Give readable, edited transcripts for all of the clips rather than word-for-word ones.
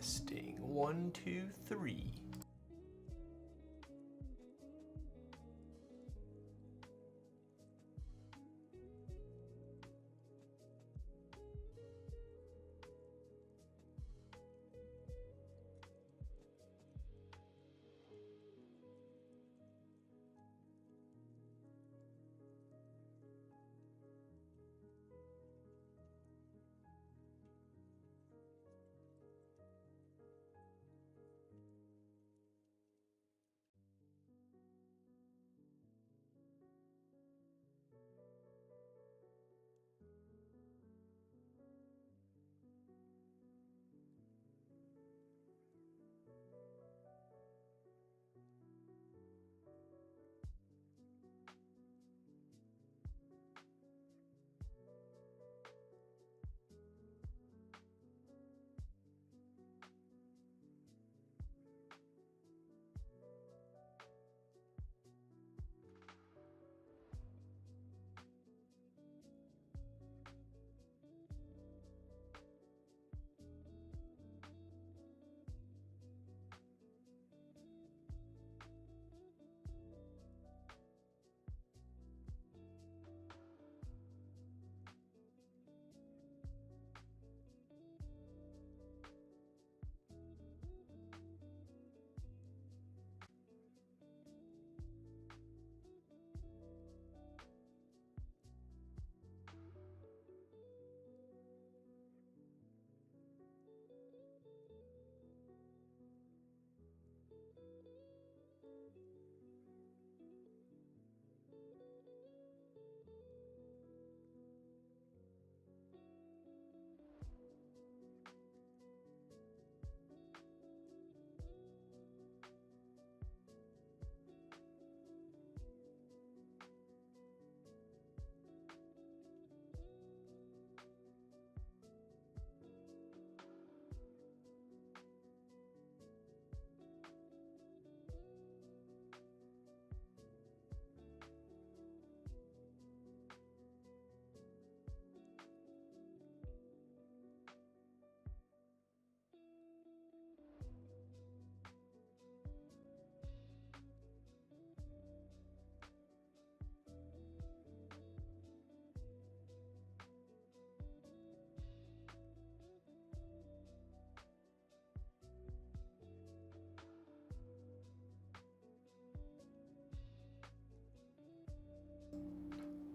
Testing. 1, 2, 3.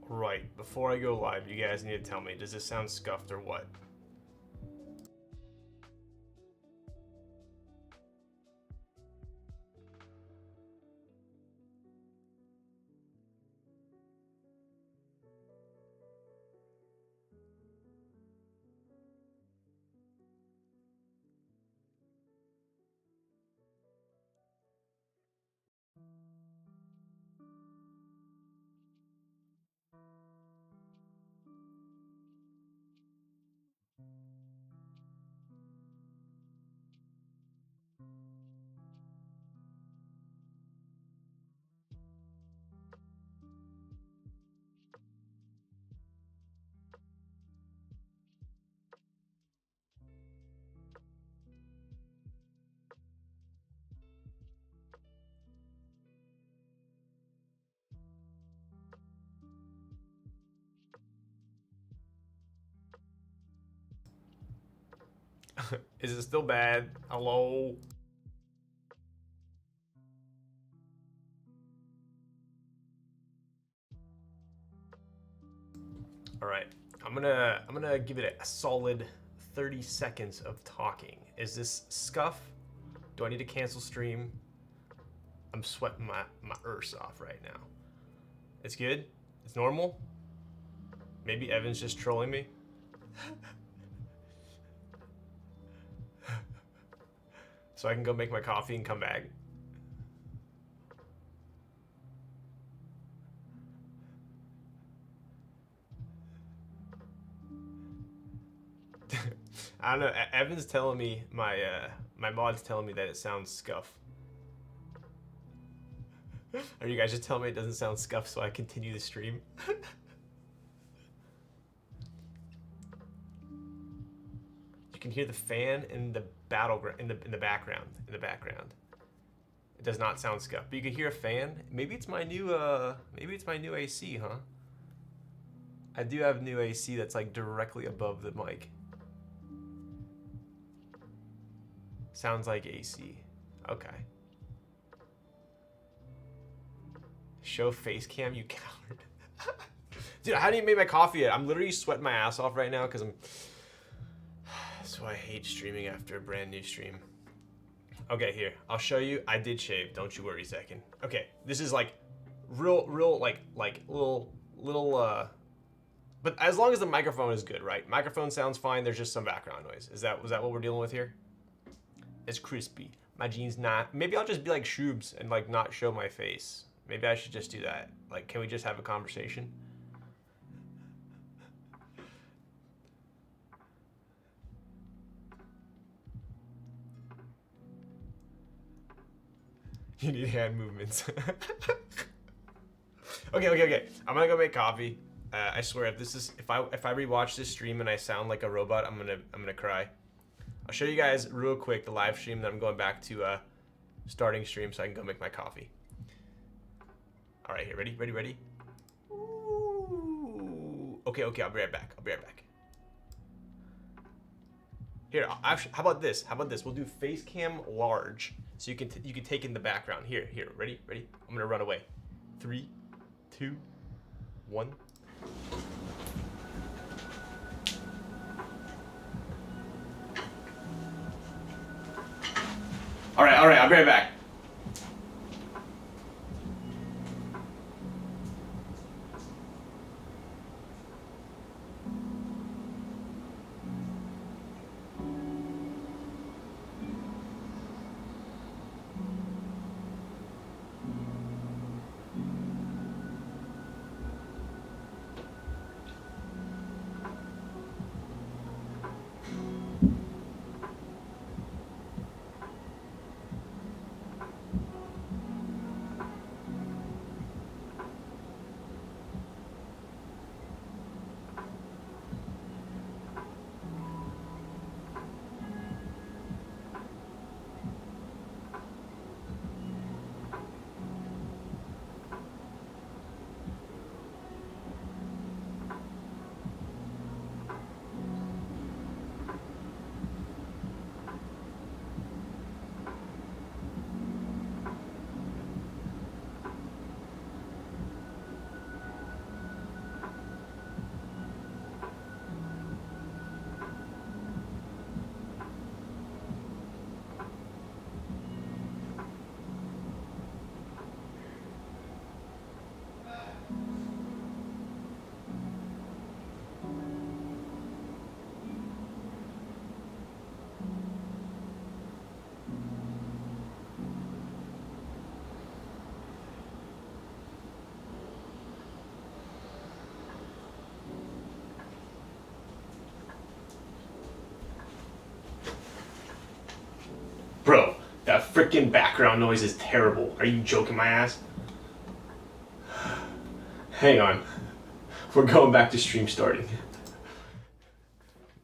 Right, before I go live, you guys need to tell me, does this sound scuffed or what? Is it still bad? Hello? All right, I'm gonna give it a solid 30 seconds of talking. Is this scuff? Do I need to cancel stream? I'm sweating my earth off right now. It's good? It's normal? Maybe Evan's just trolling me? So I can go make my coffee and come back? I don't know. Evan's telling me my mod's telling me that it sounds scuff. Are you guys just telling me it doesn't sound scuff so I continue the stream? You can hear the fan in the battleground in the background. It does not sound scuffed, but you can hear a fan. Maybe it's my new AC, huh? I do have new AC that's like directly above the mic. Sounds like AC. Okay. Show face cam, you coward. Dude, I hadn't even made my coffee yet. I'm literally sweating my ass off right now because I'm... So I hate streaming after a brand new stream. Okay, here. I'll show you. I did shave. Don't you worry a second. Okay, this is like real, like little, but as long as the microphone is good, right? Microphone sounds fine. There's just some background noise. Was that what we're dealing with here? It's crispy. My jeans not. Maybe I'll just be like Shoobs and like not show my face. Maybe I should just do that. Like, can we just have a conversation? You need hand movements. Okay. I'm gonna go make coffee. I swear, if I rewatch this stream and I sound like a robot, I'm gonna cry. I'll show you guys real quick the live stream. Then I'm going back to starting stream so I can go make my coffee. All right, here, ready? Ooh. Okay, I'll be right back. Here, actually, how about this? We'll do face cam large, so you can take in the background. Here, ready? I'm gonna run away. 3, 2, 1. All right, I'll be right back. Bro, that freaking background noise is terrible. Are you joking my ass? Hang on. We're going back to stream starting.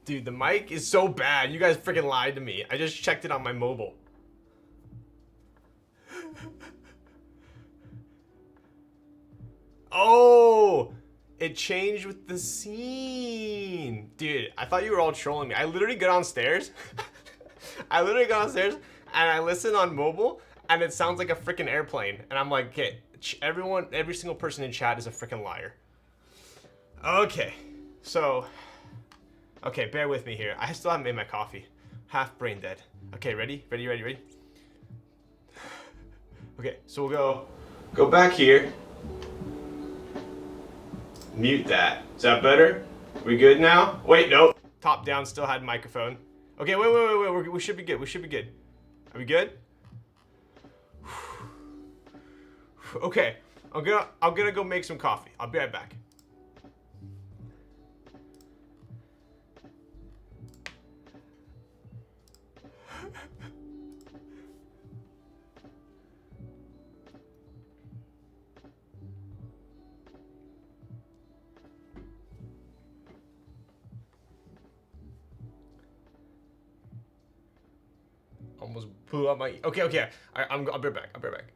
Dude, the mic is so bad. You guys freaking lied to me. I just checked it on my mobile. Oh, it changed with the scene. Dude, I thought you were all trolling me. I literally go downstairs. And I listen on mobile and it sounds like a freaking airplane. And I'm like, okay, every single person in chat is a freaking liar. Okay, so, okay, bear with me here. I still haven't made my coffee. Half brain dead. Okay, ready? Okay, so we'll go back here. Mute that. Is that better? We good now? Wait, nope. Top down still had microphone. Okay, wait. We should be good. Are we good? Okay, I'm gonna go make some coffee. I'll be right back. almost blew out my. Okay, okay. I'll be right back. I'll be right back.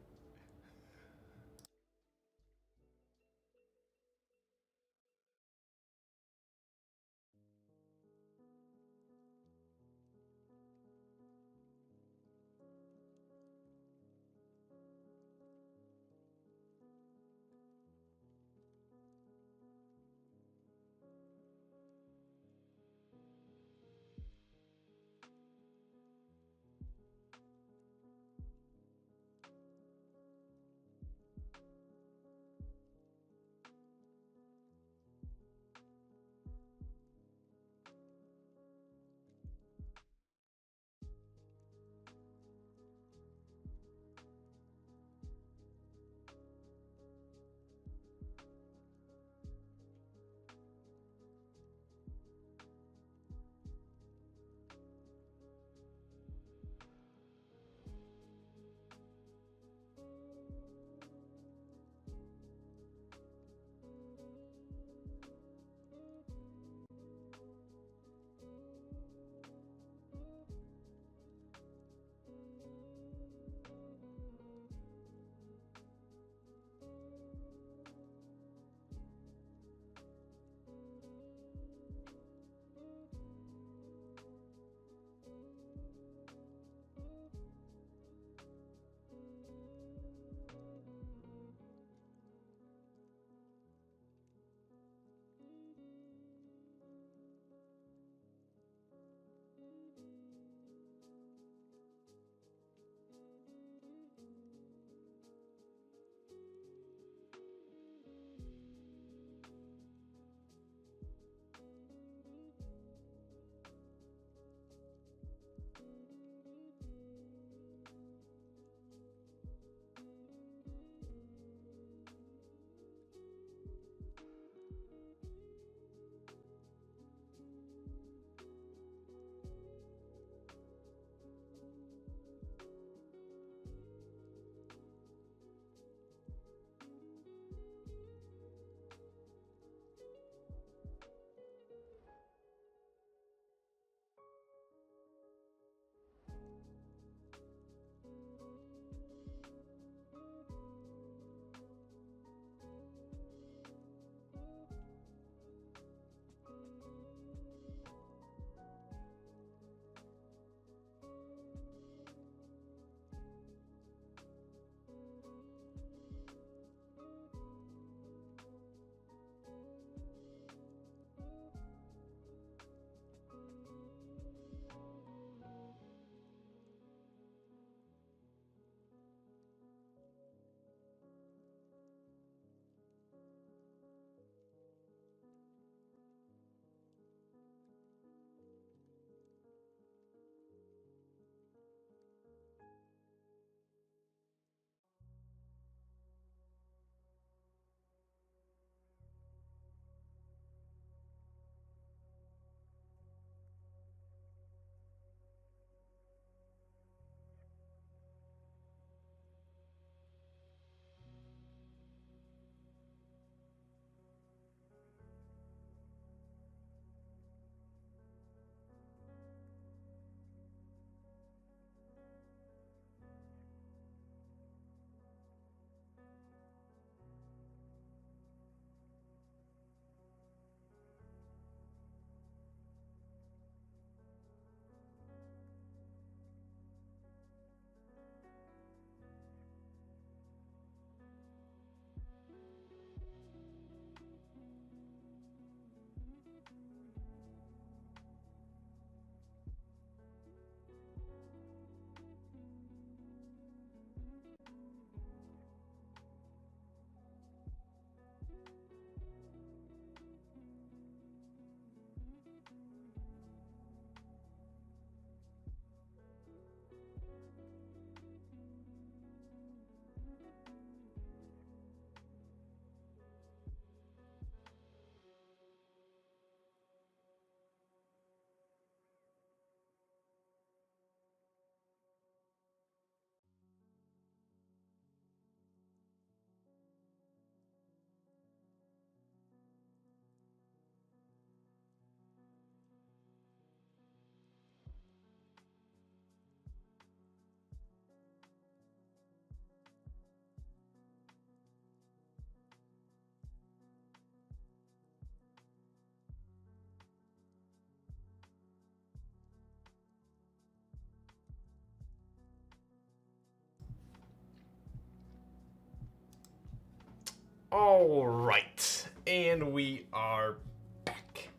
All right, and we are back.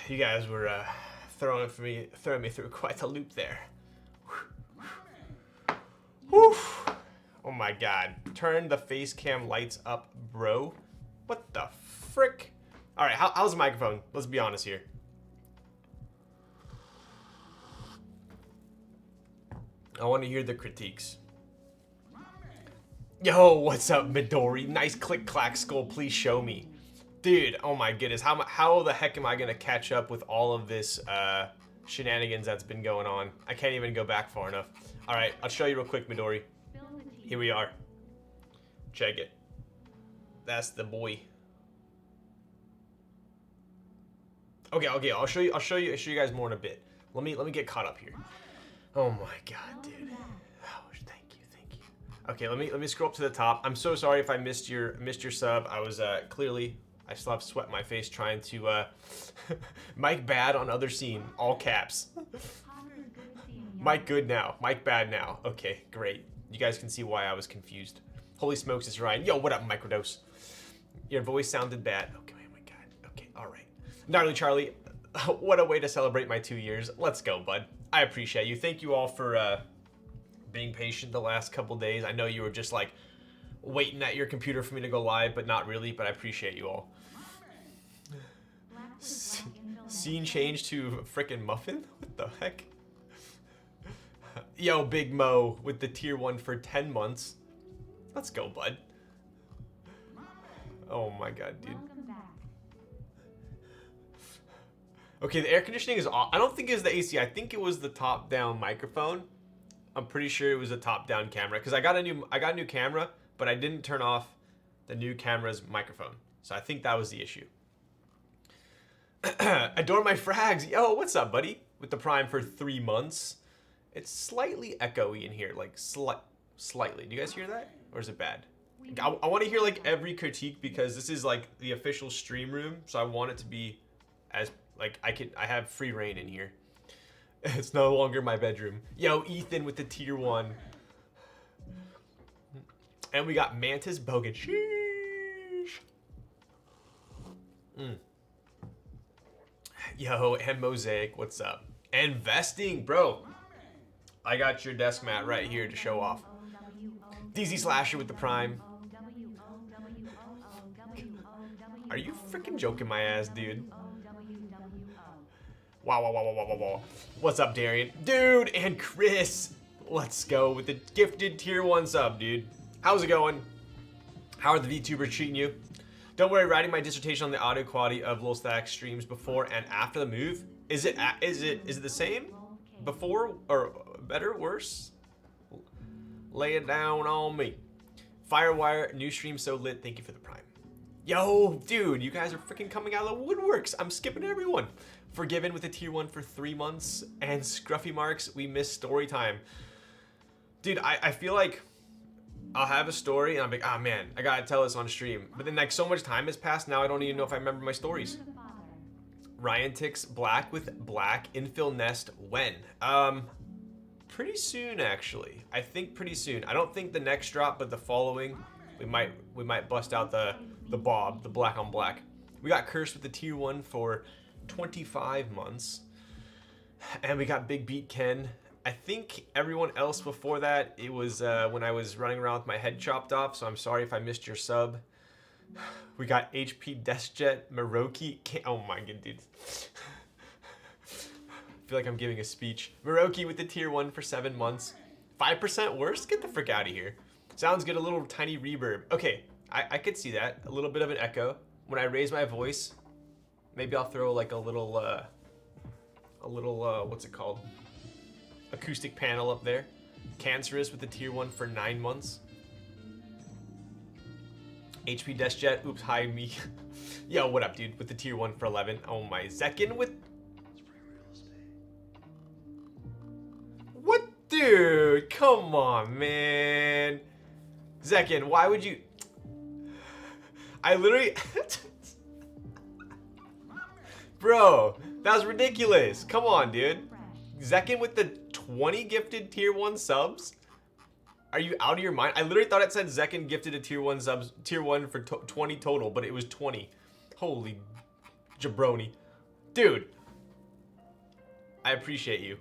You guys were throwing me through quite a loop there. Whew. Oh my god. Turn the face cam lights up, bro. What the frick? All right, how's the microphone? Let's be honest here. I want to hear the critiques. Yo, what's up, Midori? Nice click clack skull. Please show me. Dude, oh my goodness. How the heck am I going to catch up with all of this shenanigans that's been going on? I can't even go back far enough. All right, I'll show you real quick, Midori. Here we are. Check it. That's the boy. Okay, I'll show you guys more in a bit. Let me get caught up here. Oh my god, dude. Oh, thank you. Okay, let me scroll up to the top. I'm so sorry if I missed your sub. I was clearly, I still have sweat in my face trying to Mike bad on other scene, all caps. Mike good now, Mike bad now. Okay, great. You guys can see why I was confused. Holy smokes, it's Ryan. Yo, what up, Microdose? Your voice sounded bad. Okay, oh my god. Okay, all right. Gnarly Charlie, what a way to celebrate my 2 years. Let's go, bud. I appreciate you. Thank you all for being patient the last couple days. I know you were just like waiting at your computer for me to go live, but not really, but I appreciate you all. Scene change to frickin' muffin? What the heck? Yo, Big Mo with the tier 1 for 10 months. Let's go, bud. Oh my god, dude. Okay, the air conditioning is off. I don't think it was the AC. I think it was the top-down microphone. I'm pretty sure it was a top-down camera because I got a new camera, but I didn't turn off the new camera's microphone. So I think that was the issue. Adore my frags. Yo, what's up, buddy? With the Prime for 3 months. It's slightly echoey in here, like slightly. Do you guys hear that? Or is it bad? I want to hear like every critique because this is like the official stream room, so I want it to be as like I have free reign in here. It's no longer my bedroom. Yo, Ethan with the tier 1. And we got Mantis Bogan. Sheesh. Yo, and Mosaic, what's up? And Vesting, bro. I got your desk mat right here to show off. DZ Slasher with the Prime. Are you freaking joking my ass, dude? Wow. What's up, Darian? Dude, and Chris. Let's go with the gifted tier 1 sub, dude. How's it going? How are the VTubers treating you? Don't worry, writing my dissertation on the audio quality of Lil Stack streams before and after the move. Is it the same? Before or better, worse? Lay it down on me. Firewire, new stream so lit. Thank you for the Prime. Yo, dude, you guys are freaking coming out of the woodworks. I'm skipping everyone. Forgiven with a tier 1 for 3 months. And Scruffy Marks, we missed story time. Dude, I feel like I'll have a story and I'm like, oh man, I gotta tell this on stream. But then like so much time has passed, now I don't even know if I remember my stories. Ryan Ticks Black with Black Infill Nest when? Pretty soon actually. I think pretty soon. I don't think the next drop, but the following, we might bust out the Bob, the Black on Black. We got Cursed with the tier 1 for 25 months. And we got Big Beat Ken. I think everyone else before that, it was when I was running around with my head chopped off, so I'm sorry if I missed your sub. We got HP DeskJet, Maroki. Oh my god, dude. I feel like I'm giving a speech. Maroki with the tier 1 for 7 months. 5% worse? Get the frick out of here. Sounds good, a little tiny reverb. Okay, I could see that. A little bit of an echo. When I raise my voice, maybe I'll throw like a little, what's it called? Acoustic panel up there. Cancerous with the tier 1 for 9 months. HP DeskJet, oops, hi me. Yo, what up, dude? With the tier 1 for 11. Oh my, Zekin with... What, dude? Come on, man. Zekin, why would you... I literally... Bro, that was ridiculous. Come on, dude. Zekin with the 20 gifted tier 1 subs? Are you out of your mind? I literally thought it said Zekin gifted a tier 1 subs, tier 1 for 20 total, but it was 20. Holy jabroni. Dude. I appreciate you.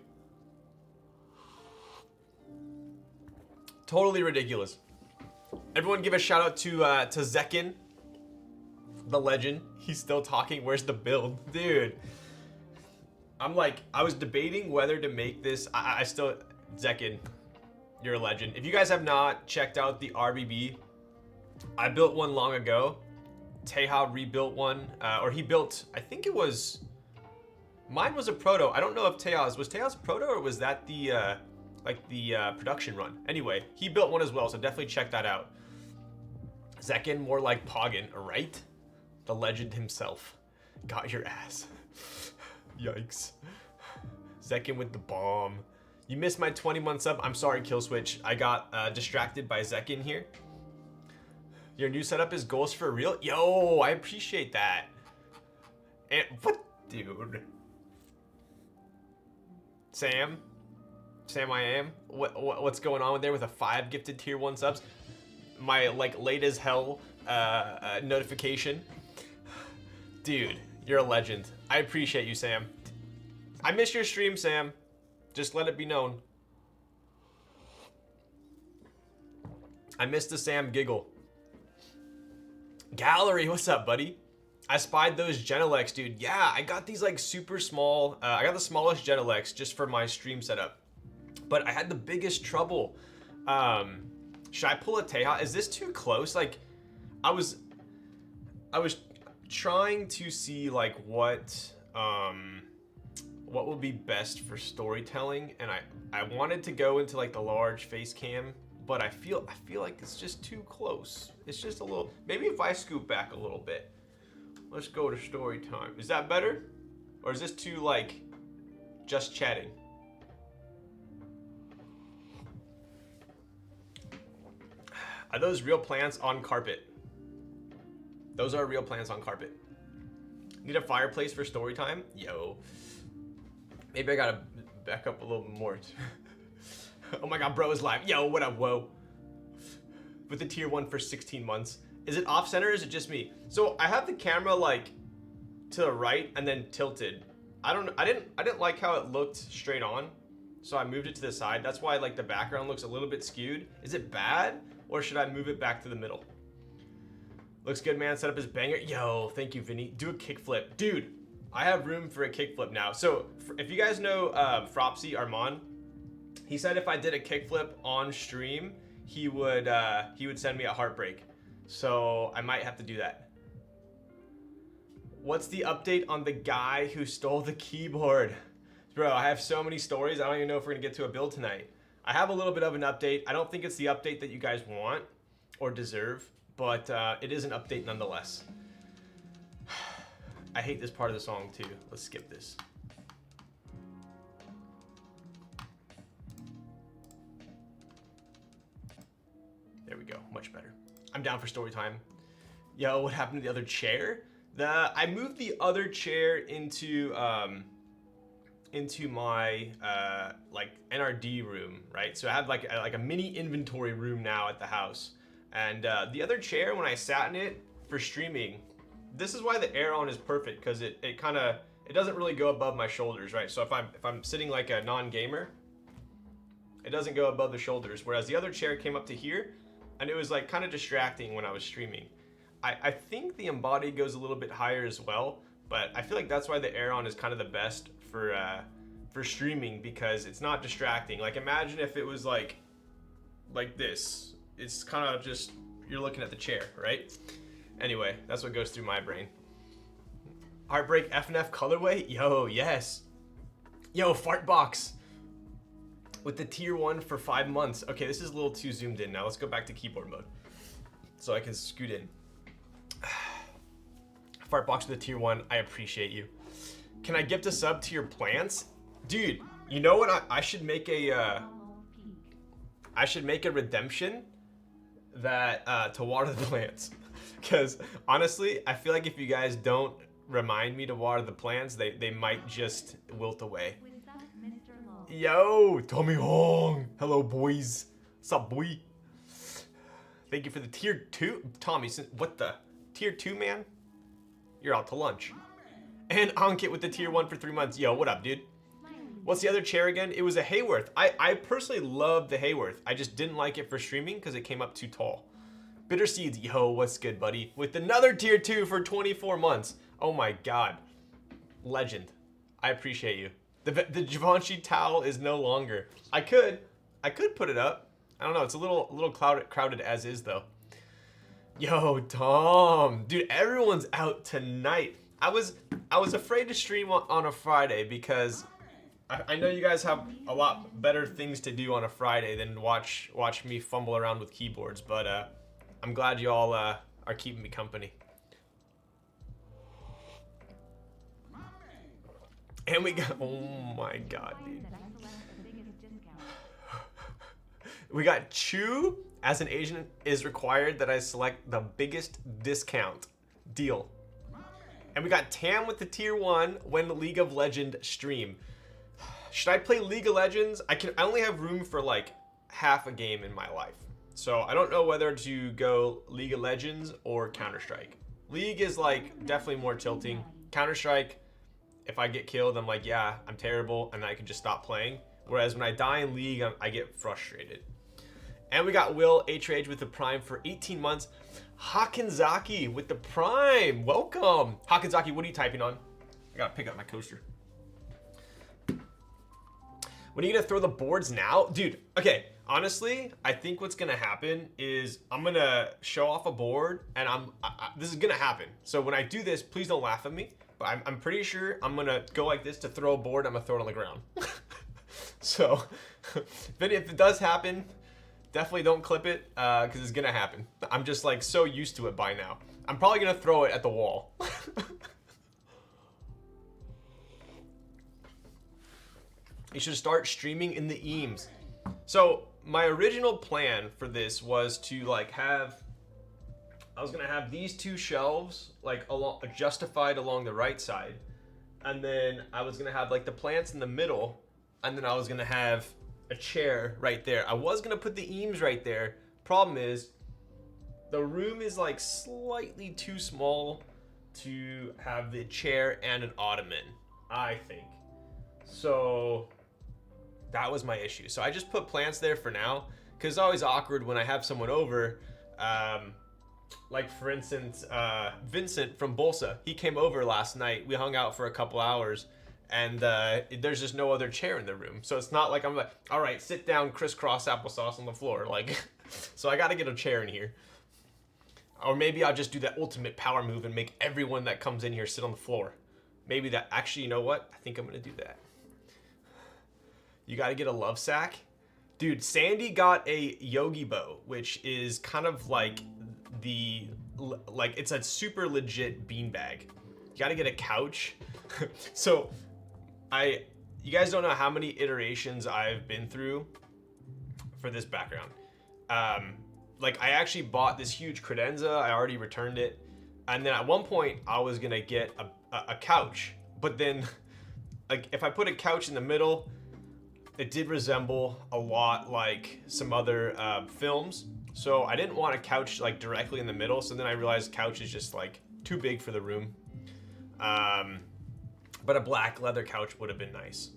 Totally ridiculous. Everyone give a shout out to Zekin, the legend. He's still talking. Where's the build? Dude. I'm like, I was debating whether to make this. I still, Zekin, you're a legend. If you guys have not checked out the RBB, I built one long ago. Teja rebuilt one, or he built, I think it was, mine was a proto. I don't know if Teja's, was Teja's proto or was that the, production run? Anyway, he built one as well, so definitely check that out. Zekin, more like Poggin, right? The legend himself. Got your ass. Yikes. Zekin with the bomb. You missed my 20 months up. I'm sorry, Killswitch. I got distracted by Zekin here. Your new setup is goals for real? Yo, I appreciate that. And what, dude? Sam I am. What's going on with there with a 5 gifted tier 1 subs? My like late as hell notification. Dude, you're a legend. I appreciate you, Sam. I miss your stream, Sam. Just let it be known. I missed the Sam giggle. Gallery, what's up, buddy? I spied those Genelecs, dude. Yeah, I got these like super small. I got the smallest Genelecs just for my stream setup. But I had the biggest trouble. Should I pull a Teja? Is this too close? Like, I was trying to see like what would be best for storytelling, and I wanted to go into like the large face cam, but I feel like it's just too close. It's just a little. Maybe if I scoop back a little bit. Let's go to story time. Is that better, or is this too like just chatting? Are those real plants on carpet? Those are real plants on carpet. Need a fireplace for story time? Yo. Maybe I gotta back up a little bit more. Oh my god, bro is live. Yo, what up, whoa? With the tier 1 for 16 months. Is it off center or is it just me? So I have the camera like to the right and then tilted. I didn't like how it looked straight on. So I moved it to the side. That's why like the background looks a little bit skewed. Is it bad? Or should I move it back to the middle? Looks good, man. Setup is banger. Yo, thank you, Vinny. Do a kickflip. Dude, I have room for a kickflip now. So if you guys know Fropsy Armand, he said if I did a kickflip on stream, he would send me a heartbreak. So I might have to do that. What's the update on the guy who stole the keyboard? Bro, I have so many stories. I don't even know if we're gonna get to a build tonight. I have a little bit of an update. I don't think it's the update that you guys want or deserve, but it is an update nonetheless. I hate this part of the song too. Let's skip this. There we go, much better. I'm down for story time. Yo, what happened to the other chair? I moved the other chair into my like NRD room, right? So I have like a mini inventory room now at the house. And the other chair, when I sat in it for streaming, this is why the air on is perfect, because it doesn't really go above my shoulders, right? So if I'm sitting like a non-gamer, it doesn't go above the shoulders. Whereas the other chair came up to here, and it was like kind of distracting when I was streaming. I think the embody goes a little bit higher as well, but I feel like that's why the air on is kind of the best for streaming, because it's not distracting. Like imagine if it was like this. It's kind of just, you're looking at the chair, right? Anyway, that's what goes through my brain. Heartbreak FNF colorway? Yo, yes. Yo, Fartbox with the tier 1 for 5 months. Okay, this is a little too zoomed in. Now let's go back to keyboard mode so I can scoot in. Fartbox with the tier 1, I appreciate you. Can I gift a sub to your plants? Dude, you know what? I should make a redemption that to water the plants. Because honestly, I feel like if you guys don't remind me to water the plants, they might just wilt away. Yo, Tommy Hong. Hello, boys. What's up, boy? Thank you for the tier 2. Tommy, what the? Tier 2, man? You're out to lunch. And Ankit with the tier 1 for 3 months. Yo, what up, dude? What's the other chair again? It was a Hayworth. I personally love the Hayworth. I just didn't like it for streaming because it came up too tall. Bitter Seeds, yo, what's good, buddy? With another tier 2 for 24 months. Oh my god. Legend. I appreciate you. The Givenchy towel is no longer. I could put it up. I don't know. It's a little crowded as is though. Yo, Tom, dude, everyone's out tonight. I was afraid to stream on a Friday because I know you guys have a lot better things to do on a Friday than watch me fumble around with keyboards. But I'm glad you all are keeping me company. And we got, oh my god, dude. We got Chew as an agent is required that I select the biggest discount deal. And we got Tam with the tier 1 when League of Legends stream. Should I play League of Legends? I only have room for like half a game in my life. So I don't know whether to go League of Legends or Counter-Strike. League is like definitely more tilting. Counter-Strike, if I get killed, I'm like, yeah, I'm terrible, and I can just stop playing. Whereas when I die in League, I get frustrated. And we got Will H with the Prime for 18 months. Hakanzaki with the Prime. Welcome. Hakanzaki, what are you typing on? I gotta pick up my coaster. When are you gonna throw the boards now? Dude, okay, honestly, I think what's gonna happen is I'm gonna show off a board, and this is gonna happen. So when I do this, please don't laugh at me, but I'm pretty sure I'm gonna go like this to throw a board, I'm gonna throw it on the ground. So, if it does happen, definitely don't clip it, because it's gonna happen. I'm just like so used to it by now. I'm probably gonna throw it at the wall. You should start streaming in the Eames. So my original plan for this was to like I was gonna have these two shelves like justified along the right side, and then I was gonna have like the plants in the middle, and then I was gonna have a chair right there. I was gonna put the Eames right there. Problem is, the room is like slightly too small to have the chair and an ottoman, I think. So that was my issue. So I just put plants there for now, because it's always awkward when I have someone over. Like for instance, Vincent from Bolsa, he came over last night. We hung out for a couple hours, and there's just no other chair in the room. So it's not like I'm like, all right, sit down, crisscross applesauce on the floor. Like, so I got to get a chair in here. Or maybe I'll just do that ultimate power move and make everyone that comes in here sit on the floor. Maybe that, actually, you know what? I think I'm going to do that. You got to get a love sack. Dude, Sandy got a Yogi Bow, which is kind of like it's a super legit beanbag. You got to get a couch. So you guys don't know how many iterations I've been through for this background. Like I actually bought this huge credenza. I already returned it. And then at one point I was going to get a couch, but then like if I put a couch in the middle, it did resemble a lot like some other films. So I didn't want a couch like directly in the middle. So then I realized couch is just like too big for the room. But a black leather couch would have been nice.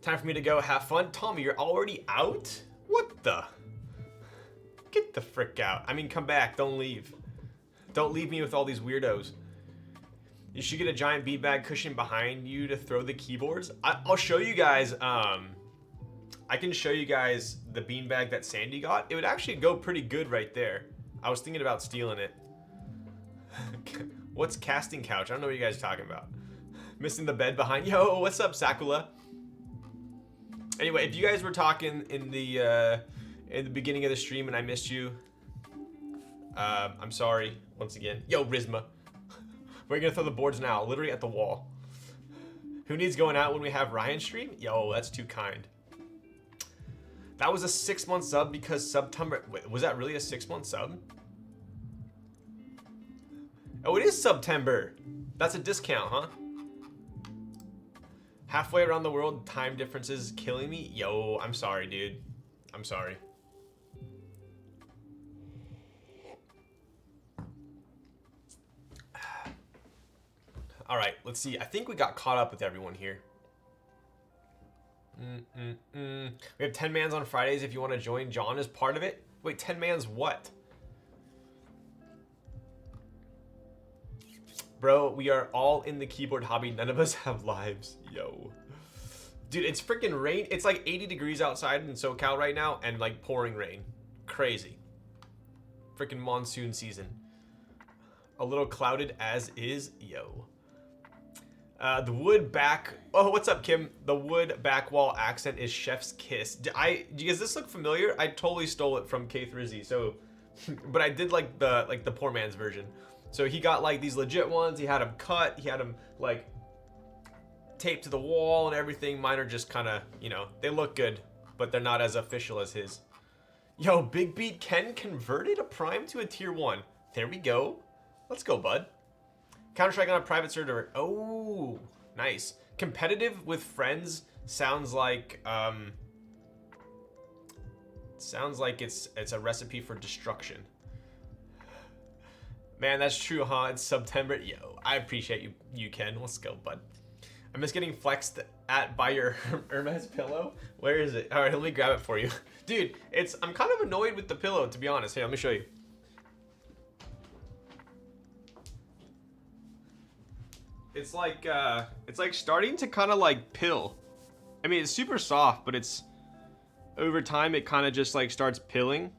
Time for me to go have fun. Tommy, you're already out? What the? Get the frick out. I mean, come back. Don't leave. Don't leave me with all these weirdos. You should get a giant beanbag cushion behind you to throw the keyboards. I'll show you guys. I can show you guys the beanbag that Sandy got. It would actually go pretty good right there. I was thinking about stealing it. What's casting couch? I don't know what you guys are talking about. Missing the bed behind. Yo, what's up, Sakula? Anyway, if you guys were talking in the beginning of the stream and I missed you, I'm sorry once again. Yo, Rizma. We're gonna throw the boards now, literally at the wall. Who needs going out when we have Ryan stream? Yo, that's too kind. That was a 6-month sub because September. Wait, was that really a 6-month sub? Oh, it is September. That's a discount, huh? Halfway around the world, time differences killing me. Yo, I'm sorry, dude. I'm sorry. All right, let's see. I think we got caught up with everyone here. We have 10 mans on Fridays if you want to join. John is part of it. Wait, 10 mans what? Bro, we are all in the keyboard hobby. None of us have lives. Yo. Dude, it's freaking rain. It's like 80 degrees outside in SoCal right now and like pouring rain. Crazy. Freaking monsoon season. A little clouded as is. Yo. The wood back. Oh, what's up, Kim? The wood back wall accent is chef's kiss. Does this look familiar? I totally stole it from Keith Rizzi. So, but I did like the poor man's version. So he got like these legit ones. He had them cut. He had them like taped to the wall and everything. Mine are just kind of, you know, they look good, but they're not as official as his. Yo, Big Beat Ken converted a prime to a tier 1. There we go. Let's go, bud. Counter-Strike on a private server. Oh, nice. Competitive with friends sounds like it's a recipe for destruction. Man, that's true, huh? It's September. Yo, I appreciate you, Ken. Let's go, bud. I'm just getting flexed at by your Hermes pillow. Where is it? All right, let me grab it for you. Dude, I'm kind of annoyed with the pillow, to be honest. Here, let me show you. It's like starting to kind of like pill. I mean, it's super soft, but it's over time it kind of just like starts pilling.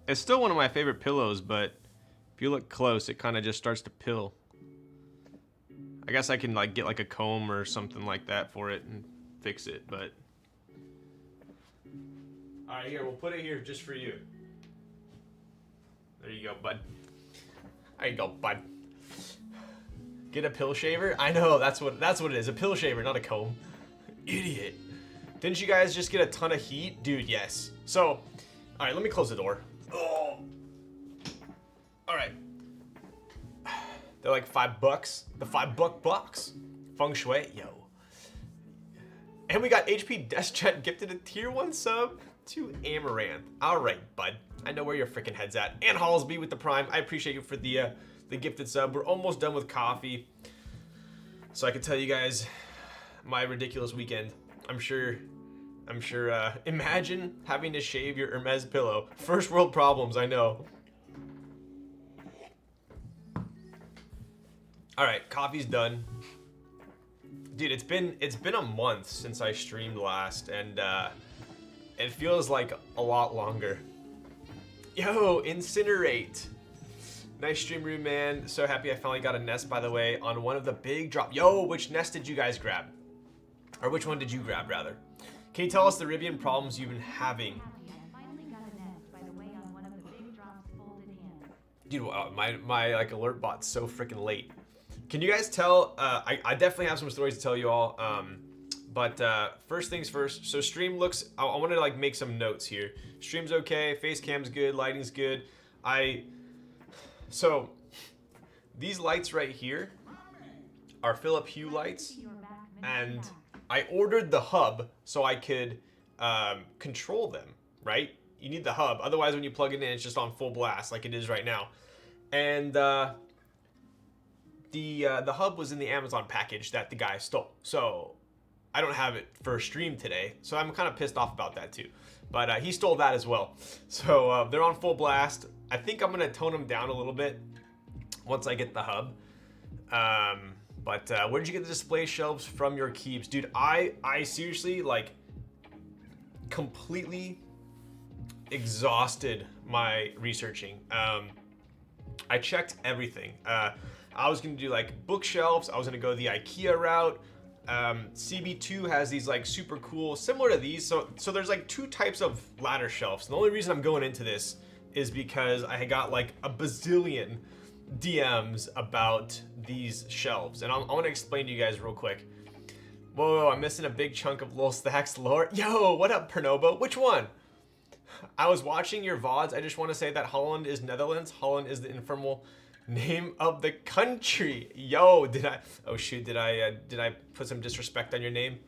It's still one of my favorite pillows, but if you look close, it kind of just starts to pill. I guess I can like get like a comb or something like that for it and fix it, but. All right, here, we'll put it here just for you. There you go, bud. There you go, bud. Get a pill shaver? I know, that's what it is. A pill shaver, not a comb. Idiot. Didn't you guys just get a ton of heat? Dude, yes. So, all right, let me close the door. Oh. All right. They're like $5. The $5 box. Feng Shui, yo. And we got HP Deathjet gifted a tier 1 sub to Amaranth. All right, bud. I know where your freaking head's at. And Hallsby with the prime. I appreciate you for the gifted sub. We're almost done with coffee, so I can tell you guys my ridiculous weekend. I'm sure. Imagine having to shave your Hermes pillow. First world problems, I know. All right, coffee's done. Dude, it's been a month since I streamed last, and it feels like a lot longer. Yo, Incinerate. Nice stream room, man. So happy I finally got a nest, by the way, on one of the big drop. Yo, which nest did you guys grab? Or which one did you grab, rather? Can you tell us the Rivian problems you've been having? Dude, my like alert bot's so freaking late. Can you guys tell? I definitely have some stories to tell you all. But first things first. So stream looks. I want to like make some notes here. Stream's okay. Face cam's good. Lighting's good. So these lights right here are Philip Hue lights, and I ordered the hub so I could control them, right? You need the hub, otherwise when you plug it in, it's just on full blast like it is right now. And the hub was in the Amazon package that the guy stole, so I don't have it for stream today, so I'm kind of pissed off about that too. But he stole that as well, so they're on full blast. I think I'm gonna tone them down a little bit once I get the hub. But where did you get the display shelves from your keeps? Dude, I seriously like completely exhausted my researching. I checked everything. I was gonna do like bookshelves. I was gonna go the IKEA route. CB2 has these like super cool, similar to these. So there's like two types of ladder shelves. And the only reason I'm going into this is because I got like a bazillion DMs about these shelves, and I want to explain to you guys real quick. Whoa, I'm missing a big chunk of Lil Stacks lore. Yo, what up, Pernobo? Which one? I was watching your VODs. I just want to say that Holland is Netherlands. Holland is the informal name of the country. Yo, did I? Oh shoot, did I put some disrespect on your name?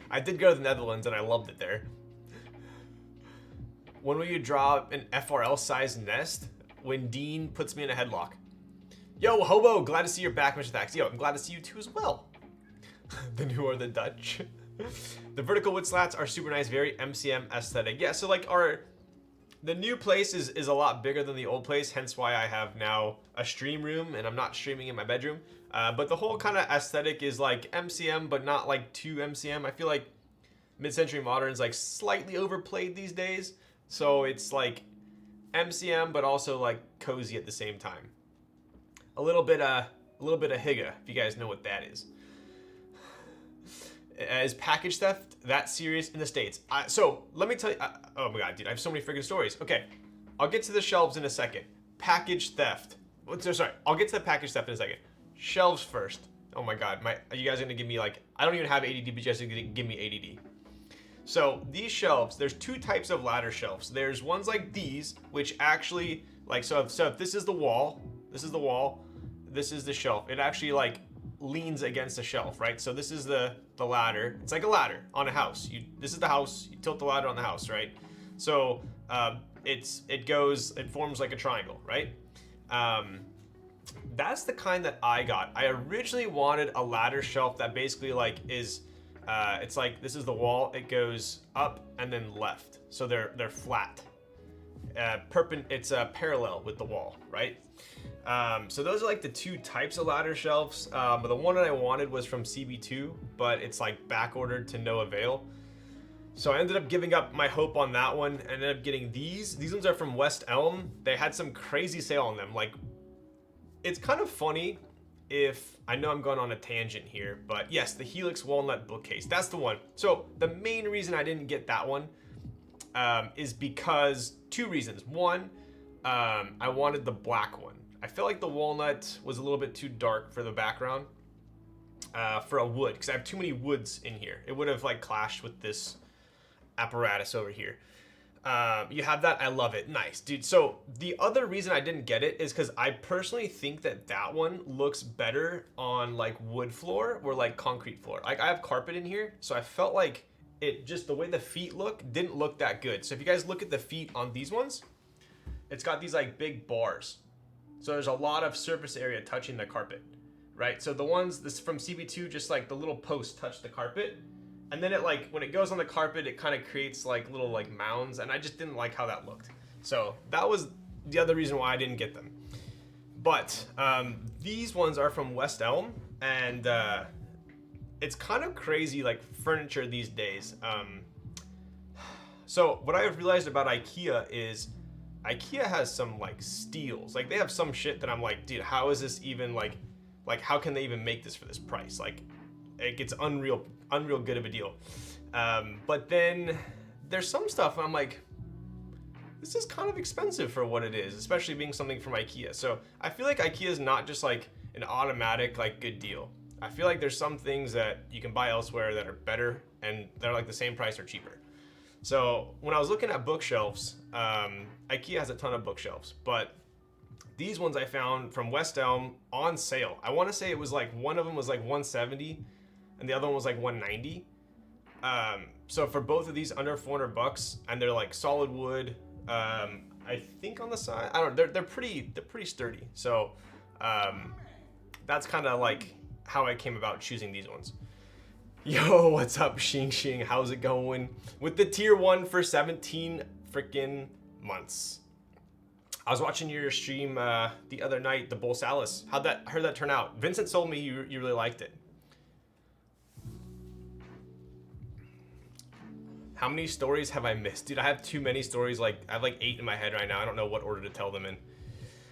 I did go to the Netherlands and I loved it there. When will you draw an FRL sized nest? When Dean puts me in a headlock. Yo, Hobo, glad to see you're back, Mr. Thax. Yo, I'm glad to see you too as well. The new or the Dutch. The vertical wood slats are super nice, very MCM aesthetic. Yeah, so like the new place is a lot bigger than the old place, hence why I have now a stream room and I'm not streaming in my bedroom. But the whole kind of aesthetic is like MCM, but not like too MCM. I feel like mid-century modern's like slightly overplayed these days. So it's like MCM, but also like cozy at the same time. A little bit of Higa, if you guys know what that is. Is package theft that serious in the States? So let me tell you. Oh my god, dude, I have so many freaking stories. Okay, I'll get to the shelves in a second. Package theft. Sorry, I'll get to the package theft in a second. Shelves first. Oh my god, you guys are gonna give me like, I don't even have ADD, but you guys are gonna give me ADD. So these shelves, there's two types of ladder shelves. There's ones like these, which actually like so if this is the wall, this is the shelf. It actually like leans against the shelf, right? So this is the ladder. It's like a ladder on a house. This is the house. You tilt the ladder on the house, right? So it forms like a triangle, right? That's the kind that I got. I originally wanted a ladder shelf that basically like is, it's like this is the wall. It goes up and then left. So they're flat. It's parallel with the wall, right? So those are like the two types of ladder shelves. But the one that I wanted was from CB2, but it's like back ordered to no avail. So I ended up giving up my hope on that one. I ended up getting these. These ones are from West Elm. They had some crazy sale on them. Like, it's kind of funny if, I know I'm going on a tangent here, but yes, the Helix walnut bookcase. That's the one. So the main reason I didn't get that one is because two reasons. One, I wanted the black one. I felt like the walnut was a little bit too dark for the background for a wood, because I have too many woods in here. It would have like clashed with this apparatus over here. You have that. I love it. Nice, dude. So the other reason I didn't get it is because I personally think that one looks better on like wood floor or like concrete floor. Like I have carpet in here, so I felt like it just, the way the feet didn't look that good. So if you guys look at the feet on these ones, it's got these like big bars. So there's a lot of surface area touching the carpet, right? So the ones this from CB2, just like the little posts touch the carpet. And then it like, when it goes on the carpet, it kind of creates like little like mounds. And I just didn't like how that looked. So that was the other reason why I didn't get them. But these ones are from West Elm. And it's kind of crazy like furniture these days. So what I've realized about IKEA is IKEA has some like steals. Like they have some shit that I'm like, dude, how is this even like how can they even make this for this price? Like it gets unreal good of a deal. But then there's some stuff and I'm like, this is kind of expensive for what it is, especially being something from IKEA. So I feel like IKEA is not just like an automatic like good deal. I feel like there's some things that you can buy elsewhere that are better and they're like the same price or cheaper. So when I was looking at bookshelves, IKEA has a ton of bookshelves, but these ones I found from West Elm on sale. I want to say it was like, one of them was like 170 and the other one was like 190. So for both of these under $400 and they're like solid wood, I think on the side, I don't know, they're pretty sturdy. So that's kind of like how I came about choosing these ones. Yo, what's up, Xing? How's it going? With the tier 1 for 17 freaking months. I was watching your stream the other night, the Bull Salis. How'd that turn out? Vincent told me you really liked it. How many stories have I missed? Dude, I have too many stories. Like I have like 8 in my head right now. I don't know what order to tell them in.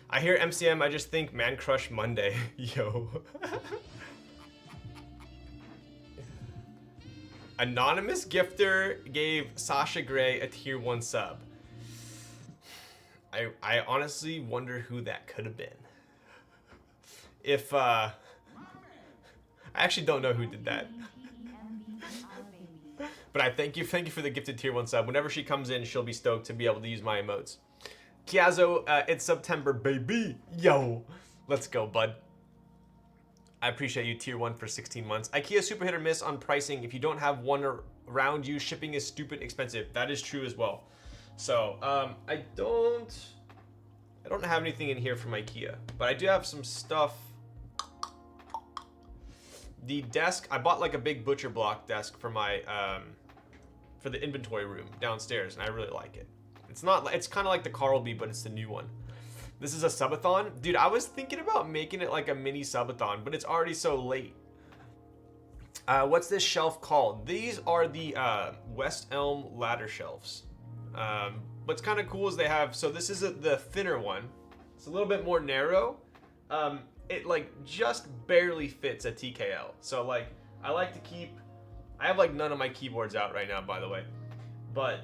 I hear MCM, I just think Man Crush Monday. Yo. Anonymous gifter gave Sasha Gray a tier 1 sub. I honestly wonder who that could have been. If I actually don't know who did that. But I thank you for the gifted tier 1 sub. Whenever she comes in, she'll be stoked to be able to use my emotes. Kiazo, it's September, baby. Yo, let's go, bud. I appreciate you, tier 1 for 16 months. IKEA super hit or miss on pricing. If you don't have one around you, shipping is stupid expensive. That is true as well. So, I don't I don't have anything in here from IKEA, but I do have some stuff. The desk, I bought like a big butcher block desk for my for the inventory room downstairs, and I really like it. It's kind of like the Carlby, but it's the new one. This is a subathon. Dude, I was thinking about making it like a mini subathon, but it's already so late. What's this shelf called? These are the West Elm ladder shelves. What's kind of cool is they have, so this is the thinner one. It's a little bit more narrow. It like just barely fits a TKL. So like, I like to keep, I have like none of my keyboards out right now, by the way, but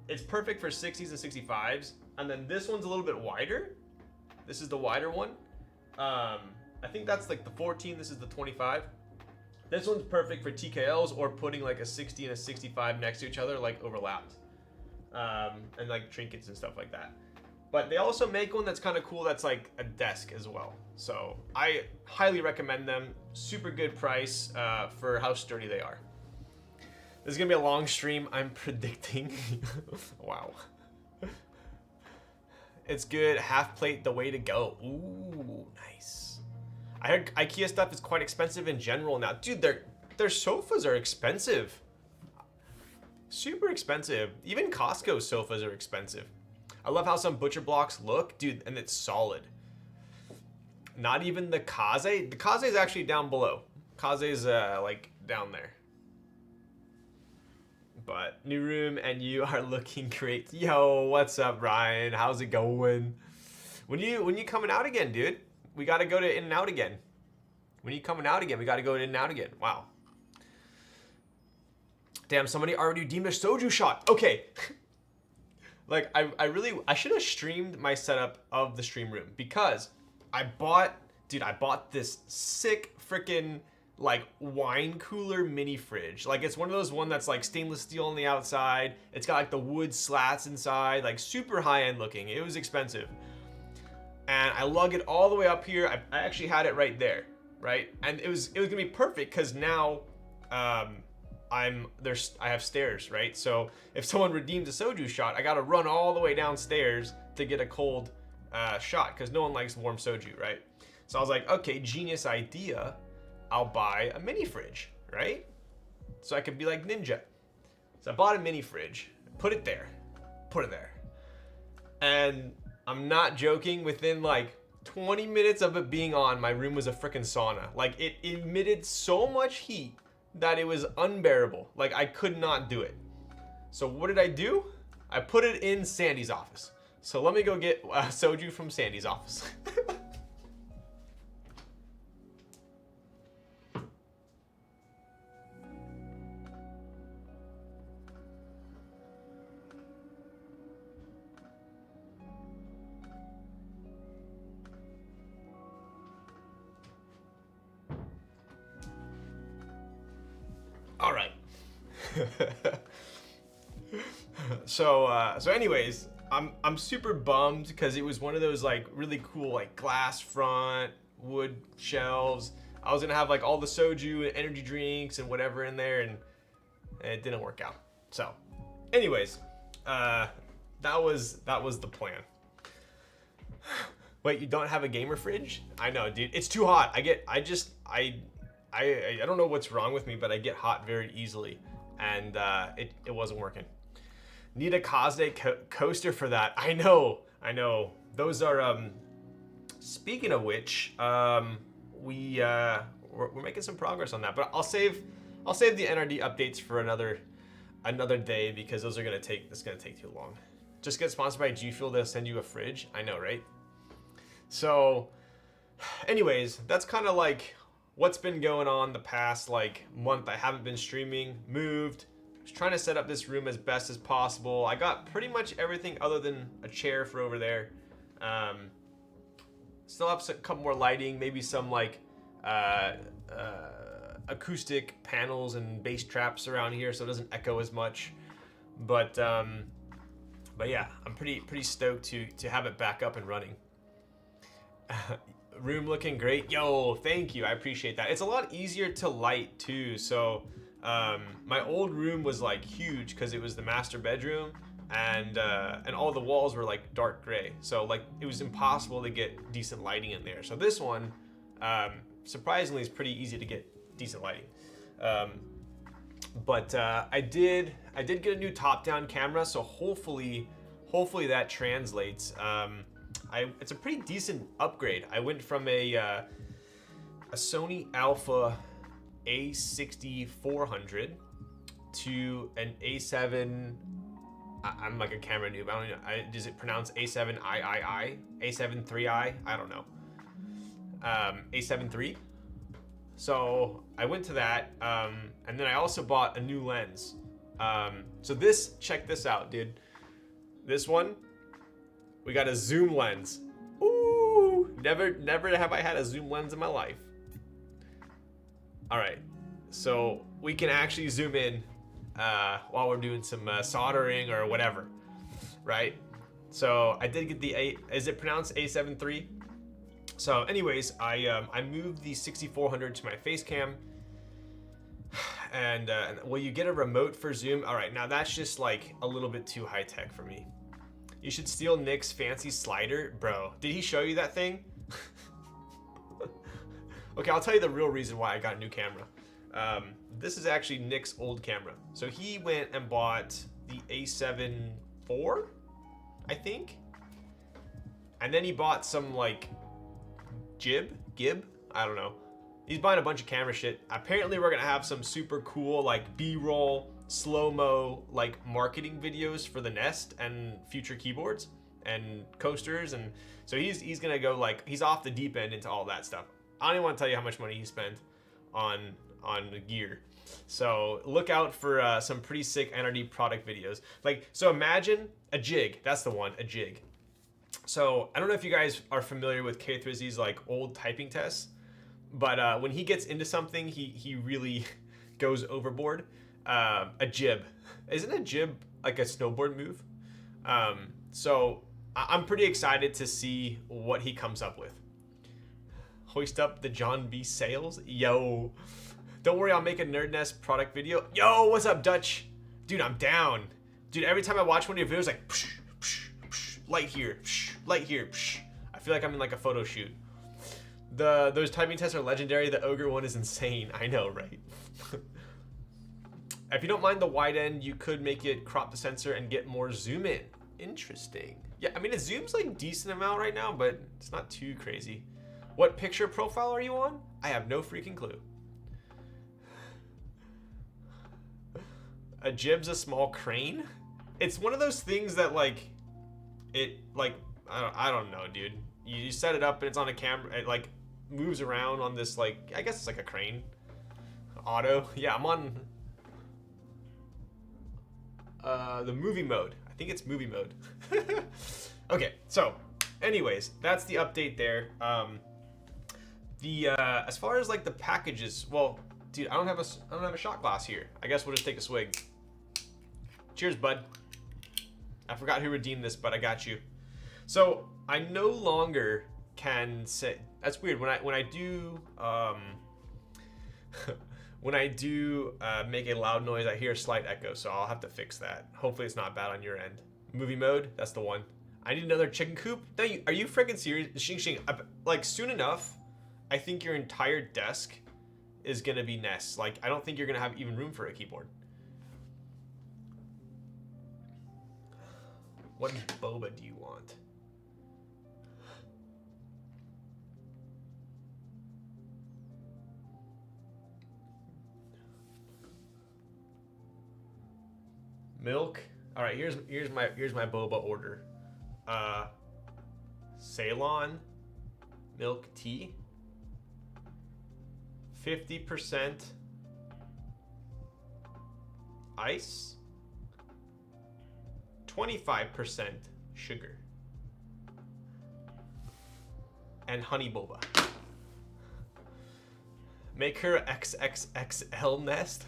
it's perfect for 60s and 65s. And then this one's a little bit wider. This is the wider one. I think that's like the 14, this is the 25. This one's perfect for TKLs or putting like a 60 and a 65 next to each other, like overlapped. And like trinkets and stuff like that. But they also make one that's kind of cool that's like a desk as well. So I highly recommend them. Super good price for how sturdy they are. This is gonna be a long stream, I'm predicting. Wow. It's good. Half plate, the way to go. Ooh, nice. I heard IKEA stuff is quite expensive in general now. Dude, their sofas are expensive. Super expensive. Even Costco sofas are expensive. I love how some butcher blocks look, dude, and it's solid. Not even the Kaze. The Kaze is actually down below. Kaze is like down there. But new room and you are looking great. Yo, what's up, Ryan? How's it going? When you coming out again, dude? We gotta go to In-N-Out again. When you coming out again? We gotta go to In-N-Out again. Wow. Damn, somebody already redeemed a soju shot. Okay. Like I should have streamed my setup of the stream room because I bought this sick freaking like wine cooler mini fridge. Like it's one of those that's like stainless steel on the outside. It's got like the wood slats inside, like super high end looking. It was expensive. And I lug it all the way up here. I actually had it right there, right? And it was gonna be perfect because now I have stairs, right? So if someone redeems a soju shot, I gotta run all the way downstairs to get a cold shot because no one likes warm soju, right? So I was like, okay, genius idea. I'll buy a mini fridge, right? So I could be like ninja. So I bought a mini fridge, put it there, and I'm not joking. Within like 20 minutes of it being on, my room was a freaking sauna. Like it emitted so much heat that it was unbearable. Like I could not do it. So what did I do? I put it in Sandy's office. So let me go get soju from Sandy's office. All right. So anyways, I'm super bummed because it was one of those like really cool like glass front wood shelves. I was gonna have like all the soju and energy drinks and whatever in there, and it didn't work out. So, anyways, that was the plan. Wait, you don't have a gamer fridge? I know, dude. It's too hot. I don't know what's wrong with me, but I get hot very easily, and it wasn't working. Need a Kaze coaster for that. I know. Those are, speaking of which, we're making some progress on that, but I'll save the NRD updates for another day because it's gonna take too long. Just get sponsored by G Fuel, they'll send you a fridge. I know, right? So, anyways, that's kind of like what's been going on the past like month. I haven't been streaming, moved, was trying to set up this room as best as possible. I got pretty much everything other than a chair for over there. Still have a couple more lighting, maybe some like acoustic panels and bass traps around here so it doesn't echo as much. But yeah, I'm pretty stoked to have it back up and running. Room looking great. Yo, thank you. I appreciate that. It's a lot easier to light too. So my old room was like huge because it was the master bedroom, and all the walls were like dark gray. So like it was impossible to get decent lighting in there. So this one, surprisingly, is pretty easy to get decent lighting. But I did get a new top-down camera, so hopefully that translates. It's a pretty decent upgrade. I went from a Sony Alpha A6400 to an A7. I'm like a camera noob. I don't know. Does it pronounce A7 III? A7 3i? I don't know. A7 III. So I went to that, and then I also bought a new lens. So check this out, dude. This one, we got a zoom lens. Ooh, never have I had a zoom lens in my life. All right, so we can actually zoom in while we're doing some soldering or whatever, right? So I did get is it pronounced A7 III? So anyways, I moved the 6400 to my face cam, and will you get a remote for zoom? All right, now that's just like a little bit too high tech for me. You should steal Nick's fancy slider. Bro, did he show you that thing? Okay, I'll tell you the real reason why I got a new camera. This is actually Nick's old camera. So he went and bought the A7 IV, I think. And then he bought some like Gib? I don't know. He's buying a bunch of camera shit. Apparently we're gonna have some super cool like B-roll, slow-mo like marketing videos for the Nest and future keyboards and coasters, and so he's gonna go like he's off the deep end into all that stuff. I don't even want to tell you how much money he spent on the gear. So look out for some pretty sick NRD product videos. Like, so imagine a jig. That's the one, a jig. So I don't know if you guys are familiar with K3Z's like old typing tests, but when he gets into something, he really goes overboard. A jib. Isn't a jib like a snowboard move? So I'm pretty excited to see what he comes up with. Hoist up the John B. Sales. Yo. Don't worry, I'll make a Nerd Nest product video. Yo, what's up, Dutch? Dude, I'm down. Dude, every time I watch one of your videos, like, psh, psh, psh, light here, psh, light here, psh. I feel like I'm in like a photo shoot. Those typing tests are legendary. The ogre one is insane. I know, right? If you don't mind the wide end, you could make it crop the sensor and get more zoom in. Interesting. Yeah, I mean, it zooms like decent amount right now, but it's not too crazy. What picture profile are you on? I have no freaking clue. A jib's a small crane? It's one of those things that like, I don't know, dude. You set it up and it's on a camera, it like moves around on this like, I guess it's like a crane. Auto, yeah, I'm on the movie mode. I think it's movie mode. Okay, so anyways, that's the update there. As far as like the packages, well, dude, I don't have a shot glass here. I guess we'll just take a swig. Cheers, bud. I forgot who redeemed this, but I got you. So I no longer can say. That's weird. When I do make a loud noise, I hear a slight echo. So I'll have to fix that. Hopefully it's not bad on your end. Movie mode. That's the one. I need another chicken coop. No, are you freaking serious? Xing Xing. Like soon enough, I think your entire desk is gonna be nests. Like I don't think you're gonna have even room for a keyboard. What boba do you want? Milk. All right, here's my boba order. Ceylon milk tea. 50% ice. 25% sugar. And honey boba. Make her XXXL nest?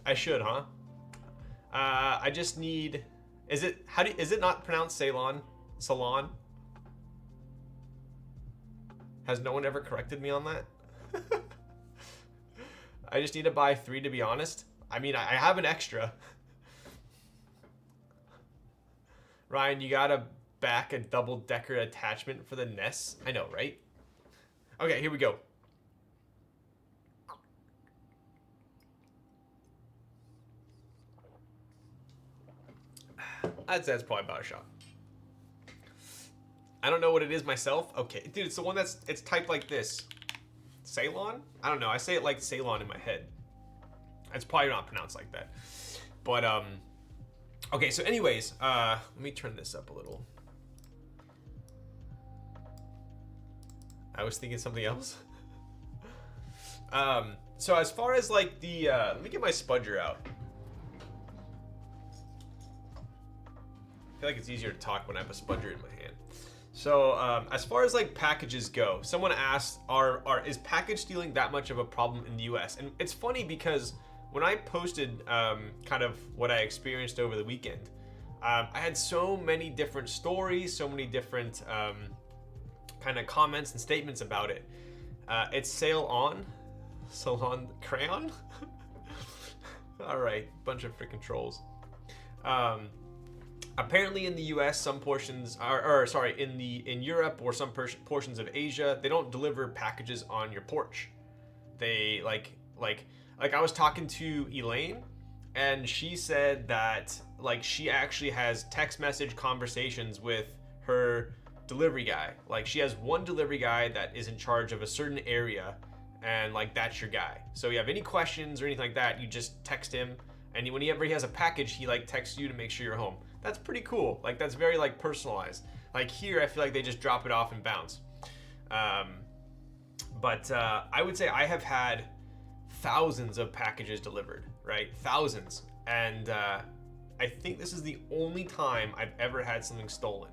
I should, huh? I just need. Is it not pronounced Ceylon? Salon? Has no one ever corrected me on that? I just need to buy 3 to be honest. I mean, I have an extra. Ryan, you gotta back a double-decker attachment for the Ness. I know, right? Okay, here we go. That's probably about a shot. I don't know what it is myself. Okay, dude, it's the one it's typed like this. Ceylon? I don't know. I say it like Ceylon in my head. It's probably not pronounced like that. But okay. So, anyways, let me turn this up a little. I was thinking something else. So as far as like the let me get my spudger out. I feel like it's easier to talk when I have a spudger in my hand. So as far as like packages go, someone asked, is package stealing that much of a problem in the US? And it's funny because when I posted kind of what I experienced over the weekend, I had so many different stories, so many different kind of comments and statements about it. It's Salon Crayon. All right, bunch of freaking trolls. Apparently in the U.S., some portions in Europe or some portions of Asia, they don't deliver packages on your porch. They like I was talking to Elaine, and she said that like she actually has text message conversations with her delivery guy. Like she has one delivery guy that is in charge of a certain area, and like that's your guy. So you have any questions or anything like that, you just text him, and whenever he has a package, he like texts you to make sure you're home. That's pretty cool. Like that's very like personalized. Like here, I feel like they just drop it off and bounce. But I would say I have had thousands of packages delivered, right? Thousands. And I think this is the only time I've ever had something stolen.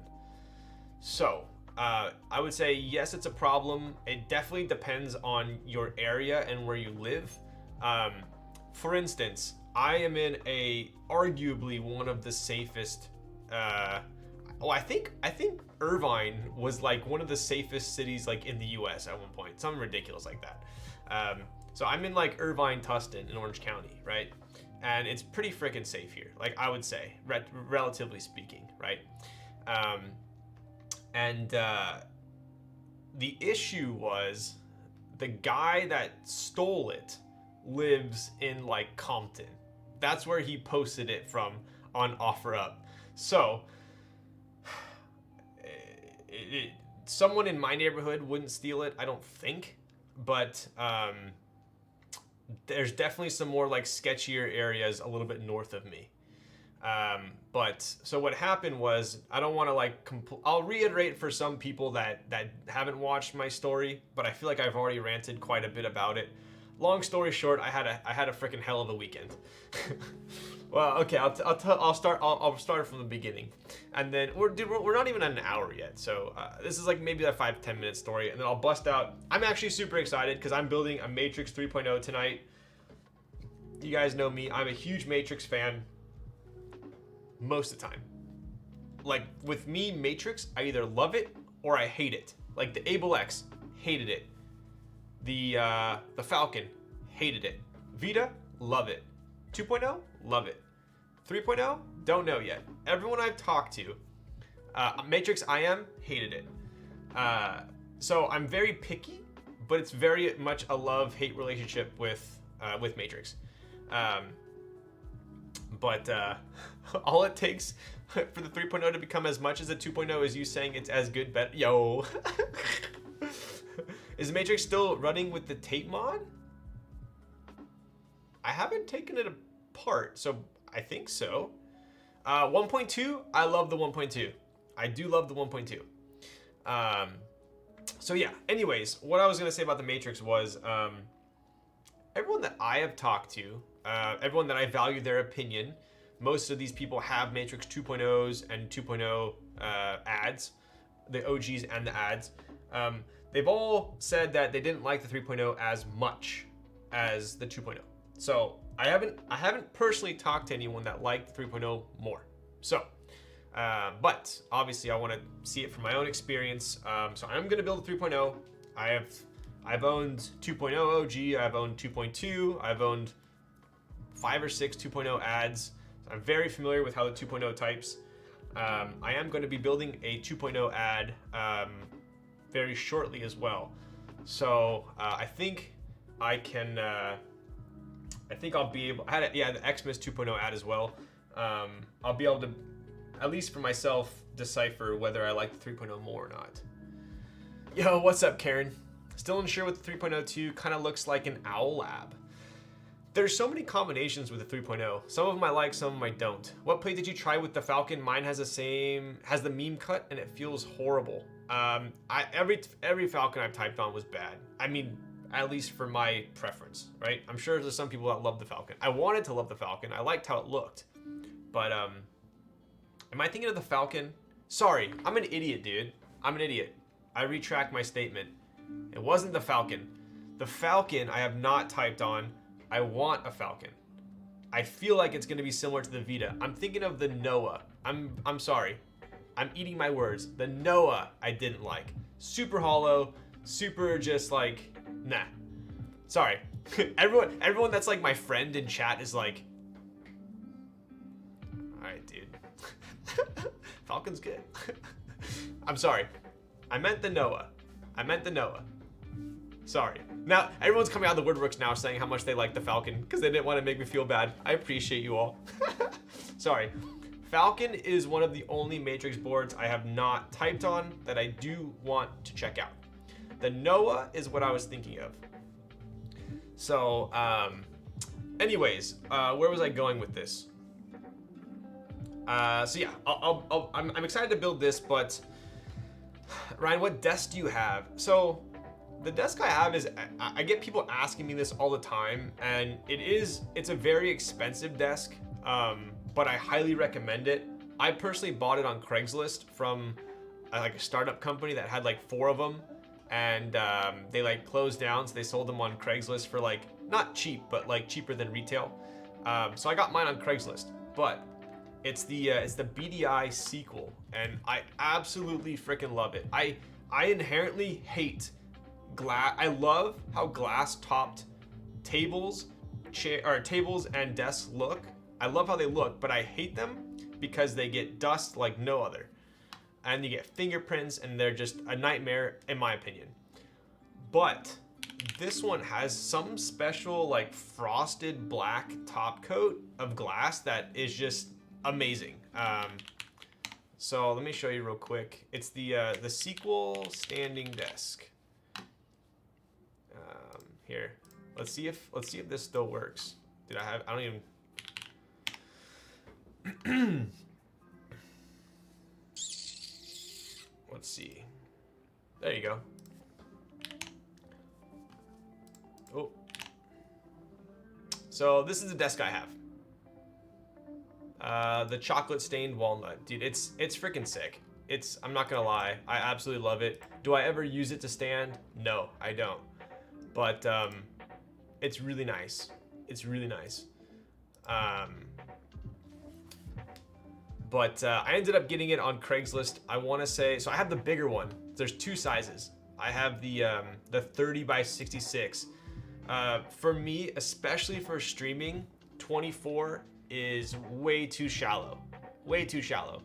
So I would say, yes, it's a problem. It definitely depends on your area and where you live. For instance, I am in arguably one of the safest, I think Irvine was like one of the safest cities like in the US at one point, something ridiculous like that. So I'm in like Irvine, Tustin in Orange County, right? And it's pretty freaking safe here, like I would say, relatively speaking, right? The issue was the guy that stole it lives in like Compton. That's where he posted it from on OfferUp. So someone in my neighborhood wouldn't steal it, I don't think. But there's definitely some more like sketchier areas a little bit north of me. But so what happened was, I don't want to like I'll reiterate for some people that haven't watched my story, but I feel like I've already ranted quite a bit about it. Long story short, I had a freaking hell of a weekend. Well, okay, I'll start from the beginning, and then we're not even at an hour yet, so this is like maybe a 5-10 minute story, and then I'll bust out. I'm actually super excited because I'm building a Matrix 3.0 tonight. You guys know me; I'm a huge Matrix fan. Most of the time, like with me, Matrix, I either love it or I hate it. Like the Able X, hated it. The Falcon, hated it. Vita, love it. 2.0, love it. 3.0, don't know yet. Everyone I've talked to, Matrix IM, hated it. So I'm very picky, but it's very much a love-hate relationship with Matrix. But all it takes for the 3.0 to become as much as the 2.0 is you saying it's as good, better. Yo. Is Matrix still running with the tape mod? I haven't taken it apart, so I think so. 1.2, I love the 1.2. I do love the 1.2. So yeah, anyways, what I was going to say about the Matrix was everyone that I have talked to, everyone that I value their opinion, most of these people have Matrix 2.0s and 2.0 ads, the OGs and the ads. They've all said that they didn't like the 3.0 as much as the 2.0. So I haven't personally talked to anyone that liked 3.0 more. So, but obviously I want to see it from my own experience. So I'm gonna build a 3.0. I've owned 2.0 OG. I've owned 2.2. I've owned 5 or 6 2.0 ads. So I'm very familiar with how the 2.0 types. I am going to be building a 2.0 ad very shortly as well. So I think I can. I think I'll be able. The Xmas 2.0 ad as well. I'll be able to, at least for myself, decipher whether I like the 3.0 more or not. Yo, what's up, Karen? Still unsure what the 3.02 kind of looks like in Owl Lab. There's so many combinations with the 3.0. Some of them I like, some of them I don't. What plate did you try with the Falcon? Mine has the meme cut, and it feels horrible. Every Falcon I've typed on was bad. I mean, at least for my preference, right? I'm sure there's some people that love the Falcon. I wanted to love the Falcon. I liked how it looked. But, am I thinking of the Falcon? Sorry, I'm an idiot, dude. I'm an idiot. I retract my statement. It wasn't the Falcon. The Falcon I have not typed on. I want a Falcon. I feel like it's gonna be similar to the Vita. I'm thinking of the Noah. I'm sorry. I'm eating my words. The Noah I didn't like. Super hollow, super just like, nah. Sorry. everyone that's like my friend in chat is like, alright, dude. Falcon's good. I'm sorry. I meant the Noah. Sorry. Now, everyone's coming out of the woodworks now saying how much they like the Falcon because they didn't want to make me feel bad. I appreciate you all. Sorry. Falcon is one of the only Matrix boards I have not typed on that I do want to check out. The Noah is what I was thinking of. So, anyways, where was I going with this? So yeah, I'm excited to build this, but Ryan, what desk do you have? So the desk I have is, I get people asking me this all the time, and it's a very expensive desk, but I highly recommend it. I personally bought it on Craigslist from like a startup company that had like 4 of them, and they like closed down, so they sold them on Craigslist for like, not cheap, but like cheaper than retail. So I got mine on Craigslist, but it's the BDI sequel, and I absolutely freaking love it. I inherently hate glass. I love how glass-topped tables and desks look. I love how they look, but I hate them because they get dust like no other, and you get fingerprints, and they're just a nightmare in my opinion. But this one has some special like frosted black top coat of glass that is just amazing. So let me show you real quick. It's the sequel standing desk. Here, let's see if this still works. I don't even. Let's see. There you go. Oh. So this is the desk I have. The chocolate stained walnut, dude. It's freaking sick. I'm not gonna lie, I absolutely love it. Do I ever use it to stand? No, I don't. But it's really nice. It's really nice. But I ended up getting it on Craigslist. I want to say, so I have the bigger one. There's 2 sizes. I have the 30 by 66. For me, especially for streaming, 24 is way too shallow. Way too shallow.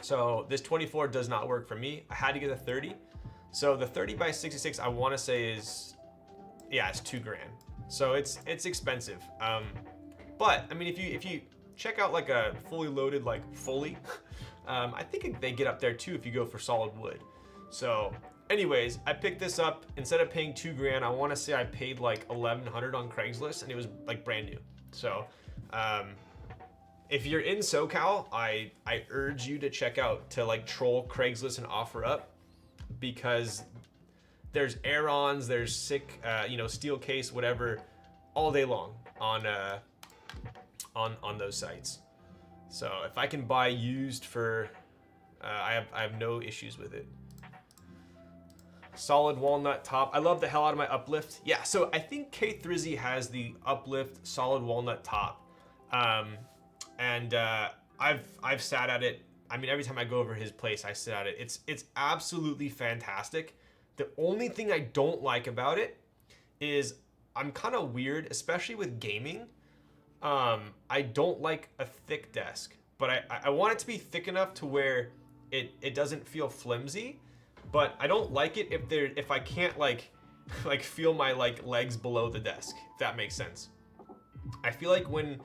So this 24 does not work for me. I had to get a 30. So the 30 by 66, I want to say is, yeah, it's $2,000. So it's expensive. But I mean, if you check out like a fully loaded, like fully, I think they get up there too if you go for solid wood. So anyways, I picked this up. Instead of paying $2,000, I want to say I paid like $1,100 on Craigslist, and it was like brand new. So if you're in SoCal, I urge you to check out, to like troll Craigslist and offer up, because there's air-ons, there's sick, steel case, whatever, all day long on those sites. So if I can buy used for, I have no issues with it. Solid walnut top. I love the hell out of my uplift. Yeah, so I think K Thrizzy has the uplift solid walnut top, and I've sat at it. I mean, every time I go over his place, I sit at it. It's absolutely fantastic. The only thing I don't like about it is I'm kind of weird, especially with gaming. I don't like a thick desk. but I want it to be thick enough to where it doesn't feel flimsy, but I don't like it if I can't like feel my like legs below the desk, if that makes sense. I feel like when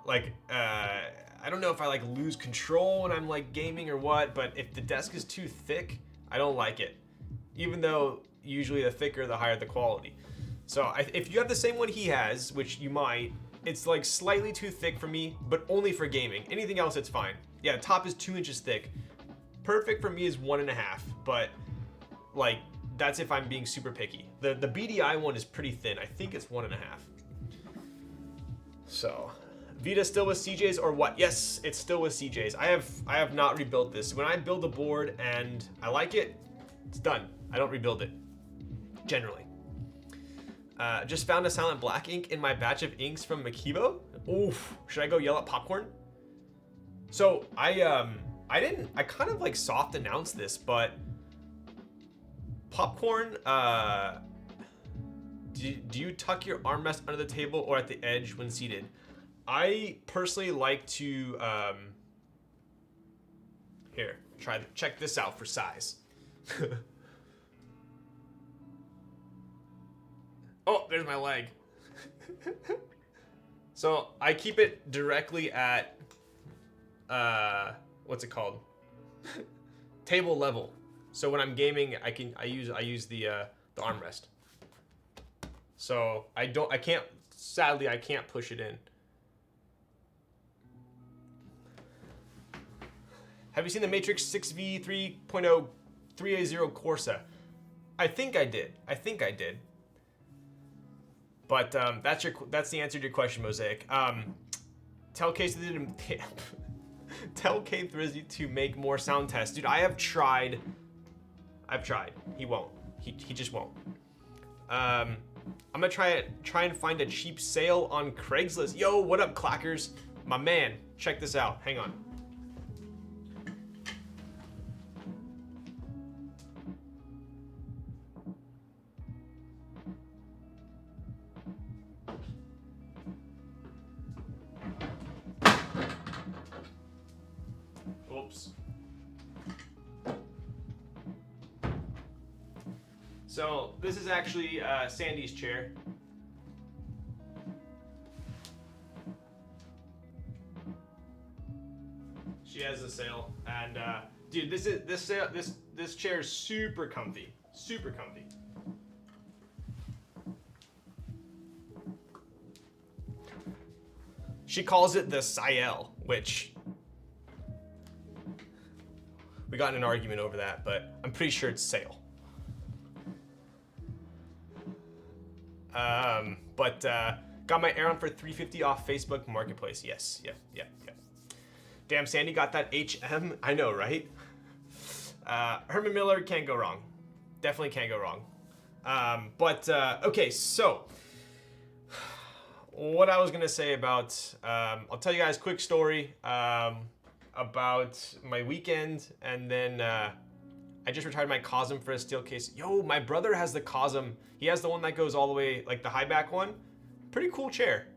like I don't know if I like lose control when I'm like gaming or what, but if the desk is too thick, I don't like it. Even though usually the thicker, the higher the quality. So if you have the same one he has, which you might, it's like slightly too thick for me, but only for gaming. Anything else, it's fine. Yeah, the top is 2 inches thick. Perfect for me is 1.5, but like that's if I'm being super picky. The BDI one is pretty thin. I think it's 1.5. So, Vita still with CJ's or what? Yes, it's still with CJ's. I have not rebuilt this. When I build a board and I like it, it's done. I don't rebuild it, generally. Just found a Silent Black ink in my batch of inks from Makibo. Oof, should I go yell at Popcorn? So I kind of like soft announced this, but Popcorn, do you tuck your armrest under the table or at the edge when seated? I personally like to, here, check this out for size. Oh, there's my leg. So I keep it directly at, what's it called? Table level. So when I'm gaming, I use the armrest. So sadly I can't push it in. Have you seen the Matrix 6V 3.0 3A0 Corsa? I think I did. But that's the answer to your question, Mosaic. Tell K Thrizzy to make more sound tests. Dude, I've tried. He won't. He just won't. I'm gonna try and find a cheap sale on Craigslist. Yo, what up, Clackers? My man, check this out. Hang on. Oops. So this is actually Sandy's chair. She has a sale, and dude, this chair is super comfy, super comfy. She calls it the Ciel, which we got in an argument over that, but I'm pretty sure it's sale. Got my Aeron for $350 off Facebook Marketplace. Yes, yeah. Damn, Sandy got that HM. I know, right? Herman Miller can't go wrong. Definitely can't go wrong. Okay, so what I was gonna say about, I'll tell you guys a quick story about my weekend, and then I just retired my Cosm for a steel case. Yo, my brother has the Cosm. He has the one that goes all the way, like the high back one. Pretty cool chair.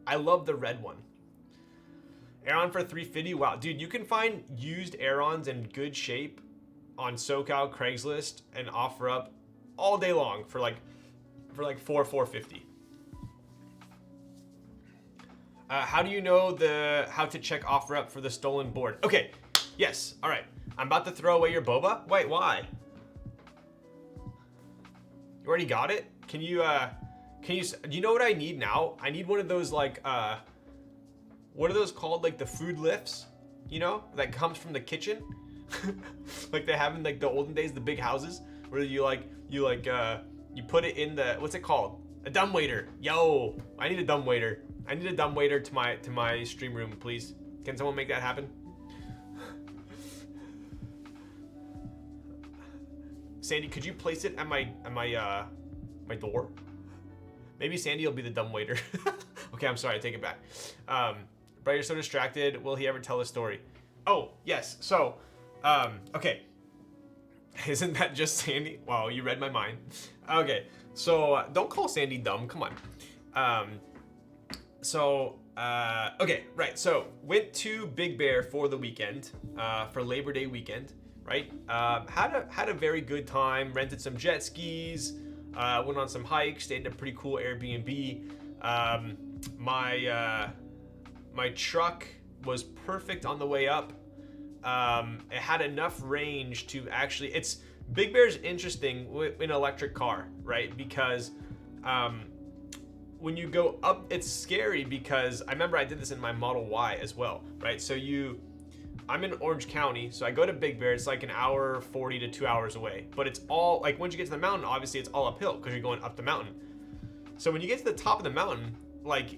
I love the red one. Aeron for $350. Wow, dude, you can find used Aerons in good shape on SoCal, Craigslist, and OfferUp all day long for like $450. How do you know how to check OfferUp for the stolen board? Okay, yes, all right. I'm about to throw away your Boba. Wait, why? You already got it? Do you know what I need now? I need one of those like, what are those called? Like the food lifts, you know, that comes from the kitchen. Like they have in like the olden days, the big houses where you put it in the, what's it called? A dumbwaiter. Yo, I need a dumbwaiter. I need a dumbwaiter to my stream room, please. Can someone make that happen? Sandy, could you place it at my door? Maybe Sandy will be the dumbwaiter. Okay, I'm sorry, I take it back. Brett, you're so distracted. Will he ever tell a story? Oh, yes. So, okay. Isn't that just Sandy? Wow, you read my mind. Okay, so don't call Sandy dumb. Come on. Okay, right. So went to Big Bear for the weekend, for Labor Day weekend, right? Had a very good time. Rented some jet skis, went on some hikes, stayed in a pretty cool Airbnb. My truck was perfect on the way up. It had enough range to actually. It's Big Bear's interesting in an electric car, right? Because when you go up, it's scary because I remember I did this in my Model Y as well, right? So I'm in Orange County, so I go to Big Bear. It's like an hour 40 to 2 hours away, but it's all like once you get to the mountain, obviously it's all uphill because you're going up the mountain. So when you get to the top of the mountain, like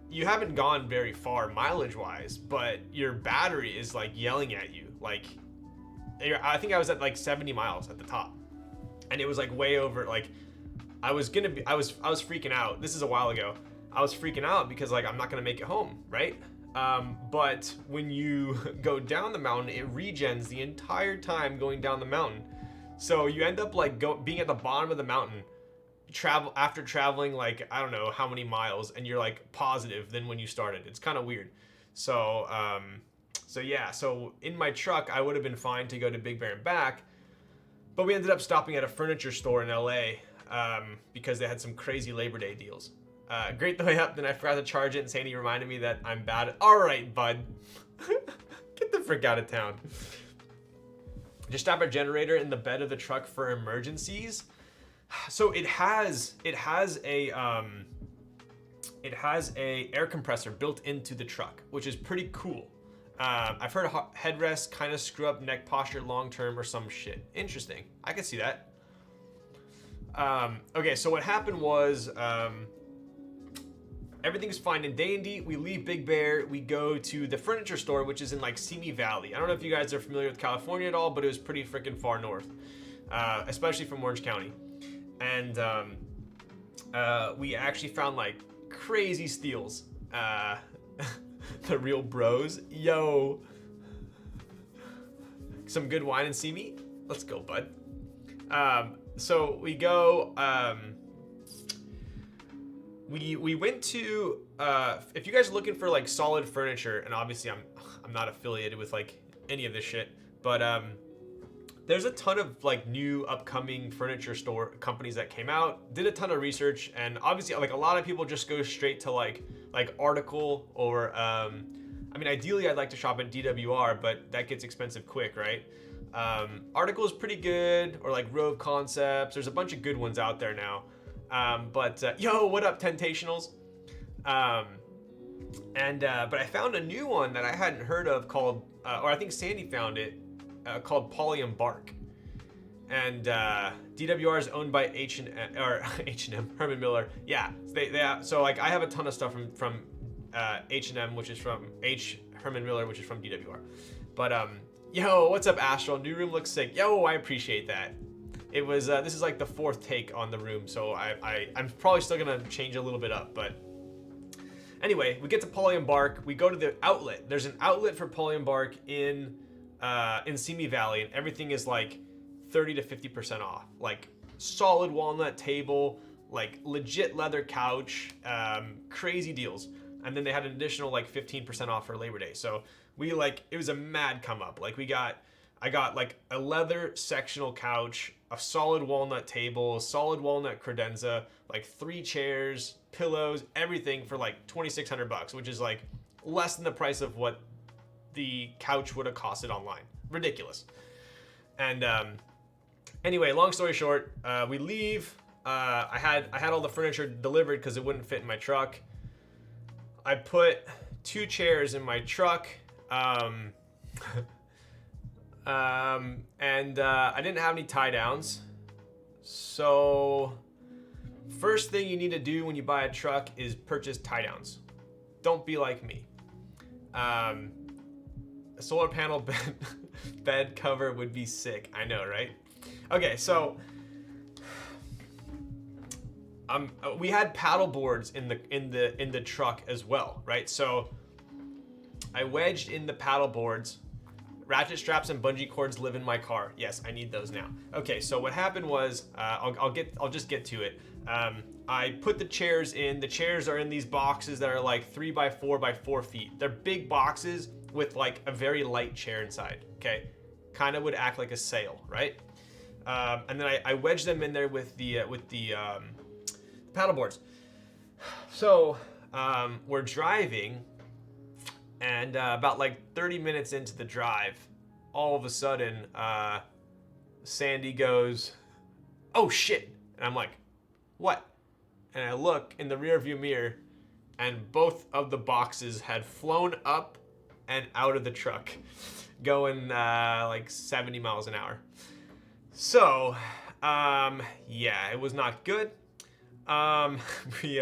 you haven't gone very far mileage wise, but your battery is like yelling at you. Like I think I was at like 70 miles at the top, and it was like way over. Like I was freaking out. This is a while ago. I was freaking out because like I'm not gonna make it home, right? But when you go down the mountain, it regens the entire time going down the mountain. So you end up like being at the bottom of the mountain, after traveling like I don't know how many miles, and you're like positive than when you started. It's kind of weird. So yeah. So in my truck, I would have been fine to go to Big Bear and back, but we ended up stopping at a furniture store in LA because they had some crazy Labor Day deals. Great the way up, then I forgot to charge it, and Sandy reminded me that I'm bad. All right, bud. Get the frick out of town. Just stop a generator in the bed of the truck for emergencies. So it has a air compressor built into the truck, which is pretty cool. I've heard headrests kind of screw up neck posture long term or some shit. Interesting. I can see that. Okay, so what happened was everything's fine and dandy. We leave Big Bear. We go to the furniture store, which is in like Simi Valley. I don't know if you guys are familiar with California at all, but it was pretty freaking far north, especially from Orange County. And we actually found like crazy steals. The real bros. Yo. Some good wine and Simi. Let's go, bud. So we go. We went to if you guys are looking for like solid furniture, and obviously I'm not affiliated with like any of this shit, but there's a ton of like new upcoming furniture store companies that came out. Did a ton of research, and obviously like a lot of people just go straight to like Article or I mean ideally I'd like to shop at DWR, but that gets expensive quick, right? Article is pretty good, or like Rove Concepts. There's a bunch of good ones out there now. But yo, what up, Tentationals? But I found a new one that I hadn't heard of called, or I think Sandy found it, called Poly & Bark. And DWR is owned by H&M, Herman Miller. Yeah, so like I have a ton of stuff from H&M, which is from Herman Miller, which is from DWR. But yo, what's up, Astral? New room looks sick. Yo, I appreciate that. It was this is like the fourth take on the room, so I'm probably still gonna change a little bit up, but anyway, we get to Poly & Bark. We go to the outlet. There's an outlet for Poly & Bark in Simi Valley, and everything is like 30 to 50% off. Like solid walnut table, like legit leather couch, crazy deals. And then they had an additional like 15% off for Labor Day. So we it was a mad come up. Like I got like a leather sectional couch, a solid walnut table, solid walnut credenza, like 3 chairs, pillows, everything for like $2,600, which is like less than the price of what the couch would have costed online. Ridiculous. And anyway, long story short, we leave. I had all the furniture delivered because it wouldn't fit in my truck. I put 2 chairs in my truck. And I didn't have any tie downs. So first thing you need to do when you buy a truck is purchase tie downs. Don't be like me. A solar panel bed cover would be sick. I know, right? Okay, so we had paddle boards in the truck as well, right? So I wedged in the paddle boards. Ratchet straps and bungee cords live in my car. Yes, I need those now. Okay, so what happened was, I'll just get to it. I put the chairs in. The chairs are in these boxes that are like 3 by 4 by 4 feet. They're big boxes with like a very light chair inside. Okay, kind of would act like a sail, right? And then I wedged them in there with the paddle boards. So we're driving, and about like 30 minutes into the drive, all of a sudden, Sandy goes, "Oh shit!" And I'm like, "What?" And I look in the rearview mirror, and both of the boxes had flown up and out of the truck, going like 70 miles an hour. So, yeah, it was not good. We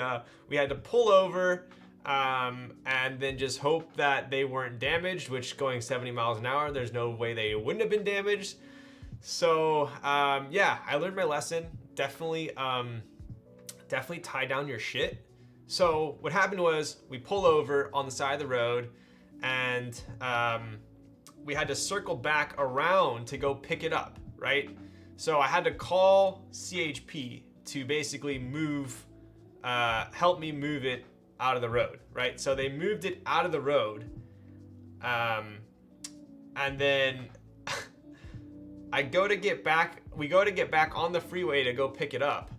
had to pull over, and then just hope that they weren't damaged, which going 70 miles an hour, there's no way they wouldn't have been damaged. So, yeah, I learned my lesson. Definitely tie down your shit. So what happened was we pull over on the side of the road, and we had to circle back around to go pick it up, right? So I had to call CHP to basically help me move it out of the road, right? So they moved it out of the road, and then we go to get back on the freeway to go pick it up,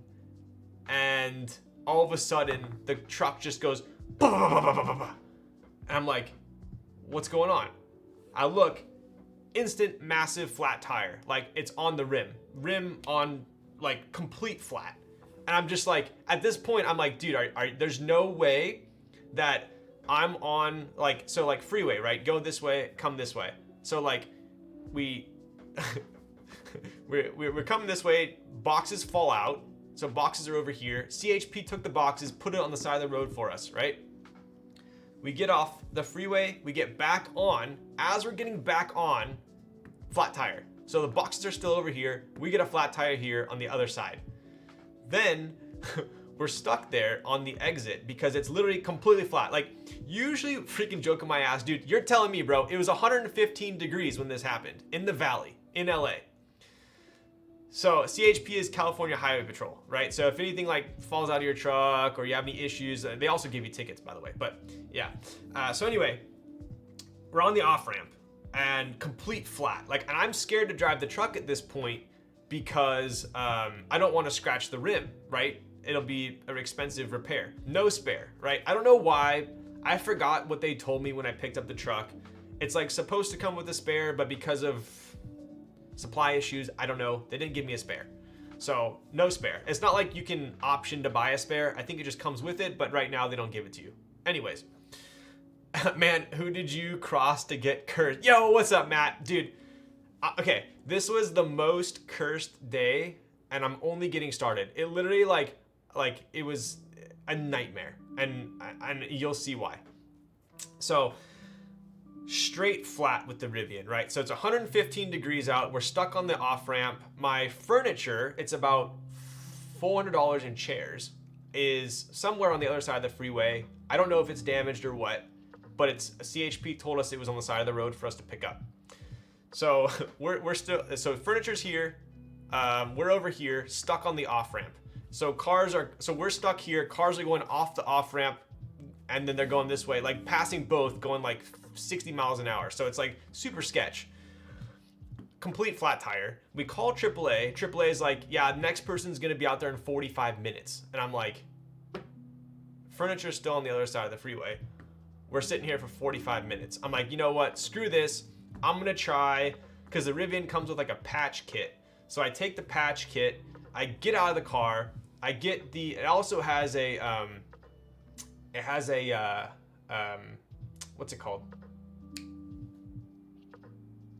and all of a sudden the truck just goes bah, bah, bah, bah, bah, bah. And I'm like, what's going on? I look, instant massive flat tire, like it's on the rim on like complete flat. And I'm just like, at this point I'm like, dude, there's no way that I'm on like freeway, right? Go this way, come this way. So like we're coming this way, boxes fall out. So boxes are over here. CHP took the boxes, put it on the side of the road for us, right? We get off the freeway, we get back on. As we're getting back on, flat tire. So the boxes are still over here. We get a flat tire here on the other side. Then we're stuck there on the exit because it's literally completely flat. Like, usually freaking joking my ass, dude, you're telling me, bro, it was 115 degrees when this happened in the valley in LA. So CHP is California Highway Patrol, right? So if anything like falls out of your truck or you have any issues, they also give you tickets, by the way. But yeah. So anyway, we're on the off ramp and complete flat. Like, and I'm scared to drive the truck at this point because I don't want to scratch the rim, right? It'll be an expensive repair. No spare, right? I don't know why. I forgot what they told me when I picked up the truck. It's like supposed to come with a spare, but because of supply issues, I don't know, they didn't give me a spare. So no spare. It's not like you can option to buy a spare. I think it just comes with it, but right now they don't give it to you. Anyways, man, who did you cross to get cursed? Yo, what's up, Matt? Dude, okay, this was the most cursed day, and I'm only getting started. It literally like it was a nightmare, and you'll see why. So straight flat with the Rivian, right? So it's 115 degrees out. We're stuck on the off ramp. My furniture, it's about $400 in chairs, is somewhere on the other side of the freeway. I don't know if it's damaged or what, but it's CHP told us it was on the side of the road for us to pick up. So we're still, so furniture's here. We're over here, stuck on the off ramp. So we're stuck here. Cars are going off the off ramp, and then they're going this way, like passing both, going like 60 miles an hour. So it's like super sketch. Complete flat tire. We call AAA. AAA is like, yeah, the next person's gonna be out there in 45 minutes. And I'm like, furniture's still on the other side of the freeway. We're sitting here for 45 minutes. I'm like, you know what? Screw this. I'm gonna try, because the Rivian comes with like a patch kit. So I take the patch kit, I get out of the car, it also has a, what's it called?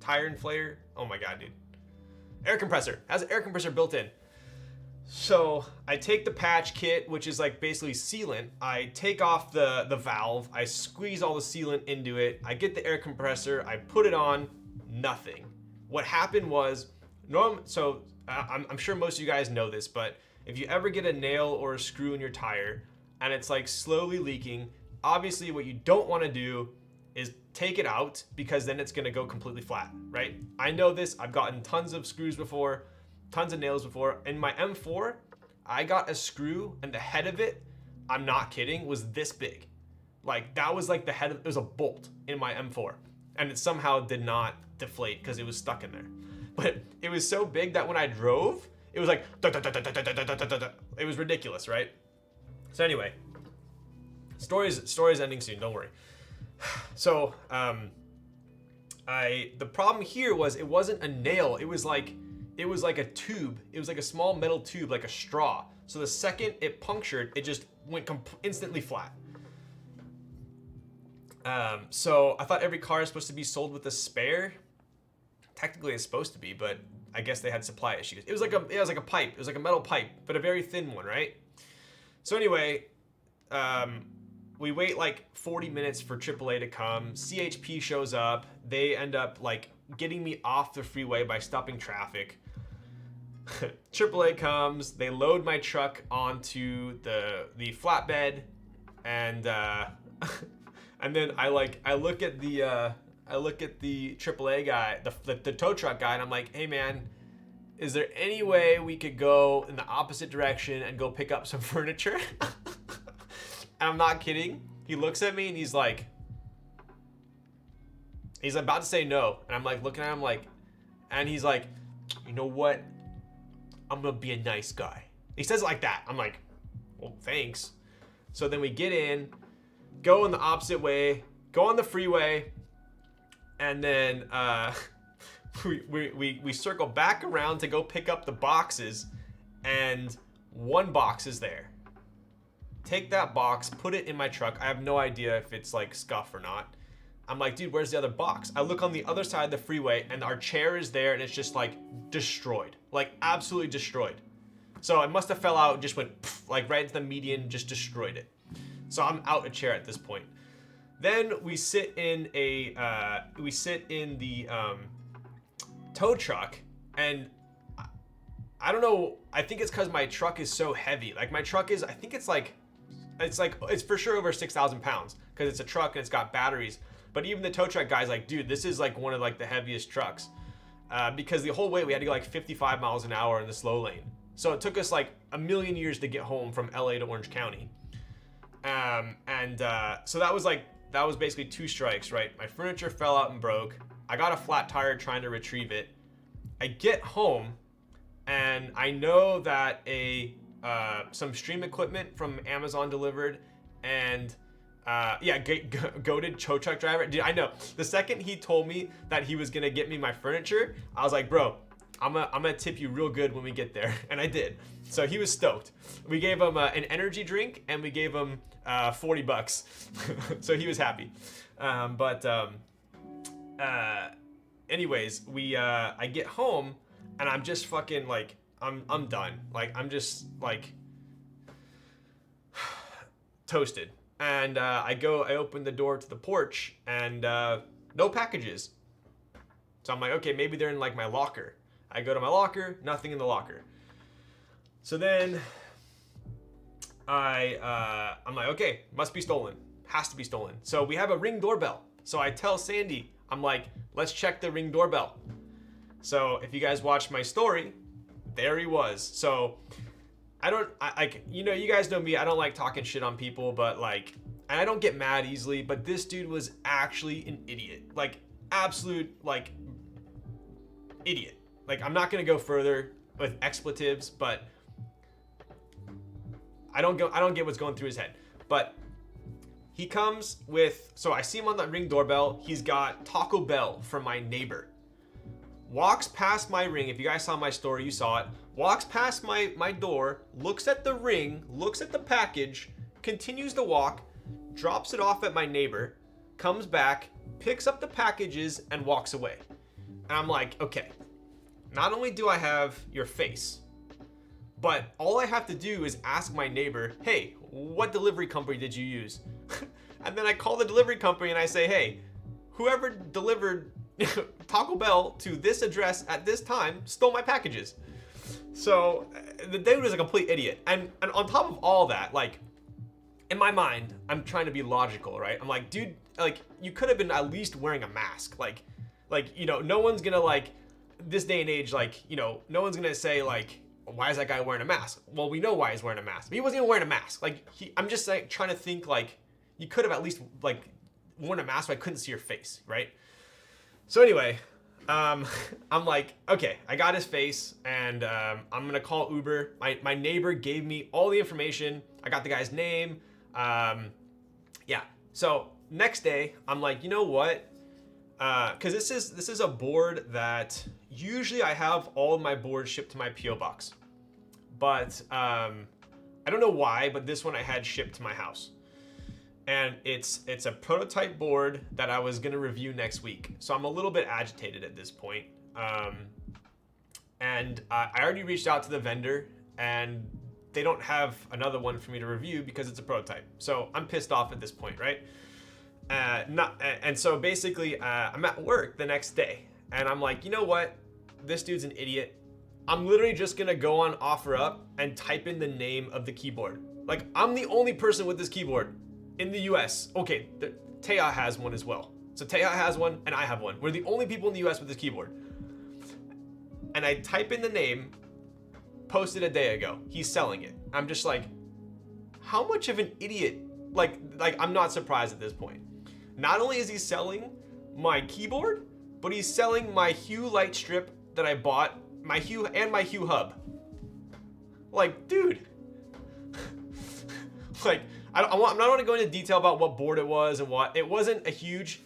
Tire inflator. Oh my god, dude. Air compressor. Has an air compressor built in. So I take the patch kit, which is like basically sealant. I take off the valve. I squeeze all the sealant into it. I get the air compressor. I put it on. Nothing. What happened was, I'm sure most of you guys know this, but if you ever get a nail or a screw in your tire and it's like slowly leaking, obviously what you don't want to do is take it out, because then it's going to go completely flat, right? I know this. I've gotten tons of screws before, tons of nails before. In my M4, I got a screw and the head of it, I'm not kidding, was this big. Like that was like the head of, it was a bolt in my M4 and it somehow did not deflate because it was stuck in there. But it was so big that when I drove, it was like, it was ridiculous, right? So anyway, story's ending soon, don't worry. So, the problem here was it wasn't a nail, it was like a tube. It was like a small metal tube, like a straw. So the second it punctured, it just went instantly flat. So I thought every car is supposed to be sold with a spare. Technically it's supposed to be, but I guess they had supply issues. It was like a pipe. It was like a metal pipe, but a very thin one, right? So anyway, we wait like 40 minutes for AAA to come. CHP shows up. They end up like getting me off the freeway by stopping traffic. AAA comes. They load my truck onto the flatbed, and and then I look at the AAA guy, the tow truck guy, and I'm like, hey man, is there any way we could go in the opposite direction and go pick up some furniture? And I'm not kidding. He looks at me and he's about to say no. And I'm like looking at him like, and he's like, you know what? I'm gonna be a nice guy. He says it like that. I'm like, well, thanks. So then we get in, go in the opposite way, go on the freeway, and then we circle back around to go pick up the boxes, and one box is there. Take that box, put it in my truck. I have no idea if it's like scuff or not. I'm like, dude, where's the other box? I look on the other side of the freeway and our chair is there and it's just like destroyed, like absolutely destroyed. So it must have fell out and just went like right into the median, just destroyed it. So I'm out a chair at this point. Then we sit in the tow truck, and I don't know. I think it's because my truck is so heavy. Like my truck is, I think it's for sure over 6,000 pounds because it's a truck and it's got batteries. But even the tow truck guy's like, dude, this is like one of like the heaviest trucks, because the whole way we had to go like 55 miles an hour in the slow lane. So it took us like a million years to get home from LA to Orange County. So that was basically 2 strikes, right? My furniture fell out and broke. I got a flat tire trying to retrieve it. I get home and I know that some stream equipment from Amazon delivered, and goated tow truck driver. Dude, I know. The second he told me that he was gonna get me my furniture, I was like, bro, I'm gonna tip you real good when we get there, and I did. So he was stoked. We gave him an energy drink, and we gave him $40. So he was happy. Anyways, I get home, and I'm just fucking like, I'm done. Like I'm just like toasted. And I open the door to the porch, and no packages. So I'm like, okay, maybe they're in like my locker. I go to my locker, nothing in the locker. So then I'm like, okay, must be stolen. Has to be stolen. So we have a Ring doorbell. So I tell Sandy, I'm like, let's check the Ring doorbell. So if you guys watch my story, there he was. So you guys know me, I don't like talking shit on people, but like, and I don't get mad easily, but this dude was actually an idiot. Like, absolute, like, idiot. Like, I'm not gonna go further with expletives, but I don't get what's going through his head. But he comes with, so I see him on the Ring doorbell, he's got Taco Bell from my neighbor. Walks past my Ring, if you guys saw my story, you saw it. Walks past my door, looks at the Ring, looks at the package, continues to walk, drops it off at my neighbor, comes back, picks up the packages, and walks away. And I'm like, okay, not only do I have your face, but all I have to do is ask my neighbor, hey, what delivery company did you use? And then I call the delivery company and I say, hey, whoever delivered Taco Bell to this address at this time stole my packages. So the dude was a complete idiot. And on top of all that, like, in my mind, I'm trying to be logical, right? I'm like, dude, like, you could have been at least wearing a mask. Like, no one's gonna, like, this day and age, like, no one's gonna say, like, why is that guy wearing a mask? Well, we know why he's wearing a mask. He wasn't even wearing a mask. Like, I'm just like trying to think, like, you could have at least like worn a mask, but I couldn't see your face, right? So anyway, I'm like, okay, I got his face, and I'm gonna call Uber. My neighbor gave me all the information. I got the guy's name. Yeah. So next day, I'm like, you know what? Because this is a board that usually I have all of my boards shipped to my PO box, but I don't know why, but this one I had shipped to my house, and it's a prototype board that I was gonna review next week. So I'm a little bit agitated at this point, and I already reached out to the vendor, and they don't have another one for me to review because it's a prototype. So I'm pissed off at this point, right? And so basically, I'm at work the next day, and I'm like, you know what? This dude's an idiot. I'm literally just gonna go on OfferUp and type in the name of the keyboard. Like, I'm the only person with this keyboard in the US. Okay, Teja has one as well. So Teja has one, and I have one. We're the only people in the US with this keyboard. And I type in the name, posted a day ago. He's selling it. I'm just like, how much of an idiot? Like I'm not surprised at this point. Not only is he selling my keyboard, but he's selling my Hue light strip that I bought, my Hue and my Hue hub. Like, dude. Like, I'm not going to go into detail about what board it was and what. It wasn't a huge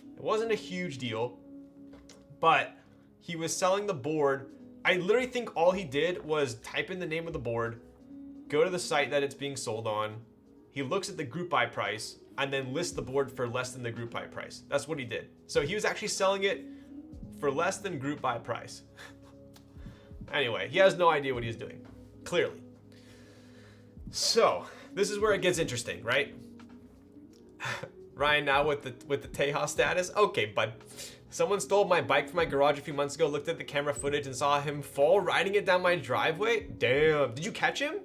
deal, but he was selling the board. I literally think all he did was type in the name of the board, go to the site that it's being sold on. He looks at the group buy price and then lists the board for less than the group buy price. That's what he did. So he was actually selling it for less than group buy price. Anyway, he has no idea what he's doing, clearly. So this is where it gets interesting, right? Ryan, now with the Teja status. Okay, bud. Someone stole my bike from my garage a few months ago, looked at the camera footage and saw him fall riding it down my driveway. Damn. Did you catch him?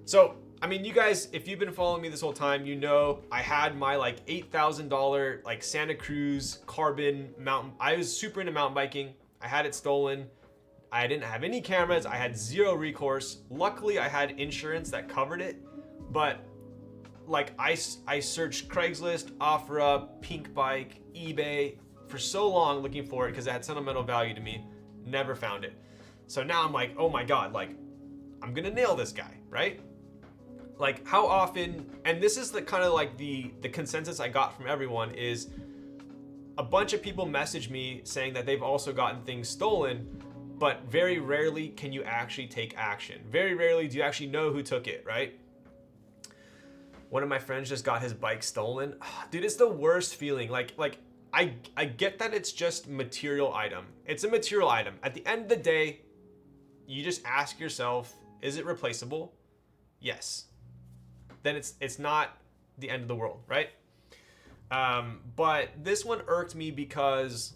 So, I mean, you guys, if you've been following me this whole time, you know I had my like $8,000 like Santa Cruz carbon mountain. I was super into mountain biking. I had it stolen. I didn't have any cameras. I had zero recourse. Luckily, I had insurance that covered it. But like I searched Craigslist, OfferUp, Pink Bike, eBay for so long looking for it because it had sentimental value to me. Never found it. So now I'm like, oh my God, like I'm gonna nail this guy, right? Like how often, and this is the kind of like the consensus I got from everyone is a bunch of people message me saying that they've also gotten things stolen, but very rarely can you actually take action. Very rarely do you actually know who took it, right? One of my friends just got his bike stolen. Dude, it's the worst feeling. Like I get that it's just material item. It's a material item. At the end of the day, you just ask yourself, is it replaceable? Yes. Then it's not the end of the world, right? But this one irked me because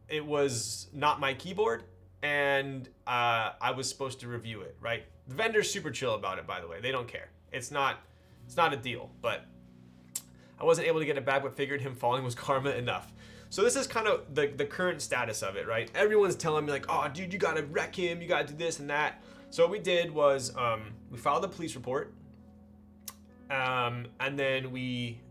it was not my keyboard and I was supposed to review it, right? The vendor's super chill about it, by the way. They don't care. It's not a deal, but I wasn't able to get it back, but figured him falling was karma enough. So this is kind of the current status of it, right? Everyone's telling me like, oh, dude, you gotta wreck him. You gotta do this and that. So what we did was we filed a police report. And then we,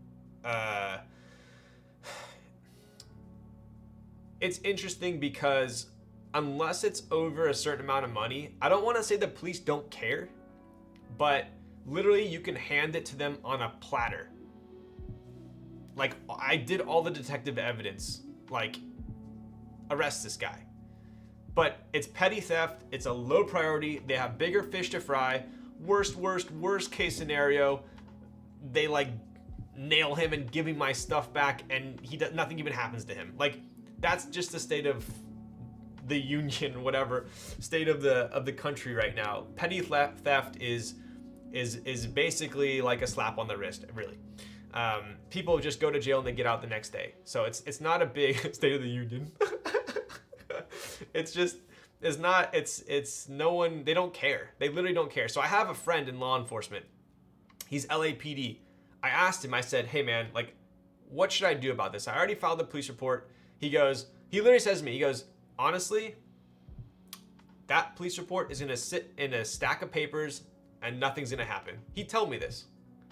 it's interesting because unless it's over a certain amount of money, I don't want to say the police don't care, but literally you can hand it to them on a platter. Like I did all the detective evidence, like arrest this guy, but it's petty theft. It's a low priority. They have bigger fish to fry. Worst case scenario, they like nail him and give him my stuff back and nothing even happens to him. Like that's just the state of the union, whatever state of the country right now. Petty theft is basically like a slap on the wrist, really. People just go to jail and they get out the next day. So it's not a big state of the union. It's no one, they don't care. They literally don't care. So I have a friend in law enforcement. He's LAPD. I asked him, I said, hey man, like, what should I do about this? I already filed the police report. He literally says to me, he goes, honestly, that police report is gonna sit in a stack of papers and nothing's gonna happen. He told me this.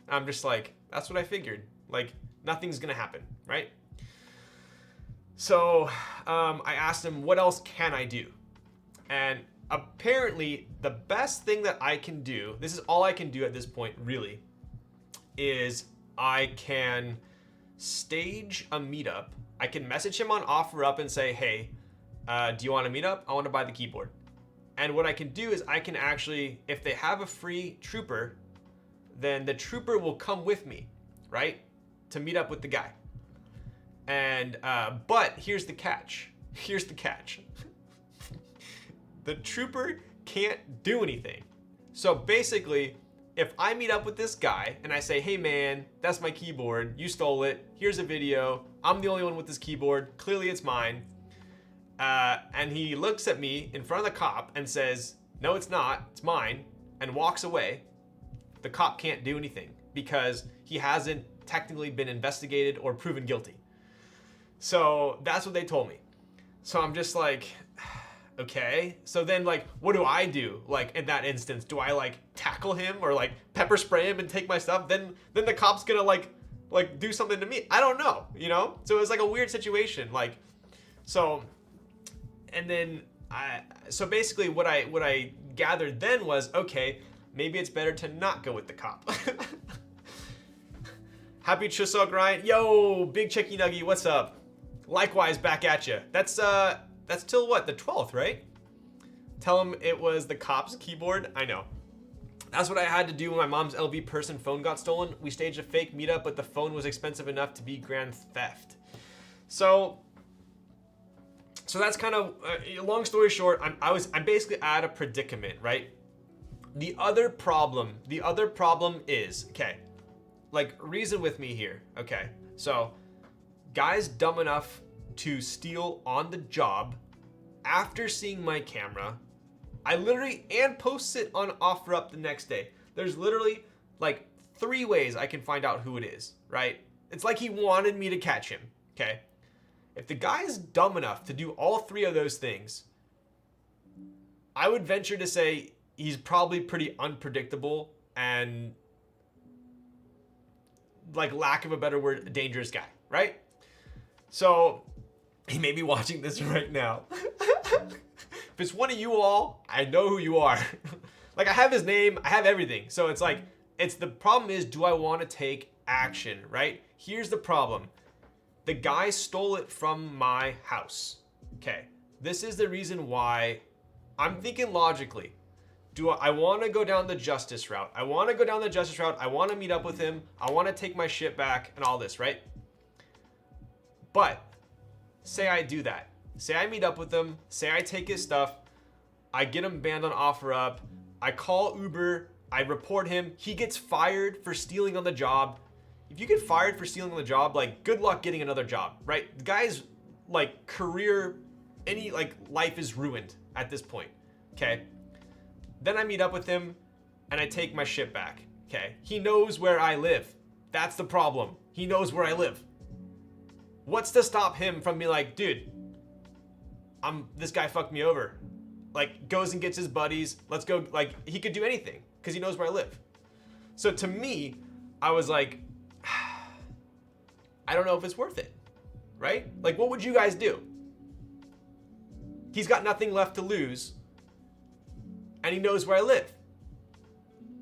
I'm just like, that's what I figured. Like, nothing's gonna happen, right? So I asked him, what else can I do? And apparently the best thing that I can do, this is all I can do at this point really, is I can stage a meetup. I can message him on OfferUp and say, hey, do you want to meet up? I want to buy the keyboard. And what I can do is I can actually, if they have a free trooper, then the trooper will come with me, right? To meet up with the guy. And, but here's the catch. Here's the catch. The trooper can't do anything. So basically, if I meet up with this guy and I say, hey man, that's my keyboard, you stole it, here's a video, I'm the only one with this keyboard, clearly it's mine. And he looks at me in front of the cop and says, no, it's not, it's mine, and walks away. The cop can't do anything because he hasn't technically been investigated or proven guilty. So that's what they told me. So I'm just like, okay. So then like, what do I do? Like in that instance, do I like tackle him or like pepper spray him and take my stuff? Then the cop's gonna like do something to me. I don't know, you know? So it was like a weird situation. Like, so, and then so basically what I gathered then was, okay, maybe it's better to not go with the cop. Happy Chuseok Ryan. Yo, Big Chicky Nuggy, what's up? Likewise, back at you. That's till what, the 12th, right? Tell him it was the cop's keyboard. I know. That's what I had to do when my mom's LV person phone got stolen. We staged a fake meetup, but the phone was expensive enough to be grand theft. So that's kind of, long story short, I'm basically at a predicament, right? The other problem is, okay, like reason with me here, okay? So guys dumb enough to steal on the job after seeing my camera, I literally, and post it on OfferUp the next day. There's literally like 3 ways I can find out who it is, right? It's like he wanted me to catch him, okay? If the guy is dumb enough to do all 3 of those things, I would venture to say he's probably pretty unpredictable and, like lack of a better word, a dangerous guy, right? So he may be watching this right now. If it's one of you all, I know who you are. Like I have his name, I have everything. So it's like, the problem is, do I want to take action, right? Here's the problem. The guy stole it from my house. Okay, this is the reason why I'm thinking logically. I want to go down the justice route. I want to go down the justice route. I want to meet up with him. I want to take my shit back and all this, right? But say I do that. Say I meet up with him. Say I take his stuff. I get him banned on OfferUp. I call Uber. I report him. He gets fired for stealing on the job. If you get fired for stealing on the job, like good luck getting another job, right? The guy's like career, life is ruined at this point, okay? Then I meet up with him and I take my shit back, okay? He knows where I live. That's the problem. He knows where I live. What's to stop him from being like, dude, this guy fucked me over. Like goes and gets his buddies. Let's go. Like he could do anything because he knows where I live. So to me, I was like, I don't know if it's worth it, right? Like what would you guys do? He's got nothing left to lose and he knows where I live.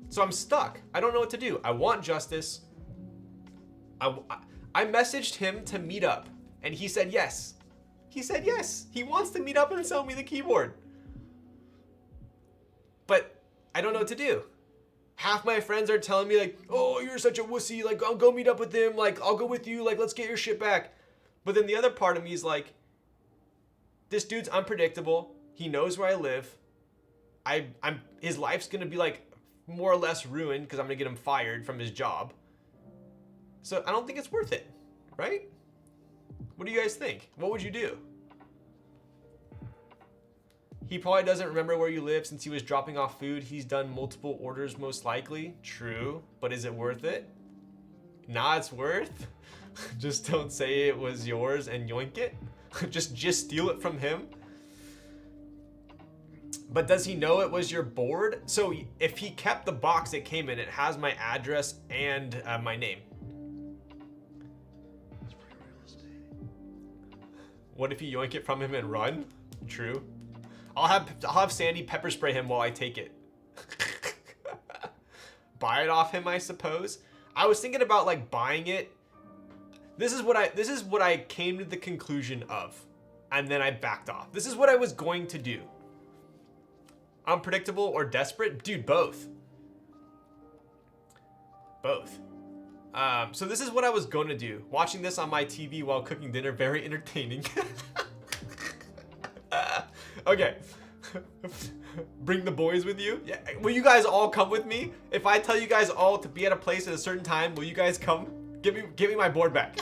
So I'm stuck. I don't know what to do. I want justice. I messaged him to meet up and he said yes. He said yes. He wants to meet up and sell me the keyboard. But I don't know what to do. Half my friends are telling me like, oh, you're such a wussy. Like, I'll go meet up with him. Like, I'll go with you. Like, let's get your shit back. But then the other part of me is like, this dude's unpredictable. He knows where I live. His life's going to be like more or less ruined because I'm going to get him fired from his job. So I don't think it's worth it, right? What do you guys think? What would you do? He probably doesn't remember where you live since he was dropping off food. He's done multiple orders most likely. True, but is it worth it? Nah, it's worth. Just don't say it was yours and yoink it. just steal it from him. But does he know it was your board? So if he kept the box it came in, it has my address and my name. What if you yoink it from him and run? True. I'll have Sandy pepper spray him while I take it. Buy it off him, I suppose. I was thinking about like buying it. This is what I came to the conclusion of, and then I backed off. This is what I was going to do. Unpredictable or desperate? Dude, both. Both. So this is what I was going to do. Watching this on my TV while cooking dinner, very entertaining. Okay. Bring the boys with you? Yeah. Will you guys all come with me? If I tell you guys all to be at a place at a certain time, will you guys come? Give me my board back.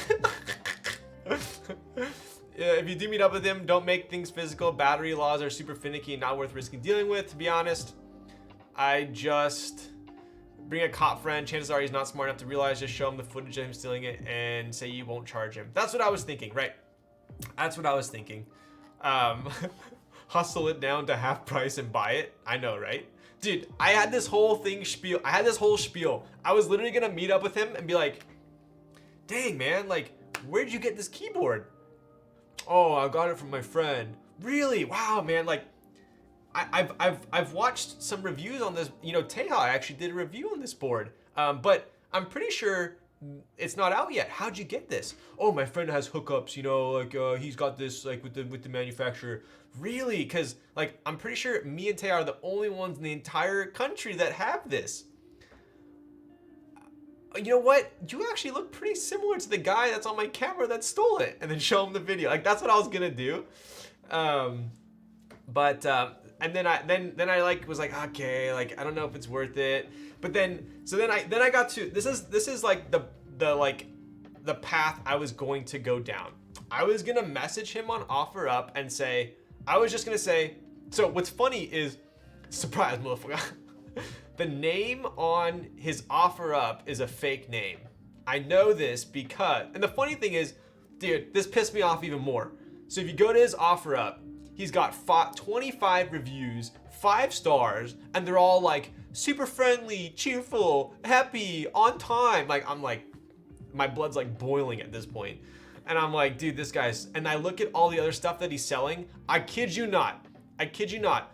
Yeah, if you do meet up with him, don't make things physical. Battery laws are super finicky and not worth risking dealing with, to be honest. I just bring a cop friend. Chances are he's not smart enough to realize. Just show him the footage of him stealing it and say you won't charge him. That's what I was thinking, right? That's what I was thinking. Hustle it down to half price and buy it. I know, right? Dude, I had this whole spiel. I was literally gonna meet up with him and be like, dang, man, like, where'd you get this keyboard? Oh, I got it from my friend. Really? Wow, man. Like, I've watched some reviews on this. You know, Teja actually did a review on this board. But I'm pretty sure it's not out yet. How'd you get this? Oh, my friend has hookups. You know, like he's got this like with the manufacturer. Really? Because like I'm pretty sure me and Teja are the only ones in the entire country that have this. You know what? You actually look pretty similar to the guy that's on my camera that stole it, and then show him the video. Like that's what I was gonna do. And then I like was like, okay, like I don't know if it's worth it. But then I got to this is like the path I was going to go down. I was gonna message him on OfferUp and say, I was just gonna say. So what's funny is, surprise, motherfucker. The name on his OfferUp is a fake name. I know this because, and the funny thing is, dude, this pissed me off even more. So if you go to his OfferUp, he's got 25 reviews, 5 stars, and they're all like super friendly, cheerful, happy, on time. Like I'm like, my blood's like boiling at this point. And I'm like, dude, this guy's, and I look at all the other stuff that he's selling. I kid you not.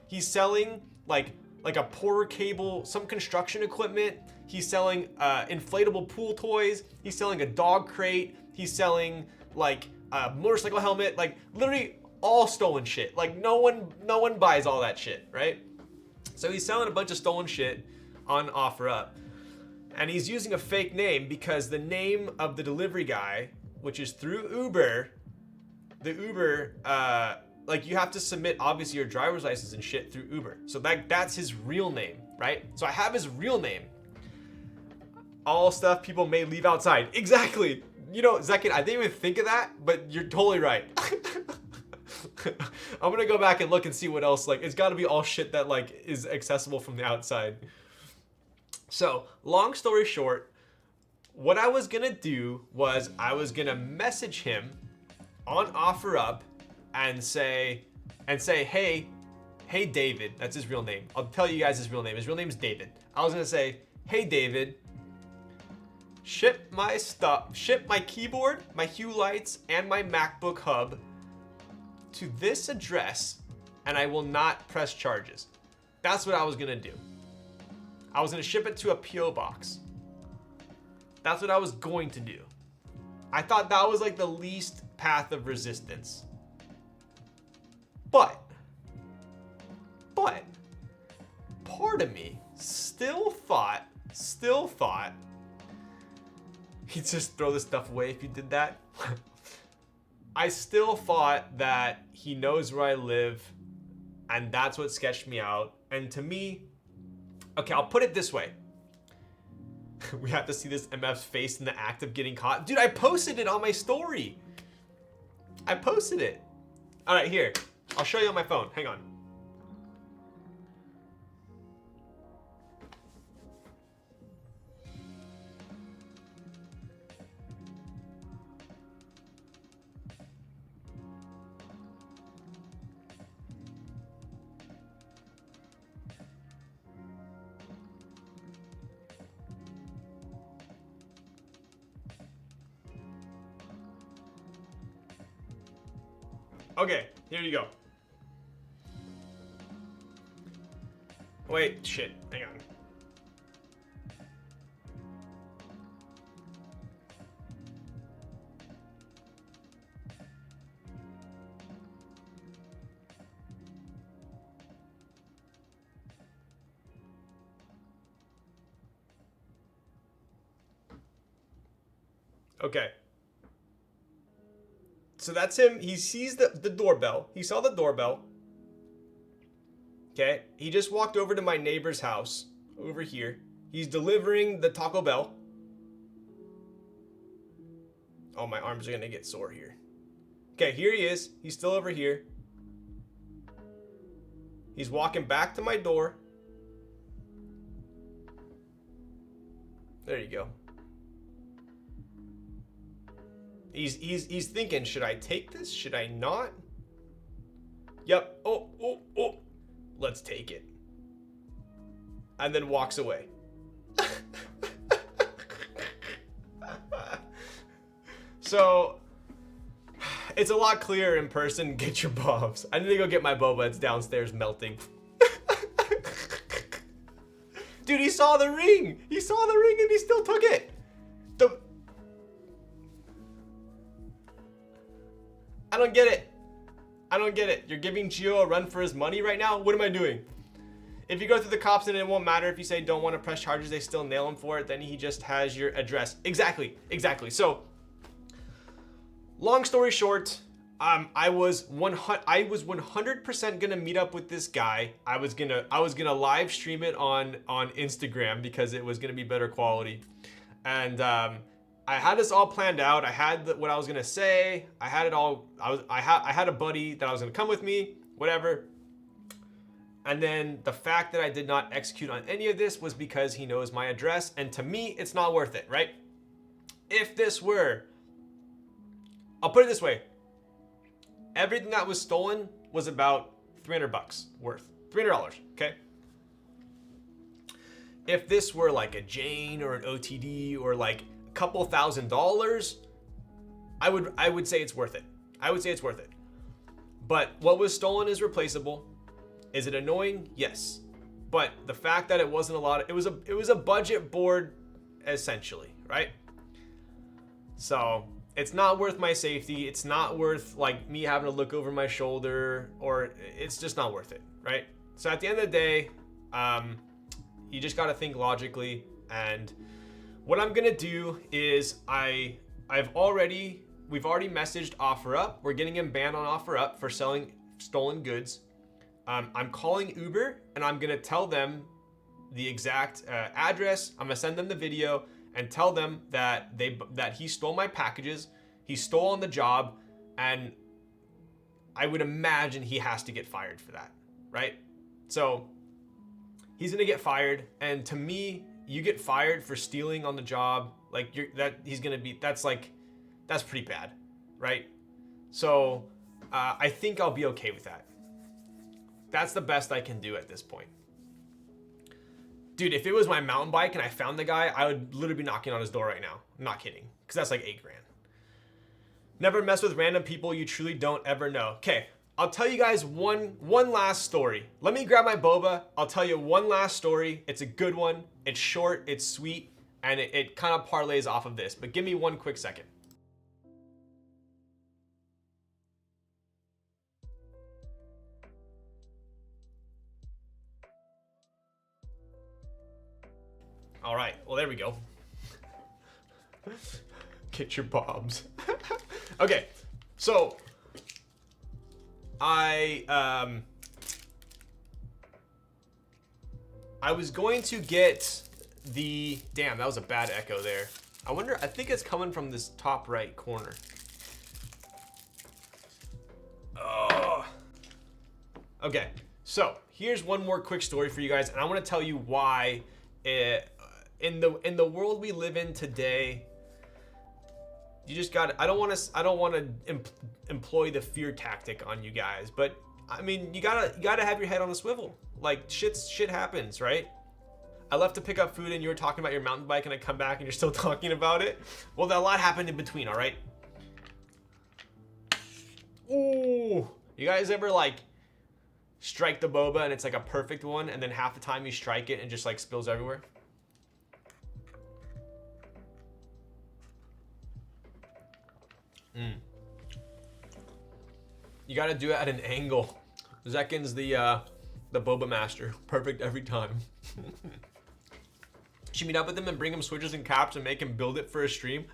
He's selling like a porter cable, some construction equipment. He's selling inflatable pool toys. He's selling a dog crate. He's selling like a motorcycle helmet, like literally all stolen shit. Like no one buys all that shit, right? So he's selling a bunch of stolen shit on OfferUp. And he's using a fake name because the name of the delivery guy, which is through Uber, the Uber, like you have to submit obviously your driver's license and shit through Uber. So that's his real name, right? So I have his real name. All stuff people may leave outside. Exactly. You know, Zekin, I didn't even think of that, but you're totally right. I'm gonna go back and look and see what else, like it's gotta be all shit that like is accessible from the outside. So long story short, what I was gonna do was I was gonna message him on OfferUp and say, hey David, that's his real name. I'll tell you guys his real name. His real name is David. I was gonna say, hey David, ship my stuff, ship my keyboard, my Hue lights, and my MacBook hub to this address, and I will not press charges. That's what I was gonna do. I was gonna ship it to a PO box. That's what I was going to do. I thought that was like the least path of resistance. But part of me still thought he'd just throw this stuff away if you did that. I still thought that he knows where I live, and that's what sketched me out. And to me, okay, I'll put it this way. We have to see this MF's face in the act of getting caught. Dude, I posted it on my story. I posted it. All right, here. I'll show you on my phone. Hang on. Okay, here you go. Wait, shit, hang on. Okay. So that's him. He sees the doorbell. He saw the doorbell. Okay. He just walked over to my neighbor's house over here. He's delivering the Taco Bell. Oh, my arms are going to get sore here. Okay, here he is. He's still over here. He's walking back to my door. There you go. He's thinking, should I take this? Should I not? Yep. Oh. Let's take it. And then walks away. So, it's a lot clearer in person. Get your bobs. I need to go get my boba. It's downstairs melting. Dude, he saw the ring. He saw the ring and he still took it. I don't get it. I don't get it. You're giving Gio a run for his money right now? What am I doing? If you go through the cops and it won't matter if you say don't want to press charges, they still nail him for it, then he just has your address. Exactly. So, long story short, I was 100% gonna meet up with this guy. I was gonna live stream it on Instagram because it was gonna be better quality, and I had this all planned out. I had what I was gonna say. I had it all. I had a buddy that was gonna come with me, whatever. And then the fact that I did not execute on any of this was because he knows my address, and to me, it's not worth it, right? If this were, I'll put it this way: everything that was stolen was about $300 worth, $300. Okay. If this were like a Jane or an OTD or like couple $1,000s, I would say it's worth it. I would say it's worth it. But what was stolen is replaceable. Is it annoying? Yes. But the fact that it wasn't a lot, it was a budget board essentially, right? So it's not worth my safety. It's not worth like me having to look over my shoulder, or it's just not worth it, right? So at the end of the day, you just got to think logically. And what I'm gonna do is we've already messaged OfferUp. We're getting him banned on OfferUp for selling stolen goods. I'm calling Uber and I'm gonna tell them the exact address. I'm gonna send them the video and tell them that he stole my packages. He stole on the job, and I would imagine he has to get fired for that, right? So he's gonna get fired, and to me, you get fired for stealing on the job, like that's pretty bad, right? So I think I'll be okay with that. That's the best I can do at this point. Dude, if it was my mountain bike and I found the guy, I would literally be knocking on his door right now. I'm not kidding, because that's like $8 grand. Never mess with random people you truly don't ever know. Okay, I'll tell you guys one last story. Let me grab my boba. I'll tell you one last story. It's a good one. It's short, it's sweet, and it kind of parlays off of this. But give me one quick second. All right, well, there we go. Get your bobs. Okay, so I was going to get the, damn, that was a bad echo there. I think it's coming from this top right corner. Oh. Okay, so here's one more quick story for you guys, and I want to tell you why in the world we live in today, you just got, I don't want to employ the fear tactic on you guys, but I mean, you gotta have your head on a swivel. Like shit happens, right? I left to pick up food and you were talking about your mountain bike, and I come back and you're still talking about it. Well, a lot happened in between, all right? Ooh. You guys ever like strike the boba and it's like a perfect one, and then half the time you strike it and just like spills everywhere? You gotta do it at an angle. Zekin's the boba master. Perfect every time. Should meet up with him and bring him switches and caps and make him build it for a stream.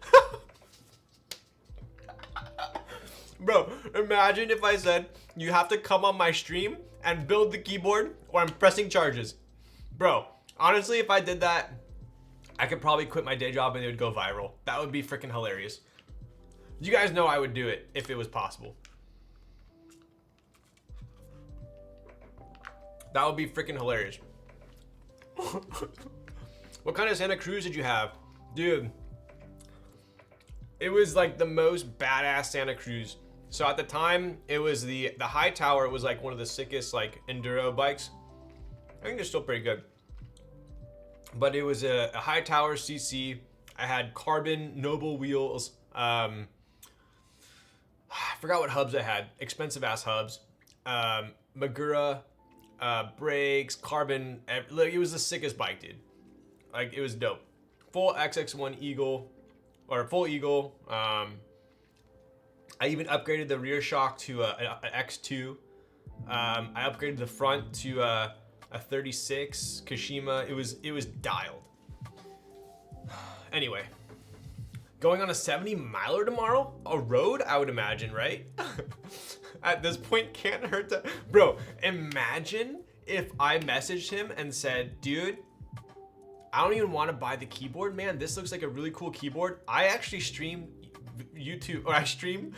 Bro, imagine if I said, you have to come on my stream and build the keyboard or I'm pressing charges. Bro, honestly, if I did that, I could probably quit my day job and it would go viral. That would be freaking hilarious. You guys know I would do it if it was possible. That would be freaking hilarious. What kind of Santa Cruz did you have? Dude, it was like the most badass Santa Cruz. So at the time, it was the high tower. It was like one of the sickest like enduro bikes. I think they're still pretty good. But it was a high tower CC. I had carbon noble wheels. I forgot what hubs I had. Expensive ass hubs. Magura brakes, carbon. It was the sickest bike, dude. Like, it was dope. Full XX1 Eagle, or full Eagle. I even upgraded the rear shock to an X2. I upgraded the front to a 36 Kashima. It was dialed. Anyway, going on a 70 miler tomorrow, a road, I would imagine, right? At this point, can't hurt to, bro. Imagine if I messaged him and said, dude, I don't even want to buy the keyboard, man. This looks like a really cool keyboard. I actually stream YouTube, or I stream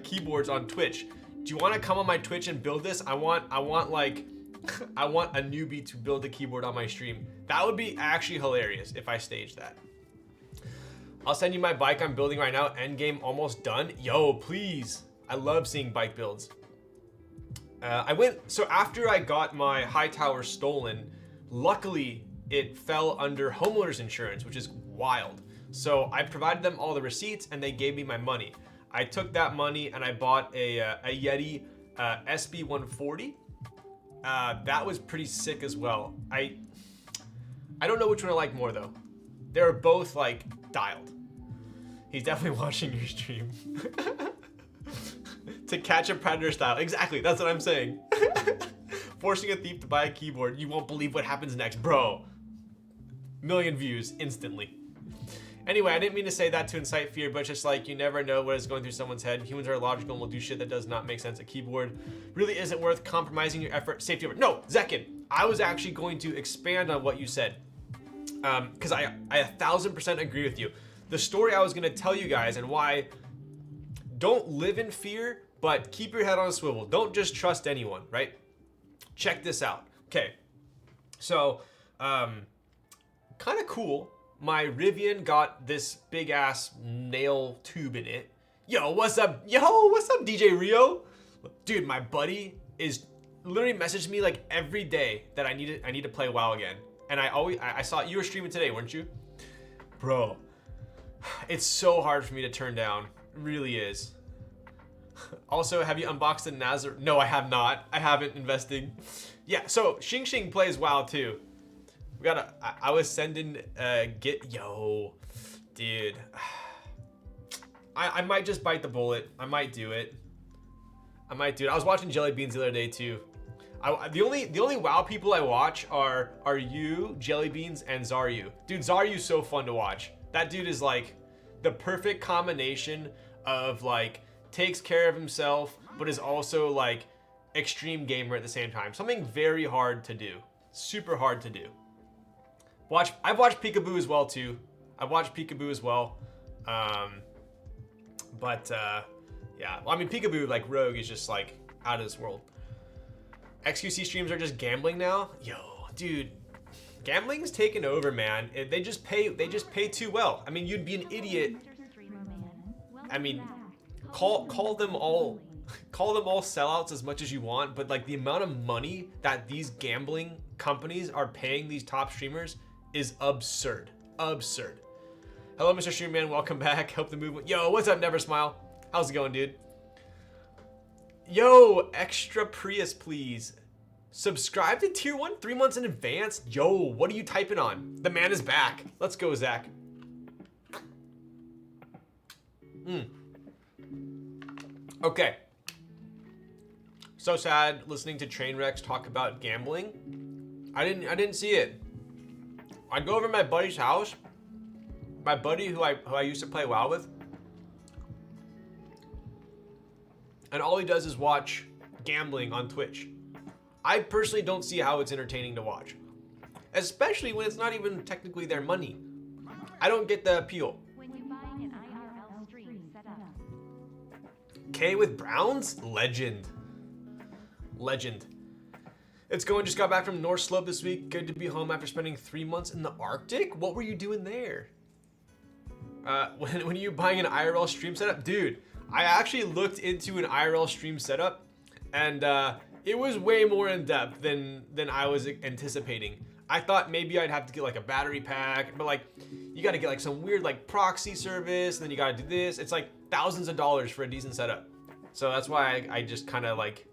keyboards on Twitch. Do you want to come on my Twitch and build this? I want like, I want a newbie to build a keyboard on my stream. That would be actually hilarious if I staged that. I'll send you my bike I'm building right now. Endgame almost done. Yo, please. I love seeing bike builds. So after I got my high tower stolen, luckily it fell under homeowners insurance, which is wild. So I provided them all the receipts and they gave me my money. I took that money and I bought a Yeti SB140. That was pretty sick as well. I don't know which one I like more though. They're both like dialed. He's definitely watching your stream. To catch a predator style. Exactly, that's what I'm saying. Forcing a thief to buy a keyboard. You won't believe what happens next, bro. Million views instantly. Anyway, I didn't mean to say that to incite fear, but just like you never know what is going through someone's head. Humans are illogical and will do shit that does not make sense. A keyboard really isn't worth compromising your effort, safety over. No, Zekin, I was actually going to expand on what you said. Because I 1000% agree with you. The story I was going to tell you guys and why, don't live in fear, but keep your head on a swivel. Don't just trust anyone, right? Check this out. Okay, so kind of cool. My Rivian got this big ass nail tube in it. Yo, what's up? Yo, what's up, DJ Rio? Dude, my buddy is literally messaged me like every day that I need to play WoW again. And I saw you were streaming today, weren't you? Bro, it's so hard for me to turn down. It really is. Also, have you unboxed the Nazar? No, I have not. I haven't invested. Yeah, so Xing Xing plays WoW too. We gotta, I was sending, yo, dude. I might just bite the bullet. I might do it. I was watching Jelly Beans the other day too. The only WoW people I watch are you, Jelly Beans, and Zaryu. Dude, Zaryu's so fun to watch. That dude is like the perfect combination of like, takes care of himself, but is also like extreme gamer at the same time. Something very hard to do. Super hard to do. I've watched Peekaboo as well too. I've watched Peekaboo as well. Yeah. Well, I mean, Peekaboo, like Rogue, is just like out of this world. XQC streams are just gambling now. Yo, dude, gambling's taken over, man. They just pay too well. I mean, you'd be an idiot. I mean, call them all sellouts as much as you want, but like the amount of money that these gambling companies are paying these top streamers is absurd. Absurd. Hello, Mr. Streamman. Welcome back. Help the movement. Yo, what's up, Never Smile? How's it going, dude? Yo, extra Prius, please. Subscribe to tier 1 3 months in advance. Yo, what are you typing on? The man is back. Let's go, Zach. Okay. So sad listening to train wrecks talk about gambling. I didn't see it. I'd go over to my buddy's house. My buddy who I used to play WoW with. And all he does is watch gambling on Twitch. I personally don't see how it's entertaining to watch. Especially when it's not even technically their money. I don't get the appeal. When you buy an IRL stream setup. K with Browns? Legend. It's going, just got back from North Slope this week. Good to be home after spending 3 months in the Arctic. What were you doing there? When are you buying an IRL stream setup? Dude, I actually looked into an IRL stream setup and it was way more in depth than I was anticipating. I thought maybe I'd have to get like a battery pack, but like you got to get like some weird like proxy service, and then you got to do this. It's like thousands of dollars for a decent setup. So that's why I just kind of like,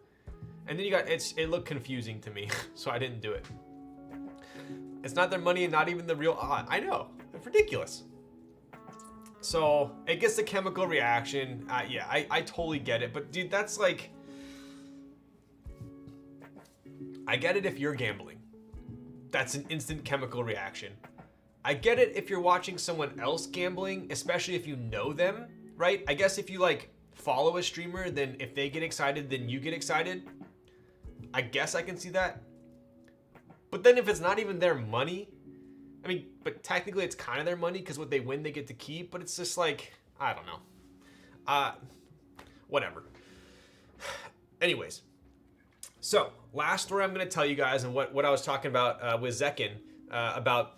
and then it looked confusing to me, so I didn't do it. It's not their money and not even the real, I know, it's ridiculous. So it gets the chemical reaction. Yeah, I totally get it, but dude, that's like, I get it if you're gambling. That's an instant chemical reaction. I get it if you're watching someone else gambling, especially if you know them, right? I guess if you like follow a streamer, then if they get excited, then you get excited. I guess I can see that. But then if it's not even their money, I mean, but technically it's kind of their money because what they win, they get to keep, but it's just like, I don't know. Whatever. Anyways. So, last story I'm going to tell you guys, and what I was talking about with Zekin, about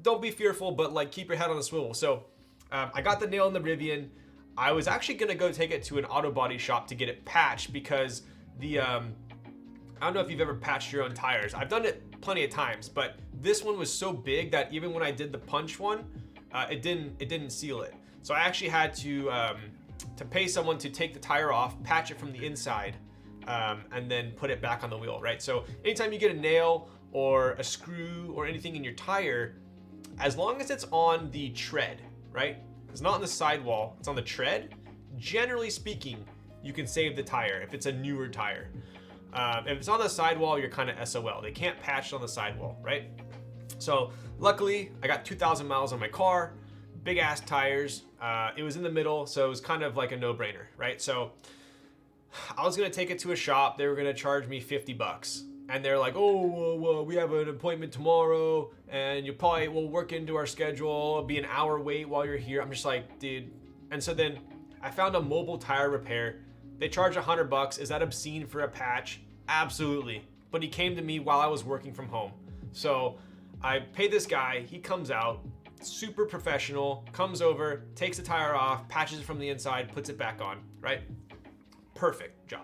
don't be fearful, but like keep your head on the swivel. So, I got the nail in the Rivian. I was actually going to go take it to an auto body shop to get it patched because the, I don't know if you've ever patched your own tires. I've done it plenty of times, but this one was so big that even when I did the punch one, it didn't seal it. So I actually had to pay someone to take the tire off, patch it from the inside, and then put it back on the wheel, right? So anytime you get a nail or a screw or anything in your tire, as long as it's on the tread, right? It's not on the sidewall, it's on the tread. Generally speaking, you can save the tire if it's a newer tire. If it's on the sidewall, you're kind of SOL. They can't patch it on the sidewall, right? So luckily, I got 2,000 miles on my car, big ass tires. It was in the middle, so it was kind of like a no-brainer, right? So I was gonna take it to a shop. They were gonna charge me $50, and they're like, "Oh, well, we have an appointment tomorrow, and you probably will work into our schedule. It'll be an hour wait while you're here." I'm just like, dude. And so then I found a mobile tire repair. They charge $100. Is that obscene for a patch? Absolutely. But he came to me while I was working from home. So I paid this guy. He comes out, super professional, comes over, takes the tire off, patches it from the inside, puts it back on, right? Perfect job.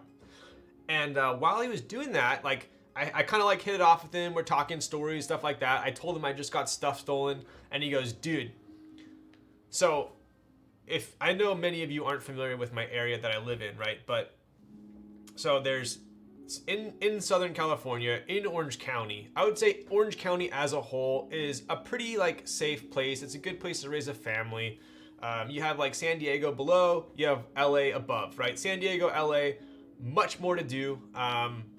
And while he was doing that, like I kind of like hit it off with him. We're talking stories, stuff like that. I told him I just got stuff stolen, and he goes, "Dude, so if I know many of you aren't familiar with my area that I live in, right? But so there's in Southern California, in Orange County, I would say Orange County as a whole is a pretty like safe place. It's a good place to raise a family. You have like San Diego below, you have LA above, right? San Diego, LA, much more to do,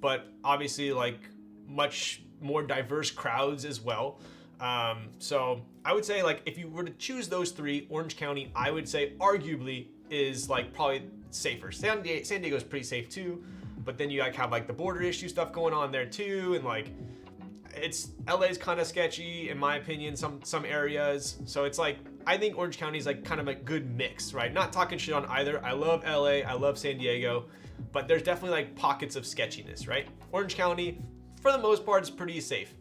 but obviously like much more diverse crowds as well. So I would say like if you were to choose those three, Orange County, I would say arguably is like probably safer. San Diego is pretty safe too, but then you like have like the border issue stuff going on there too, and like LA's kind of sketchy in my opinion, some areas. So it's like I think Orange County is like kind of a good mix, right? Not talking shit on either. I love LA, I love San Diego, but there's definitely like pockets of sketchiness, right? Orange County, for the most part, is pretty safe.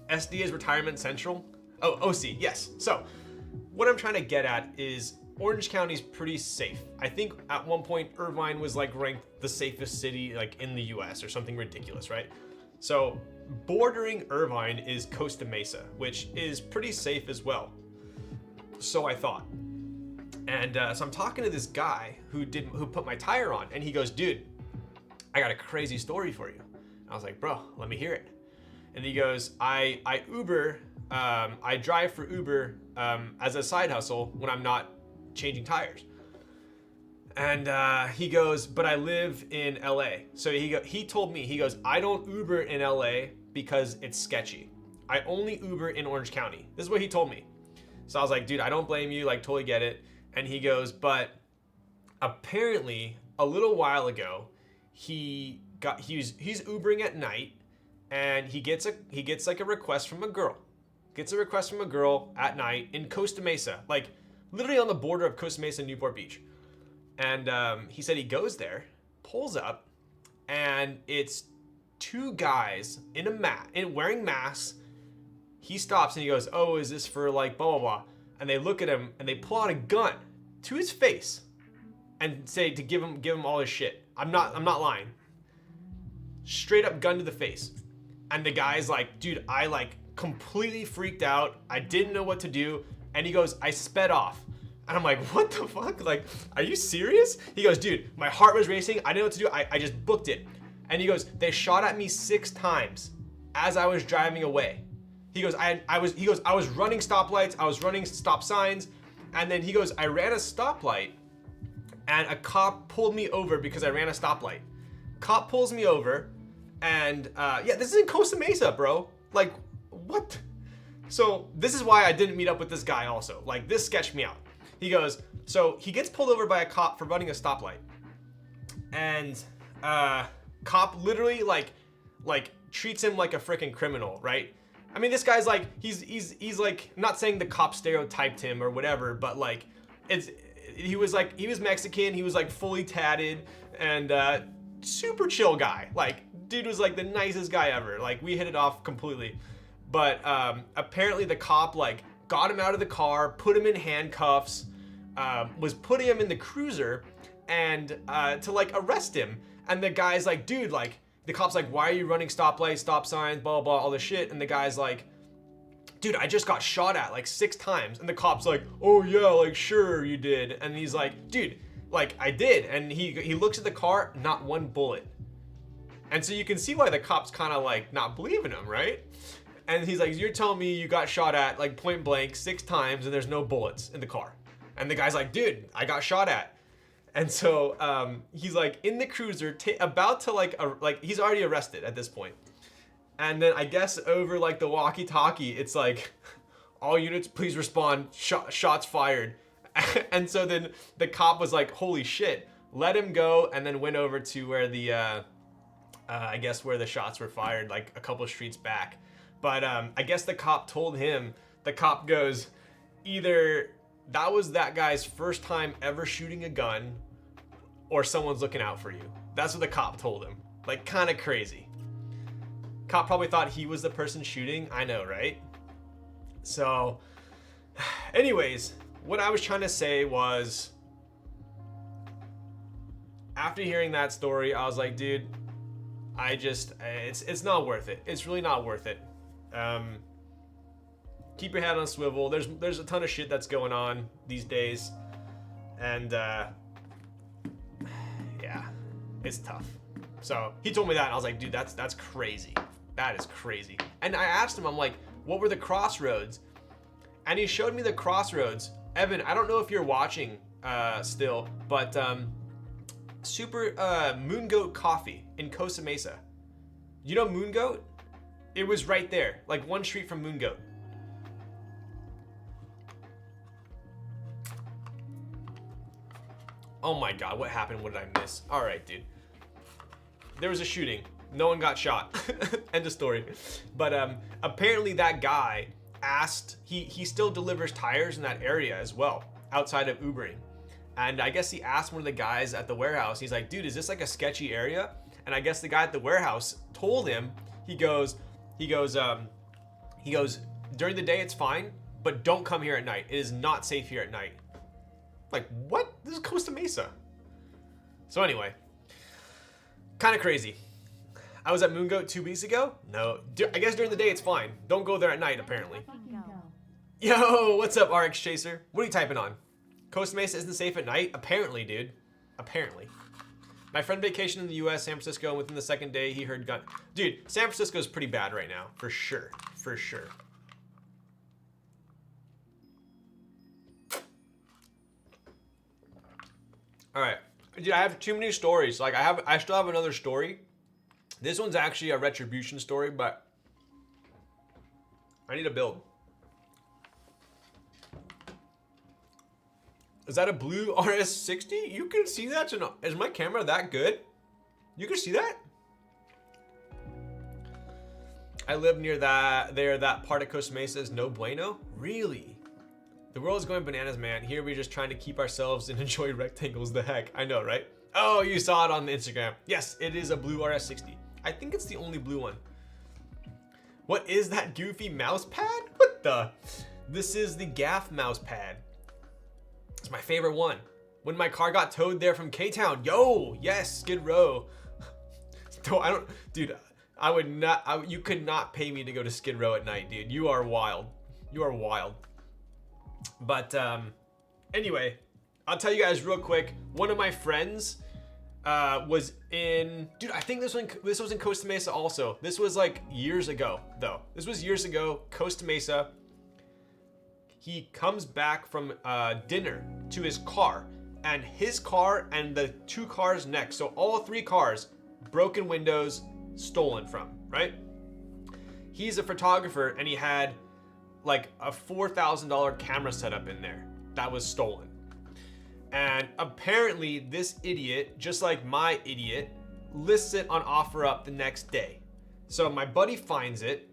SD is Retirement Central. Oh, OC, yes. So what I'm trying to get at is Orange County is pretty safe. I think at one point Irvine was like ranked the safest city like in the US or something ridiculous, right? So bordering Irvine is Costa Mesa, which is pretty safe as well. So I thought. And so I'm talking to this guy who put my tire on, and he goes, dude, I got a crazy story for you. I was like, bro, let me hear it. And he goes, I Uber, I drive for Uber as a side hustle when I'm not changing tires. And he goes, but I live in LA. So he told me, he goes, I don't Uber in LA because it's sketchy. I only Uber in Orange County. This is what he told me. So I was like, dude, I don't blame you, like totally get it. And he goes, but apparently a little while ago, he's Ubering at night, and he gets like a request from a girl. Gets a request from a girl at night in Costa Mesa, like literally on the border of Costa Mesa and Newport Beach. And he said he goes there, pulls up, and it's two guys wearing masks. He stops and he goes, oh, is this for like blah, blah, blah. And they look at him and they pull out a gun to his face and say to give him all his shit. I'm not lying. Straight up gun to the face. And the guy's like, dude, I like completely freaked out. I didn't know what to do. And he goes, I sped off. And I'm like, what the fuck? Like, are you serious? He goes, dude, my heart was racing. I didn't know what to do. I just booked it. And he goes, they shot at me 6 times as I was driving away. He goes, I was running stoplights. I was running stop signs. And then he goes, I ran a stoplight and a cop pulled me over because I ran a stoplight. Cop pulls me over and yeah, this is in Costa Mesa, bro. Like, what? So this is why I didn't meet up with this guy also. Like, this sketched me out. He goes, so he gets pulled over by a cop for running a stoplight. And cop literally like treats him like a freaking criminal, right? I mean, this guy's like, he's like, I'm not saying the cop stereotyped him or whatever, but like, he was Mexican, he was like fully tatted and super chill guy. Like, dude was like the nicest guy ever. Like, we hit it off completely. But apparently the cop like got him out of the car, put him in handcuffs, was putting him in the cruiser and to like arrest him. And the guy's like, dude, like, the cop's like, why are you running stoplights, stop signs, blah, blah, all this shit. And the guy's like, dude, I just got shot at like 6 times. And the cop's like, oh yeah, like, sure you did. And he's like, dude, like, I did. And he looks at the car, not one bullet. And so you can see why the cop's kind of like not believing him, right? And he's like, you're telling me you got shot at like point blank 6 times and there's no bullets in the car. And the guy's like, dude, I got shot at. And so he's like in the cruiser, about to like he's already arrested at this point. And then I guess over like the walkie-talkie, it's like, all units, please respond, shots fired. And so then the cop was like, holy shit, let him go, and then went over to where the, I guess where the shots were fired, like a couple streets back. But I guess the cop told him, the cop goes, either that was that guy's first time ever shooting a gun, or someone's looking out for you. That's what the cop told him. Like, kind of crazy. Cop probably thought he was the person shooting. I know, right? So, anyways, what I was trying to say was, after hearing that story, I was like, dude, it's not worth it. It's really not worth it. Keep your head on a swivel. There's a ton of shit that's going on these days, and yeah, it's tough. So he told me that, and I was like, dude, that's crazy. That is crazy. And I asked him, I'm like, what were the crossroads? And he showed me the crossroads. Evan, I don't know if you're watching still, but Super Moon Goat Coffee in Costa Mesa. You know Moon Goat? It was right there, like one street from Moon Goat. Oh my God, what happened? What did I miss? All right, dude. There was a shooting. No one got shot. End of story. But apparently that guy asked, he still delivers tires in that area as well, outside of Ubering. And I guess he asked one of the guys at the warehouse, he's like, dude, is this like a sketchy area? And I guess the guy at the warehouse told him, he goes, during the day it's fine, but don't come here at night. It is not safe here at night. Like, what? This is Costa Mesa. So anyway, kind of crazy. I was at Moon Goat 2 weeks ago. No, I guess during the day it's fine. Don't go there at night, apparently. Yo, what's up, RX Chaser? What are you typing on? Costa Mesa isn't safe at night? Apparently, dude. Apparently. My friend vacationed in the US, San Francisco, and within the second day he heard gun. Dude, San Francisco's pretty bad right now. For sure. For sure. Alright. Dude, I have too many stories. Like, I still have another story. This one's actually a retribution story, but I need to build. Is that a blue RS60? You can see that? Is my camera that good? You can see that? I live near that part of Costa Mesa is no bueno? Really? The world is going bananas, man. Here we're just trying to keep ourselves and enjoy rectangles. The heck? I know, right? Oh, you saw it on the Instagram. Yes, it is a blue RS60. I think it's the only blue one. What is that goofy mouse pad? What the? This is the Gaff mouse pad. It's my favorite one. When my car got towed there from K-Town. Yo, yes, Skid Row. So dude, I would not, you could not pay me to go to Skid Row at night, dude. You are wild. You are wild. But anyway, I'll tell you guys real quick. One of my friends was in, dude, I think this was in Costa Mesa also. This was like years ago though. This was years ago, Costa Mesa. He comes back from dinner to his car, and his car and the two cars next, so all three cars, broken windows, stolen from, right? He's a photographer and he had like a $4,000 camera setup in there that was stolen. And apparently this idiot, just like my idiot, lists it on OfferUp the next day. So my buddy finds it.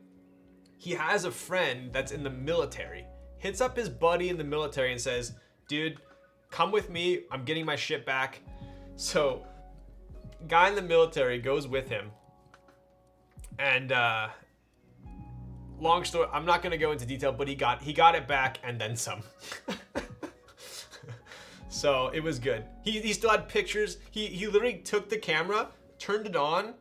He has a friend that's in the military. Hits up his buddy in the military and says, dude, come with me. I'm getting my shit back. So guy in the military goes with him. And long story, I'm not gonna go into detail, but he got it back and then some. So it was good. He still had pictures. He literally took the camera, turned it on,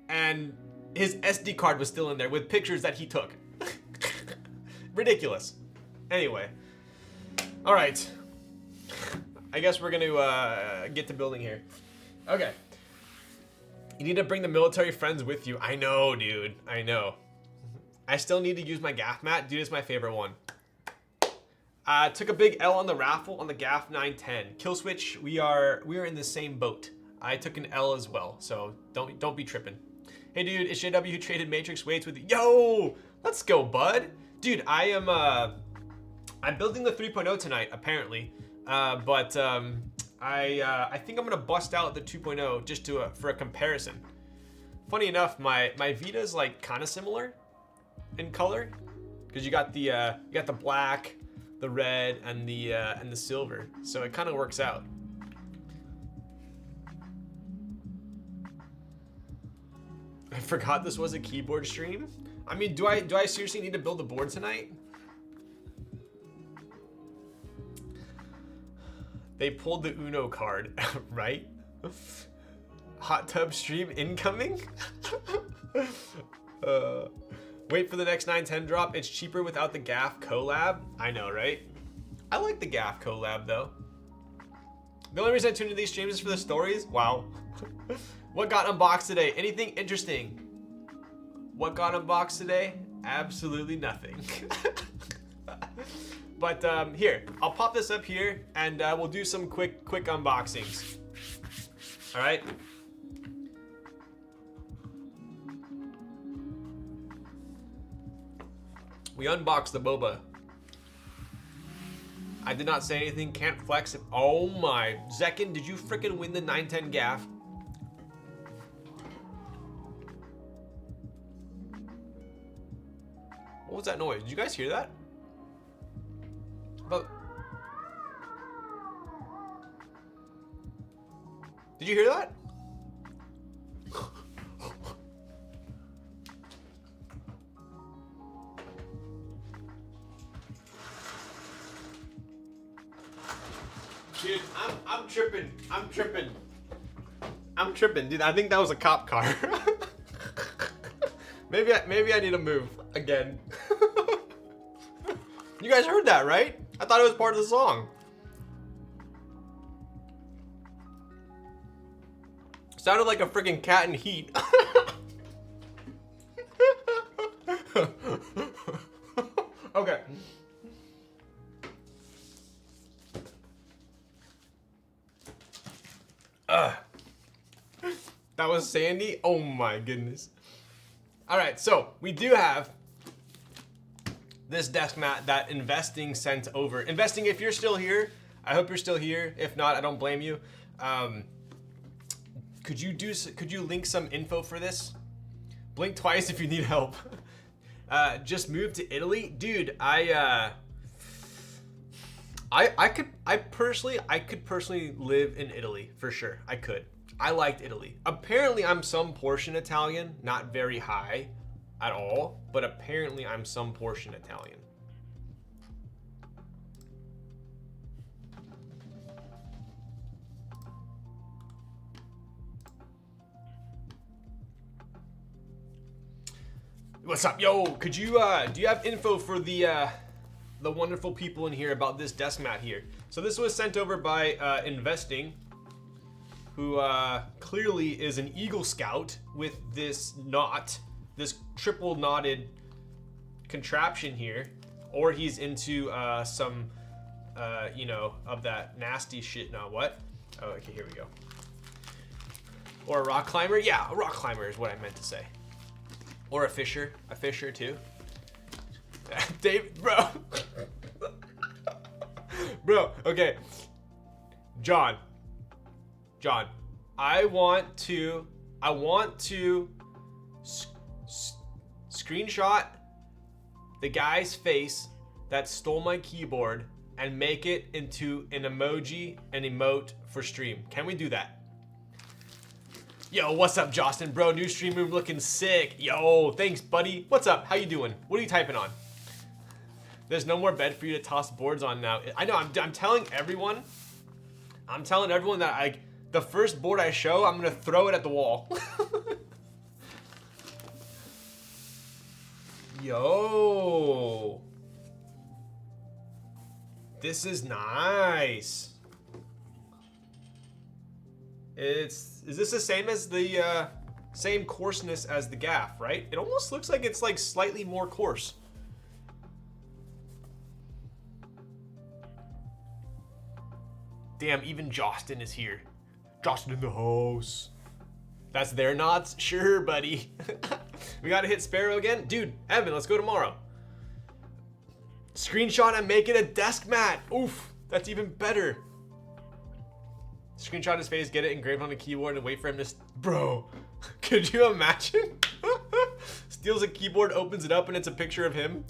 and his SD card was still in there with pictures that he took. Ridiculous. Anyway, all right. I guess we're gonna get to building here. Okay. You need to bring the military friends with you. I know, dude. I know. I still need to use my gaff mat. Dude, it's my favorite one. Took a big L on the raffle on the Gaff 910. Kill switch, we are in the same boat. I took an L as well, so don't be tripping. Hey dude, it's JW who traded Matrix weights with you. Yo, let's go, bud. Dude, I'm building the 3.0 tonight, apparently. I think I'm gonna bust out the 2.0 just for a comparison. Funny enough, my Vita's like kind of similar in color, because you got the black, the red, and the silver, so it kind of works out. I forgot this was a keyboard stream. I mean, do I seriously need to build a board tonight? They pulled the Uno card, right? Hot tub stream incoming? Wait for the next 910 drop. It's cheaper without the Gaff collab. I know, right? I like the Gaff collab though. The only reason I tuned into these streams is for the stories. Wow. What got unboxed today? Anything interesting? What got unboxed today? Absolutely nothing. But here, I'll pop this up here and we'll do some quick unboxings. All right. We unboxed the Boba. I did not say anything, can't flex it. Oh my, Zekin, did you freaking win the 910 Gaff? What was that noise? Did you guys hear that? But did you hear that? Dude, I'm tripping. I'm tripping, dude. I think that was a cop car. maybe I need to move again. You guys heard that, right? I thought it was part of the song. Sounded like a freaking cat in heat. Okay. That was Sandy? Oh my goodness. All right, so we do have this desk mat that Investing sent over. Investing, if you're still here, I hope you're still here. If not, I don't blame you. Could you link some info for this? Blink twice if you need help. Just moved to Italy, dude. I could personally live in Italy for sure. I could. I liked Italy. Apparently, I'm some portion Italian, not very high at all, but apparently I'm some portion Italian. What's up, yo? Could you do you have info for the wonderful people in here about this desk mat here? So this was sent over by Investing, who clearly is an Eagle Scout with this knot, this triple knotted contraption here, or he's into some you know, of that nasty shit. Now what? Oh, okay, here we go. Or a rock climber? Yeah, a rock climber is what I meant to say. Or a fisher too. Dave, bro. Bro, okay. John, I want to screenshot the guy's face that stole my keyboard and make it into an emoji, an emote for stream. Can we do that? Yo, what's up, Justin? Bro, new stream room looking sick. Yo, thanks, buddy. What's up? How you doing? What are you typing on? There's no more bed for you to toss boards on now. I know, I'm telling everyone. I'm telling everyone that the first board I show, I'm gonna throw it at the wall. Yo. This is nice. Is this the same as the same coarseness as the gaff, right? It almost looks like it's like slightly more coarse. Damn, even Justin is here. Justin in the house. That's their knots? Sure, buddy. We gotta hit Sparrow again? Dude, Evan, let's go tomorrow. Screenshot and make it a desk mat. Oof, that's even better. Screenshot his face, get it engraved on the keyboard, and wait for him to... Bro, could you imagine? Steals a keyboard, opens it up, and it's a picture of him.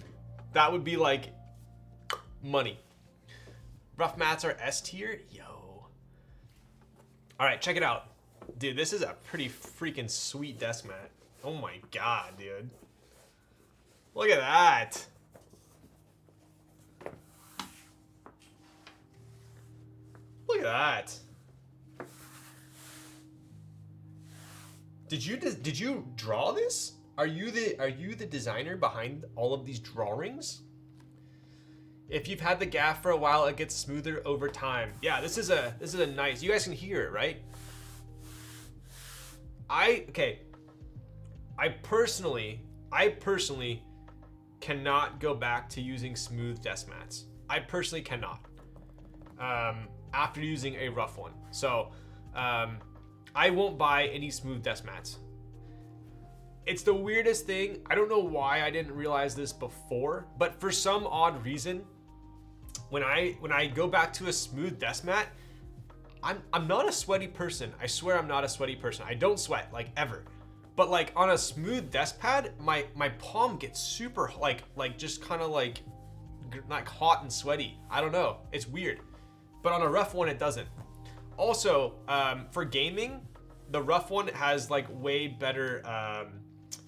That would be like money. Rough mats are S tier? Yo. All right, check it out. Dude, this is a pretty freaking sweet desk mat. Oh my God, dude. Look at that. Look at that. Did you draw this? Are you the designer behind all of these drawings? If you've had the gaff for a while, it gets smoother over time. Yeah, this is a nice. You guys can hear it, right? I personally cannot go back to using smooth desk mats. I personally cannot. After using a rough one. So, I won't buy any smooth desk mats. It's the weirdest thing. I don't know why I didn't realize this before, but for some odd reason, when I go back to a smooth desk mat, I'm not a sweaty person. I swear I'm not a sweaty person. I don't sweat, like, ever. But like on a smooth desk pad, my palm gets super like just kind of like hot and sweaty. I don't know. It's weird. But on a rough one, it doesn't. Also, for gaming, the rough one has like way better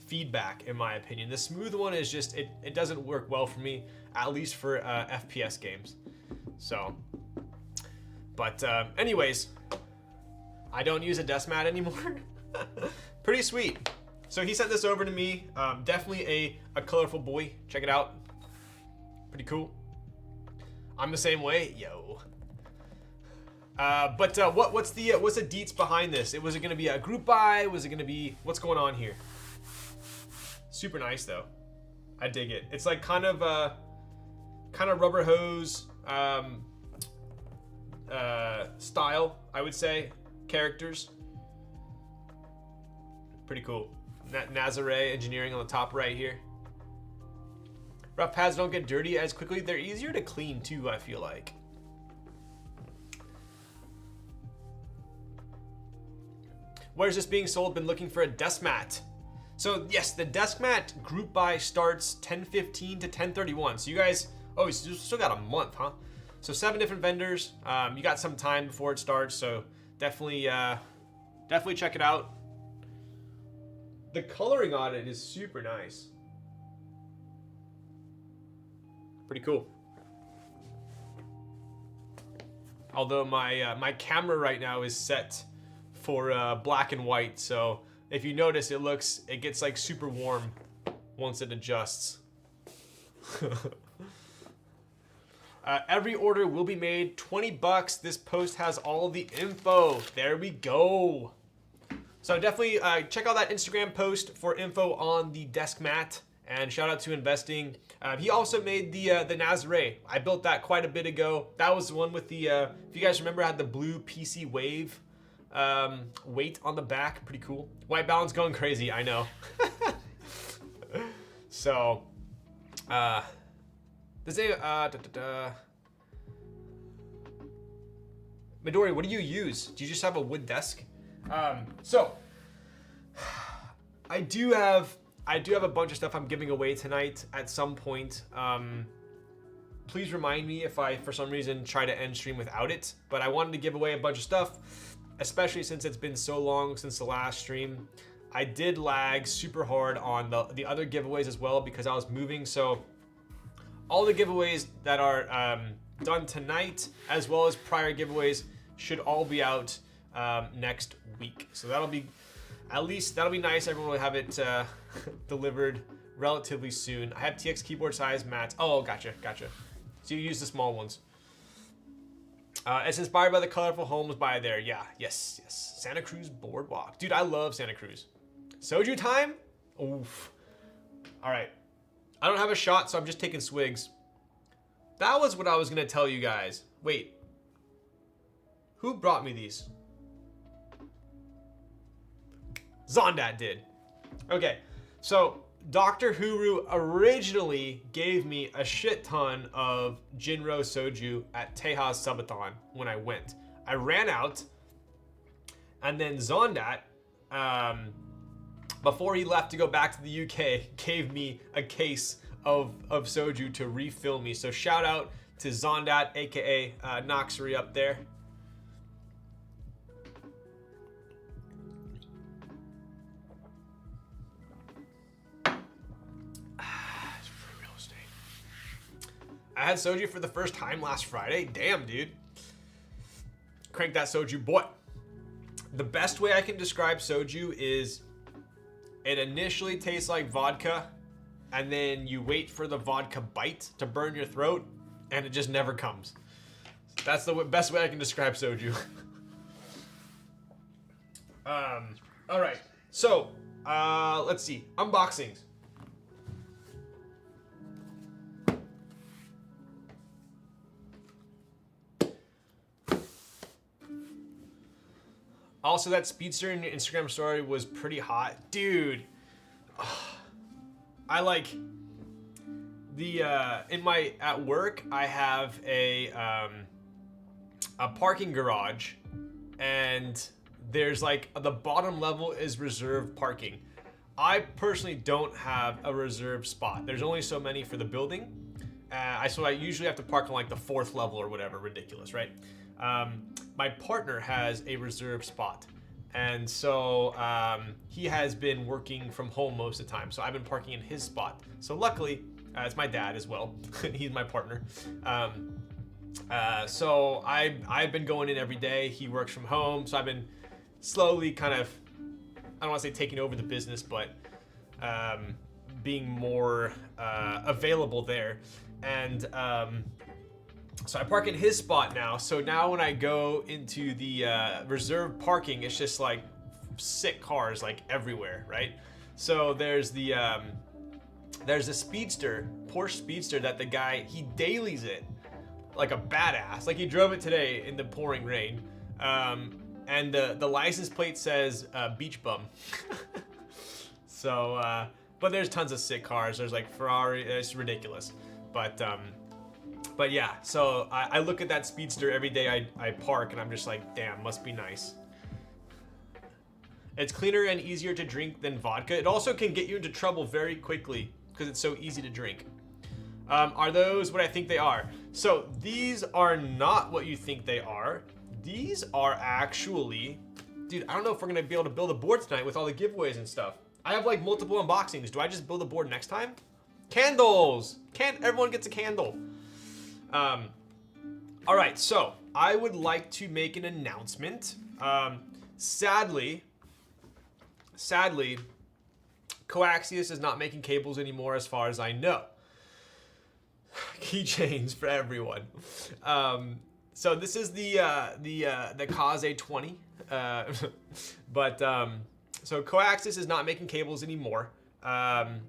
feedback, in my opinion. The smooth one is just, it doesn't work well for me, at least for FPS games. So, but anyways, I don't use a desk mat anymore. Pretty sweet. So he sent this over to me. Definitely a colorful boy. Check it out. Pretty cool. I'm the same way. Yo. What's the deets behind this? Was it gonna be a group buy? Was it gonna be what's going on here? Super nice though. I dig it. It's like kind of rubber hose style, I would say. Characters. Pretty cool. Nazare engineering on the top right here. Rough pads don't get dirty as quickly. They're easier to clean too, I feel like. Where's this being sold? Been looking for a desk mat. So yes, the desk mat group buy starts 10:15 to 10:31. So you guys, you still got a month, huh? So 7 different vendors. You got some time before it starts, so definitely check it out. The coloring on it is super nice. Pretty cool. Although my camera right now is set for black and white, so if you notice, it gets like super warm once it adjusts. Every order will be made $20. This post has all the info. There we go. So definitely check out that Instagram post for info on the desk mat, and shout out to Investing. He also made the Nazare. I built that quite a bit ago. That was the one with the, if you guys remember, had the blue PC Wave weight on the back. Pretty cool. White balance going crazy, I know. So, Midori, what do you use? Do you just have a wood desk? So I do have a bunch of stuff I'm giving away tonight at some point. Please remind me if I, for some reason, try to end stream without it. But I wanted to give away a bunch of stuff, especially since it's been so long since the last stream. I did lag super hard on the other giveaways as well because I was moving. So all the giveaways that are done tonight, as well as prior giveaways, should all be out next week. So that'll be nice. Everyone will have it delivered relatively soon. I have TX keyboard size mats. Oh, gotcha. So you use the small ones. It's inspired by the colorful homes by there. Yeah, yes. Santa Cruz Boardwalk. Dude, I love Santa Cruz. Soju time? Oof. All right. I don't have a shot, so I'm just taking swigs. That was what I was going to tell you guys. Wait. Who brought me these? Zondat did. Okay, so Dr. Huru originally gave me a shit ton of Jinro Soju at Tejas Subathon when I went. I ran out, and then Zondat, before he left to go back to the UK, gave me a case of Soju to refill me. So shout out to Zondat, aka Noxery up there. I had soju for the first time last Friday. Damn, dude. Crank that soju, boy. The best way I can describe soju is it initially tastes like vodka, and then you wait for the vodka bite to burn your throat, and it just never comes. That's the best way I can describe soju. All right. So, let's see. Unboxings. Also, that speedster in your Instagram story was pretty hot. Dude, I like the, at work, I have a parking garage, and there's like, the bottom level is reserved parking. I personally don't have a reserved spot. There's only so many for the building. So I usually have to park on like the 4th level or whatever, ridiculous, right? My partner has a reserved spot, and so he has been working from home most of the time, so I've been parking in his spot. So luckily, it's my dad as well. He's my partner. So I've been going in every day. He works from home, so I've been slowly kind of, I don't want to say taking over the business, but being more available there. And So I park in his spot now. So now when I go into the reserved parking, it's just like sick cars like everywhere, right? So there's the Speedster, Porsche Speedster that the guy, he dailies it like a badass. Like he drove it today in the pouring rain. And the license plate says beach bum. So, but there's tons of sick cars. There's like Ferrari, it's ridiculous. But yeah, so I look at that Speedster every day I park and I'm just like, damn, must be nice. It's cleaner and easier to drink than vodka. It also can get you into trouble very quickly because it's so easy to drink. Are those what I think they are? So these are not what you think they are. These are actually, dude, I don't know if we're gonna be able to build a board tonight with all the giveaways and stuff. I have like multiple unboxings. Do I just build a board next time? Candles! Everyone gets a candle. All right, so I would like to make an announcement. Sadly, Coaxius is not making cables anymore as far as I know. Keychains for everyone. So this is the Cause 20, so Coaxius is not making cables anymore. An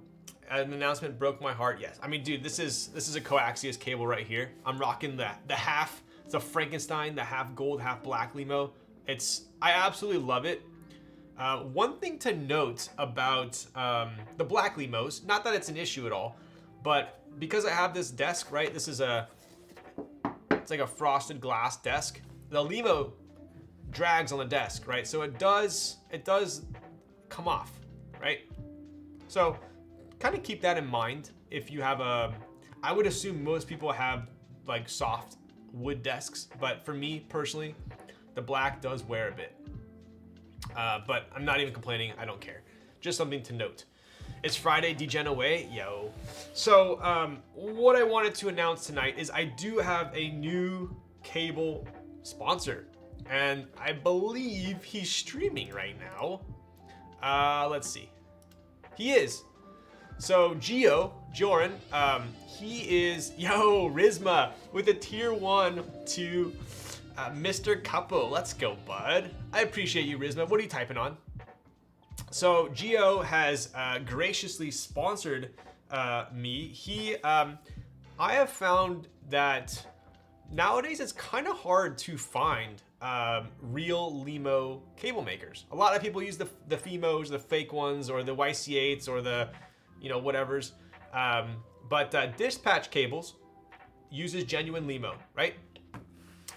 announcement broke my heart. Yes, I mean, dude, this is a Coaxius cable right here. I'm rocking the half. It's a Frankenstein, the half gold, half black limo. I absolutely love it. One thing to note about the black limos, not that it's an issue at all, but because I have this desk, right? This is it's like a frosted glass desk. The limo drags on the desk, right? So it does come off, right? So kind of keep that in mind if you have I would assume most people have like soft wood desks, but for me personally, the black does wear a bit. But I'm not even complaining, I don't care. Just something to note. It's Friday, degen away, yo. So what I wanted to announce tonight is I do have a new cable sponsor. And I believe he's streaming right now. Let's see. He is. So Joran, he is, yo, Rizma with a tier 1 to Mr. Capo. Let's go, bud. I appreciate you, Rizma. What are you typing on? So Gio has graciously sponsored me. I have found that nowadays it's kind of hard to find real limo cable makers. A lot of people use the FEMOs, the fake ones, or the YC8s, or the, whatevers. But Dispatch Cables uses genuine limo, right?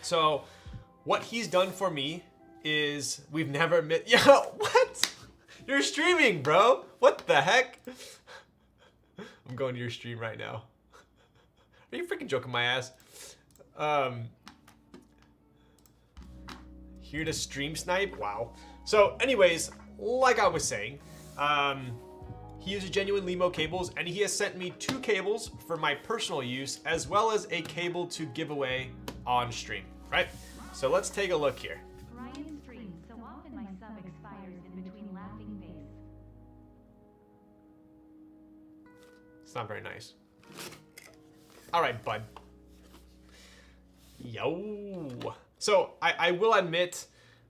So what he's done for me is we've never met. Yo, what? You're streaming, bro. What the heck? I'm going to your stream right now. Are you freaking joking my ass? Here to stream snipe? Wow. So anyways, like I was saying, he uses genuine limo cables, and he has sent me 2 cables for my personal use, as well as a cable to give away on stream, right? So let's take a look here. Ryan streams, so often my sub expires in between laughing face. It's not very nice. All right, bud. Yo. So I will admit,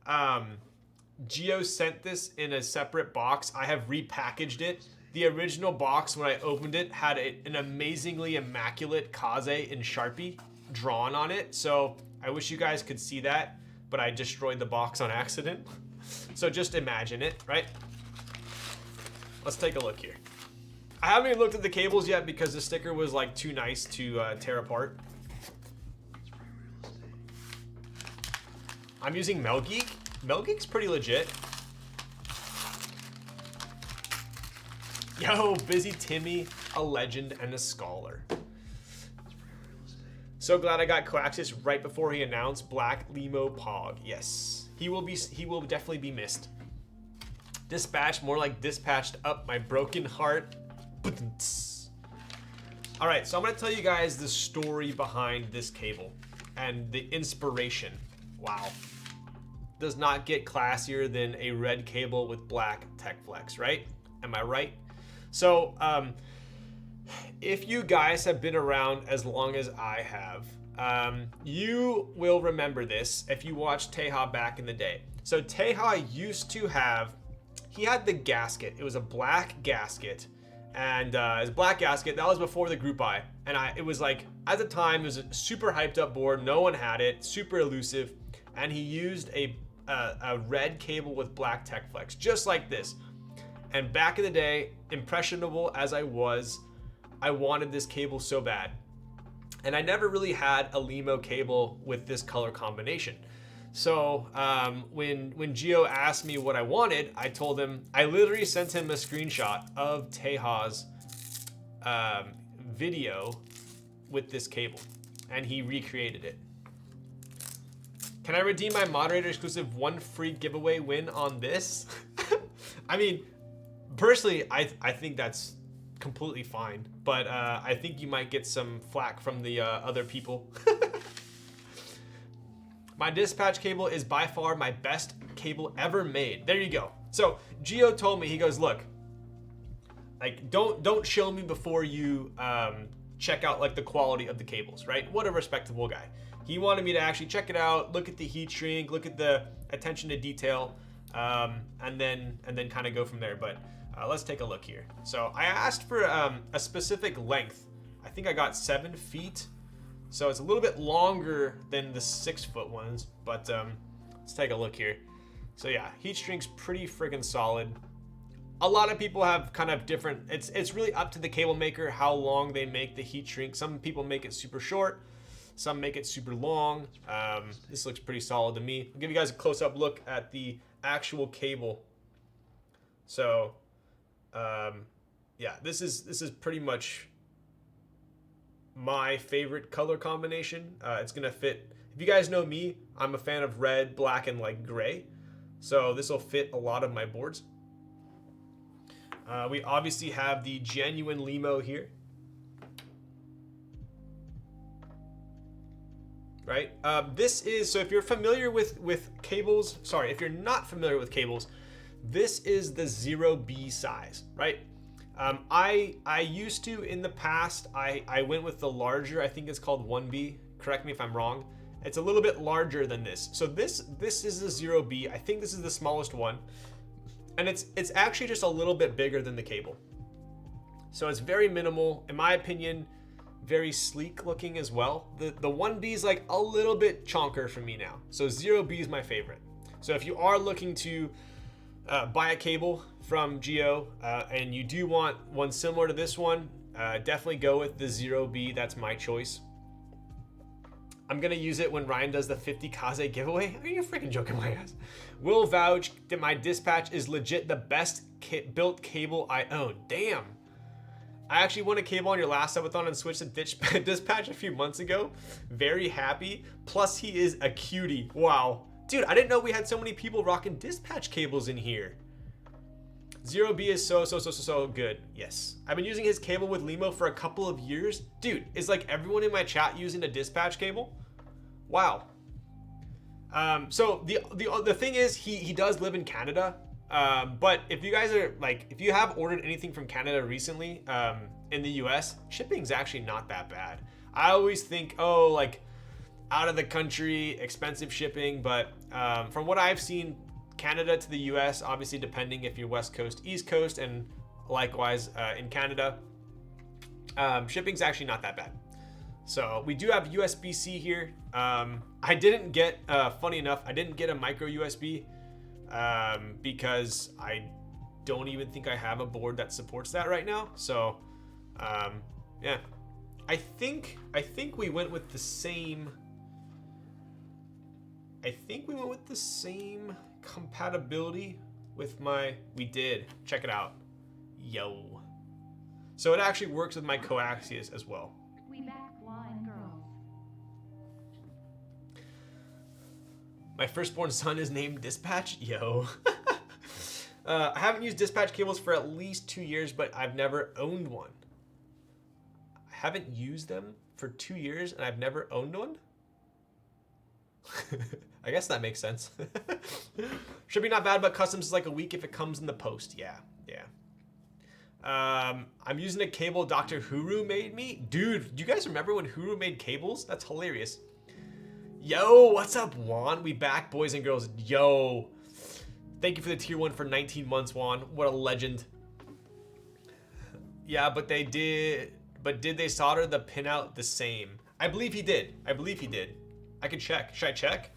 Gio sent this in a separate box. I have repackaged it. The original box, when I opened it, had an amazingly immaculate Kaze in Sharpie drawn on it. So I wish you guys could see that, but I destroyed the box on accident. So just imagine it, right? Let's take a look here. I haven't even looked at the cables yet because the sticker was like too nice to tear apart. I'm using Melgeek. Melgeek's pretty legit. Yo, Busy Timmy, a legend and a scholar. So glad I got Coaxius right before he announced Black Limo Pog. Yes, he will definitely be missed. Dispatch, more like dispatched up my broken heart. All right, so I'm gonna tell you guys the story behind this cable and the inspiration. Wow. Does not get classier than a red cable with black tech flex, right? Am I right? So, if you guys have been around as long as I have, You will remember this if you watched Teja back in the day. So Teja used to have, he had the gasket. It was a black gasket. And his black gasket, that was before the group buy. And it was like, at the time, it was a super hyped up board. No one had it, super elusive. And he used a red cable with black tech flex, just like this. And back in the day, impressionable as I was, I wanted this cable so bad. And I never really had a Limo cable with this color combination. So when Gio asked me what I wanted, I told him, I literally sent him a screenshot of Teja's video with this cable, and he recreated it. Can I redeem my moderator exclusive 1 free giveaway win on this? I mean, personally, I think that's completely fine, but I think you might get some flack from the other people. My dispatch cable is by far my best cable ever made. There you go. So Gio told me, he goes, look, like don't show me before you check out like the quality of the cables, right? What a respectable guy. He wanted me to actually check it out, look at the heat shrink, look at the attention to detail, and then kind of go from there. But let's take a look here. So I asked for a specific length. I think I got 7 feet. So it's a little bit longer than the 6-foot ones, but let's take a look here. So yeah, heat shrink's pretty friggin' solid. A lot of people have kind of different, it's really up to the cable maker how long they make the heat shrink. Some people make it super short, some make it super long. This looks pretty solid to me. I'll give you guys a close-up look at the actual cable. So yeah, this is pretty much my favorite color combination. It's gonna fit, if you guys know me, I'm a fan of red, black, and like gray. So this will fit a lot of my boards. We obviously have the genuine Limo here. Right? This is, so if you're familiar with cables, sorry, if you're not familiar with cables, this is the 0B size, right? I used to, in the past, I went with the larger, I think it's called 1B, correct me if I'm wrong. It's a little bit larger than this. So this is the 0B, I think this is the smallest one. And it's actually just a little bit bigger than the cable. So it's very minimal, in my opinion, very sleek looking as well. The 1B is like a little bit chonker for me now. So 0B is my favorite. So if you are looking to buy a cable from Gio and you do want one similar to this one, definitely go with the 0B. That's my choice. I'm gonna use it when Ryan does the 50 Kaze giveaway. Are you freaking joking my ass? Will vouch that my dispatch is legit the best built cable I own. Damn. I actually won a cable on your last subathon and switched to dispatch a few months ago. Very happy. Plus he is a cutie. Wow. Dude, I didn't know we had so many people rocking dispatch cables in here. 0B is so good. Yes. I've been using his cable with Limo for a couple of years. Dude, is like everyone in my chat using a dispatch cable? Wow. So the thing is, he does live in Canada. But if you guys are like, if you have ordered anything from Canada recently, in the US, shipping's actually not that bad. I always think, oh, like out of the country, expensive shipping, but from what I've seen, Canada to the US, obviously depending if you're West Coast, East Coast, and likewise in Canada, shipping's actually not that bad. So we do have USB-C here. I didn't get, funny enough, I didn't get a micro USB because I don't even think I have a board that supports that right now. So yeah, I think we went with the same. I think we went with the same compatibility with my, we did, check it out. Yo. So it actually works with my coaxials as well. We back Law and girls. My firstborn son is named Dispatch. Yo. I haven't used dispatch cables for at least 2 years, but I've never owned one. I haven't used them for 2 years and I've never owned one? I guess that makes sense. Should be not bad, but customs is like a week if it comes in the post. Yeah. I'm using a cable Dr. Huru made me. Dude, do you guys remember when Huru made cables? That's hilarious. Yo, what's up, Juan? We back, boys and girls. Yo. Thank you for the tier 1 for 19 months, Juan. What a legend. Yeah, but did they solder the pinout the same? I believe he did. I could check. Should I check?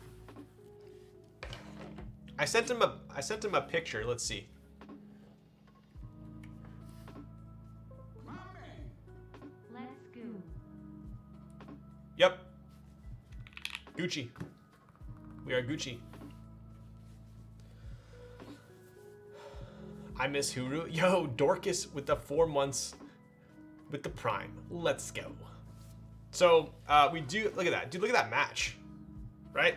I sent him a picture. Let's see. Let's go. Yep. Gucci. We are Gucci. I miss Huru. Yo, Dorcas with the 4 months with the Prime. Let's go. So we do, look at that. Dude, look at that match. Right?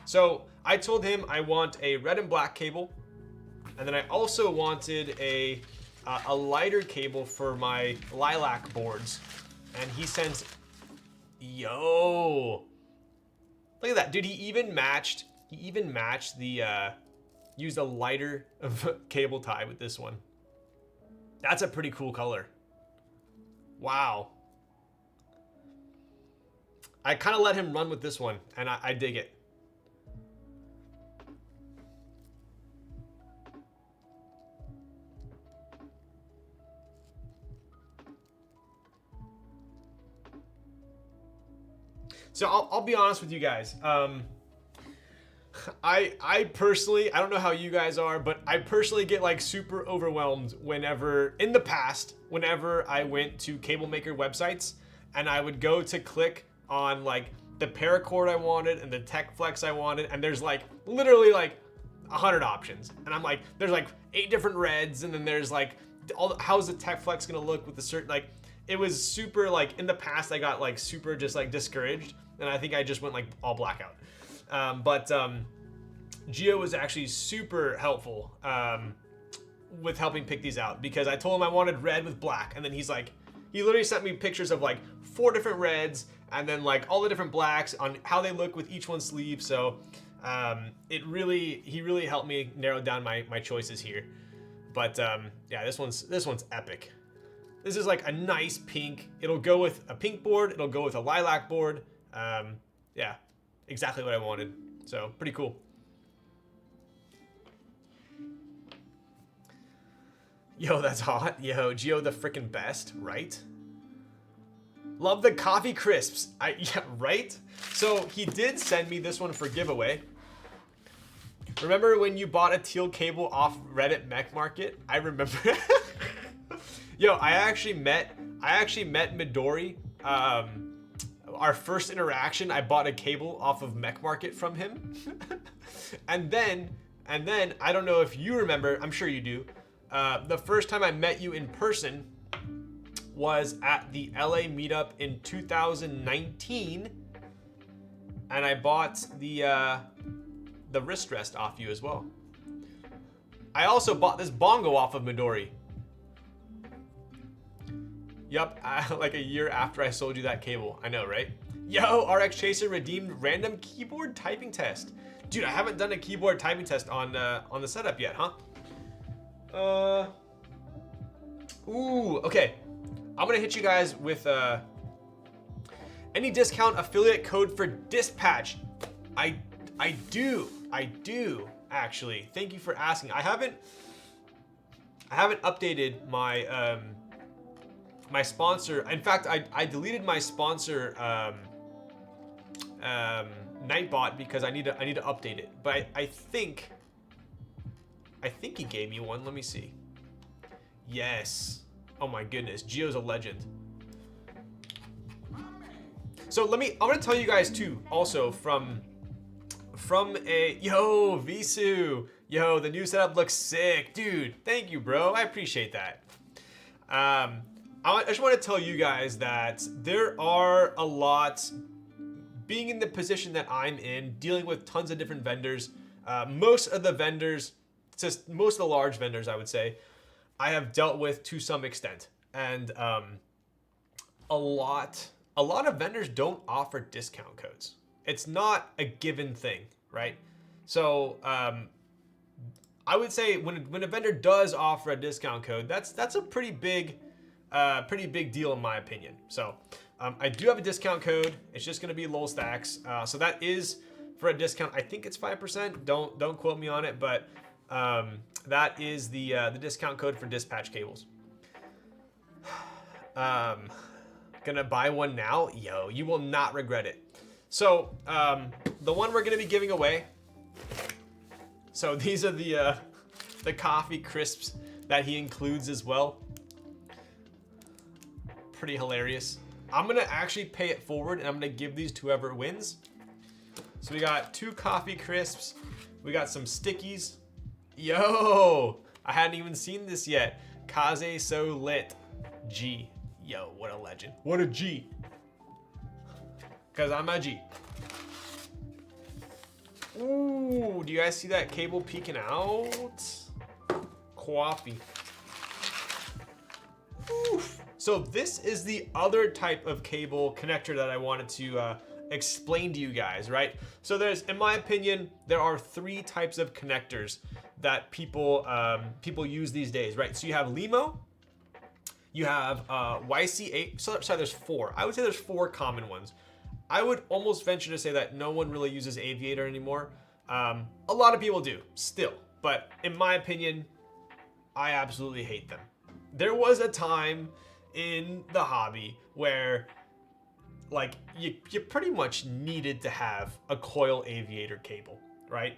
So I told him I want a red and black cable. And then I also wanted a lighter cable for my lilac boards. And he sent, yo. Look at that, dude. He even matched the, used a lighter cable tie with this one. That's a pretty cool color. Wow. I kind of let him run with this one, and I dig it. So I'll be honest with you guys. I personally, I don't know how you guys are, but I personally get like super overwhelmed whenever, in the past, whenever I went to cable maker websites and I would go to click on like the paracord I wanted and the tech flex I wanted, and there's like literally like 100 options. And I'm like, there's like 8 different reds, and then there's like, how's the tech flex gonna look with the certain, like, it was super, like, in the past I got like super just like discouraged, and I think I just went like all blackout. Gio was actually super helpful with helping pick these out, because I told him I wanted red with black, and then he's like, he literally sent me pictures of like 4 different reds and then like all the different blacks on how they look with each one's sleeve. So he really helped me narrow down my choices here. But yeah, this one's epic. This is like a nice pink. It'll go with a pink board. It'll go with a lilac board. Yeah, exactly what I wanted. So pretty cool. Yo, that's hot. Yo, Gio the freaking best, right? Love the coffee crisps. Yeah, right? So he did send me this one for giveaway. Remember when you bought a teal cable off Reddit Mech Market? I remember. Yo, I actually met Midori. Our first interaction, I bought a cable off of Mech Market from him. and then I don't know if you remember, I'm sure you do. The first time I met you in person was at the LA meetup in 2019, and I bought the wrist rest off you as well. I also bought this bongo off of Midori. Yup, like a year after I sold you that cable. I know, right? Yo, RX Chaser redeemed random keyboard typing test. Dude, I haven't done a keyboard typing test on the setup yet, huh? Ooh, okay. I'm gonna hit you guys with any discount affiliate code for Dispatch. I do actually. Thank you for asking. I haven't updated my my sponsor. In fact, I deleted my sponsor Nightbot because I need to update it. But I think he gave me one. Let me see. Yes. Oh my goodness, Gio's a legend. So I'm gonna tell you guys too, also from a, yo, Visu, yo, the new setup looks sick, dude. Thank you, bro. I appreciate that. I just want to tell you guys that there are a lot, being in the position that I'm in, dealing with tons of different vendors. Most of the vendors, just most of the large vendors, I would say, I have dealt with to some extent, and a lot of vendors don't offer discount codes. It's not a given thing, right? So I would say when a vendor does offer a discount code, that's a pretty big deal in my opinion. So I do have a discount code. It's just gonna be LOL Stacks. So that is for a discount. I think it's 5%. Don't quote me on it, but that is the discount code for dispatch cables. Gonna buy one now? Yo, you will not regret it. So the one we're gonna be giving away. So these are the coffee crisps that he includes as well. Pretty hilarious. I'm gonna actually pay it forward and I'm gonna give these to whoever wins. So we got 2 coffee crisps. We got some stickies. Yo, I hadn't even seen this yet. Kaze so lit. G. Yo, what a legend. What a G. Cause I'm a G. Ooh, do you guys see that cable peeking out? Coffee. Oof. So this is the other type of cable connector that I wanted to explain to you guys, right? So there's, in my opinion, there are 3 types of connectors that people use these days, right? So you have LEMO, you have YC8, sorry, there's 4. I would say there's 4 common ones. I would almost venture to say that no one really uses Aviator anymore. A lot of people do, still. But in my opinion, I absolutely hate them. There was a time in the hobby where like you pretty much needed to have a coil Aviator cable, right?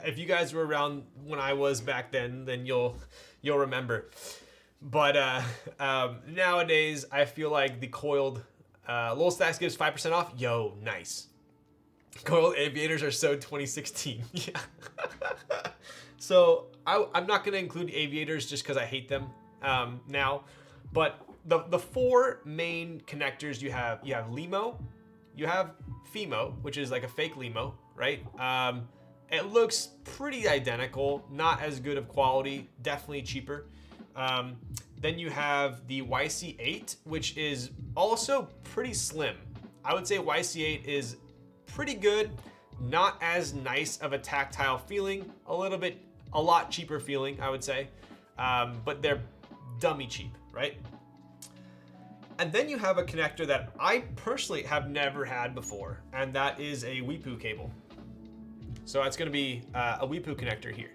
If you guys were around when I was back then you'll remember. But nowadays, I feel like the coiled LOL Stacks gives 5% off. Yo, nice. Coiled Aviators are so 2016. Yeah. So I'm not gonna include Aviators just because I hate them now. But the 4 main connectors you have LEMO, you have FEMO, which is like a fake LEMO, right? It looks pretty identical, not as good of quality, definitely cheaper. Then you have the YC8, which is also pretty slim. I would say YC8 is pretty good, not as nice of a tactile feeling, a lot cheaper feeling, I would say. But they're dummy cheap, right? And then you have a connector that I personally have never had before, and that is a Weepoo cable. So it's gonna be a Weepoo connector here.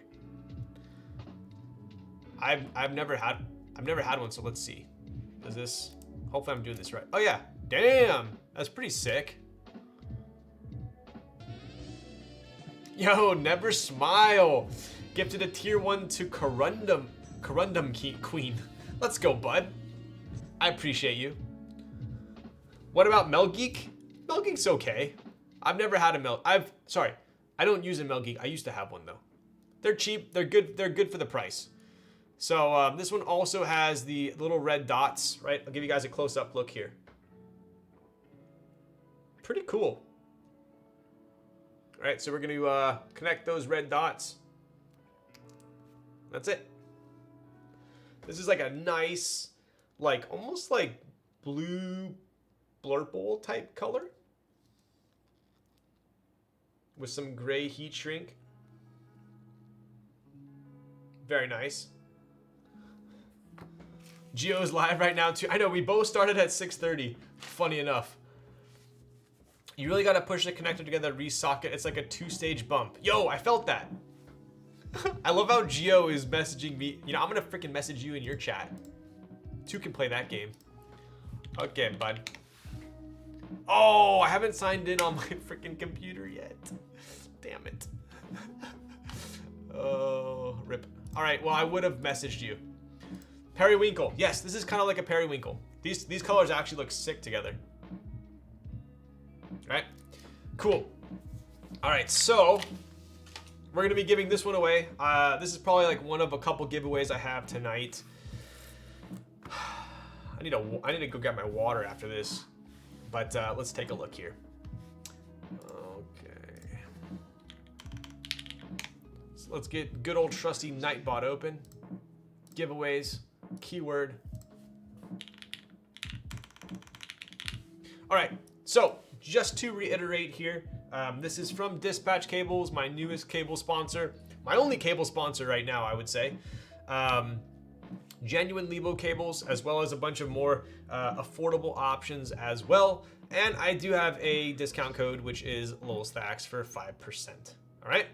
I've never had one, so let's see. Does this, hopefully I'm doing this right. Oh yeah, damn, that's pretty sick. Yo, never smile. Gifted a tier 1 to Corundum Queen. Let's go, bud. I appreciate you. What about Melgeek? Melgeek's okay. I've never had a I don't use a Melgeek. I used to have one though. They're cheap, they're good for the price. So this one also has the little red dots, right? I'll give you guys a close-up look here. Pretty cool. All right, so we're gonna connect those red dots. That's it. This is like a nice, like almost like blue blurple type color with some gray heat shrink. Very nice. Gio's live right now too. I know, we both started at 6:30. Funny enough. You really gotta push the connector together, re-socket. It's like a 2-stage bump. Yo, I felt that. I love how Gio is messaging me. You know, I'm gonna freaking message you in your chat. 2 can play that game. Okay, bud. Oh, I haven't signed in on my freaking computer yet. Damn it. Oh, rip. All right, well, I would have messaged you. Periwinkle. Yes, this is kind of like a periwinkle. These colors actually look sick together. All right, cool. All right, so we're gonna be giving this one away. This is probably like one of a couple giveaways I have tonight. I need to go get my water after this, but let's take a look here. Okay, so let's get good old trusty Nightbot open. Giveaways, keyword. All right, so just to reiterate here, this is from Dispatch Cables, my newest cable sponsor. my only cable sponsor right now, I would say. Genuine Levo cables, as well as a bunch of more affordable options as well. And I do have a discount code, which is LOLSTACKS for 5%. All right?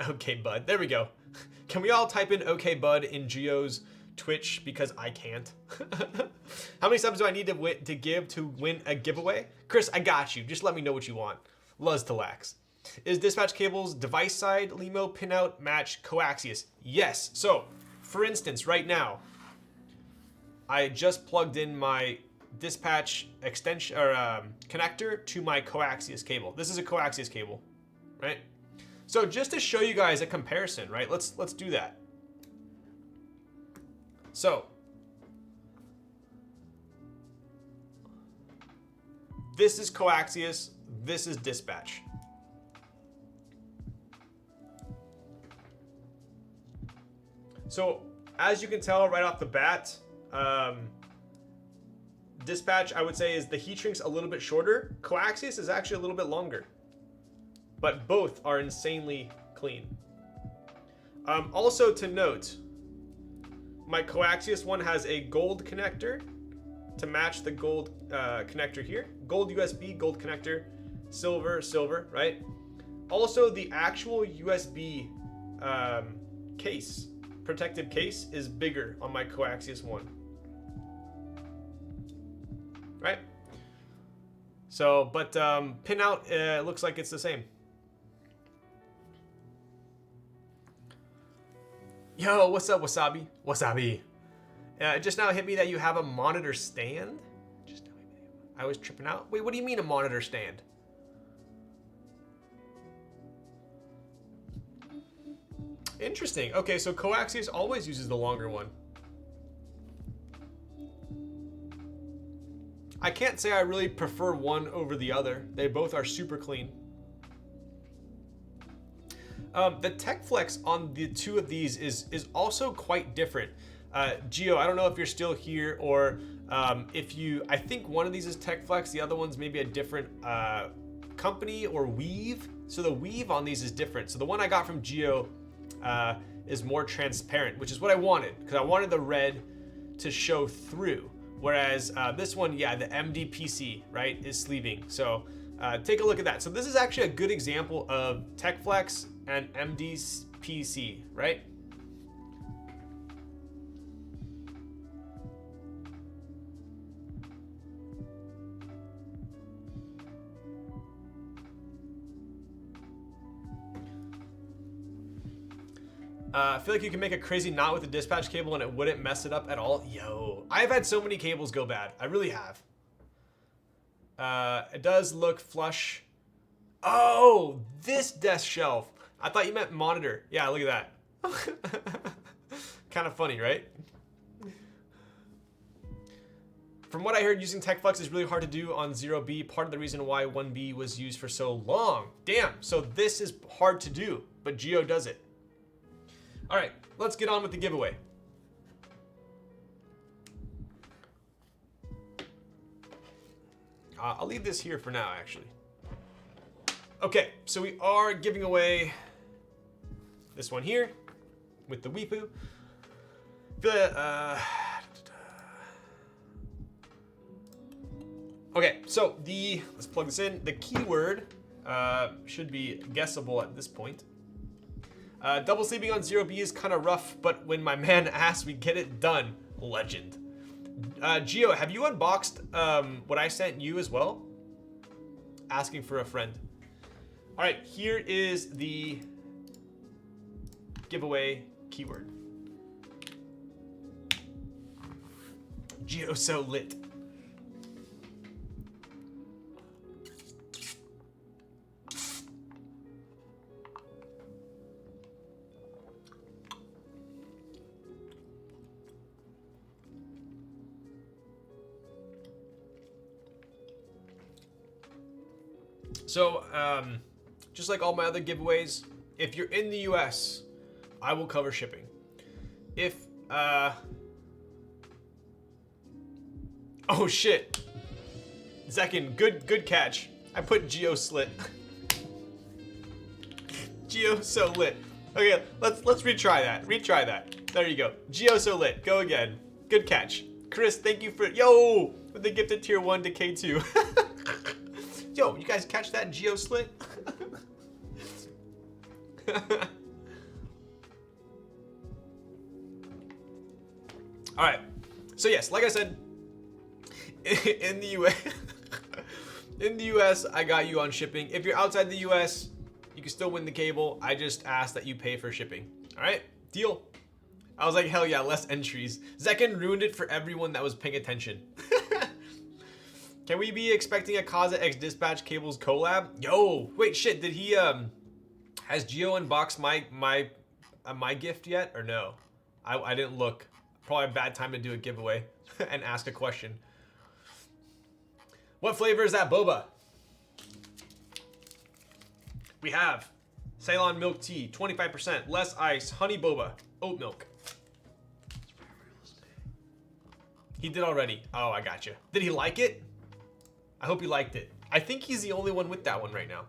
Okay, bud. There we go. Can we all type in okay, bud in Geo's Twitch, because I can't? How many subs do I need to give to win a giveaway? Chris, I got you. Just let me know what you want. Luz to lax. Is dispatch cables device side, LEMO, pinout, match, coaxius? Yes. So, for instance, right now, I just plugged in my dispatch extension or connector to my coaxius cable. This is a coaxius cable, right? So just to show you guys a comparison, right? Let's do that. So this is coaxius, this is dispatch. So as you can tell right off the bat, dispatch, I would say, is the heat shrink's a little bit shorter. Coaxius is actually a little bit longer, but both are insanely clean. Also to note, my coaxius one has a gold connector to match the gold connector here. Gold USB, gold connector, silver, silver, right? Also, the actual USB case, protective case, is bigger on my coaxius one. Right? So, but pinout looks like it's the same. Yo, what's up, Wasabi? Wasabi. It just now hit me that you have a monitor stand. Just now hit me. I was tripping out. Wait, what do you mean a monitor stand? Interesting. Okay, so coaxius always uses the longer one. I can't say I really prefer one over the other. They both are super clean. The tech flex on the two of these is also quite different. Geo, I don't know if you're still here or if you, I think one of these is tech flex, the other one's maybe a different company or weave. So the weave on these is different. So the one I got from Geo is more transparent, which is what I wanted, because I wanted the red to show through. Whereas this one, yeah, the MDPC, right, is sleeving. So take a look at that. So this is actually a good example of tech flex and MDPC, right? I feel like you can make a crazy knot with a dispatch cable and it wouldn't mess it up at all. Yo, I've had so many cables go bad. I really have. It does look flush. Oh, this desk shelf. I thought you meant monitor. Yeah, look at that. Kind of funny, right? From what I heard, using TechFlex is really hard to do on 0B. Part of the reason why 1B was used for so long. Damn, so this is hard to do, but Geo does it. All right, let's get on with the giveaway. I'll leave this here for now, actually. Okay, so we are giving away this one here with the Weepoo. Okay, so let's plug this in. The keyword should be guessable at this point. Double sleeping on 0B is kind of rough, but when my man asks, we get it done. Legend. Geo, have you unboxed what I sent you as well? Asking for a friend. All right, here is the giveaway keyword. Geo so lit. So, just like all my other giveaways, if you're in the US, I will cover shipping. If, oh shit. Zekin, good catch. I put Geo slit. Geo so lit. Okay, let's retry that. Retry that. There you go. Geo so lit. Go again. Good catch. Chris, thank you for yo with the gifted tier 1 to K2. Yo, you guys catch that Geo slit? All right. So yes, like I said, in the US, in the US, I got you on shipping. If you're outside the US, you can still win the cable. I just ask that you pay for shipping. All right, deal. I was like, hell yeah, less entries. Zekin ruined it for everyone that was paying attention. Can we be expecting a Kaza X Dispatch Cables collab? Yo, wait, shit, did he, has Geo unboxed my gift yet, or no? I didn't look. Probably a bad time to do a giveaway and ask a question. What flavor is that boba? We have Ceylon milk tea, 25%, less ice, honey boba, oat milk. He did already. Oh, I got you. Did he like it? I hope he liked it. I think he's the only one with that one right now.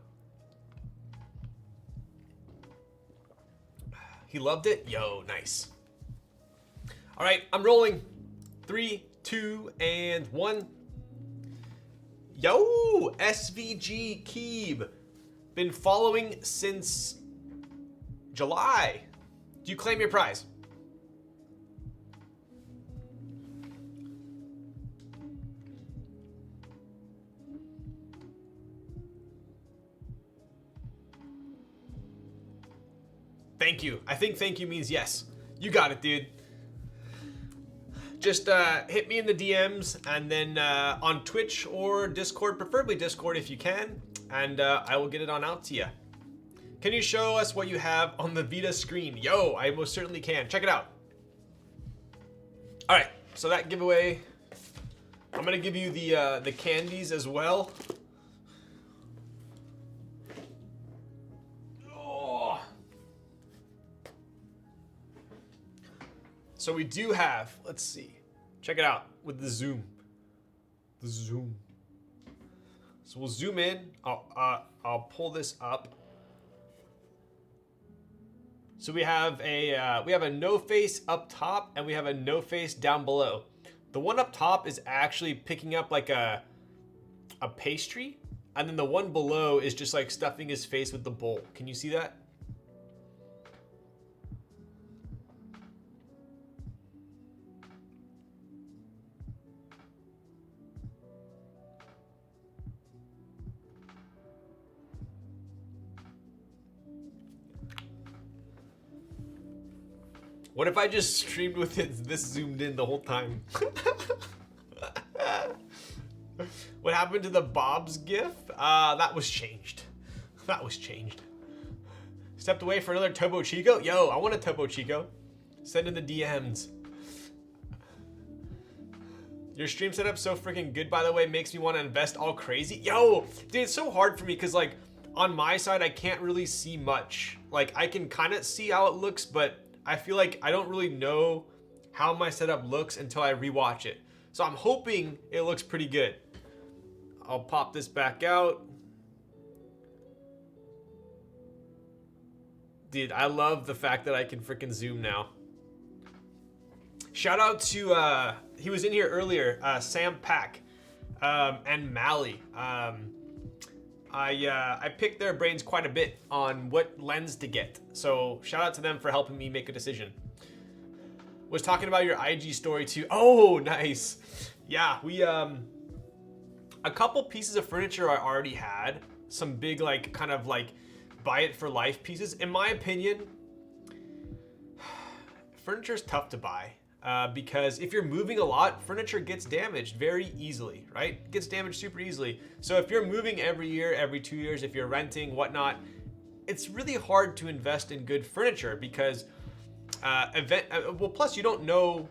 He loved it? Yo, nice. All right, I'm rolling. 3, 2, and 1. Yo, SVG Keeb. Been following since July. Do you claim your prize? Thank you. I think thank you means yes. You got it, dude. Just hit me in the DMs and then on Twitch or Discord, preferably Discord if you can, and I will get it on out to you. Can you show us what you have on the Vita screen? Yo, I most certainly can. Check it out. All right, so that giveaway, I'm gonna give you the candies as well. Oh. So we do have, let's see, check it out with the zoom. The zoom. So we'll zoom in. I'll pull this up. So we have a no face up top and we have a no face down below. The one up top is actually picking up like a pastry, and then the one below is just like stuffing his face with the bowl. Can you see that? What if I just streamed with it this zoomed in the whole time? What happened to the Bob's gif? That was changed. That was changed. Stepped away for another Topo Chico? Yo, I want a Topo Chico. Send in the DMs. Your stream setup's so freaking good, by the way, makes me want to invest all crazy. Yo, dude, it's so hard for me because like on my side, I can't really see much. Like I can kind of see how it looks, but I feel like I don't really know how my setup looks until I rewatch it. So I'm hoping it looks pretty good. I'll pop this back out. Dude, I love the fact that I can freaking zoom now. Shout out to, he was in here earlier, Sam Pack and Mally. I picked their brains quite a bit on what lens to get. So shout out to them for helping me make a decision. Was talking about your IG story too. Oh, nice. Yeah, we, a couple pieces of furniture I already had. Some big like kind of like buy it for life pieces. In my opinion, furniture is tough to buy. Because if you're moving a lot, furniture gets damaged very easily, right? It gets damaged super easily. So if you're moving every year, every 2 years, if you're renting, whatnot, it's really hard to invest in good furniture because well, plus you don't know,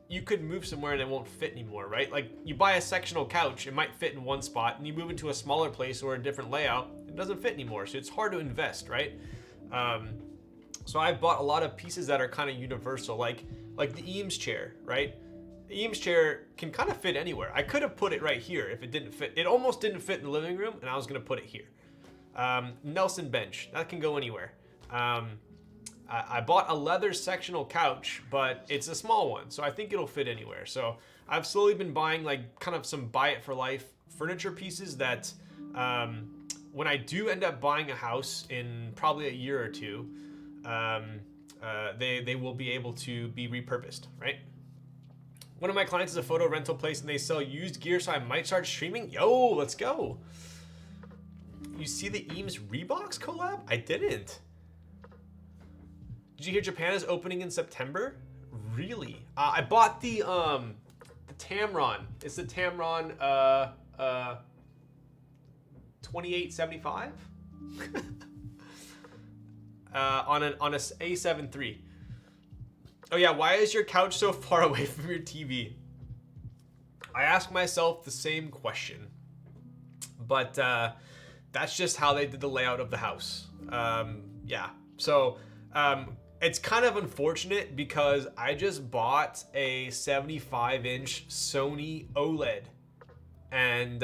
you could move somewhere and it won't fit anymore, right? Like you buy a sectional couch, it might fit in one spot, and you move into a smaller place or a different layout, it doesn't fit anymore. So it's hard to invest, right? So I bought a lot of pieces that are kind of universal, like the Eames chair, right? The Eames chair can kind of fit anywhere. I could have put it right here if it didn't fit. It almost didn't fit in the living room, and I was gonna put it here. Nelson bench, that can go anywhere. I bought a leather sectional couch, but it's a small one, so I think it'll fit anywhere. So I've slowly been buying like kind of some buy it for life furniture pieces that when I do end up buying a house in probably a year or two, they will be able to be repurposed, right? One of my clients is a photo rental place and they sell used gear, so I might start streaming. Yo, let's go. You see the Eames Reeboks collab? I didn't. Did you hear Japan is opening in September? Really? I bought the Tamron. It's the Tamron 2875 on a A7 III. Oh yeah, why is your couch so far away from your TV? I ask myself the same question, but that's just how they did the layout of the house. Yeah, so it's kind of unfortunate because I just bought a 75-inch Sony OLED and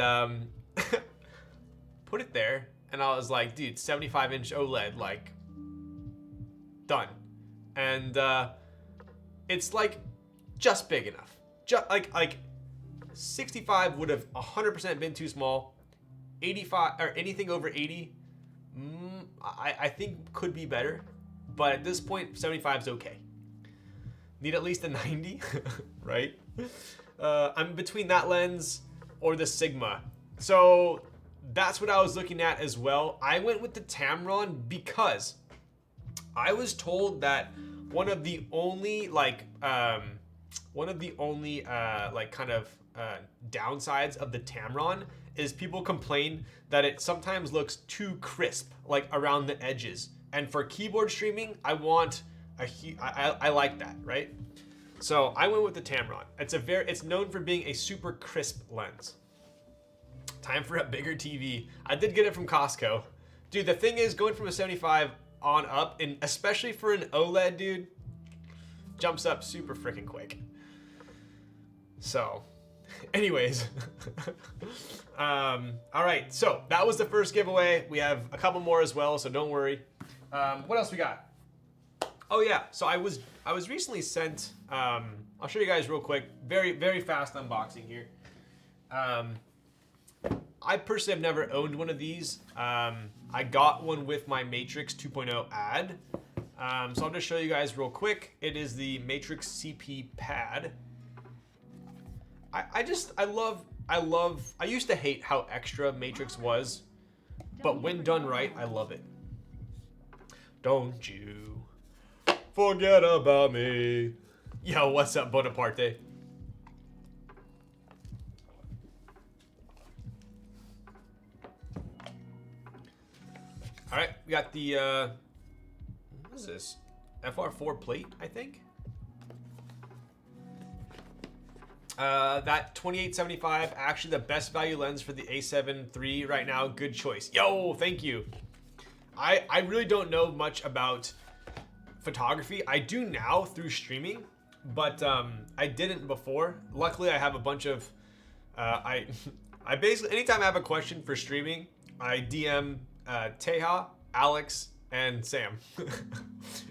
put it there, and I was like, dude, 75-inch OLED, like, done. And it's like just big enough. Just like 65 would have 100% been too small. 85 or anything over 80, I think could be better. But at this point, 75 is okay. Need at least a 90, right? I'm between that lens or the Sigma. So that's what I was looking at as well. I went with the Tamron because I was told that one of the only downsides of the Tamron is people complain that it sometimes looks too crisp, like around the edges. And for keyboard streaming, I want I like that, right? So I went with the Tamron. It's known for being a super crisp lens. Time for a bigger TV. I did get it from Costco. Dude, the thing is, going from a 75 on up, and especially for an OLED, dude, jumps up super freaking quick. So, anyways. All right, so that was the first giveaway. We have a couple more as well, so don't worry. What else we got? Oh yeah, so I was recently sent, I'll show you guys real quick, very, very fast unboxing here. I personally have never owned one of these. I got one with my Matrix 2.0 ad. So I'll just show you guys real quick. It is the Matrix CP pad. I used to hate how extra Matrix was, but when done right, I love it. Don't you forget about me. Yo, what's up, Bonaparte? All right, we got the, what is this? FR4 plate, I think. That 2875, actually the best value lens for the A7 III right now. Good choice. Yo, thank you. I really don't know much about photography. I do now through streaming, but I didn't before. Luckily, I have a bunch of, I basically, anytime I have a question for streaming, I DM Teja, Alex, and Sam.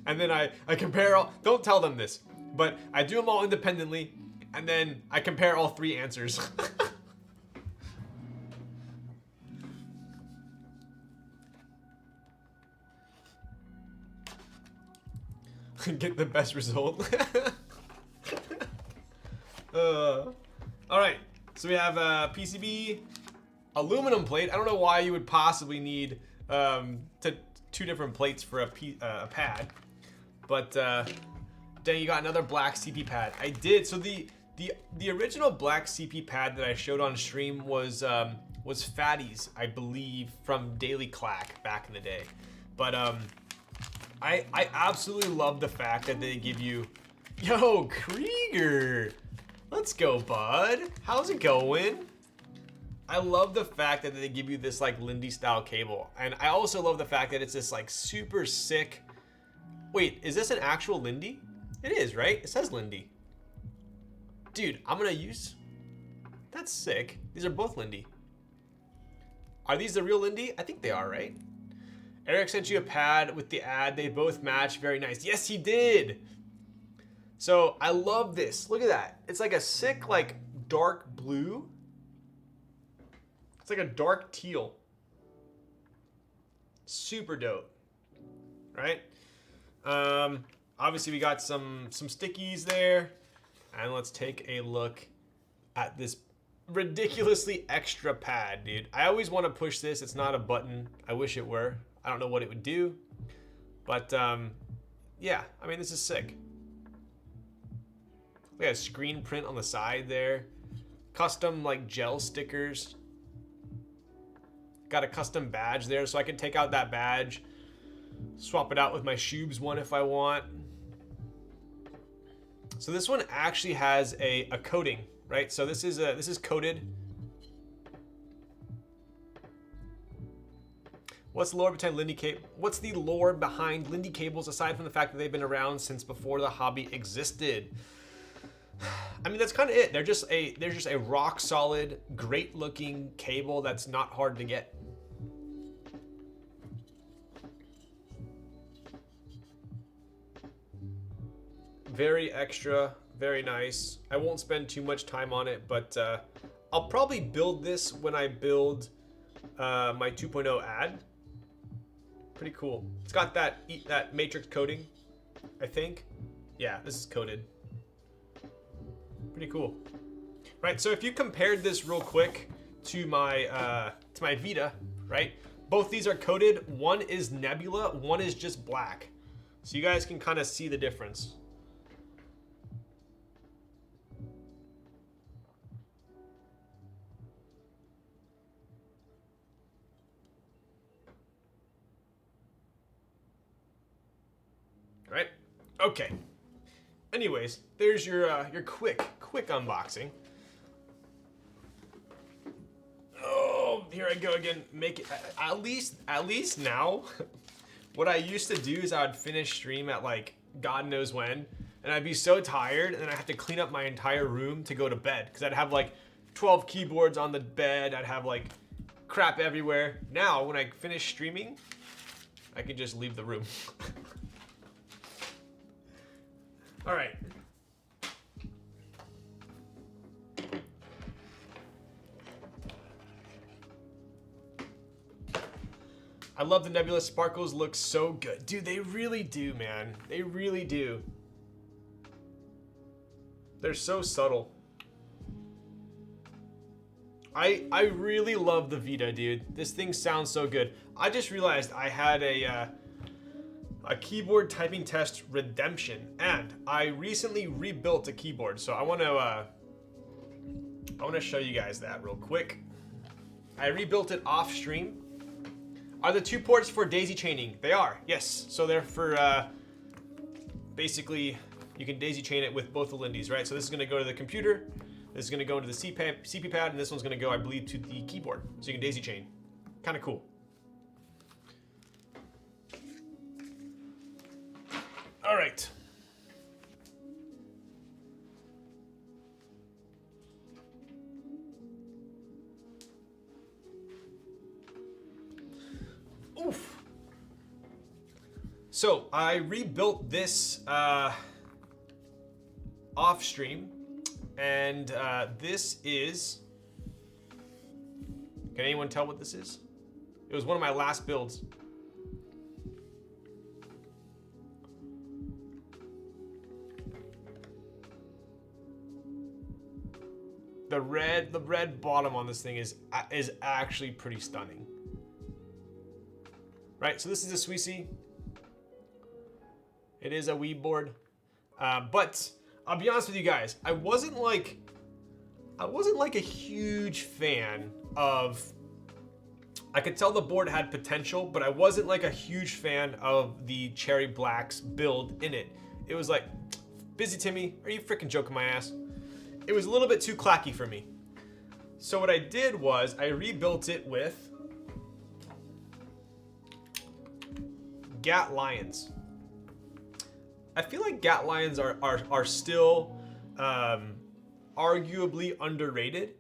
And then I compare all, don't tell them this, but I do them all independently, and then I compare all three answers. Get the best result. All right, so we have a PCB aluminum plate. I don't know why you would possibly need two different plates for a pad, but dang, you got another black CP pad. I did. So the original black CP pad that I showed on stream was Fatty's, I believe, from Daily Clack back in the day. But I absolutely love the fact that they give you, yo, Krieger, let's go, bud. How's it going? I love the fact that they give you this like Lindy style cable. And I also love the fact that it's this like super sick, wait, is this an actual Lindy? It is, right? It says Lindy. Dude, I'm gonna use, that's sick. These are both Lindy. Are these the real Lindy? I think they are, right? Eric sent you a pad with the ad. They both match. Very nice. Yes, he did. So I love this. Look at that. It's like a sick, like dark blue. It's like a dark teal. Super dope. Right? Obviously we got some stickies there. And let's take a look at this ridiculously extra pad, dude. I always want to push this. It's not a button. I wish it were. I don't know what it would do. But yeah, I mean, this is sick. We got a screen print on the side there. Custom like gel stickers. Got a custom badge there, so I can take out that badge, swap it out with my Shoobs one if I want. So this one actually has a coating, right? So this is coated. What's the lore behind What's the lore behind Lindy cables aside from the fact that they've been around since before the hobby existed? I mean, that's kind of it. They're just a rock solid, great looking cable that's not hard to get. Very extra, very nice. I won't spend too much time on it, but I'll probably build this when I build my 2.0 ad. Pretty cool. It's got that matrix coating, I think. Yeah, this is coated. Pretty cool. Right, so if you compared this real quick to my Vita, right? Both these are coated. One is Nebula, one is just black. So you guys can kind of see the difference. Right? Okay. Anyways, there's your quick unboxing. Oh, here I go again. Make it at least now. What I used to do is I would finish stream at like God knows when, and I'd be so tired, and then I have to clean up my entire room to go to bed because I'd have like 12 keyboards on the bed. I'd have like crap everywhere. Now, when I finish streaming, I can just leave the room. All right. I love the Nebula sparkles, look so good. Dude, they really do, man. They really do. They're so subtle. I really love the Vita, dude. This thing sounds so good. I just realized I had a keyboard typing test redemption, and I recently rebuilt a keyboard, so I want to show you guys that real quick. I rebuilt it off stream. Are the two ports for daisy chaining? They are, yes. So they're for basically you can daisy chain it with both the Lindys, right? So this is going to go to the computer, this is going to go into the CP pad, and this one's going to go, I believe, to the keyboard. So you can daisy chain. Kind of cool. All right. Oof. So I rebuilt this off stream, and this is. Can anyone tell what this is? It was one of my last builds. The red bottom on this thing is actually pretty stunning. Right, so this is a Sweezy. It is a Wii board, but I'll be honest with you guys. I wasn't like a huge fan of. I could tell the board had potential, but I wasn't like a huge fan of the Cherry Black's build in it. It was like, Busy Timmy, are you freaking joking my ass? It was a little bit too clacky for me. So what I did was I rebuilt it with Gat Lions. I feel like Gat Lions are still arguably underrated.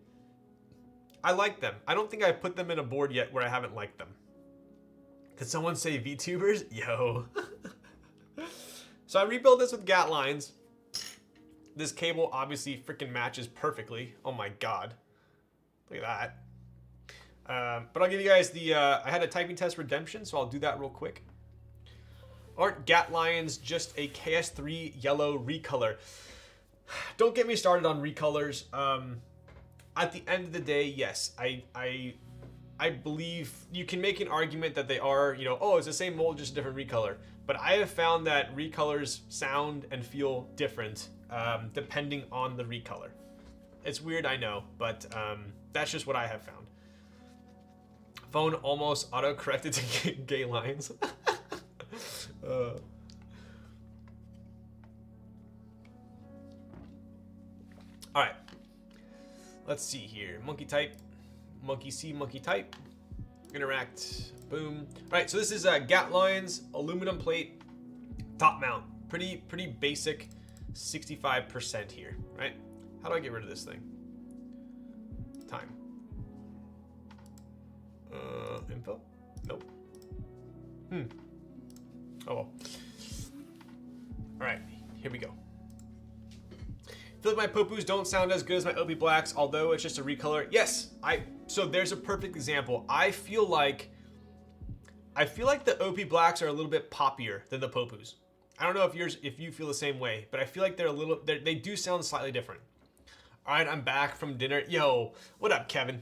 I like them. I don't think I put them in a board yet where I haven't liked them. Could someone say VTubers? Yo. So I rebuilt this with GAT lines. This cable obviously freaking matches perfectly. Oh my god. Look at that. But I'll give you guys the, I had a typing test redemption, so I'll do that real quick. Aren't GAT lines just a KS3 yellow recolor? Don't get me started on recolors. At the end of the day, yes, I believe you can make an argument that they are, you know, oh, it's the same mold, just a different recolor. But I have found that recolors sound and feel different depending on the recolor. It's weird, I know, but that's just what I have found. Phone almost auto-corrected to gay lines. All right, let's see here. Monkey type, monkey see, monkey type. Interact, boom. All right, so this is GAT lines, aluminum plate, top mount. Pretty basic, 65% here, right? How do I get rid of this thing? Time. Info? Nope. Oh well. All right, here we go. I feel like my Popus don't sound as good as my OP Blacks, although it's just a recolor. Yes, so there's a perfect example. I feel like the OP Blacks are a little bit poppier than the Popus. I don't know if you feel the same way, but I feel like they do sound slightly different. All right, I'm back from dinner. Yo, what up, Kevin?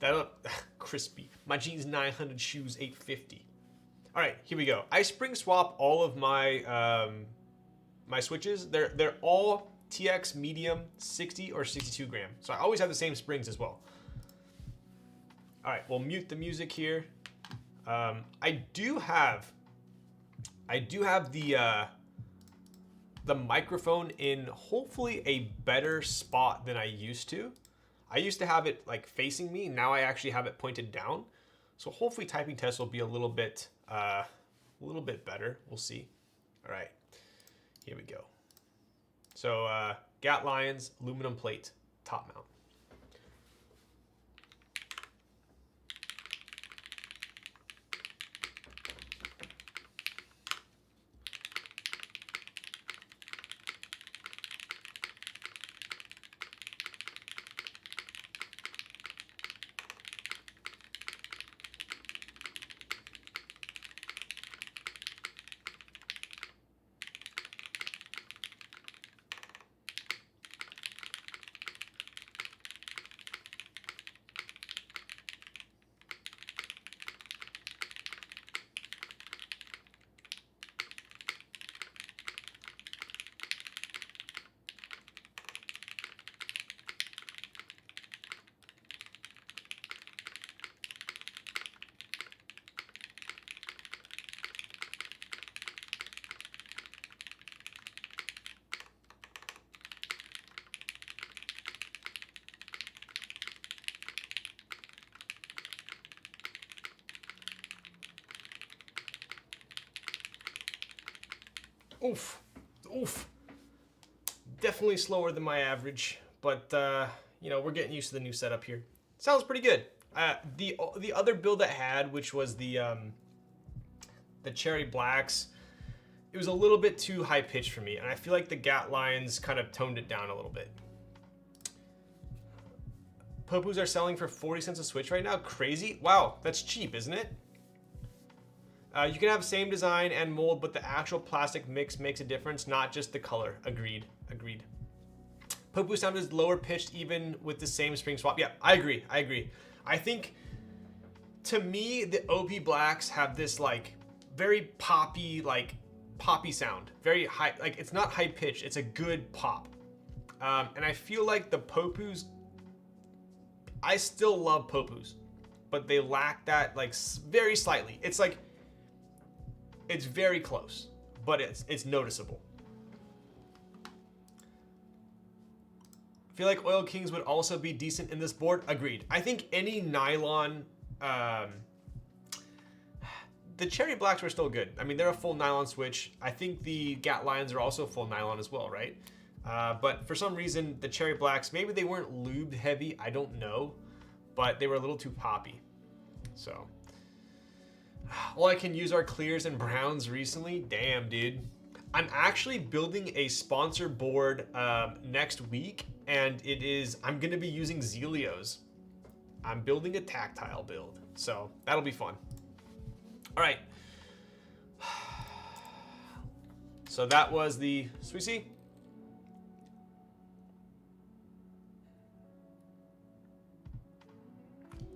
That up, crispy. My jeans 900, shoes 850. All right, here we go. I spring swap all of my my switches. They're all TX medium 60 or 62 gram. So I always have the same springs as well. All right, we'll mute the music here. I do have the microphone in hopefully a better spot than I used to. I used to have it like facing me. Now I actually have it pointed down. So hopefully typing test will be a little bit better. We'll see. All right, here we go. So GAT lines, aluminum plate, top mount. Oof. Definitely slower than my average, but you know, we're getting used to the new setup here. Sounds pretty good. The other build I had, which was the Cherry Blacks, it was a little bit too high pitched for me, and I feel like the GAT lines kind of toned it down a little bit. Popus are selling for 40 cents a switch right now. Crazy. Wow, that's cheap, isn't it? You can have same design and mold, but the actual plastic mix makes a difference, not just the color. Agreed. Popu sound is lower pitched even with the same spring swap. Yeah, I agree. I think, to me, the OP Blacks have this like very poppy sound. Very high, like it's not high pitched, it's a good pop. And I feel like the Popus, I still love Popus, but they lack that like very slightly. It's like, it's very close, but it's noticeable. I feel like Oil Kings would also be decent in this board. Agreed. I think any nylon, the Cherry Blacks were still good. I mean, they're a full nylon switch. I think the GAT lines are also full nylon as well, right? But for some reason, the Cherry Blacks, maybe they weren't lubed heavy, I don't know, but they were a little too poppy. So, All I can use are clears and browns recently. Damn, dude. I'm actually building a sponsor board next week, and I'm gonna be using Zelios. I'm building a tactile build, so that'll be fun. All right. So that was the Sweetie.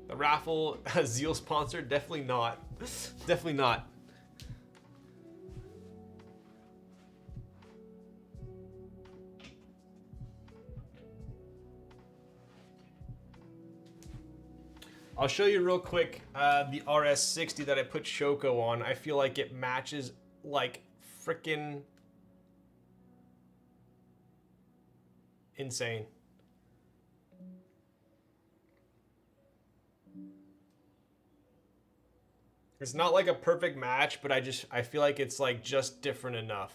The raffle Zeal sponsor? Definitely not. Definitely not. I'll show you real quick the RS60 that I put Shoko on. I feel like it matches like frickin' insane. It's not like a perfect match, but I feel like it's like just different enough.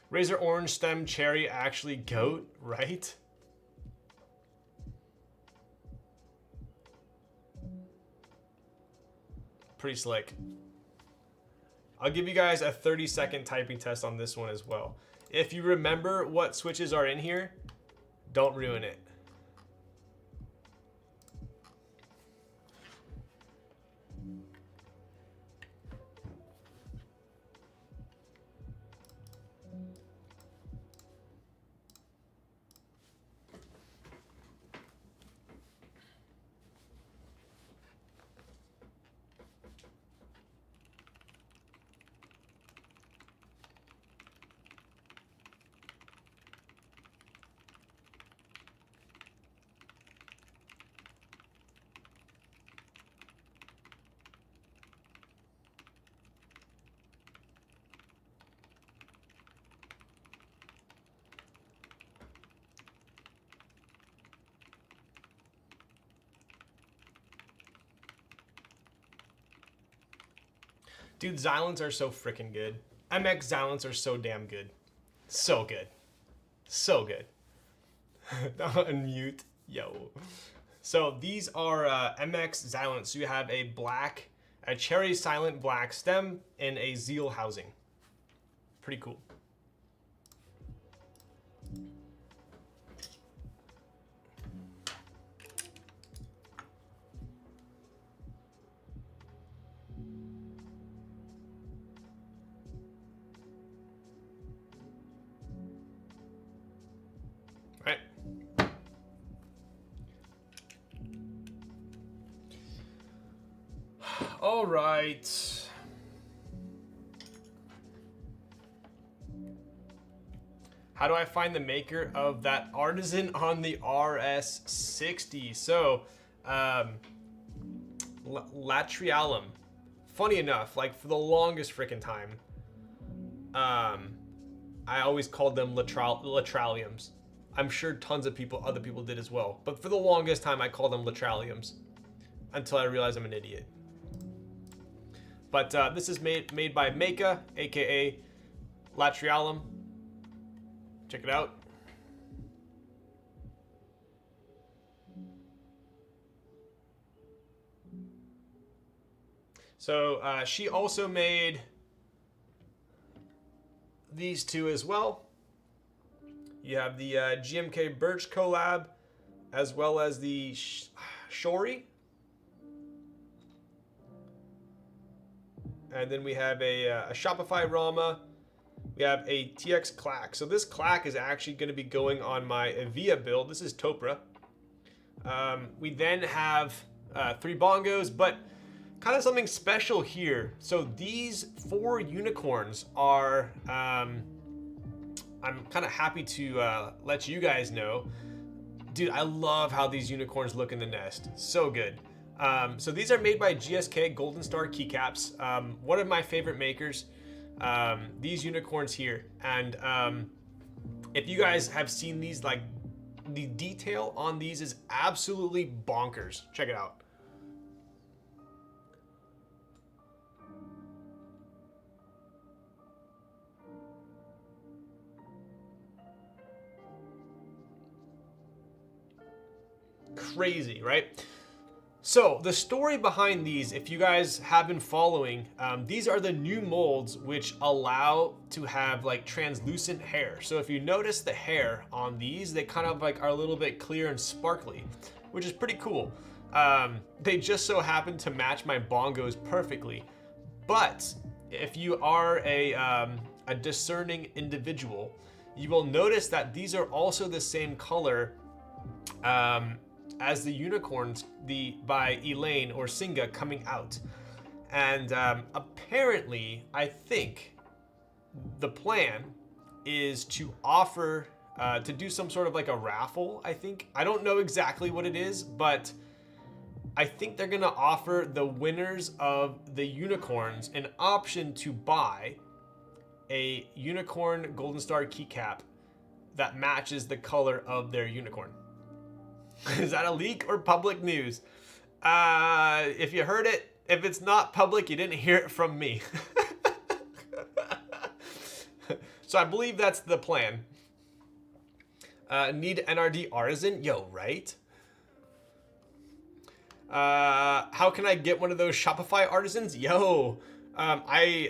Razor orange stem cherry actually goat, right? Pretty slick. I'll give you guys a 30-second typing test on this one as well. If you remember what switches are in here, don't ruin it. Dude, Xylants are so freaking good. MX Xylants are so damn good. So good. So good. Unmute. Yo. So these are MX Xylants. So you have a cherry silent black stem and a Zeal housing. Pretty cool. Right. All right. How do I find the maker of that artisan on the RS60? So, Latrialum. Funny enough, like for the longest freaking time, I always called them latraliums. I'm sure tons of other people did as well. But for the longest time, I called them latraliums until I realized I'm an idiot. But this is made by Meka, aka Latrialum. Check it out. So she also made these two as well. You have the GMK Birch collab, as well as the Shori. And then we have a Shopify Rama. We have a TX Clack. So this Clack is actually going to be going on my Evia build. This is Topra. We then have 3 bongos, but kind of something special here. So these 4 unicorns are, I'm kind of happy to let you guys know. Dude, I love how these unicorns look in the nest. So good. So these are made by GSK Golden Star Keycaps. One of my favorite makers. These unicorns here. And if you guys have seen these, like the detail on these is absolutely bonkers. Check it out. crazy, right? So the story behind these, if you guys have been following, these are the new molds which allow to have like translucent hair. So if you notice the hair on these, they kind of like are a little bit clear and sparkly, which is pretty cool. They just so happen to match my bongos perfectly. But if you are a discerning individual, you will notice that these are also the same color as the unicorns by Elaine or Singa coming out. And apparently, I think the plan is to offer, to do some sort of like a raffle, I think. I don't know exactly what it is, but I think they're gonna offer the winners of the unicorns an option to buy a unicorn golden star keycap that matches the color of their unicorn. Is that a leak or public news? If you heard it, if it's not public, you didn't hear it from me. So I believe that's the plan. Need NRD artisan? Yo, right? How can I get one of those Shopify artisans? Yo, I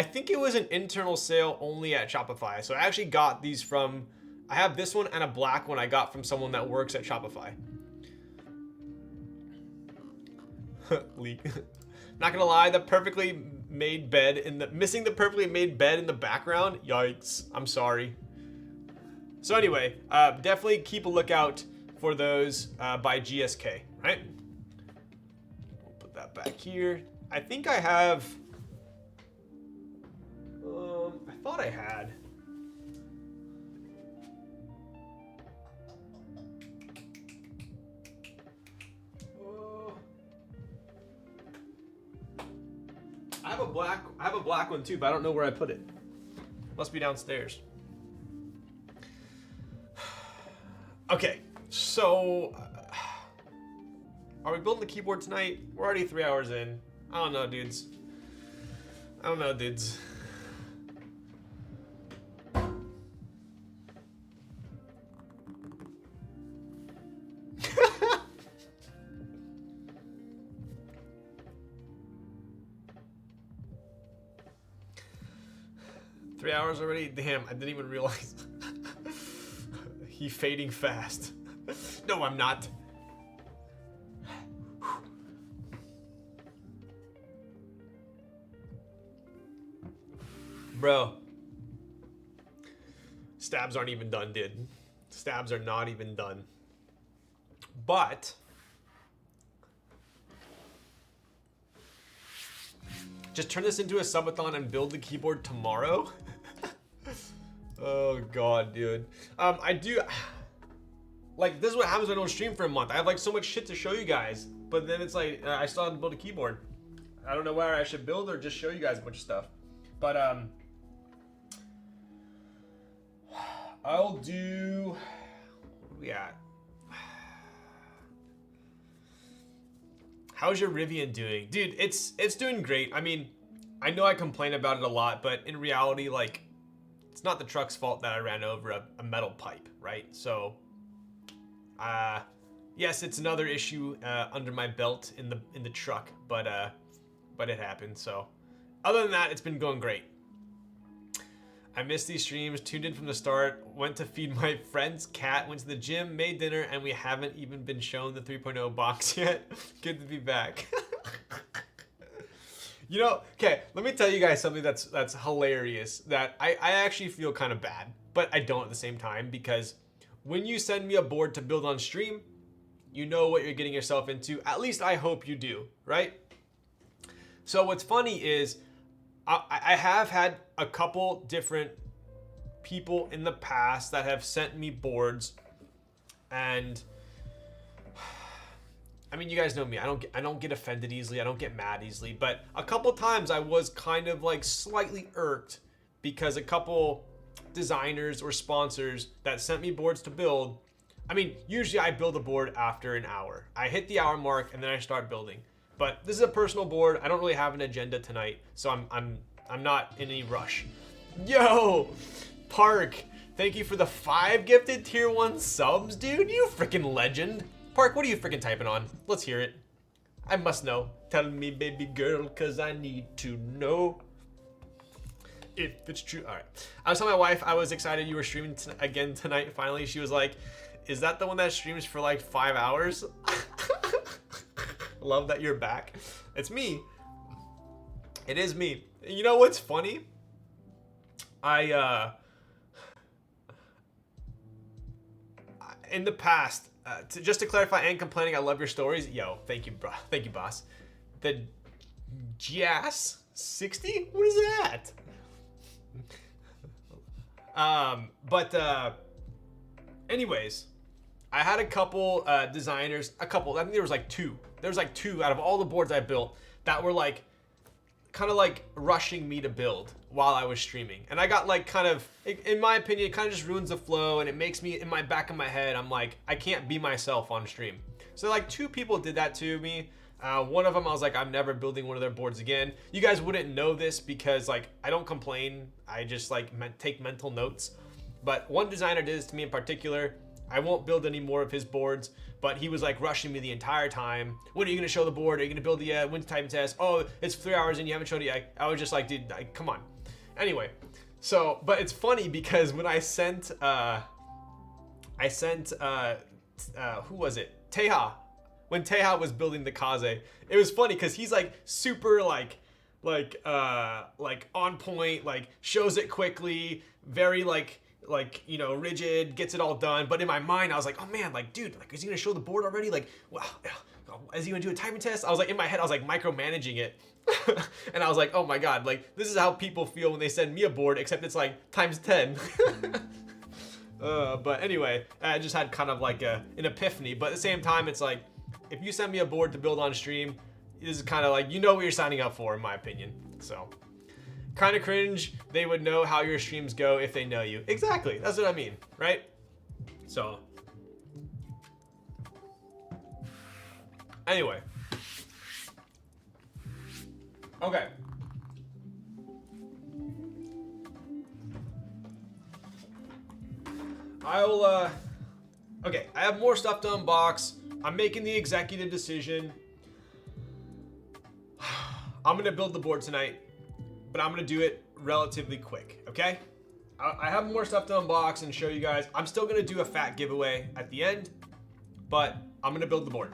think it was an internal sale only at Shopify. So I actually got these from, I have this one and a black one I got from someone that works at Shopify. Leak. Not gonna lie, the perfectly made bed missing the perfectly made bed in the background. Yikes, I'm sorry. So anyway, definitely keep a lookout for those by GSK, right? We'll put that back here. I think I have, I thought I had. I have a black one too, but I don't know where I put it. Must be downstairs. Okay, so are we building the keyboard tonight? We're already 3 hours in. I don't know, dudes. I don't know, dudes. Three hours already? Damn, I didn't even realize. He fading fast. No, I'm not. Bro. Stabs aren't even done, dude. Stabs are not even done. But just turn this into a subathon and build the keyboard tomorrow. Oh god, dude. I do, like, this is what happens when I don't stream for a month. I have like so much shit to show you guys, but then it's like I still have to build a keyboard. I don't know where I should build or just show you guys a bunch of stuff. But I'll do, what are we at? How's your Rivian doing? Dude, it's doing great. I mean, I know I complain about it a lot, but in reality, like, it's not the truck's fault that I ran over a metal pipe, right? So, yes, it's another issue under my belt in the truck, but it happened. So, other than that, it's been going great. I missed these streams, tuned in from the start, went to feed my friend's cat, went to the gym, made dinner, and we haven't even been shown the 3.0 box yet. Good to be back. You know, okay, let me tell you guys something that's hilarious, that I actually feel kind of bad, but I don't at the same time, because when you send me a board to build on stream, you know what you're getting yourself into. At least I hope you do, right? So what's funny is I have had a couple different people in the past that have sent me boards, and I mean, you guys know me. I don't get offended easily. I don't get mad easily. But a couple times I was kind of like slightly irked because a couple designers or sponsors that sent me boards to build. I mean, usually I build a board after an hour. I hit the hour mark and then I start building. But this is a personal board. I don't really have an agenda tonight, so I'm not in any rush. Yo, Park, thank you for the 5 gifted tier 1 subs, dude. You freaking legend. Park, what are you freaking typing on? Let's hear it. I must know. Tell me, baby girl, cause I need to know if it's true. All right. I was telling my wife I was excited you were streaming again tonight. Finally, she was like, "Is that the one that streams for like 5 hours?" Love that you're back. It's me. It is me. You know what's funny? In the past, just to clarify and complaining, I love your stories. Yo, thank you, bro. Thank you, boss. The GS 60? What is that? Anyways, I had a couple designers, I think there was like two. There was like two out of all the boards I built that were like, kind of like rushing me to build while I was streaming. And I got like kind of, in my opinion, it kind of just ruins the flow and it makes me, in my back of my head, I'm like, I can't be myself on stream. So like two people did that to me. One of them, I was like, I'm never building one of their boards again. You guys wouldn't know this because like, I don't complain. I just like take mental notes. But one designer did this to me in particular. I won't build any more of his boards, but he was like rushing me the entire time. When are you gonna show the board? Are you gonna build the wind type test? Oh, it's 3 hours and you haven't showed it yet. I was just like, dude, come on. Anyway, so, but it's funny because when I sent, who was it? Teha. When Teha was building the Kaze, it was funny because he's like super like on point, like shows it quickly, very like, you know, rigid, gets it all done. But in my mind, I was like, oh man, like, dude, like, is he gonna show the board already? Like, wow, is he gonna do a timing test? I was like, in my head, I was like micromanaging it. And I was like, oh my God, like, this is how people feel when they send me a board, except it's like times 10. But anyway, I just had kind of like an epiphany. But at the same time, it's like, if you send me a board to build on stream, this is kind of like, you know what you're signing up for, in my opinion. So. Kind of cringe, they would know how your streams go if they know you. Exactly, that's what I mean, right? So. Anyway. Okay. Okay, I have more stuff to unbox. I'm making the executive decision. I'm gonna build the board tonight, but I'm gonna do it relatively quick, okay? I have more stuff to unbox and show you guys. I'm still gonna do a fat giveaway at the end, but I'm gonna build the board.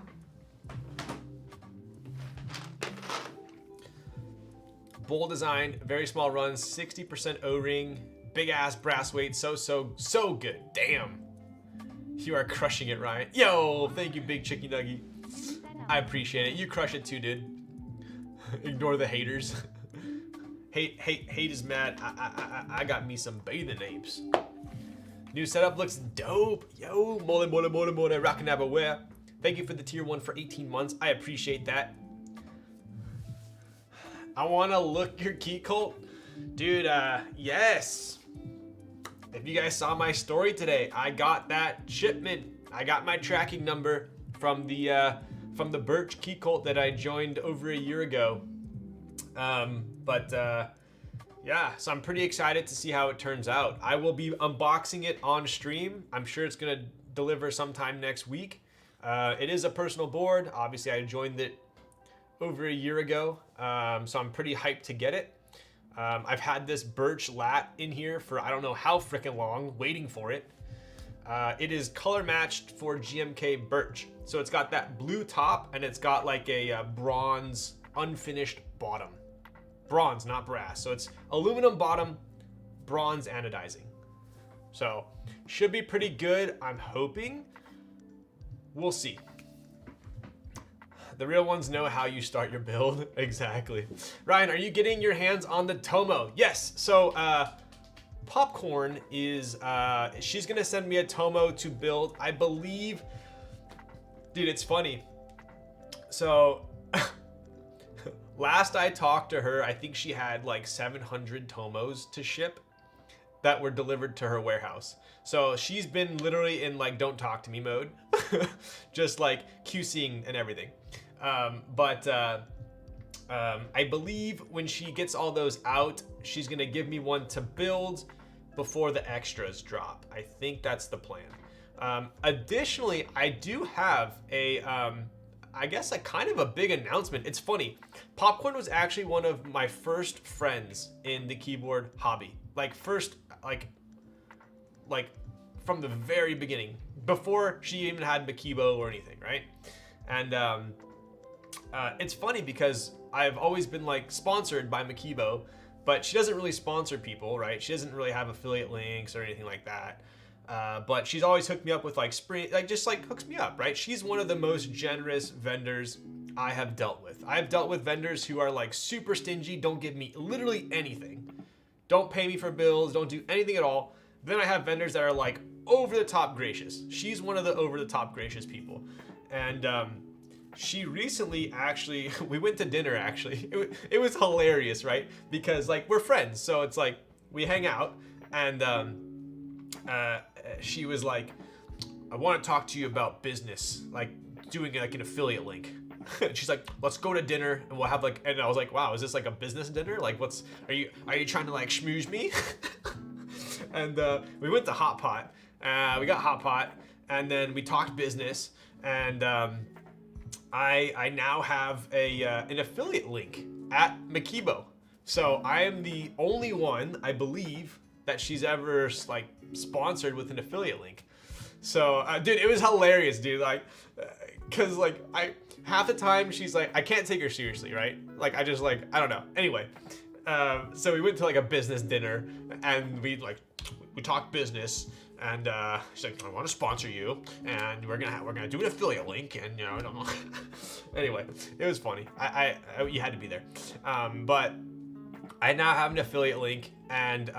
Bowl design, very small runs, 60% O-ring, big ass brass weight, so good. Damn. You are crushing it, Ryan. Yo, thank you, Big Chicky Nuggy. I appreciate it. You crush it too, dude. Ignore the haters. Hate is mad. I got me some bathing apes. New setup looks dope. Yo, mole, Rakanaba wear. Thank you for the tier 1 for 18 months. I appreciate that. I want to look your key cult. Dude, yes. If you guys saw my story today, I got that shipment. I got my tracking number from the Birch key cult that I joined over a year ago. Yeah, so I'm pretty excited to see how it turns out. I will be unboxing it on stream. I'm sure it's gonna deliver sometime next week. It is a personal board. Obviously, I joined it over a year ago, so I'm pretty hyped to get it. I've had this birch lat in here for I don't know how freaking long, waiting for it. It is color matched for GMK birch. So it's got that blue top and it's got like a bronze unfinished bottom. Bronze, not brass. So it's aluminum bottom, bronze anodizing. So should be pretty good, I'm hoping. We'll see. The real ones know how you start your build. Exactly. Ryan, are you getting your hands on the Tomo? Yes. So Popcorn is, she's gonna send me a Tomo to build, I believe. Dude, it's funny. So last I talked to her, I think she had like 700 Tomos to ship that were delivered to her warehouse. So she's been literally in like don't talk to me mode, just like QCing and everything. I believe when she gets all those out, she's gonna give me one to build before the extras drop. I think that's the plan. Additionally, I do have a, I guess a kind of a big announcement. It's funny. Popcorn was actually one of my first friends in the keyboard hobby. Like first, like from the very beginning, before she even had Makibo or anything, right? And it's funny because I've always been like sponsored by Makibo, but she doesn't really sponsor people, right? She doesn't really have affiliate links or anything like that. But she's always hooked me up with like just like hooks me up, right? She's one of the most generous vendors I have dealt with. I've dealt with vendors who are like super stingy, don't give me literally anything. Don't pay me for bills, don't do anything at all. Then I have vendors that are like over the top gracious. She's one of the over the top gracious people. And she recently actually, we went to dinner actually. It was hilarious, right? Because like we're friends, so it's like we hang out and she was like, I want to talk to you about business, like doing like an affiliate link. She's like, let's go to dinner and we'll have like, and I was like, wow, is this like a business dinner? Like are you trying to like schmooze me? And we went to Hot Pot. We got Hot Pot and then we talked business and I now have an affiliate link at Makibo. So I am the only one, I believe, that she's ever like sponsored with an affiliate link. So dude, it was hilarious, dude. Like, cause like half the time she's like, I can't take her seriously, right? Like I just like, I don't know. Anyway, so we went to like a business dinner and we talked business and she's like, I want to sponsor you and we're gonna do an affiliate link and you know, anyway, it was funny. You had to be there. But I now have an affiliate link and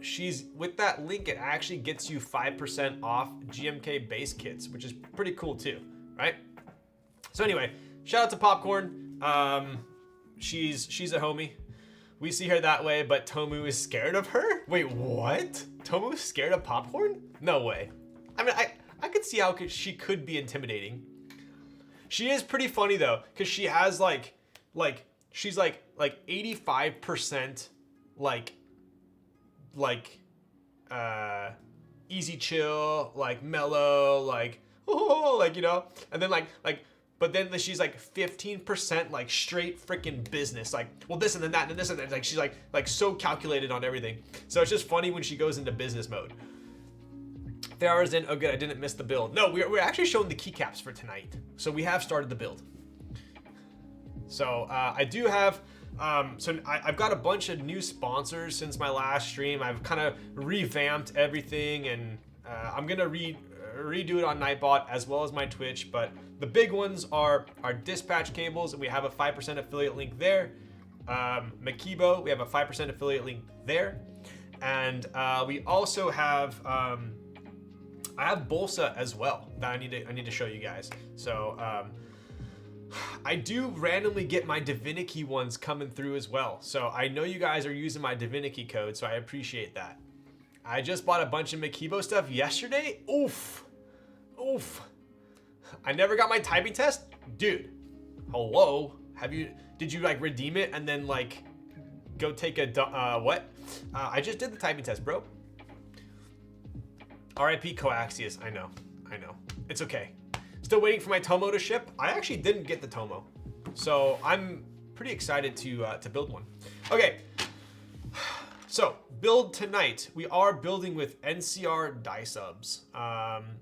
she's with that link, it actually gets you 5% off GMK base kits, which is pretty cool too, right? So anyway, shout out to Popcorn. She's a homie. We see her that way, but Tomu is scared of her? Wait, what? Tomu is scared of Popcorn? No way. I mean, I could see how she could be intimidating. She is pretty funny though, because she has she's like 85% easy chill, like mellow, like oh, like you know, and then but then she's like 15% like straight freaking business, like well this and then that and then this and that, like she's like so calculated on everything. So it's just funny when she goes into business mode. 3 hours in, oh good, I didn't miss the build. No, we're actually showing the keycaps for tonight, so we have started the build. So I do have, I've got a bunch of new sponsors since my last stream. I've kind of revamped everything and I'm gonna redo it on Nightbot as well as my Twitch, but the big ones are our dispatch cables, and we have a 5% affiliate link there. Makibo, we have a 5% affiliate link there. And we also have, I have Bolsa as well that I need to show you guys. So I do randomly get my Divinity ones coming through as well. So I know you guys are using my Divinity code, so I appreciate that. I just bought a bunch of Makibo stuff yesterday. Oof. Oof. I never got my typing test. Dude, hello? Did you like redeem it and then like go take a, what? I just did the typing test, bro. RIP Coaxius, I know. It's okay. Still waiting for my Tomo to ship. I actually didn't get the Tomo, so I'm pretty excited to build one. Okay, so build tonight. We are building with NCR die subs,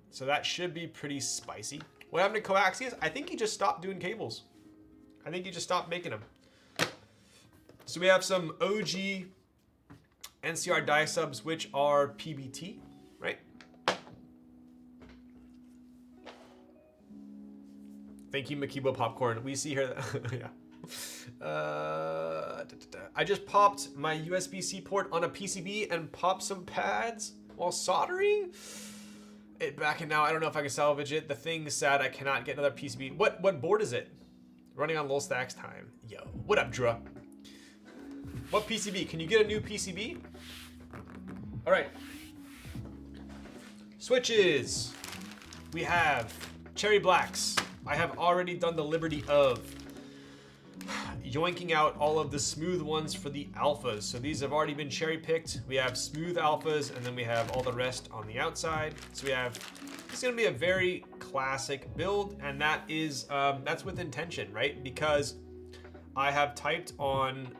so that should be pretty spicy. What happened to Coaxius? I think he just stopped doing cables. I think he just stopped making them. So we have some OG NCR die subs, which are PBT, right? Thank you, Makibo Popcorn. We see here that, yeah. I just popped my USB-C port on a PCB and popped some pads while soldering it back, and now I don't know if I can salvage it. The thing is sad, I cannot get another PCB. What board is it? Running on low stacks time. Yo, what up, Dra? What PCB? Can you get a new PCB? All right. Switches. We have Cherry Blacks. I have already done the liberty of yoinking out all of the smooth ones for the alphas. So these have already been cherry picked. We have smooth alphas, and then we have all the rest on the outside. So we have, it's gonna be a very classic build, and that is, that's with intention, right? Because I have typed on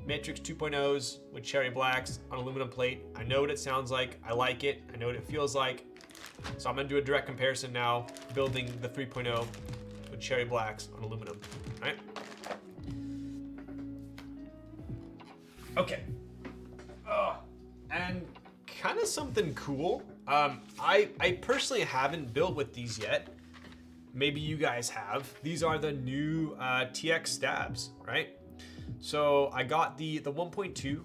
Matrix 2.0s with cherry blacks on aluminum plate. I know what it sounds like, I like it, I know what it feels like. So I'm gonna do a direct comparison now, building the 3.0 with cherry blacks on aluminum, right? Okay. And kind of something cool. I personally haven't built with these yet. Maybe you guys have. These are the new TX stabs, right? So I got the 1.2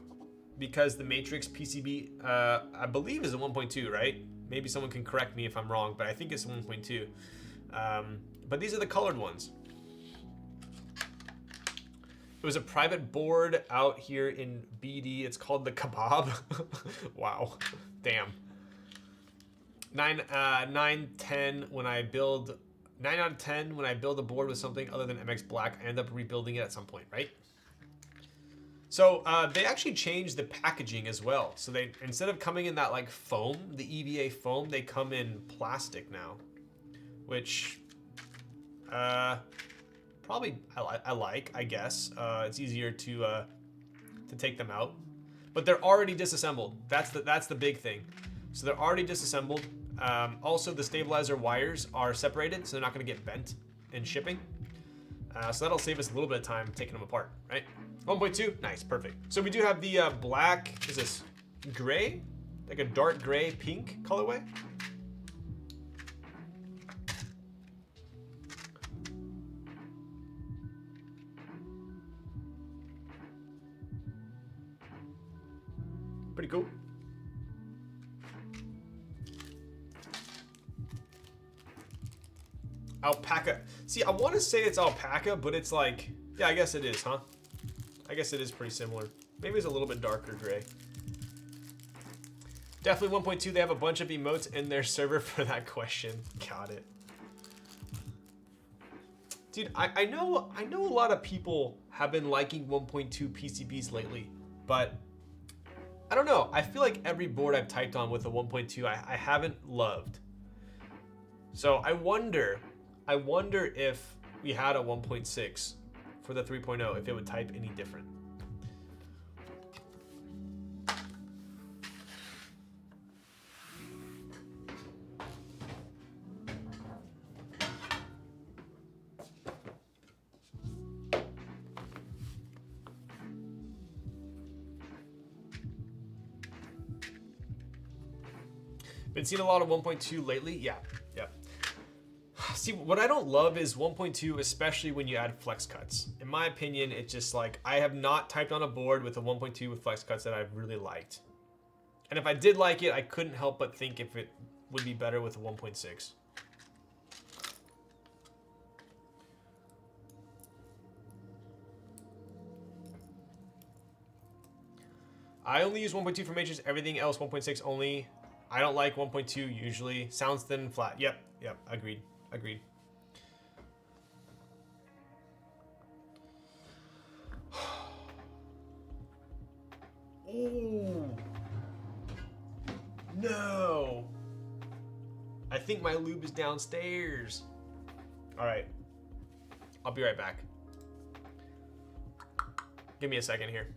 because the Matrix PCB, I believe is a 1.2, right? Maybe someone can correct me if I'm wrong, but I think it's 1.2. But these are the colored ones. It was a private board out here in BD. It's called the Kebab. Wow, damn. 9/10 when I build 9 out of 10 when I build a board with something other than MX Black, I end up rebuilding it at some point, right? So they actually changed the packaging as well. So they, instead of coming in that like foam, the EVA foam, they come in plastic now, which probably I like, I guess. It's easier to take them out, but they're already disassembled. That's the big thing. So they're already disassembled. Also, the stabilizer wires are separated, so they're not going to get bent in shipping. So that'll save us a little bit of time taking them apart, right? 1.2, nice, perfect. So we do have the black, is this gray? Like a dark gray pink colorway? Pretty cool. Alpaca. See, I want to say it's alpaca, but it's like, yeah, I guess it is, huh? I guess it is pretty similar. Maybe it's a little bit darker gray. Definitely 1.2. They have a bunch of emotes in their server for that question. Got it. Dude, I know a lot of people have been liking 1.2 PCBs lately, but I don't know. I feel like every board I've typed on with a 1.2, I haven't loved. So I wonder if we had a 1.6 for the 3.0, if it would type any different. Been seeing a lot of 1.2 lately? Yeah. See, what I don't love is 1.2, especially when you add flex cuts. In my opinion, it's just like, I have not typed on a board with a 1.2 with flex cuts that I've really liked. And if I did like it, I couldn't help but think if it would be better with a 1.6. I only use 1.2 for matrix, everything else 1.6 only. I don't like 1.2 usually. Sounds thin and flat. Yep, agreed. Ooh. No. I think my lube is downstairs. All right. I'll be right back. Give me a second here.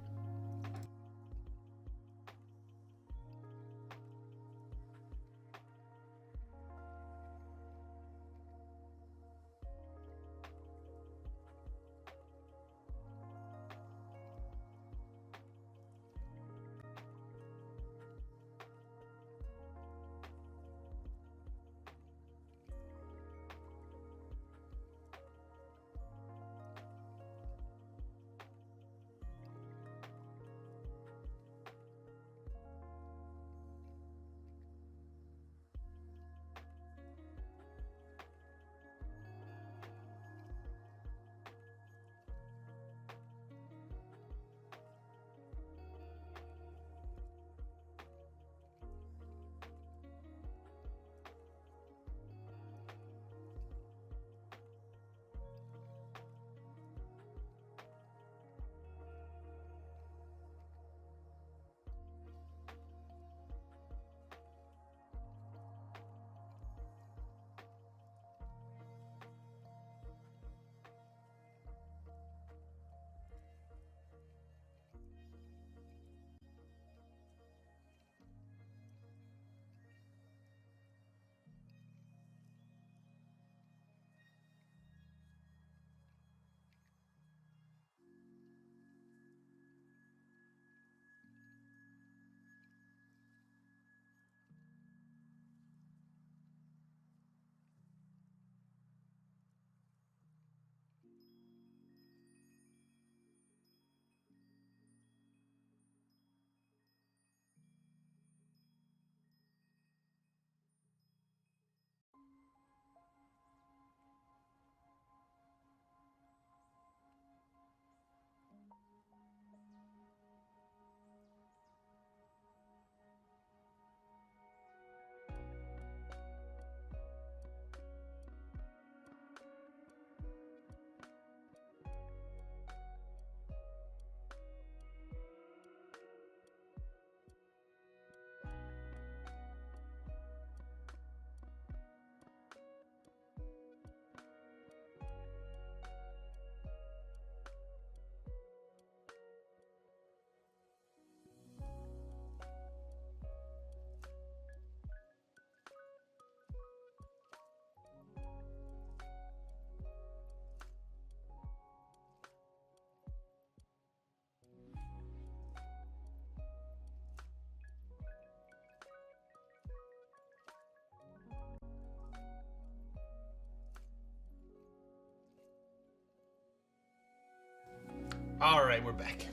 All right, we're back.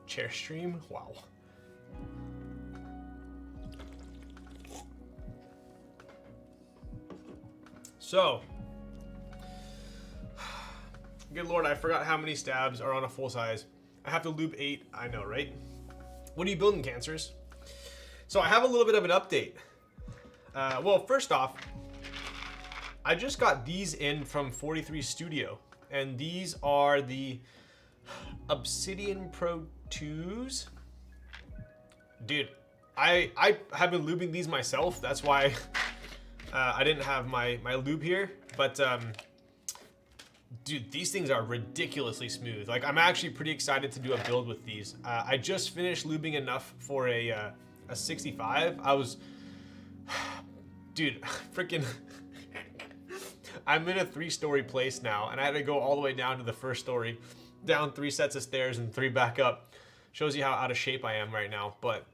Chair stream? Wow. So, good lord, I forgot how many stabs are on a full size. I have to loop 8. I know, right? What are you building, Cancers? So I have a little bit of an update. Well, first off, I just got these in from 43 Studio, and these are the Obsidian Pro 2s. Dude, I have been lubing these myself. That's why I didn't have my lube here. But dude, these things are ridiculously smooth. Like, I'm actually pretty excited to do a build with these. I just finished lubing enough for a 65. I was, dude, freaking. I'm in a 3-story place now, and I had to go all the way down to the first story, down 3 sets of stairs and 3 back up. Shows you how out of shape I am right now. But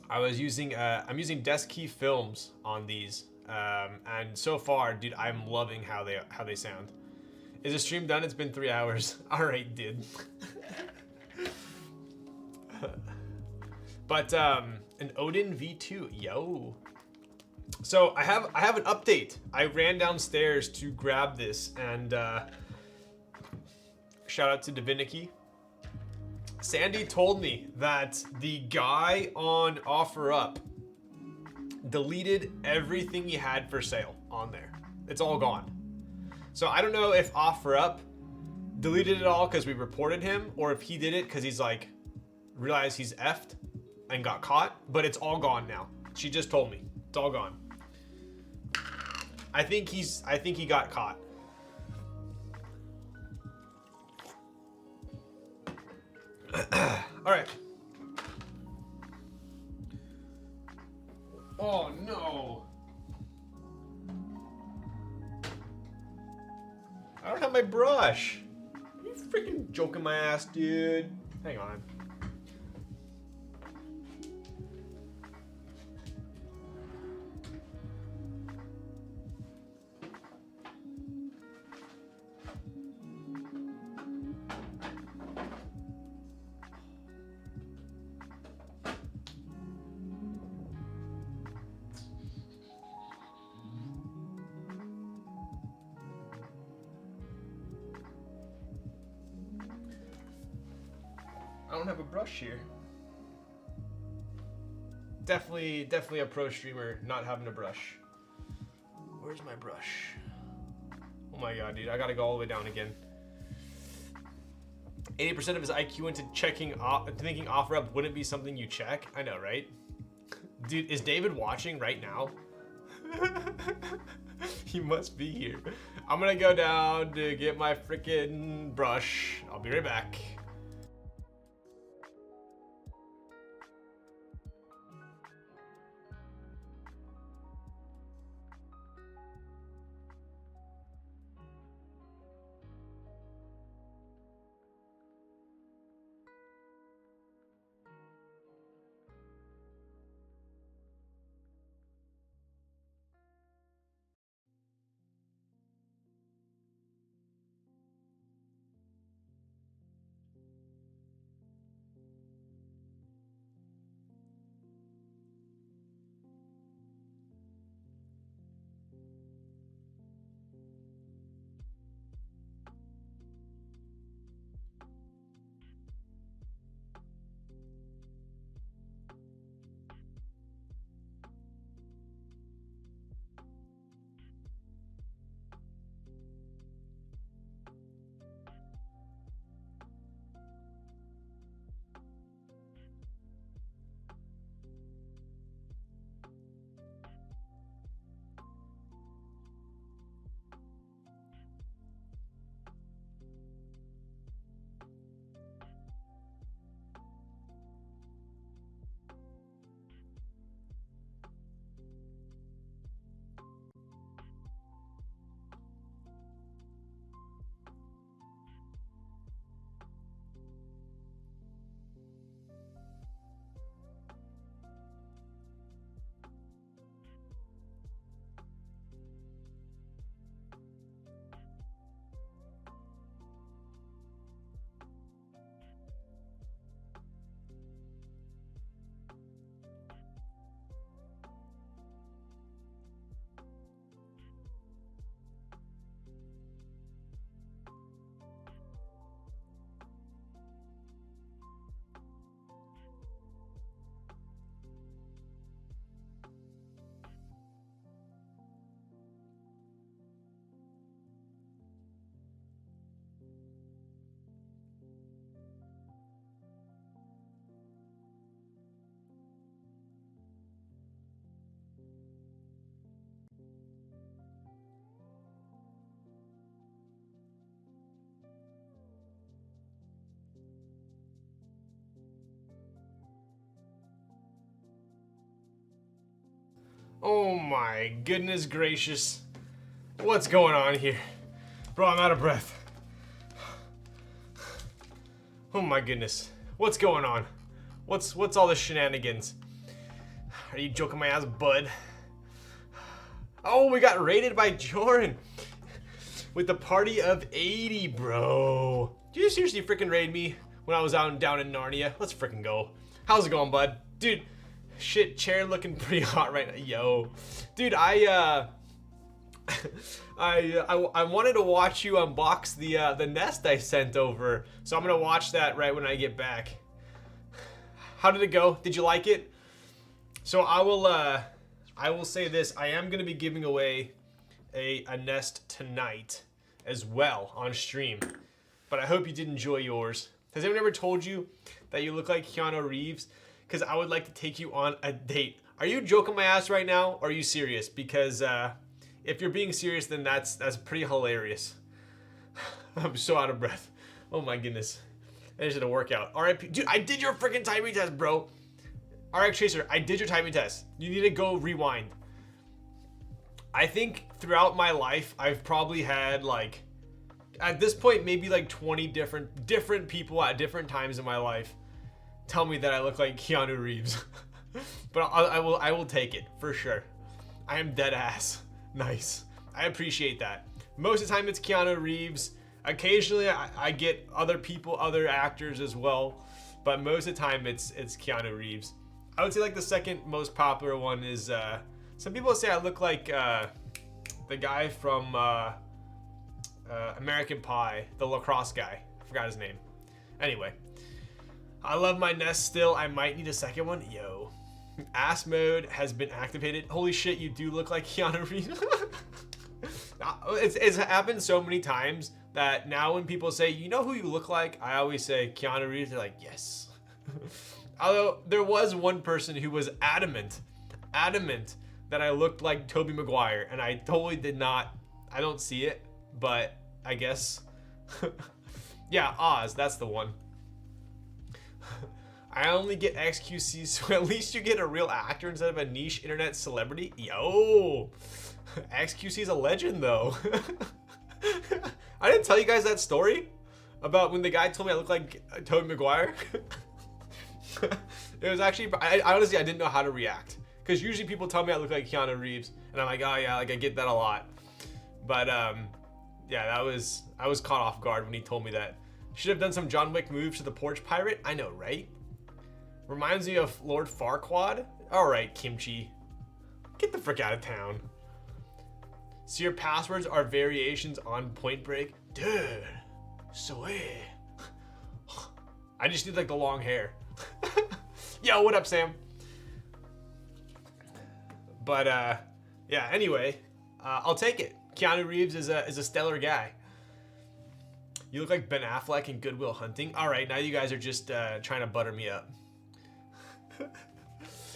I was using, I'm using desk key films on these, and so far, dude, I'm loving how they sound. Is the stream done? It's been 3 hours. All right, dude. But an Odin V2, yo. So I have an update. I ran downstairs to grab this, and shout out to Divinity. Sandy told me that the guy on OfferUp deleted everything he had for sale on there. It's all gone. So I don't know if OfferUp deleted it all because we reported him, or if he did it because he's like realized he's effed and got caught. But it's all gone now. She just told me it's all gone. I think he got caught. All right. Oh no. I don't have my brush. Are you freaking joking my ass, dude? Hang on. I don't have a brush here. Definitely a pro streamer not having a brush. Where's my brush? Oh my god, dude, I gotta go all the way down again. 80% of his IQ into thinking OfferUp wouldn't be something you check. I know, right? Dude, is David watching right now? He must be here. I'm gonna go down to get my freaking brush. I'll be right back. Oh my goodness gracious. What's going on here? Bro, I'm out of breath. Oh my goodness. What's going on? What's all this shenanigans? Are you joking my ass, bud? Oh, we got raided by Joran with the party of 80, bro. Did you seriously freaking raid me when I was down in Narnia? Let's freaking go. How's it going, bud? Dude, shit, chair looking pretty hot right now. Yo, dude, I wanted to watch you unbox the nest I sent over, so I'm gonna watch that right when I get back. How did it go? Did you like it? So I will say this: I am gonna be giving away a nest tonight as well on stream, but I hope you did enjoy yours. Has anyone ever told you that you look like Keanu Reeves? Because I would like to take you on a date. Are you joking my ass right now, or are you serious? Because if you're being serious, then that's pretty hilarious. I'm so out of breath. Oh my goodness. I just did a workout. RIP. Dude, I did your freaking timing test, bro. RX Chaser, I did your timing test. You need to go rewind. I think throughout my life, I've probably had like, at this point, maybe like 20 different people at different times in my life tell me that I look like Keanu Reeves. But I will take it for sure. I am dead ass. Nice. I appreciate that. Most of the time it's Keanu Reeves. Occasionally I get other people, other actors as well, but most of the time it's Keanu Reeves. I would say like the second most popular one is some people say I look like the guy from American Pie, the lacrosse guy. I forgot his name. Anyway, I love my nest still. I might need a second one. Yo. Ass mode has been activated. Holy shit, you do look like Keanu Reeves. It's happened so many times that now when people say, you know who you look like? I always say Keanu Reeves. They're like, yes. Although there was one person who was adamant that I looked like Tobey Maguire, and I totally did not. I don't see it, but I guess. Yeah, Oz, that's the one. I only get XQC, so at least you get a real actor instead of a niche internet celebrity. Yo, XQC is a legend though. I didn't tell you guys that story about when the guy told me I look like Tobey Maguire. It was actually, I honestly, I didn't know how to react. Because usually people tell me I look like Keanu Reeves, and I'm like, oh yeah, like I get that a lot. But yeah, I was caught off guard when he told me that. Should have done some John Wick moves to the porch pirate. I know, right? Reminds me of Lord Farquaad. All right, Kimchi, get the frick out of town. So your passwords are variations on Point Break, dude. Sweet. I just need like the long hair. Yo, what up, Sam? But yeah. Anyway, I'll take it. Keanu Reeves is a stellar guy. You look like Ben Affleck in Good Will Hunting. All right, now you guys are just trying to butter me up.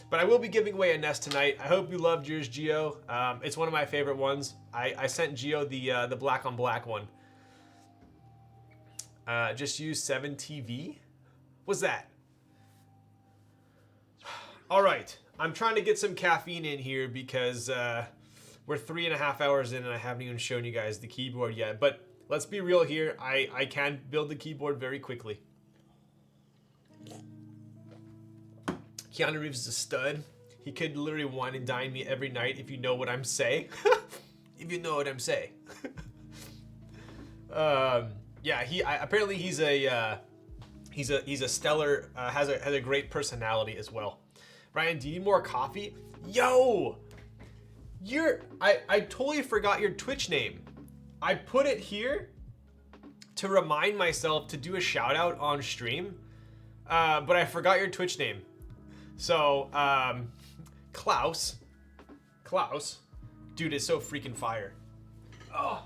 But I will be giving away a nest tonight. I hope you loved yours, Gio. It's one of my favorite ones. I sent Gio the black on black one. Just use 7TV. What's that? All right, I'm trying to get some caffeine in here because we're 3.5 hours in and I haven't even shown you guys the keyboard yet. But let's be real here. I can build the keyboard very quickly. Keanu Reeves is a stud. He could literally wine and dine me every night if you know what I'm saying. If you know what I'm saying. Yeah, apparently he's a stellar, has a great personality as well. Ryan, do you need more coffee? Yo, I totally forgot your Twitch name. I put it here to remind myself to do a shout out on stream, but I forgot your Twitch name. So, Klaus, dude, is so freaking fire. Oh,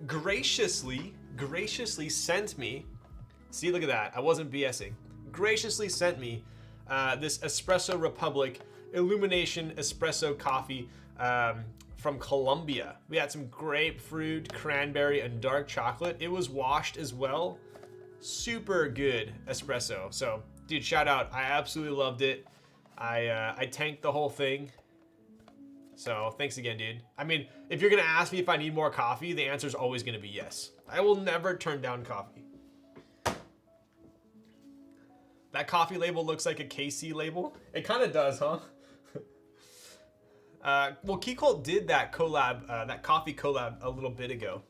graciously sent me. See, look at that. I wasn't BSing. Graciously sent me this Espresso Republic Illumination Espresso coffee from Colombia. We had some grapefruit, cranberry, and dark chocolate. It was washed as well. Super good espresso. So, dude, shout out. I absolutely loved it. I tanked the whole thing. So thanks again, dude. I mean, if you're gonna ask me if I need more coffee, the answer is always gonna be yes. I will never turn down coffee. That coffee label looks like a KC label. It kind of does, huh? Well, Keycult did that collab, that coffee collab a little bit ago.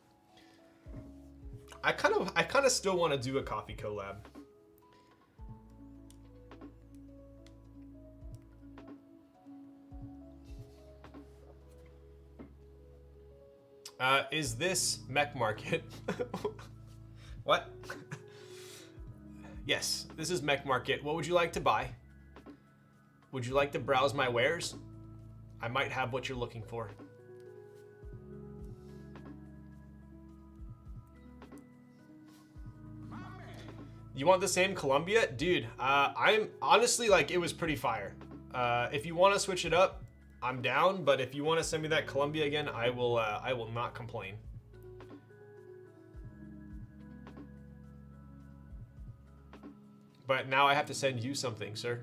I kind of still want to do a coffee collab. Is this Mech Market? What? Yes, this is Mech Market. What would you like to buy? Would you like to browse my wares? I might have what you're looking for. You want the same Columbia? Dude, I'm honestly like, it was pretty fire. If you want to switch it up, I'm down, but if you want to send me that Columbia again, I will not complain. But now I have to send you something, sir.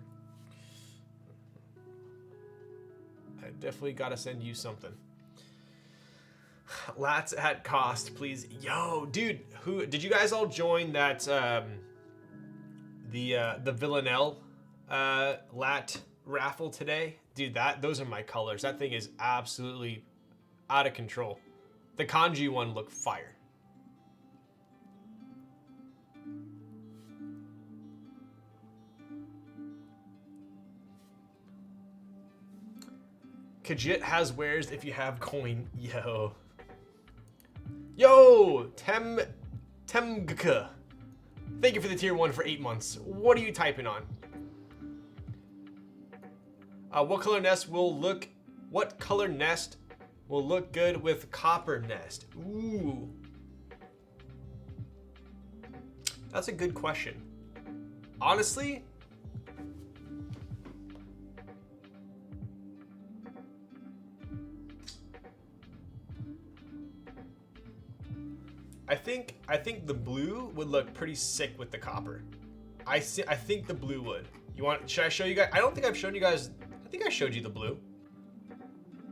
I definitely gotta send you something. Lats at cost, please. Yo, dude, who did you guys all join that the Villanelle lat raffle today? Dude, those are my colors. That thing is absolutely out of control. The kanji one looked fire. Kajit has wares if you have coin. Yo, Temgka. Thank you for the tier 1 for 8 months. What are you typing on? What color nest will look good with copper nest? Ooh. That's a good question. Honestly, I think the blue would look pretty sick with the copper. I think the blue would. Should I show you guys? I don't think I've shown you guys. I think I showed you the blue.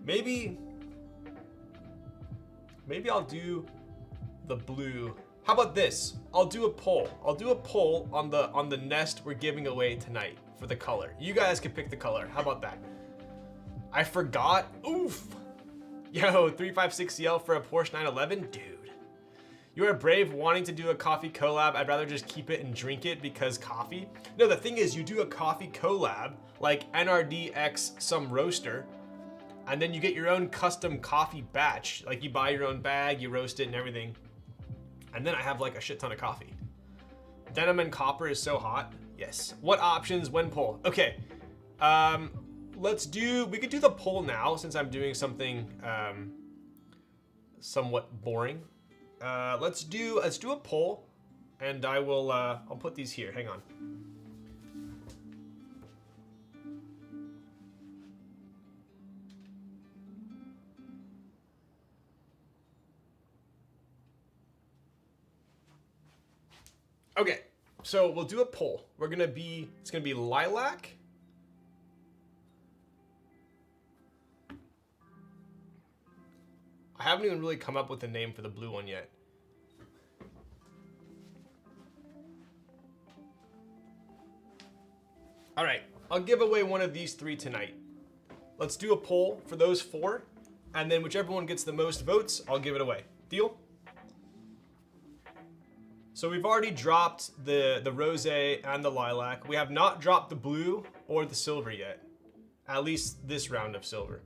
Maybe I'll do the blue. How about this? I'll do a poll. I'll do a poll on the nest we're giving away tonight for the color. You guys can pick the color. How about that? I forgot. Oof. Yo, 356CL for a Porsche 911, dude. You are brave wanting to do a coffee collab. I'd rather just keep it and drink it because coffee. No, the thing is, you do a coffee collab like NRDX some roaster, and then you get your own custom coffee batch. Like you buy your own bag, you roast it and everything. And then I have like a shit ton of coffee. Denim and copper is so hot. Yes. What options when poll? Okay. We could do the poll now since I'm doing something somewhat boring. Let's do a poll, and I'll put these here. Hang on. Okay, so we'll do a poll. It's gonna be lilac. I haven't even really come up with a name for the blue one yet. All right, I'll give away one of these 3 tonight. Let's do a poll for those 4, and then whichever one gets the most votes, I'll give it away. Deal? So we've already dropped the rosé and the lilac. We have not dropped the blue or the silver yet. At least this round of silver.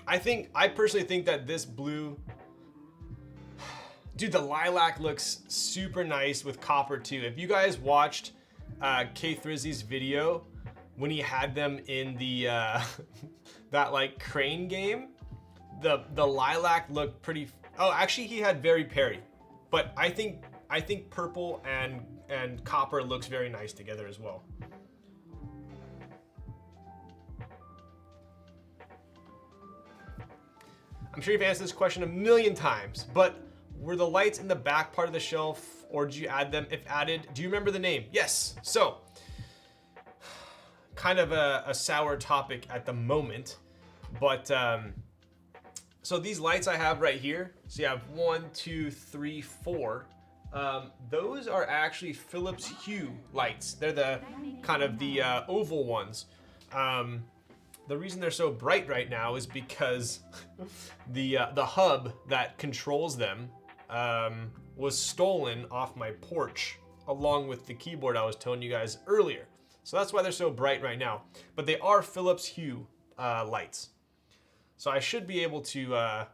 I personally think that this blue, dude, the lilac looks super nice with copper too. If you guys watched K Thrizzy's video when he had them in the that like crane game, the lilac looked pretty. Oh, actually, he had very Perry, but I think purple and copper looks very nice together as well. I'm sure you've answered this question a million times, but were the lights in the back part of the shelf or did you add them? If added, do you remember the name? Yes. So, kind of a sour topic at the moment, but so these lights I have right here. So you have 1, 2, 3, 4. Those are actually Philips Hue lights. They're the kind of the oval ones. The reason they're so bright right now is because the hub that controls them was stolen off my porch, along with the keyboard I was telling you guys earlier. So that's why they're so bright right now. But they are Philips Hue lights. So I should be able to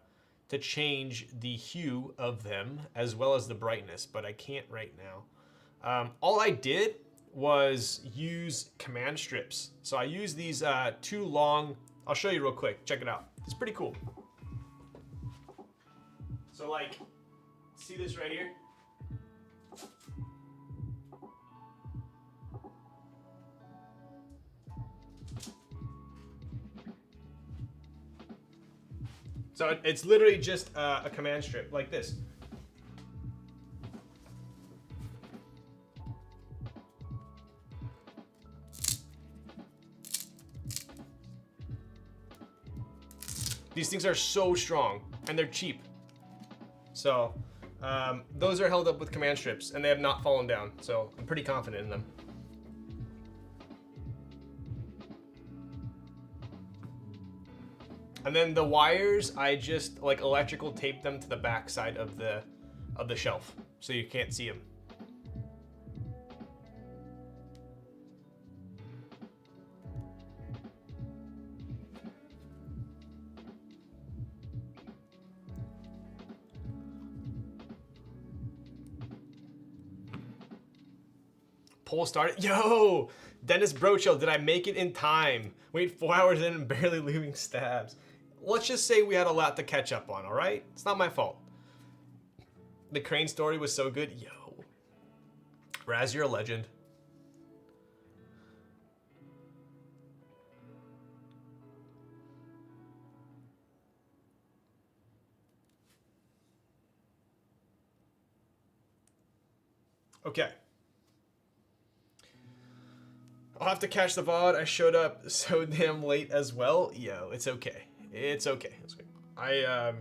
change the hue of them as well as the brightness, but I can't right now. All I did was use command strips. So I use these 2 long, I'll show you real quick, check it out. It's pretty cool. So like, see this right here? So it's literally just a command strip like this. These things are so strong and they're cheap. So those are held up with command strips and they have not fallen down. So I'm pretty confident in them. And then the wires, I just like electrical tape them to the back side of the shelf so you can't see them. Poll started. Yo, Dennis Brocho, did I make it in time? Wait 4 hours in and barely leaving stabs. Let's just say we had a lot to catch up on, all right? It's not my fault. The crane story was so good. Yo. Raz, you're a legend. Okay. I'll have to catch the VOD. I showed up so damn late as well. Yo, it's okay. It's okay. It's okay. I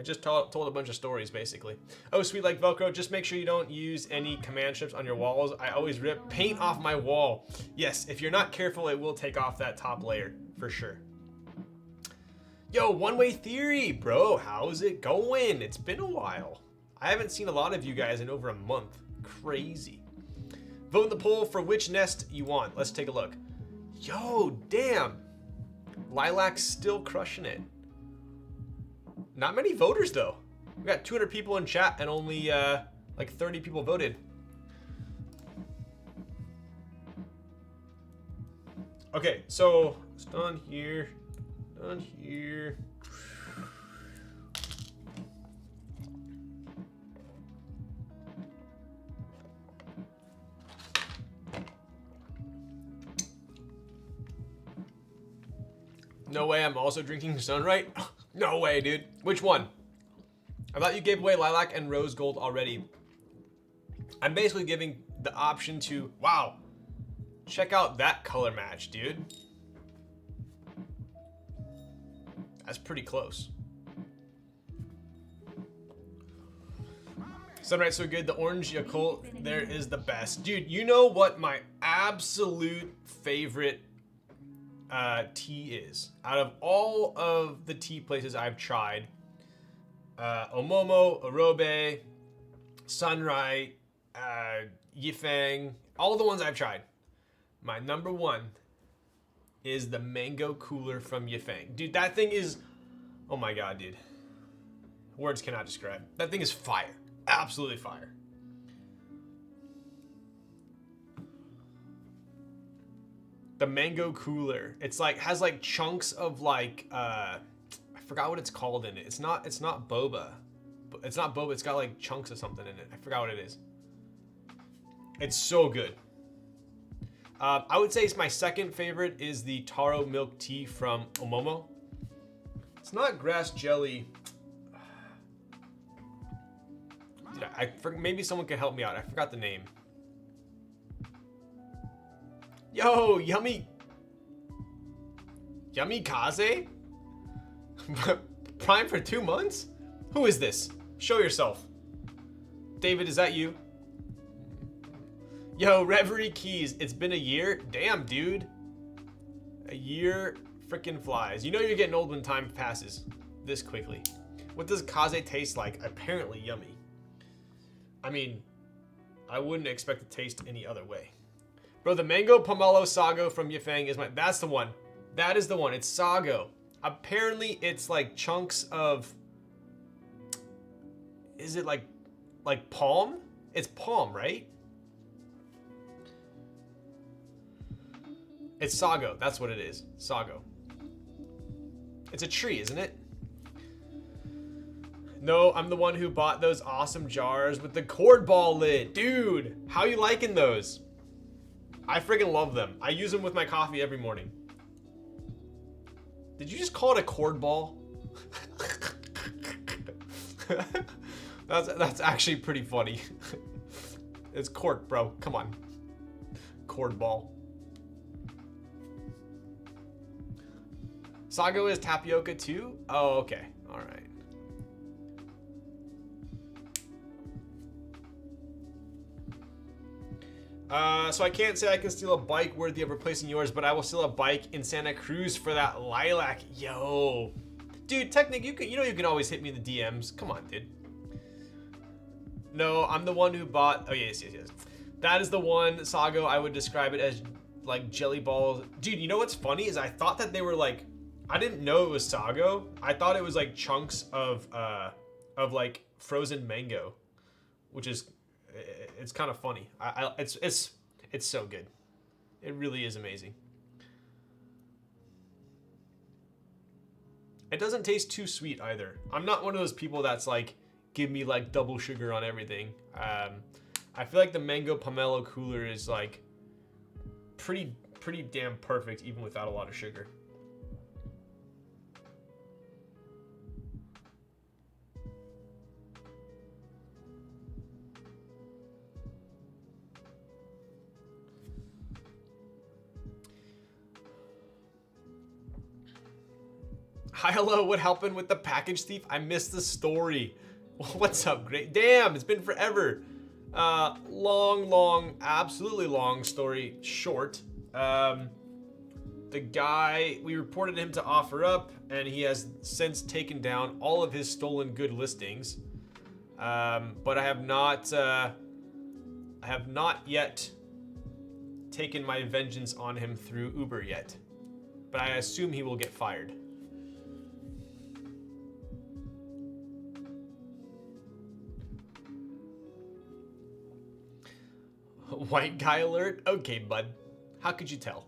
just told a bunch of stories, basically. Oh, sweet like Velcro. Just make sure you don't use any command strips on your walls. I always rip paint off my wall. Yes, if you're not careful, it will take off that top layer, for sure. Yo, one-way theory, bro. How's it going? It's been a while. I haven't seen a lot of you guys in over a month. Crazy. Vote in the poll for which nest you want. Let's take a look. Yo, damn. Lilac's still crushing it. Not many voters though. We got 200 people in chat and only like 30 people voted. Okay, so it's done here, done here. No way, I'm also drinking Sunright? No way, dude. Which one? I thought you gave away Lilac and Rose Gold already. I'm basically giving the option to, wow, check out that color match, dude. That's pretty close. Sunright's so good, the orange Yakult there is the best. Dude, you know what my absolute favorite tea is? Out of all of the tea places I've tried, Omomo, Arobe, Sunright, Yifeng, all the ones I've tried, my number one is the mango cooler from Yifeng. Dude, that thing is, oh my god, dude. Words cannot describe. That thing is fire. Absolutely fire. The mango cooler. It's like, has like chunks of like, I forgot what it's called in it. It's not boba. It's not boba, it's got like chunks of something in it. I forgot what it is. It's so good. I would say it's my second favorite is the taro milk tea from Omomo. It's not grass jelly. Dude, Maybe someone could help me out. I forgot the name. Yo, yummy Kaze? Prime for 2 months? Who is this? Show yourself. David, is that you? Yo, Reverie Keys, it's been a year? Damn, dude. A year frickin' flies. You know you're getting old when time passes this quickly. What does Kaze taste like? Apparently yummy. I mean, I wouldn't expect it to taste any other way. Bro, the mango pomelo sago from Yifeng is that's the one. That is the one. It's sago. Apparently it's like chunks of, is it like palm? It's palm, right? It's sago. That's what it is. Sago. It's a tree, isn't it? No, I'm the one who bought those awesome jars with the cord ball lid. Dude, how you liking those? I friggin' love them. I use them with my coffee every morning. Did you just call it a cord ball? That's actually pretty funny. It's cork, bro. Come on. Cord ball. Sago is tapioca too? Oh, okay. All right. So I can't say I can steal a bike worthy of replacing yours, but I will steal a bike in Santa Cruz for that lilac. Yo. Dude, Technic, you can always hit me in the DMs. Come on, dude. No, I'm the one who bought... Oh, yes. That is the one, Sago. I would describe it as like jelly balls. Dude, you know what's funny is I thought that they were like... I didn't know it was sago. I thought it was like chunks of like frozen mango, which is... It's kind of funny. It's so good. It really is amazing. It doesn't taste too sweet either. I'm not one of those people that's like, give me like double sugar on everything. I feel like the mango pomelo cooler is like pretty damn perfect even without a lot of sugar. Hi, hello, what happened with the package thief? I missed the story. What's up, great? Damn, it's been forever. Long, absolutely long story short. The guy, we reported him to OfferUp, and he has since taken down all of his stolen good listings. But I have not yet taken my vengeance on him through Uber yet. But I assume he will get fired. White guy alert? Okay, bud. How could you tell?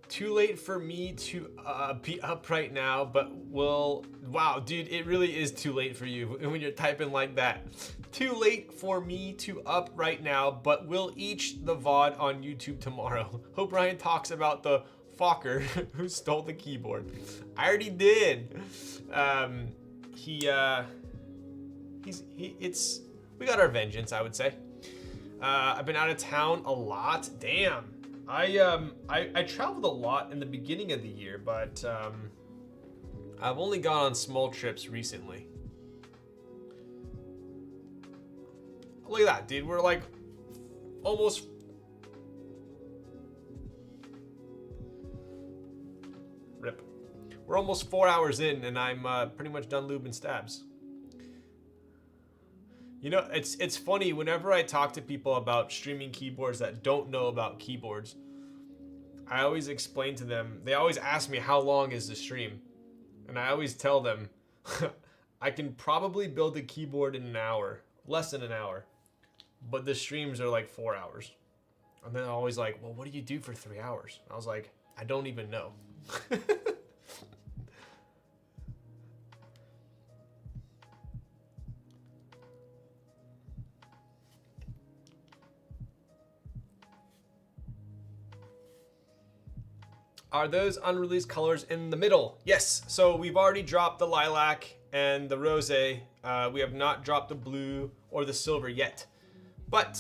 Too late for me to be up right now, but will... Wow, dude, it really is too late for you when you're typing like that. Too late for me to up right now, but we'll each the VOD on YouTube tomorrow. Hope Ryan talks about the fucker who stole the keyboard. I already did. We got our vengeance, I would say. I've been out of town a lot. Damn. I traveled a lot in the beginning of the year, but I've only gone on small trips recently. Look at that, dude. We're like almost... Rip. We're almost 4 hours in, and I'm pretty much done lubing stabs. You know, it's funny, whenever I talk to people about streaming keyboards that don't know about keyboards, I always explain to them, they always ask me how long is the stream? And I always tell them, I can probably build a keyboard in an hour, less than an hour, but the streams are like 4 hours. And then they're always like, well, what do you do for 3 hours? I was like, I don't even know. Are those unreleased colors in the middle? Yes. So we've already dropped the lilac and the rose. We have not dropped the blue or the silver yet, but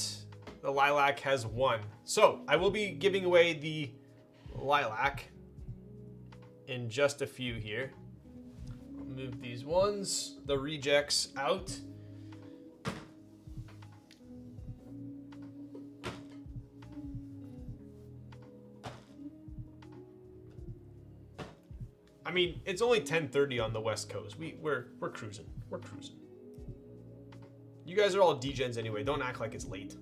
the lilac has won. So I will be giving away the lilac in just a few here. I'll move these ones, the rejects out. I mean, it's only 10:30 on the West Coast. We're cruising. We're cruising. You guys are all degens anyway. Don't act like it's late.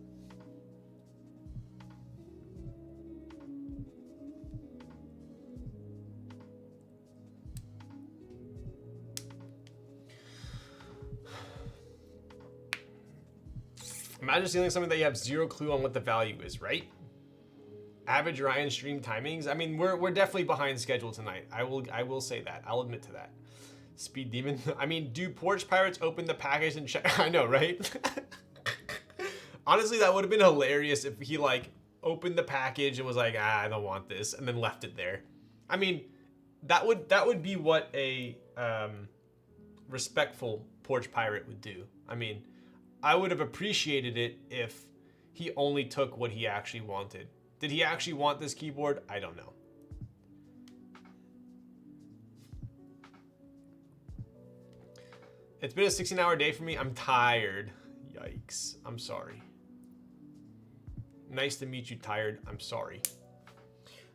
Imagine stealing something that you have zero clue on what the value is, right? Average Ryan stream timings. I mean, we're definitely behind schedule tonight. I will say that. I'll admit to that. Speed Demon. I mean, do Porch Pirates open the package and check? I know, right? Honestly, that would have been hilarious if he like opened the package and was like, I don't want this, and then left it there. I mean, that would be what a respectful Porch Pirate would do. I mean, I would have appreciated it if he only took what he actually wanted. Did he actually want this keyboard? I don't know. It's been a 16-hour day for me. I'm tired. Yikes. I'm sorry. Nice to meet you, tired. I'm sorry.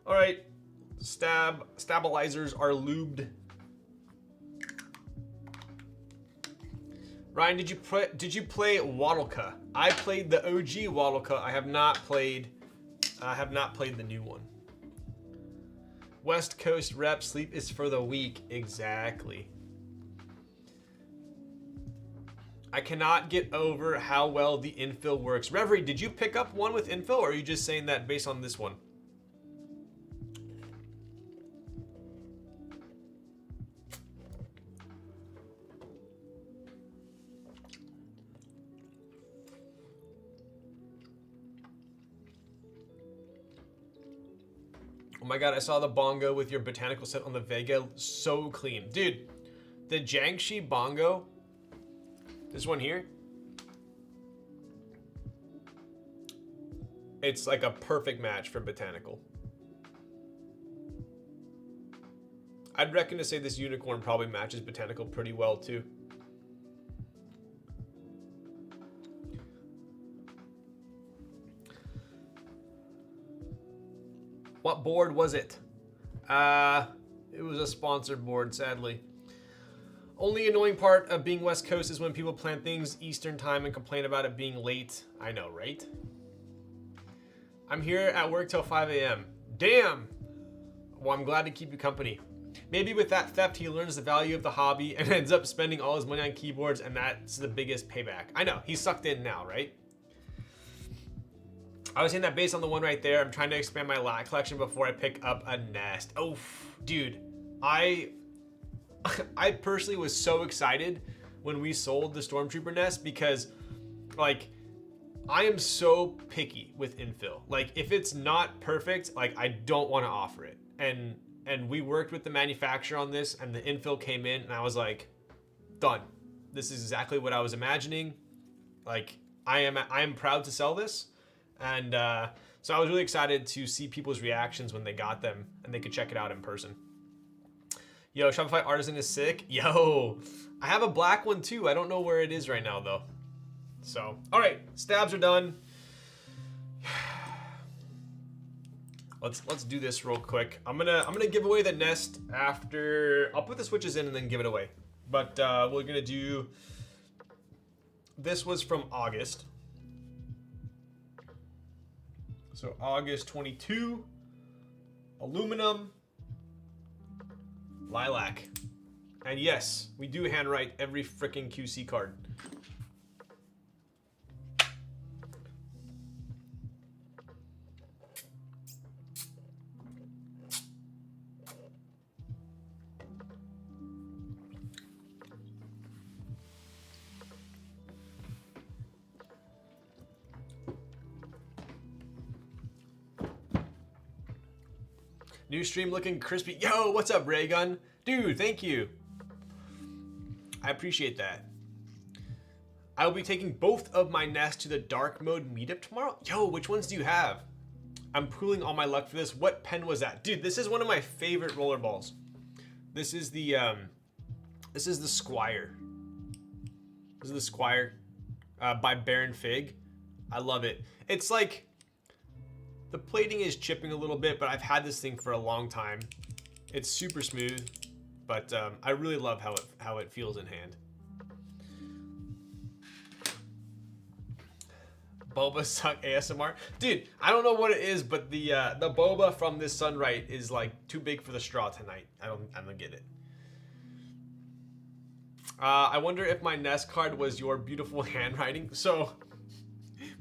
All right. Stabilizers are lubed. Ryan, did you play Waddleka? I played the OG Waddleka. I have not played the new one. West Coast rep, sleep is for the weak. Exactly. I cannot get over how well the infill works. Reverie, did you pick up one with infill, or are you just saying that based on this one? Oh my god, I saw the bongo with your botanical set on the Vega. So clean. Dude, the Jiangxi bongo, this one here, it's like a perfect match for botanical. I'd reckon to say this unicorn probably matches botanical pretty well too. What board was it? It was a sponsored board, sadly. Only annoying part of being West Coast is when people plan things Eastern time and complain about it being late. I know, right? I'm here at work till 5 a.m. Damn! Well, I'm glad to keep you company. Maybe with that theft, he learns the value of the hobby and ends up spending all his money on keyboards, and that's the biggest payback. I know, he's sucked in now, right? I was saying that based on the one right there, I'm trying to expand my lat collection before I pick up a nest. Oh, dude, I personally was so excited when we sold the Stormtrooper nest because, like, I am so picky with infill. Like, if it's not perfect, like, I don't want to offer it. And we worked with the manufacturer on this, and the infill came in, and I was like, done. This is exactly what I was imagining. Like, I am proud to sell this. And so I was really excited to see people's reactions when they got them and they could check it out in person. Yo, Shopify Artisan is sick. Yo, I have a black one too. I don't know where it is right now though. So, all right, stabs are done. Let's do this real quick. I'm gonna give away the nest after. I'll put the switches in and then give it away. But we're gonna do. This was from August. So August 22, aluminum, lilac. And yes, we do handwrite every freaking QC card. New stream looking crispy. Yo, what's up, Raygun? Dude, thank you. I appreciate that. I will be taking both of my Nest to the dark mode meetup tomorrow. Yo, which ones do you have? I'm pooling all my luck for this. What pen was that? Dude, this is one of my favorite rollerballs. This is the Squire. This is the Squire by Baron Fig. I love it. It's like, the plating is chipping a little bit, but I've had this thing for a long time. It's super smooth, but I really love how it feels in hand. Boba suck ASMR, dude. I don't know what it is, but the boba from this sunlight is like too big for the straw tonight. I don't get it. I wonder if my Nest card was your beautiful handwriting. So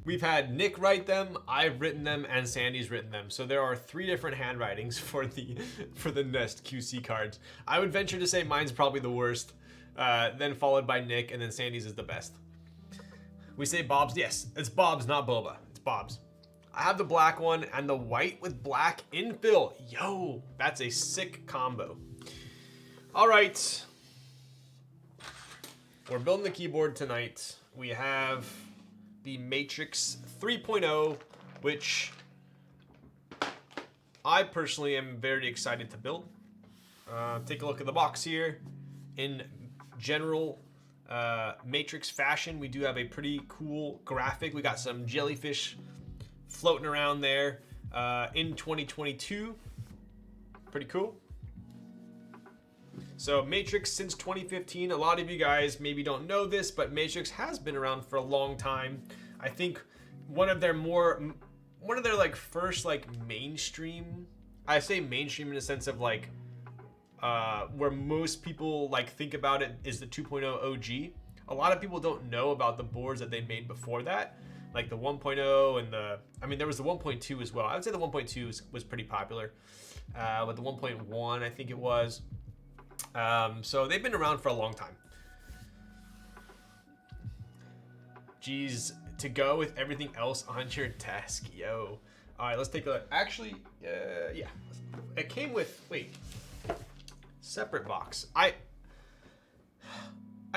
we've had Nick write them, I've written them, and Sandy's written them. So there are 3 different handwritings for the Nest QC cards. I would venture to say mine's probably the worst, then followed by Nick, and then Sandy's is the best. We say Bob's. Yes, it's Bob's, not Boba. It's Bob's. I have the black one and the white with black infill. Yo, that's a sick combo. All right. We're building the keyboard tonight. We have the Matrix 3.0, which I personally am very excited to build. Take a look at the box here. In general Matrix fashion, we do have a pretty cool graphic. We got some jellyfish floating around there in 2022. Pretty cool. So Matrix since 2015. A lot of you guys maybe don't know this, but Matrix has been around for a long time. I think one of their like first like mainstream, I say mainstream in the sense of like where most people like think about it is the 2.0 OG. A lot of people don't know about the boards that they made before that, like the 1.0 and there was the 1.2 as well. I would say the 1.2 was pretty popular, but the 1.1 I think it was. So they've been around for a long time. Geez, to go with everything else on your desk, yo. All right, let's take a look. Actually, yeah, it came with, wait, separate box. I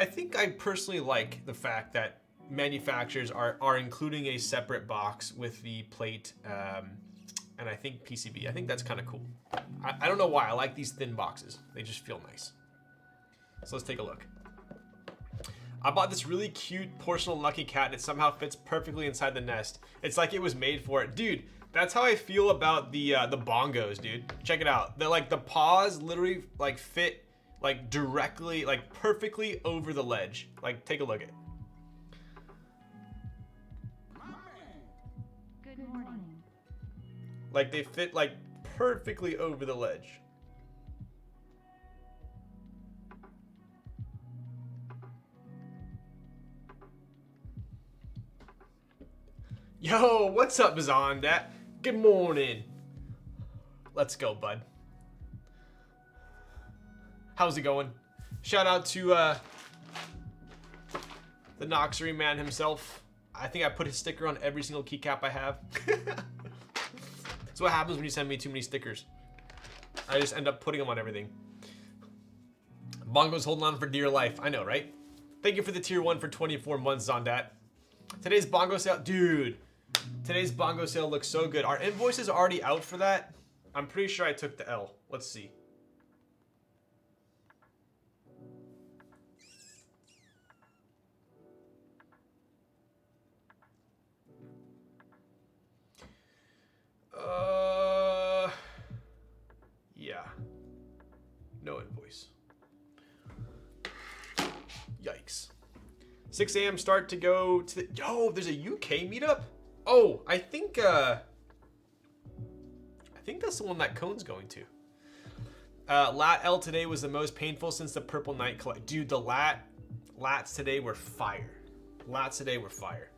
think I personally like the fact that manufacturers are including a separate box with the plate and I think PCB. I think that's kind of cool. I don't know why. I like these thin boxes. They just feel nice. So let's take a look. I bought this really cute porcelain Lucky Cat and it somehow fits perfectly inside the Nest. It's like it was made for it. Dude, that's how I feel about the bongos, dude. Check it out. They're like the paws literally like fit like directly, like perfectly over the ledge. Like take a look at it. Good morning. Like they fit like perfectly over the ledge. Yo, what's up, Zondat? Good morning. Let's go, bud. How's it going? Shout out to the Noxery man himself. I think I put his sticker on every single keycap I have. That's what happens when you send me too many stickers. I just end up putting them on everything. Bongo's holding on for dear life. I know, right? Thank you for the tier 1 for 24 months, Zondat. Today's bongo sale, dude. Today's bongo sale looks so good. Our invoice is already out for that. I'm pretty sure I took the L. Let's see. Yeah. No invoice. Yikes. 6 a.m. start to go to the... Yo, there's a UK meetup? Oh, I think that's the one that Cone's going to. Lat L today was the most painful since the Purple Night collect. Dude, the lats today were fire. Lats today were fire.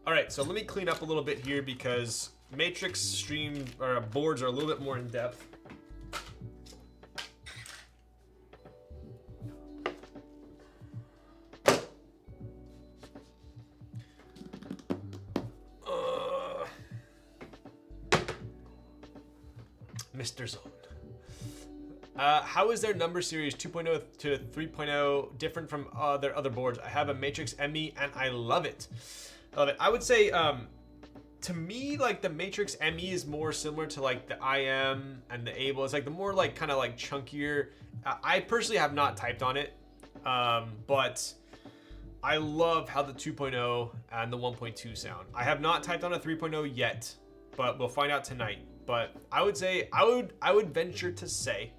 All right, so let me clean up a little bit here because Matrix stream or boards are a little bit more in depth. Mr. Zone. How is their number series 2.0 to 3.0 different from their other boards? I have a Matrix ME and I love it. I love it. I would say, to me, like the Matrix ME is more similar to like the IM and the Able. It's like the more like kind of like chunkier. I personally have not typed on it, but I love how the 2.0 and the 1.2 sound. I have not typed on a 3.0 yet, but we'll find out tonight. But I would say, I would venture to say,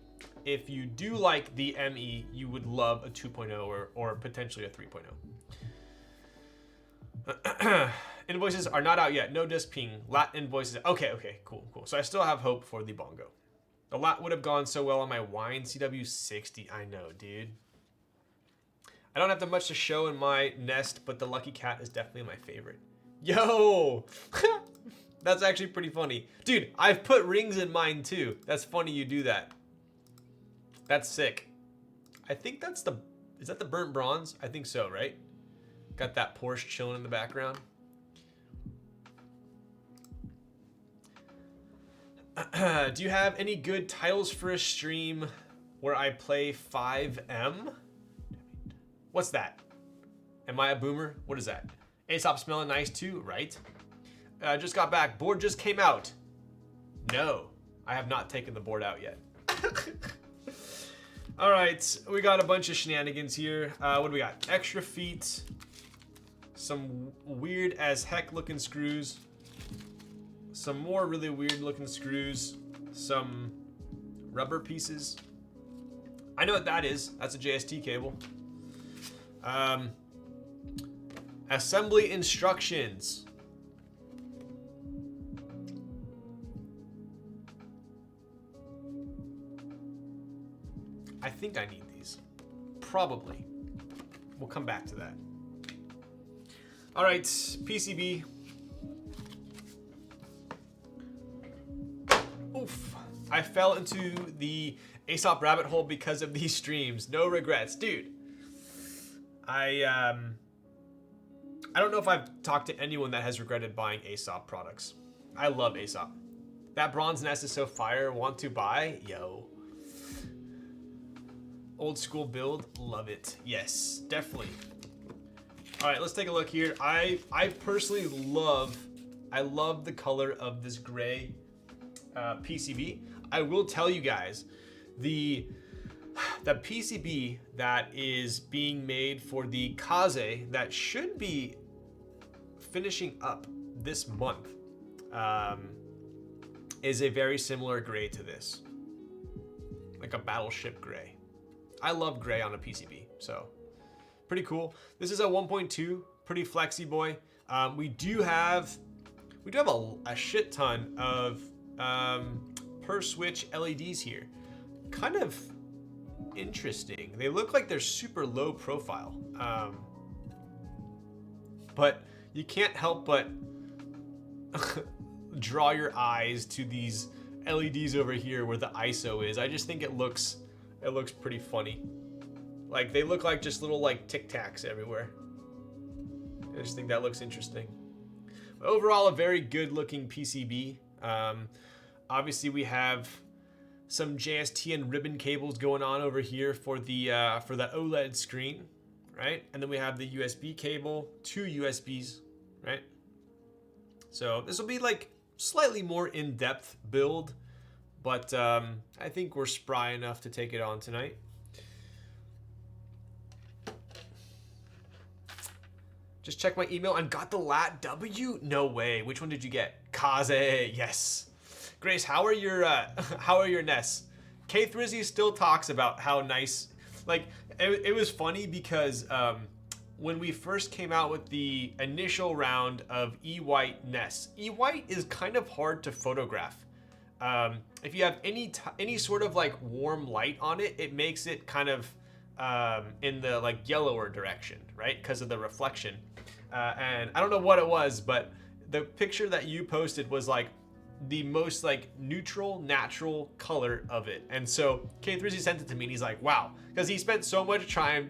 if you do like the ME, you would love a 2.0 or potentially a 3.0. Invoices are not out yet. No disk ping. LAT invoices. Okay, cool. So I still have hope for the bongo. The LAT would have gone so well on my Wine CW60. I know, dude. I don't have that much to show in my Nest, but the Lucky Cat is definitely my favorite. Yo! That's actually pretty funny. Dude, I've put rings in mine too. That's funny you do that. That's sick. I think that's the... Is that the burnt bronze? I think so, right? Got that Porsche chilling in the background. Do you have any good titles for a stream where I play 5M? What's that? Am I a boomer? What is that? Aesop smelling nice too, right? Just got back. Board just came out. No, I have not taken the board out yet. All right, we got a bunch of shenanigans here. What do we got? Extra feet. Some weird as heck looking screws. Some more really weird looking screws. Some rubber pieces. I know what that is. That's a JST cable. Assembly instructions. I think I need these. Probably. We'll come back to that. All right, PCB. Oof. I fell into the Aesop rabbit hole because of these streams. No regrets. Dude, I don't know if I've talked to anyone that has regretted buying Aesop products. I love Aesop. That bronze nest is so fire. Want to buy? Yo. Old school build, love it. Yes, definitely. All right, let's take a look here. I personally love the color of this gray PCB. I will tell you guys, the PCB that is being made for the Kaze that should be finishing up this month is a very similar gray to this, like a battleship gray. I love gray on a PCB, so pretty cool. This is a 1.2, pretty flexy boy. We do have a shit ton of per switch LEDs here. Kind of interesting. They look like they're super low profile, but you can't help but draw your eyes to these LEDs over here where the ISO is. I just think it looks pretty funny. Like they look like just little like Tic Tacs everywhere. I just think that looks interesting. But overall, a very good looking PCB. Obviously we have some JST and ribbon cables going on over here for the OLED screen, right? And then we have the USB cable, 2 USBs, right? So this will be like slightly more in-depth build, but I think we're spry enough to take it on tonight. Just check my email and got the LAT W? No way. Which one did you get? Kaze. Yes. Grace, how are your nests? K Thrizzy still talks about how nice. Like it was funny because when we first came out with the initial round of E-White nests, E-White is kind of hard to photograph. If you have any sort of like warm light on it, it makes it kind of in the like yellower direction, right? Because of the reflection. And I don't know what it was, but the picture that you posted was like the most like neutral, natural color of it. And so K3Z sent it to me and he's like, wow, because he spent so much time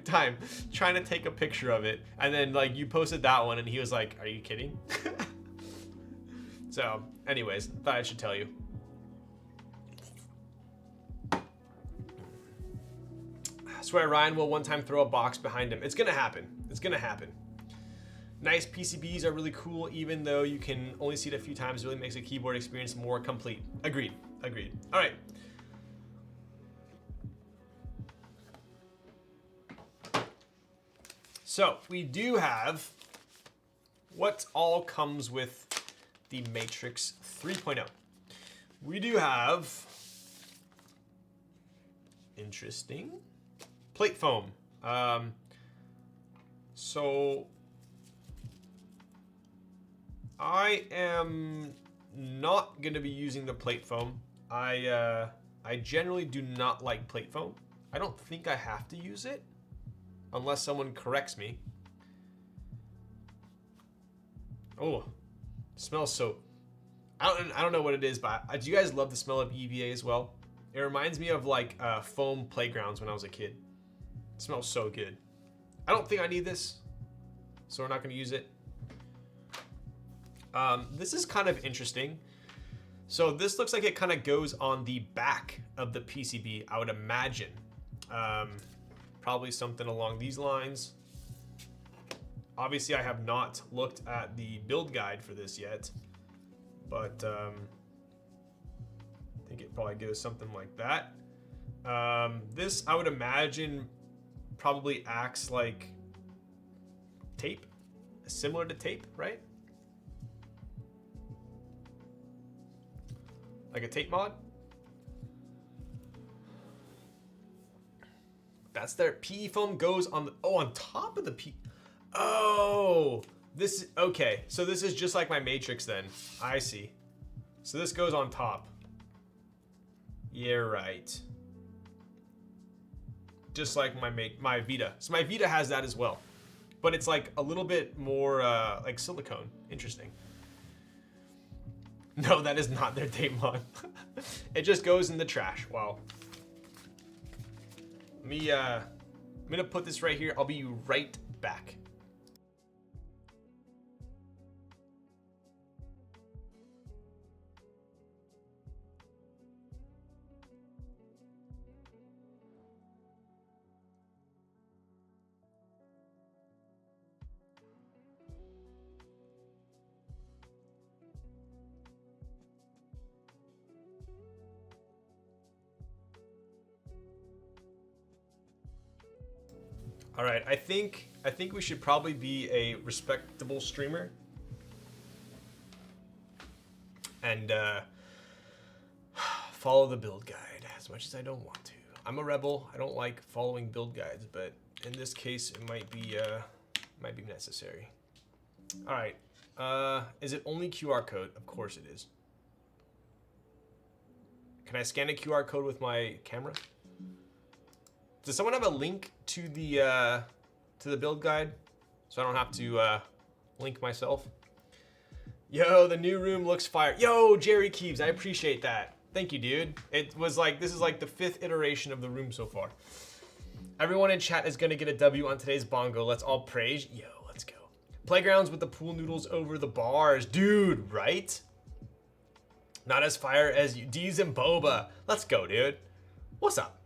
trying to take a picture of it. And then like you posted that one and he was like, are you kidding? So anyways, thought I should tell you. swear Ryan will one time throw a box behind him. It's gonna happen. It's gonna happen. Nice PCBs are really cool, even though you can only see it a few times. It really makes the keyboard experience more complete. Agreed. Agreed. All right. So we do have what all comes with the Matrix 3.0. We do have interesting plate foam. So I am not going to be using the plate foam. I generally do not like plate foam. I don't think I have to use it unless someone corrects me. Oh, smells so. I don't know what it is, but do you guys love the smell of EVA as well? It reminds me of like foam playgrounds when I was a kid. It smells so good. I don't think I need this, so we're not going to use it. This is kind of interesting. So this looks like it kind of goes on the back of the PCB, I would imagine. Probably something along these lines. Obviously, I have not looked at the build guide for this yet, but I think it probably goes something like that. This, I would imagine, probably acts like tape, similar to tape, right? Like a tape mod. That's their PE foam goes on the, on top of the P. Oh, this is, okay. So this is just like my Matrix then. I see. So this goes on top. Yeah, right. Just like my Vita. So my Vita has that as well. But it's like a little bit more like silicone. Interesting. No, that is not their tape mod. It just goes in the trash. Wow. I'm gonna put this right here. I'll be right back. All right, I think we should probably be a respectable streamer and follow the build guide as much as I don't want to. I'm a rebel. I don't like following build guides, but in this case, it might be necessary. All right, is it only QR code? Of course it is. Can I scan a QR code with my camera? Does someone have a link to the build guide so I don't have to link myself? Yo, the new room looks fire. Yo, Jerry Keeves, I appreciate that. Thank you, dude. It was like, this is like the 5th iteration of the room so far. Everyone in chat is gonna get a W on today's bongo. Let's all praise. Yo, let's go. Playgrounds with the pool noodles over the bars. Dude, right? Not as fire as you. D's and Boba. Let's go, dude. What's up?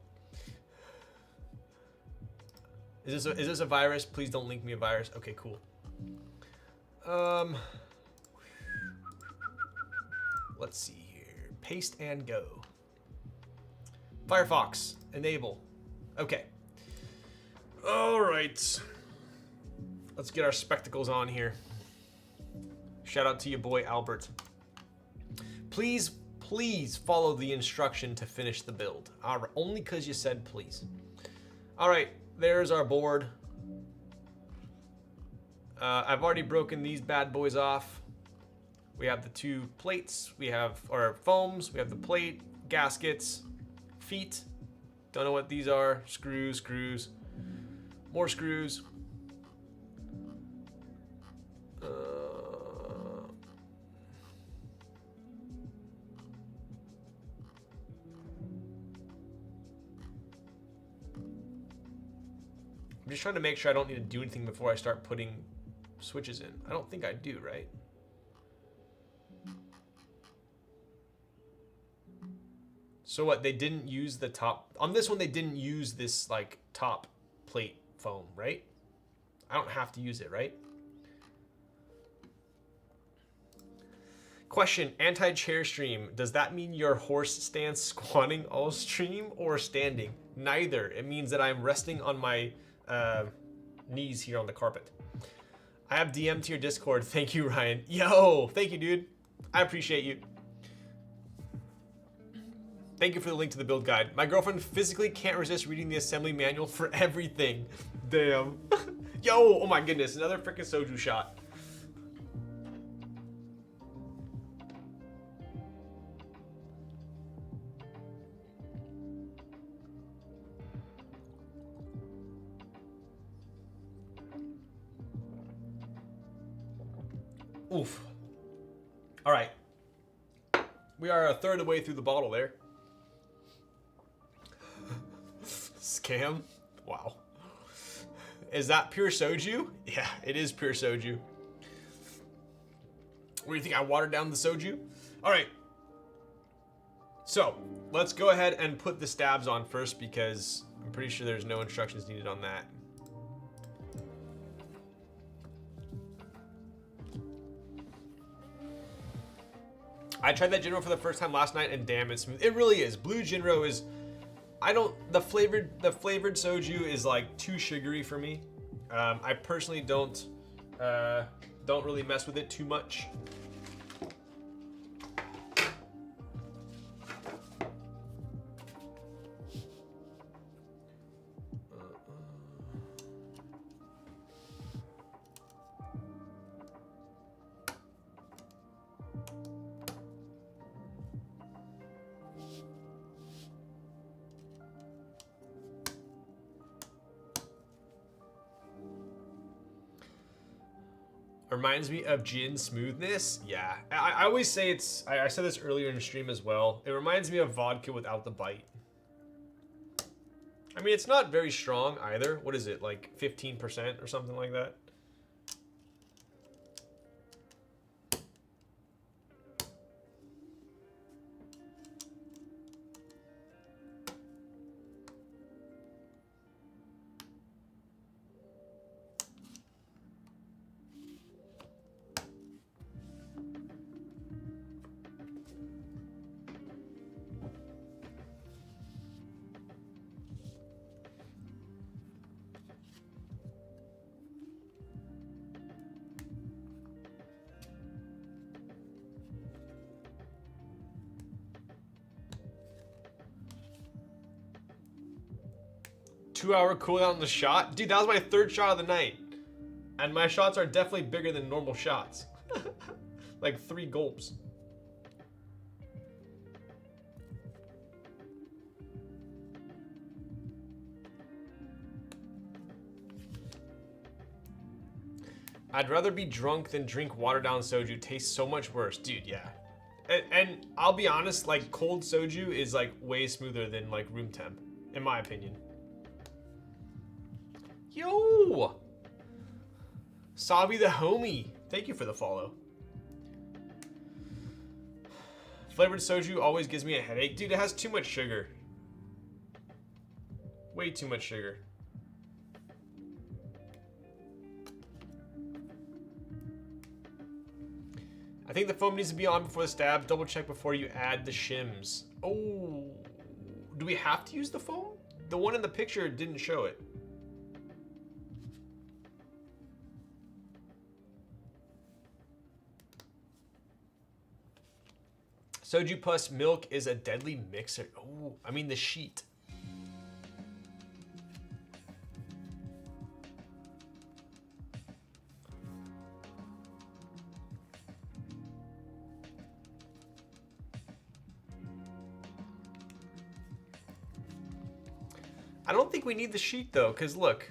Is this a virus? Please don't link me a virus. Okay, cool. Let's see here. Paste and go. Firefox, enable. Okay. All right. Let's get our spectacles on here. Shout out to your boy, Albert. Please follow the instruction to finish the build. All right, only because you said please. All right. There's our board. I've already broken these bad boys off. We have the 2 plates. We have our foams. We have the plate, gaskets, feet. Don't know what these are. Screws, more screws. I'm just trying to make sure I don't need to do anything before I start putting switches in. I don't think I do, right? So what, they didn't use the top, on this one they didn't use this like top plate foam, right? I don't have to use it, right? Question, anti-chair stream. Does that mean your horse stands squatting all stream or standing? Neither. It means that I'm resting on my knees here on the carpet. I have DM'd to your Discord. Thank you, Ryan. Yo, thank you, dude. I appreciate you. Thank you for the link to the build guide. My girlfriend physically can't resist reading the assembly manual for everything. Damn. Yo, oh my goodness, another freaking soju shot. Oof. All right. We are a third of the way through the bottle there. Scam? Wow. Is that pure soju? Yeah, it is pure soju. What do you think? I watered down the soju? All right. So let's go ahead and put the stabs on first because I'm pretty sure there's no instructions needed on that. I tried that Jinro for the first time last night and damn, it's smooth. It really is. Blue Jinro is, the flavored soju is like too sugary for me. I personally don't really mess with it too much. Reminds me of gin smoothness. Yeah, I always say it's, I said this earlier in the stream as well. It reminds me of vodka without the bite. I mean, it's not very strong either. What is it, like 15% or something like that? Two-hour cooldown on the shot? Dude, that was my third shot of the night. And my shots are definitely bigger than normal shots. Like 3 gulps. I'd rather be drunk than drink watered down soju. Tastes so much worse. Dude, yeah. And I'll be honest, like cold soju is like way smoother than like room temp, in my opinion. Yo! Sabi the homie. Thank you for the follow. Flavored soju always gives me a headache. Dude, it has too much sugar. Way too much sugar. I think the foam needs to be on before the stab. Double check before you add the shims. Oh, do we have to use the foam? The one in the picture didn't show it. Soju plus milk is a deadly mixer. Oh, I mean the sheet. I don't think we need the sheet though, because look.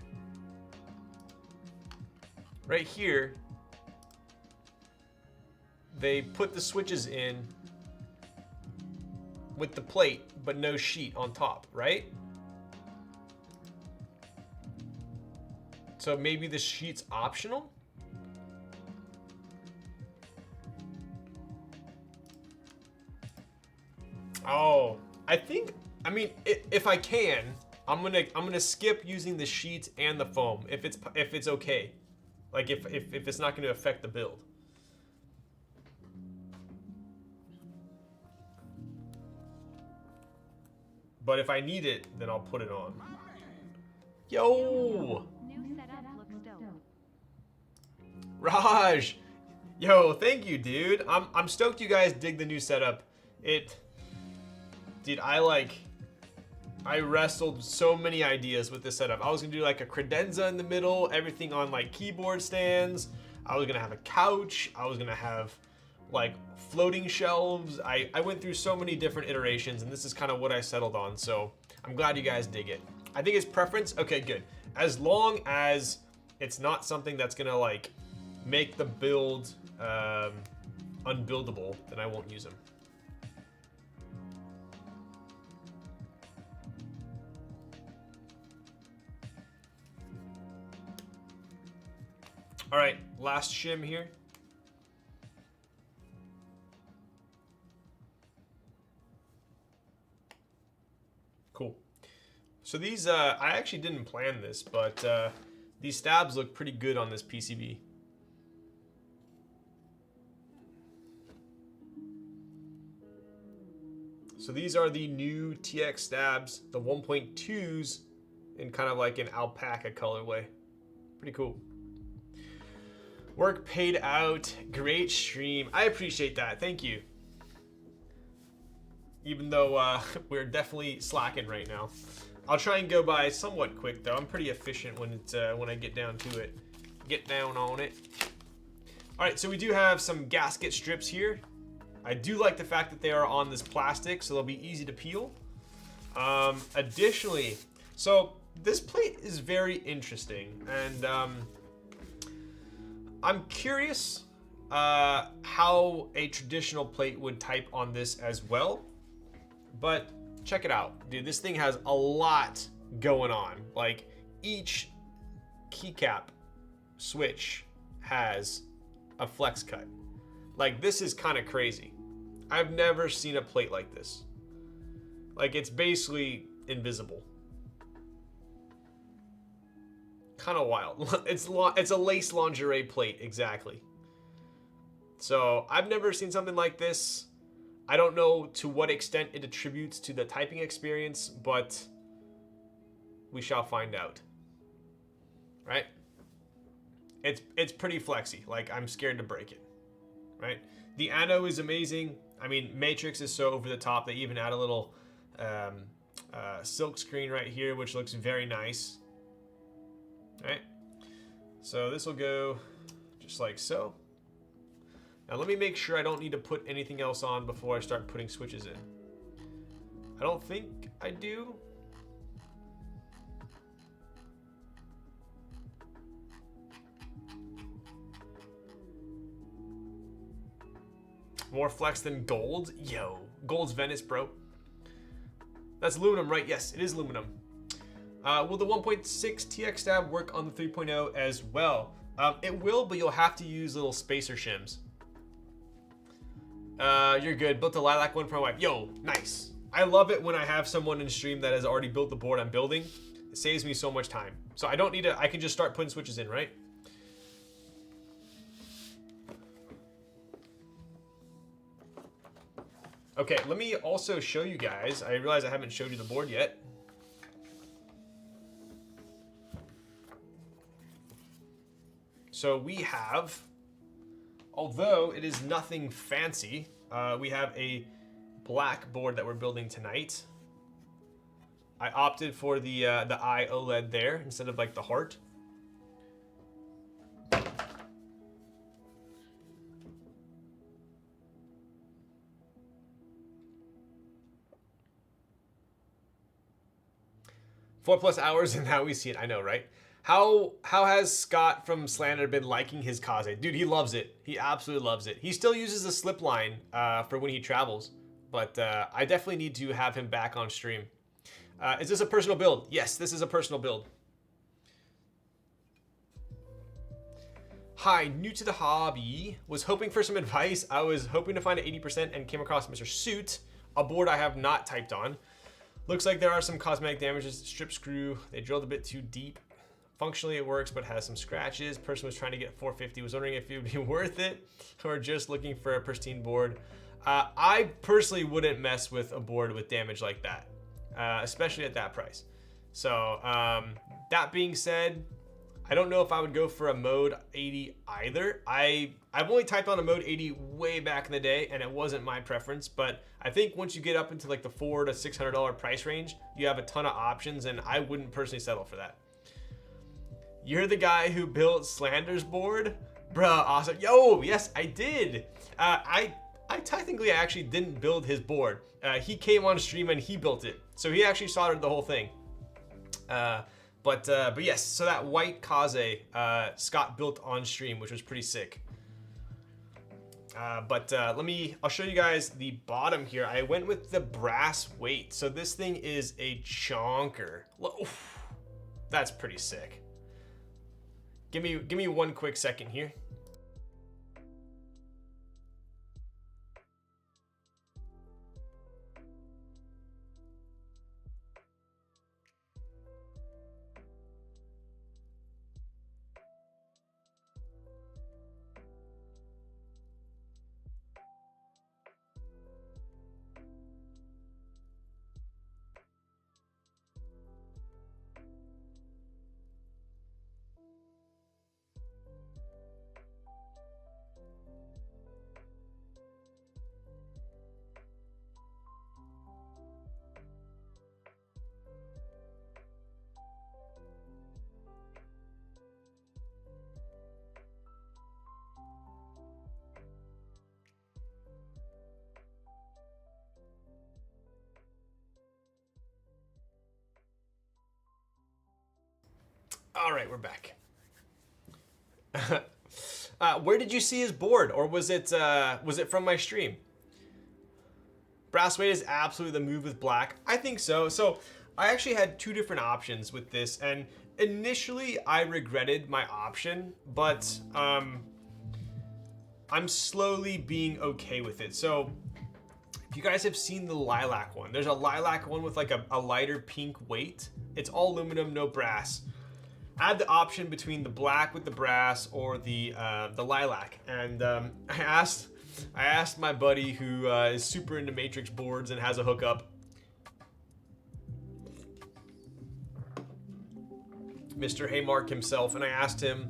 Right here, they put the switches in with the plate, but no sheet on top, right? So maybe the sheet's optional? Oh, I think, I mean, if I can, I'm gonna skip using the sheets and the foam if it's okay, like if it's not gonna affect the build. But if I need it, then I'll put it on. Yo, New setup looks dope. Raj, yo, thank you, dude. I'm stoked you guys dig the new setup. Dude, I wrestled so many ideas with this setup. I was gonna do like a credenza in the middle, everything on like keyboard stands. I was gonna have a couch. I was gonna have like floating shelves. I went through so many different iterations, and this is kind of what I settled on. So I'm glad you guys dig it. I think it's preference. Okay, good. As long as it's not something that's gonna like make the build unbuildable, then I won't use them. All right, last shim here. Cool. So these, I actually didn't plan this, but these stabs look pretty good on this PCB. So these are the new TX stabs, the 1.2s in kind of like an alpaca colorway. Pretty cool. Work paid out. Great stream. I appreciate that. Thank you. Even though we're definitely slacking right now. I'll try and go by somewhat quick though. I'm pretty efficient when I get down to it. Get down on it. All right, so we do have some gasket strips here. I do like the fact that they are on this plastic, so they'll be easy to peel. Additionally, so this plate is very interesting, and I'm curious how a traditional plate would type on this as well. But check it out, dude. This thing has a lot going on. Like each keycap switch has a flex cut. Like this is kind of crazy. I've never seen a plate like this. Like it's basically invisible. Kind of wild. It's a lace lingerie plate, exactly. So I've never seen something like this. I don't know to what extent it attributes to the typing experience, but we shall find out. Right? It's pretty flexy. Like I'm scared to break it. Right? The ano is amazing. I mean, Matrix is so over the top. They even add a little silk screen right here, which looks very nice. Right? So this will go just like so. Now let me make sure I don't need to put anything else on before I start putting switches in. I don't think I do. More flex than gold? Yo, gold's Venice, bro. That's aluminum, right? Yes, it is aluminum. Will the 1.6 TX stab work on the 3.0 as well? It will, but you'll have to use little spacer shims. You're good. Built a lilac one for my wife. Yo, nice. I love it when I have someone in stream that has already built the board I'm building. It saves me so much time. So I don't need to, I can just start putting switches in, right? Okay, let me also show you guys. I realize I haven't showed you the board yet. So we have, although it is nothing fancy, we have a black board that we're building tonight. I opted for the eye OLED there instead of like the heart. +4 hours and now we see it. I know, right? How has Scott from Slander been liking his Kaze? Dude, he loves it. He absolutely loves it. He still uses the slip line for when he travels, but I definitely need to have him back on stream. Is this a personal build? Yes, this is a personal build. Hi, new to the hobby. Was hoping for some advice. I was hoping to find an 80% and came across Mr. Suit. a board I have not typed on. Looks like there are some cosmetic damages. Strip screw, they drilled a bit too deep. Functionally it works, but has some scratches. Person was trying to get 450, was wondering if it would be worth it or just looking for a pristine board. I personally wouldn't mess with a board with damage like that, especially at that price. So that being said, I don't know if I would go for a mode 80 either. I've only typed on a mode 80 way back in the day, and it wasn't my preference. But I think once you get up into like the $400 to $600 price range, you have a ton of options, and I wouldn't personally settle for that. You're the guy who built Slander's board, bruh. Awesome. Yo, yes, I did. I technically actually didn't build his board. He came on stream and he built it, so he actually soldered the whole thing. But yes, so that white Kaze, Scott built on stream, which was pretty sick. I'll show you guys the bottom here. I went with the brass weight. So this thing is a chonker. Oof, that's pretty sick. Give me one quick second here. All right, we're back. Where did you see his board, or was it from my stream? Brass weight is absolutely the move with black. I think so. So I actually had two different options with this, and initially I regretted my option, but I'm slowly being okay with it. So if you guys have seen the lilac one, there's a lilac one with like a lighter pink weight. It's all aluminum, no brass. I had the option between the black with the brass or the lilac, and I asked my buddy who is super into matrix boards and has a hookup, Mr. Haymark himself, and I asked him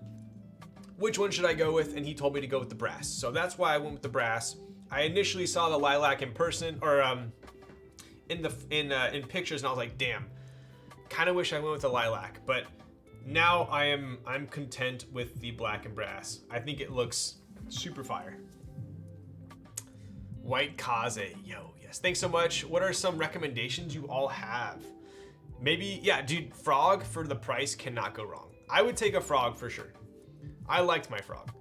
which one should I go with, and he told me to go with the brass. So that's why I went with the brass. I initially saw the lilac in person, or in pictures, and I was like, damn, kind of wish I went with the lilac, but now I'm content with the black and brass. I think it looks super fire. White Kaze, yo, yes. Thanks so much. What are some recommendations you all have? Maybe, yeah, dude, frog for the price cannot go wrong. I would take a frog for sure. I liked my frog.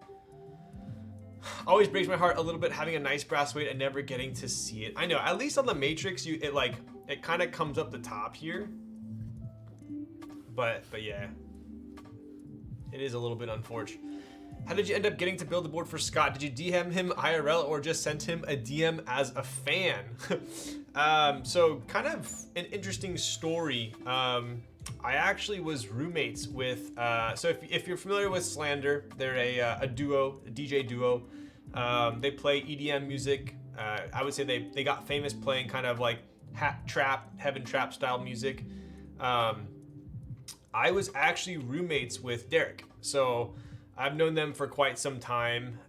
Always breaks my heart a little bit having a nice brass weight and never getting to see it. I know, at least on the Matrix, it kind of comes up the top here. But yeah. It is a little bit unfortunate. How did you end up getting to build a board for Scott? Did you DM him IRL or just sent him a DM as a fan? So kind of an interesting story. I actually was roommates with, so if you're familiar with Slander, they're a duo, a DJ duo. They play EDM music. I would say they got famous playing kind of like heaven trap style music. I was actually roommates with Derek, so I've known them for quite some time.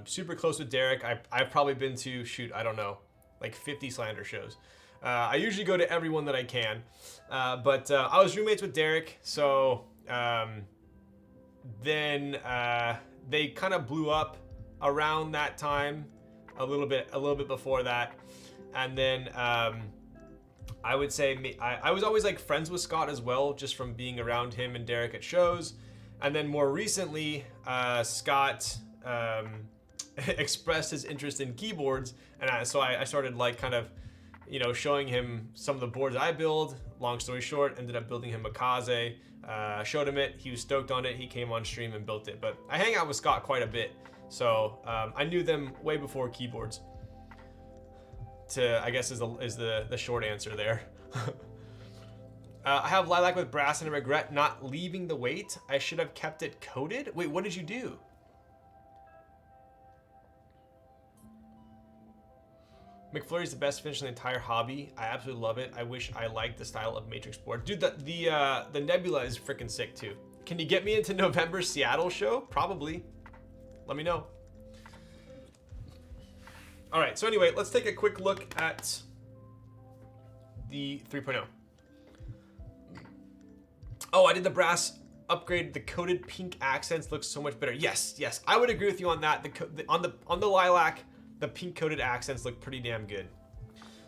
Super close with Derek. I've probably been to, I don't know, like 50 Slander shows. I usually go to everyone that I can, but I was roommates with Derek, so then they kind of blew up around that time, a little bit before that, and then I would say I was always like friends with Scott as well, just from being around him and Derek at shows. And then more recently, Scott expressed his interest in keyboards, and so I started like kind of, showing him some of the boards I build. Long story short, ended up building him a Kaze, showed him it, he was stoked on it, he came on stream and built it. But I hang out with Scott quite a bit, so I knew them way before keyboards. I guess is the short answer there. I have lilac with brass and I regret not leaving the weight. I should have kept it coated. Wait, what did you do? McFlurry's the best finish in the entire hobby. I absolutely love it. I wish I liked the style of Matrix board. Dude, the Nebula is freaking sick too. Can you get me into November's Seattle show? Probably. Let me know. All right, so anyway, let's take a quick look at the 3.0. Oh, I did the brass upgrade. The coated pink accents look so much better. Yes, yes, I would agree with you on that. On the lilac, the pink coated accents look pretty damn good.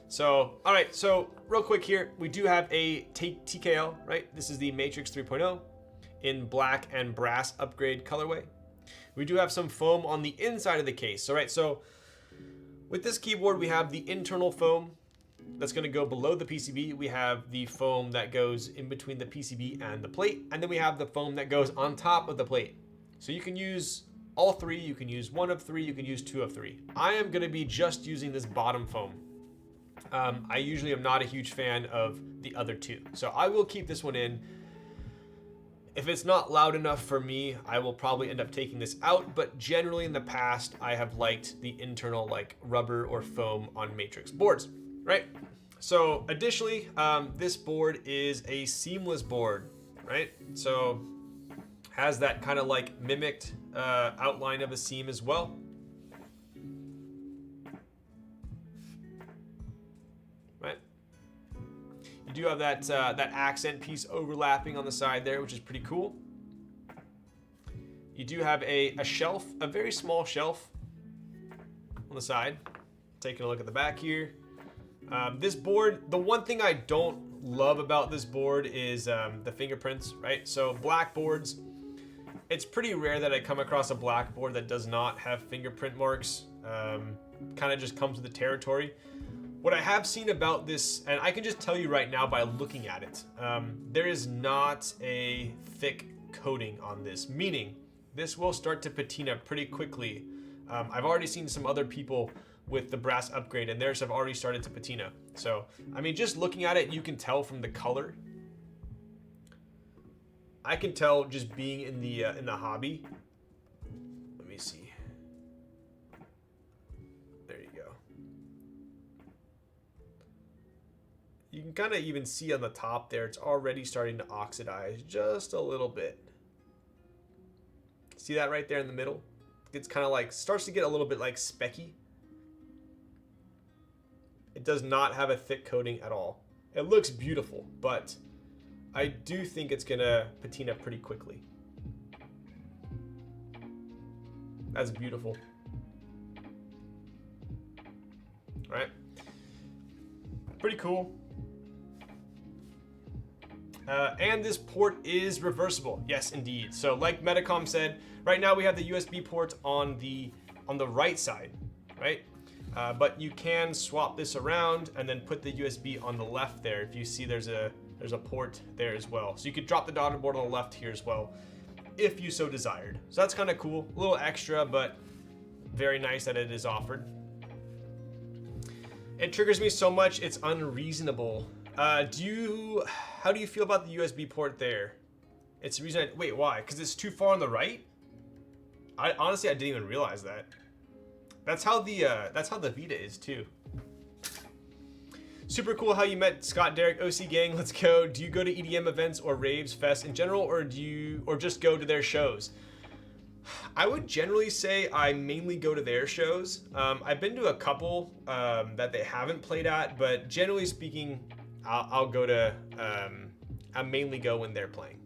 So, all right, so real quick here, we do have a TKL, right? This is the Matrix 3.0 in black and brass upgrade colorway. We do have some foam on the inside of the case. All right, so with this keyboard, we have the internal foam that's going to go below the PCB. We have the foam that goes in between the PCB and the plate, and then we have the foam that goes on top of the plate. So you can use all three, you can use one of three, you can use two of three. I am going to be just using this bottom foam. I usually am not a huge fan of the other two, so I will keep this one in. If it's not loud enough for me, I will probably end up taking this out, but generally in the past, I have liked the internal like rubber or foam on Matrix boards, right? So additionally, this board is a seamless board, right? So has that kind of like mimicked outline of a seam as well. Right? You do have that accent piece overlapping on the side there, which is pretty cool. You do have a shelf, a very small shelf on the side. Taking a look at the back here. This board, the one thing I don't love about this board is the fingerprints, right? So black boards, it's pretty rare that I come across a black board that does not have fingerprint marks. Kind of just comes with the territory. What I have seen about this, and I can just tell you right now by looking at it, there is not a thick coating on this, meaning this will start to patina pretty quickly. I've already seen some other people with the brass upgrade and theirs have already started to patina. So, I mean, just looking at it, you can tell from the color. I can tell just being in the hobby. Let me see. There you go. You can kind of even see on the top there, it's already starting to oxidize just a little bit. See that right there in the middle? It's kind of like, starts to get a little bit like specky. It does not have a thick coating at all. It looks beautiful, but I do think it's gonna patina pretty quickly. That's beautiful. All right, pretty cool. And this port is reversible. Yes, indeed. So like Metacom said, right now we have the USB port on the right side, right? But you can swap this around and then put the USB on the left there. If you see there's a port there as well. So you could drop the daughter board on the left here as well, if you so desired. So that's kind of cool. A little extra, but very nice that it is offered. It triggers me so much, it's unreasonable. How do you feel about the USB port there? It's the reason wait, why? Because it's too far on the right? Honestly, I didn't even realize that. That's how the Vita is too. Super cool how you met Scott, Derek, OC Gang. Let's go. Do you go to EDM events or raves, fests in general, or just go to their shows? I would generally say I mainly go to their shows. I've been to a couple that they haven't played at, but generally speaking, I'll go to. I mainly go when they're playing.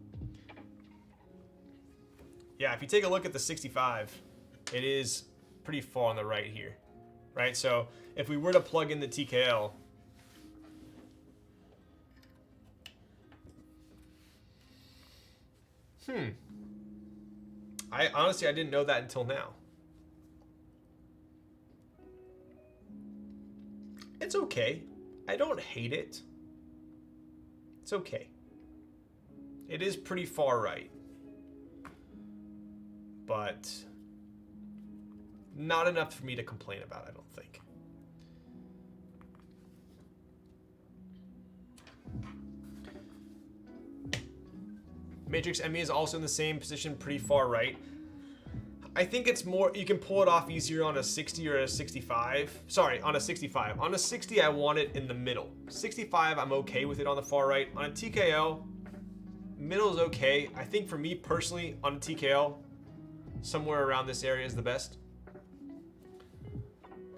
Yeah, if you take a look at the 65, it is pretty far on the right here, right? So if we were to plug in the TKL, I honestly didn't know that until now. It's okay. I don't hate it. It's okay. It is pretty far right, but not enough for me to complain about, I don't think. Matrix ME is also in the same position, pretty far right. I think it's more, you can pull it off easier on a 60 or a 65. Sorry, on a 65. On a 60, I want it in the middle. 65, I'm okay with it on the far right. On a TKL, middle is okay. I think for me personally, on a TKL, somewhere around this area is the best.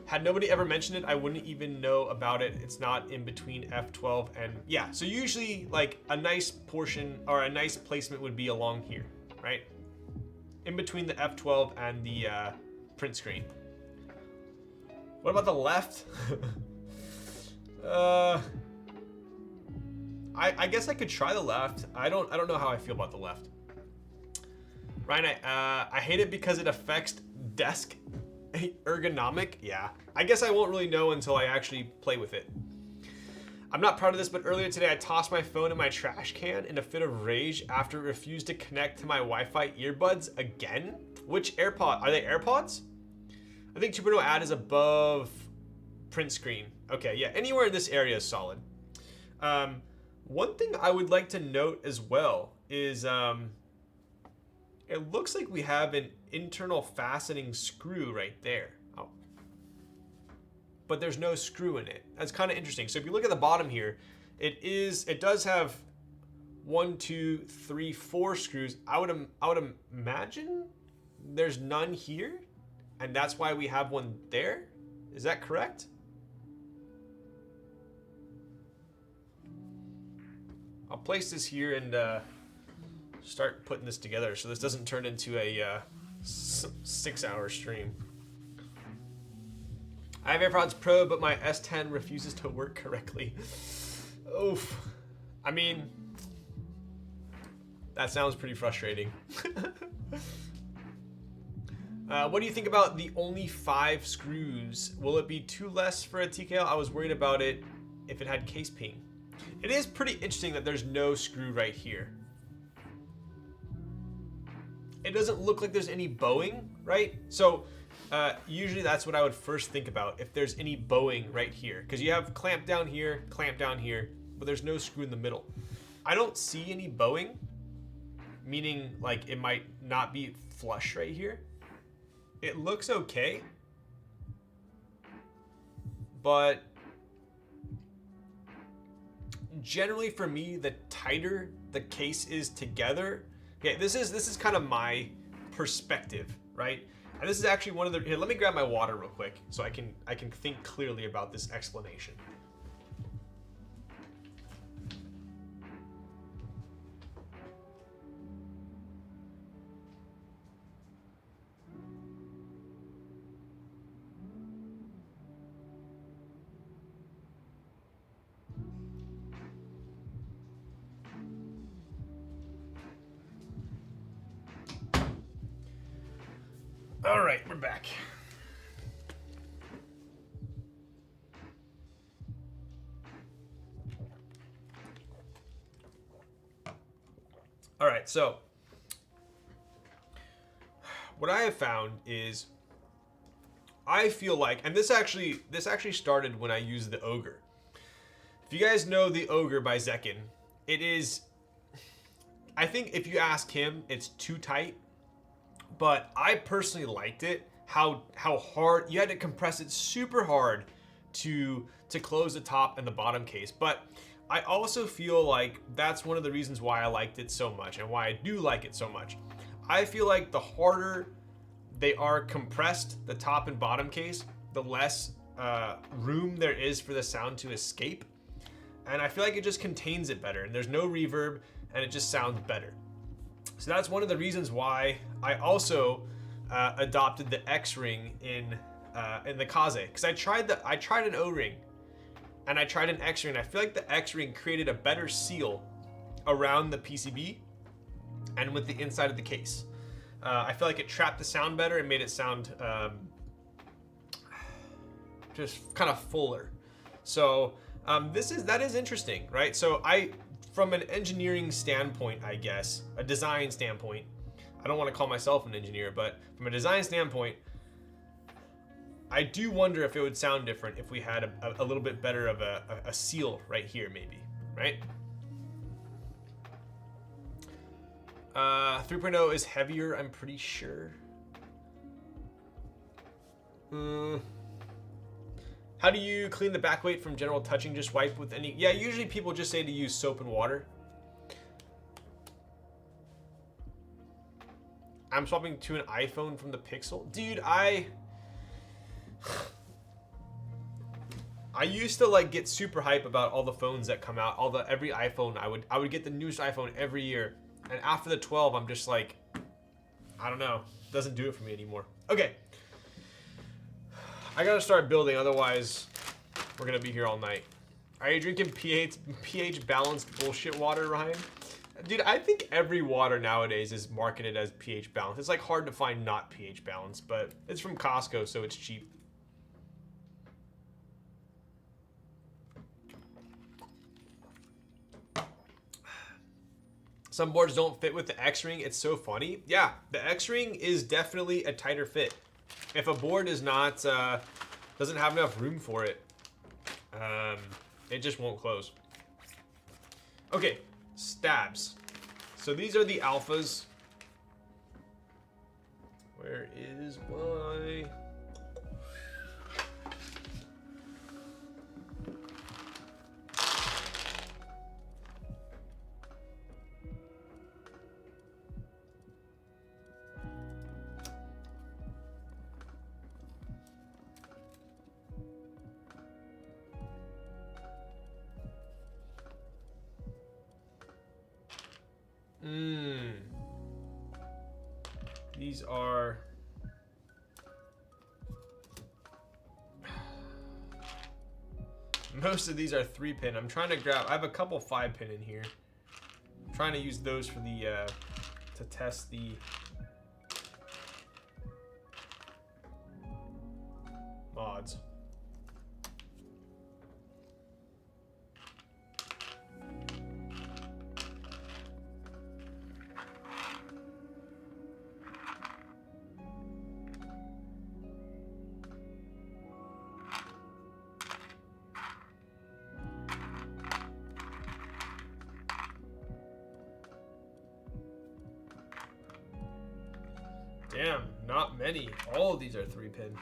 Had nobody ever mentioned it, I wouldn't even know about it. It's not in between F12 and yeah. So usually like a nice portion or a nice placement would be along here, right? In between the F12 and the print screen. What about the left? I guess I could try the left. I don't know how I feel about the left. Ryan, I hate it because it affects desk ergonomic. Yeah, I guess I won't really know until I actually play with it. I'm not proud of this, but earlier today I tossed my phone in my trash can in a fit of rage after it refused to connect to my Wi-Fi earbuds again. Which AirPod? Are they AirPods? I think 2.0 ad is above print screen. Okay, yeah, anywhere in this area is solid. One thing I would like to note as well is it looks like we have an internal fastening screw right there. Oh. But there's no screw in it. That's kind of interesting. So if you look at the bottom here, it does have 1, 2, 3, 4 screws. I would imagine there's none here, and that's why we have one there. Is that correct? I'll place this here and start putting this together so this doesn't turn into a 6-hour stream. I have AirPods Pro, but my S10 refuses to work correctly. Oof. I mean, that sounds pretty frustrating. What do you think about the only 5 screws? Will it be too less for a TKL? I was worried about it if it had case ping. It is pretty interesting that there's no screw right here. It doesn't look like there's any bowing, right? So usually that's what I would first think about if there's any bowing right here. Because you have clamp down here, but there's no screw in the middle. I don't see any bowing, meaning like it might not be flush right here. It looks okay, but generally for me, the tighter the case is together, okay, this is kind of my perspective, right? And this is actually one of the, here, let me grab my water real quick so I can think clearly about this explanation. All right, we're back. All right, so what I have found is I feel like, and this actually started when I used the Ogre. If you guys know the Ogre by Zekin, it is, I think if you ask him, it's too tight. But I personally liked it, how hard, you had to compress it super hard to close the top and the bottom case. But I also feel like that's one of the reasons why I liked it so much and why I do like it so much. I feel like the harder they are compressed, the top and bottom case, the less room there is for the sound to escape. And I feel like it just contains it better, and there's no reverb, and it just sounds better. So that's one of the reasons why I also adopted the X-ring in the Kaze, because I tried an O-ring and I tried an X-ring. I feel like the X-ring created a better seal around the PCB and with the inside of the case. I feel like it trapped the sound better and made it sound just kind of fuller. So that is interesting, right? So from an engineering standpoint, I guess, a design standpoint, I don't want to call myself an engineer, but from a design standpoint, I do wonder if it would sound different if we had a little bit better of a seal right here, maybe, right? 3.0 is heavier, I'm pretty sure. How do you clean the back weight from general touching? Just wipe with any... Yeah, usually people just say to use soap and water. I'm swapping to an iPhone from the Pixel. Dude, I used to like get super hype about all the phones that come out. Every iPhone, I would get the newest iPhone every year. And after the 12, I'm just like, I don't know. Doesn't do it for me anymore. Okay. I gotta start building, otherwise we're gonna be here all night. Are you drinking pH balanced bullshit water, Ryan? Dude, I think every water nowadays is marketed as pH balanced. It's like hard to find not pH balanced, but it's from Costco, so it's cheap. Some boards don't fit with the X-Ring. It's so funny. Yeah, the X-Ring is definitely a tighter fit. If a board is not, doesn't have enough room for it, it just won't close. Okay, stabs. So these are the alphas. Where is my... These are... Most of these are 3-pin. I'm trying to grab... I have a couple 5-pin in here. I'm trying to use those for the... to test the... mods. Damn, not many. All of these are 3-pin.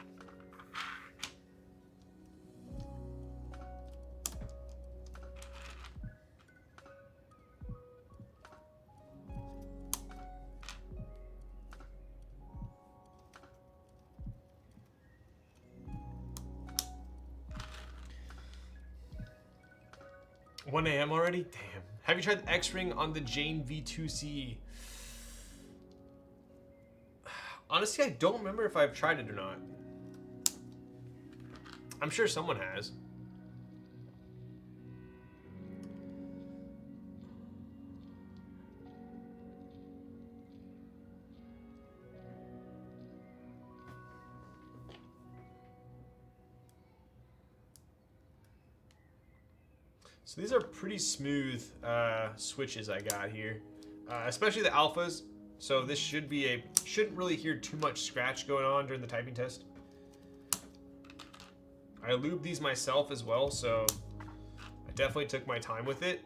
One AM already? Damn. Have you tried the X-Ring on the Jane V2C? Honestly, I don't remember if I've tried it or not. I'm sure someone has. So these are pretty smooth switches I got here, especially the alphas. So this shouldn't really hear too much scratch going on during the typing test. I lubed these myself as well, so I definitely took my time with it.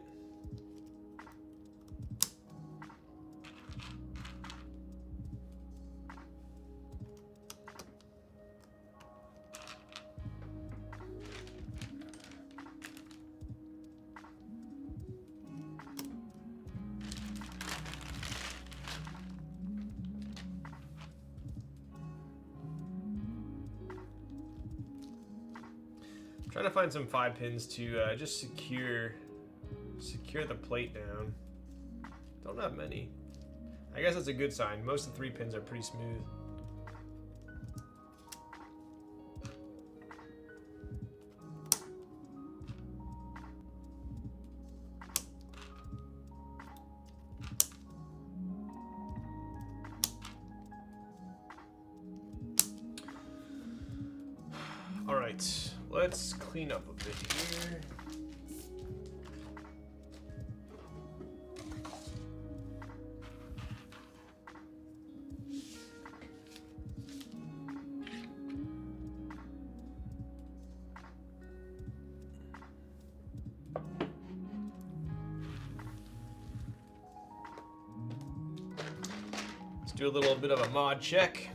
Trying to find some 5-pins to just secure the plate down. Don't have many. I guess that's a good sign. Most of the 3-pins are pretty smooth. All right. Let's clean up a bit here. do a little bit of a mod check.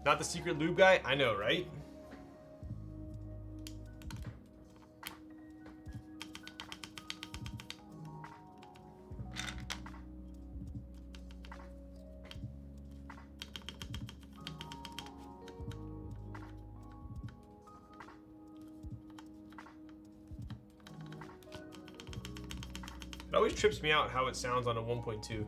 Not the secret lube guy? I know, right? It always trips me out how it sounds on a 1.2.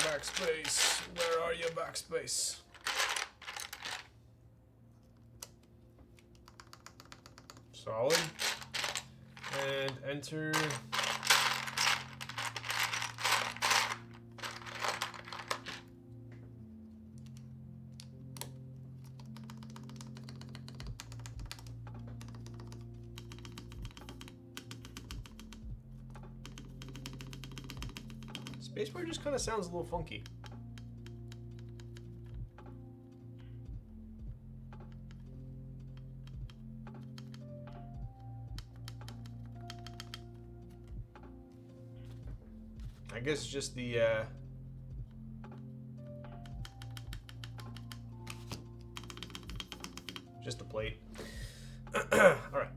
Backspace, where are you, backspace? Solid. And enter. Spacebar just kind of sounds a little funky. I guess just the plate. All right.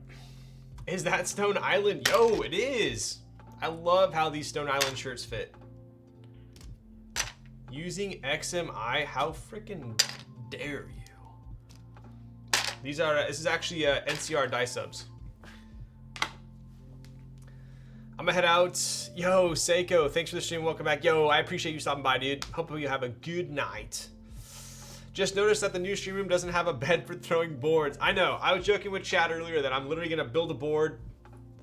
Is that Stone Island? Yo, it is. I love how these Stone Island shirts fit. Using XMI, how freaking dare you? These are, this is actually NCR die subs. I'm gonna head out. Yo, Seiko, thanks for the stream. Welcome back. Yo, I appreciate you stopping by, dude. Hope you have a good night. Just noticed that the new stream room doesn't have a bed for throwing boards. I know. I was joking with Chad earlier that I'm literally gonna build a board,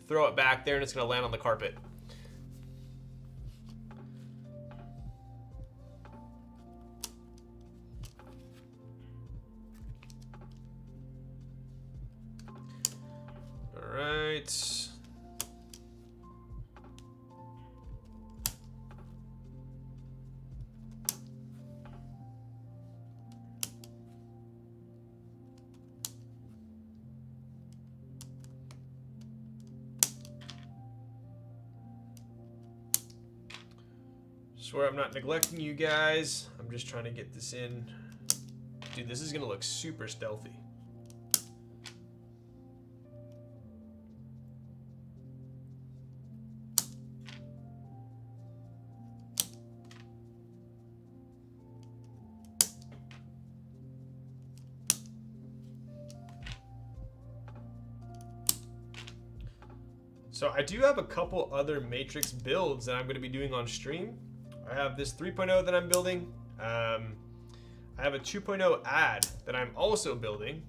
throw it back there, and it's gonna land on the carpet. All right. Swear I'm not neglecting you guys. I'm just trying to get this in. Dude, this is gonna look super stealthy. So I do have a couple other Matrix builds that I'm going to be doing on stream. I have this 3.0 that I'm building. I have a 2.0 ad that I'm also building.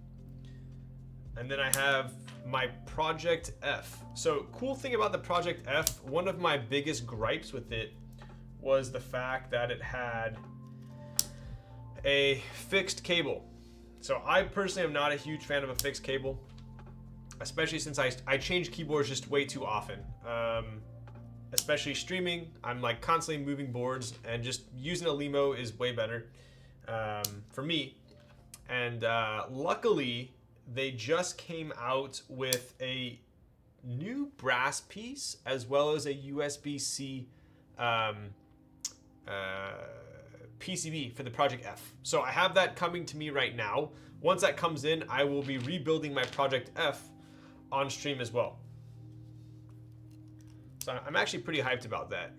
And then I have my Project F. So cool thing about the Project F, one of my biggest gripes with it was the fact that it had a fixed cable. So I personally am not a huge fan of a fixed cable, especially since I change keyboards just way too often. Especially streaming, I'm like constantly moving boards, and just using a Limo is way better for me. And luckily, they just came out with a new brass piece as well as a USB-C PCB for the Project F. So I have that coming to me right now. Once that comes in, I will be rebuilding my Project F on stream as well. So I'm actually pretty hyped about that.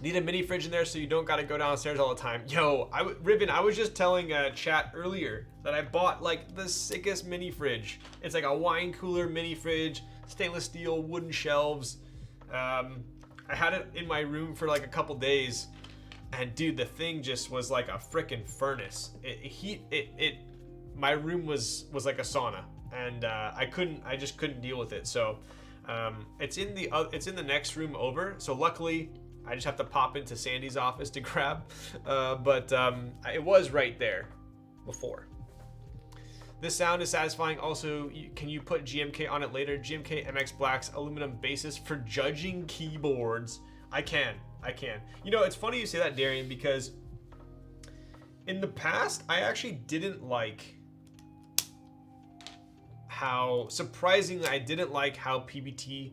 Need a mini fridge in there so you don't gotta go downstairs all the time. Yo, Ribbon, I was just telling chat earlier that I bought like the sickest mini fridge. It's like a wine cooler mini fridge, stainless steel, wooden shelves. I had it in my room for like a couple days, and dude, the thing just was like a freaking furnace. My room was like a sauna, and I just couldn't deal with it. So it's in the next room over. So luckily, I just have to pop into Sandy's office to grab. But it was right there before. This sound is satisfying. Also, can you put GMK on it later? GMK MX Black's aluminum basis for judging keyboards. I can. You know, it's funny you say that, Darian, because in the past, I actually didn't like how, surprisingly, I didn't like how PBT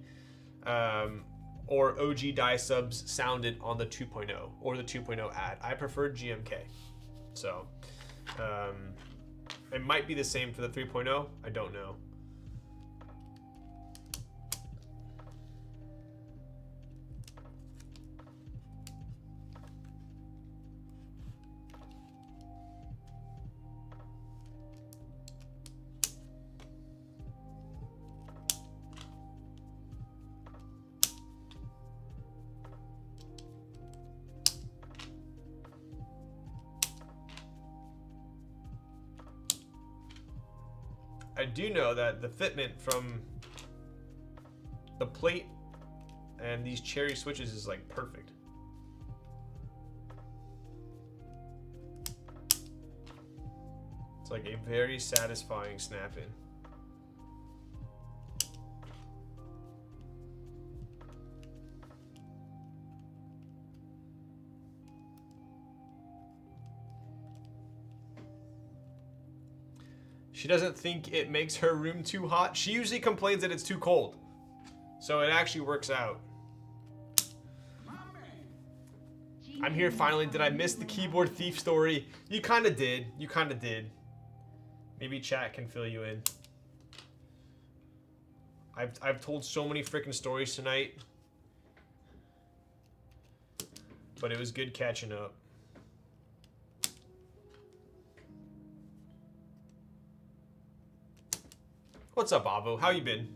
or OG die subs sounded on the 2.0 or the 2.0 ad. I preferred GMK. So, it might be the same for the 3.0. I don't know. I do know that the fitment from the plate and these cherry switches is like perfect. It's like a very satisfying snap-in. She doesn't think it makes her room too hot. She usually complains that it's too cold. So it actually works out. I'm here finally. Did I miss the keyboard thief story? You kind of did. Maybe chat can fill you in. I've told so many freaking stories tonight. But it was good catching up. What's up, Avo? How you been?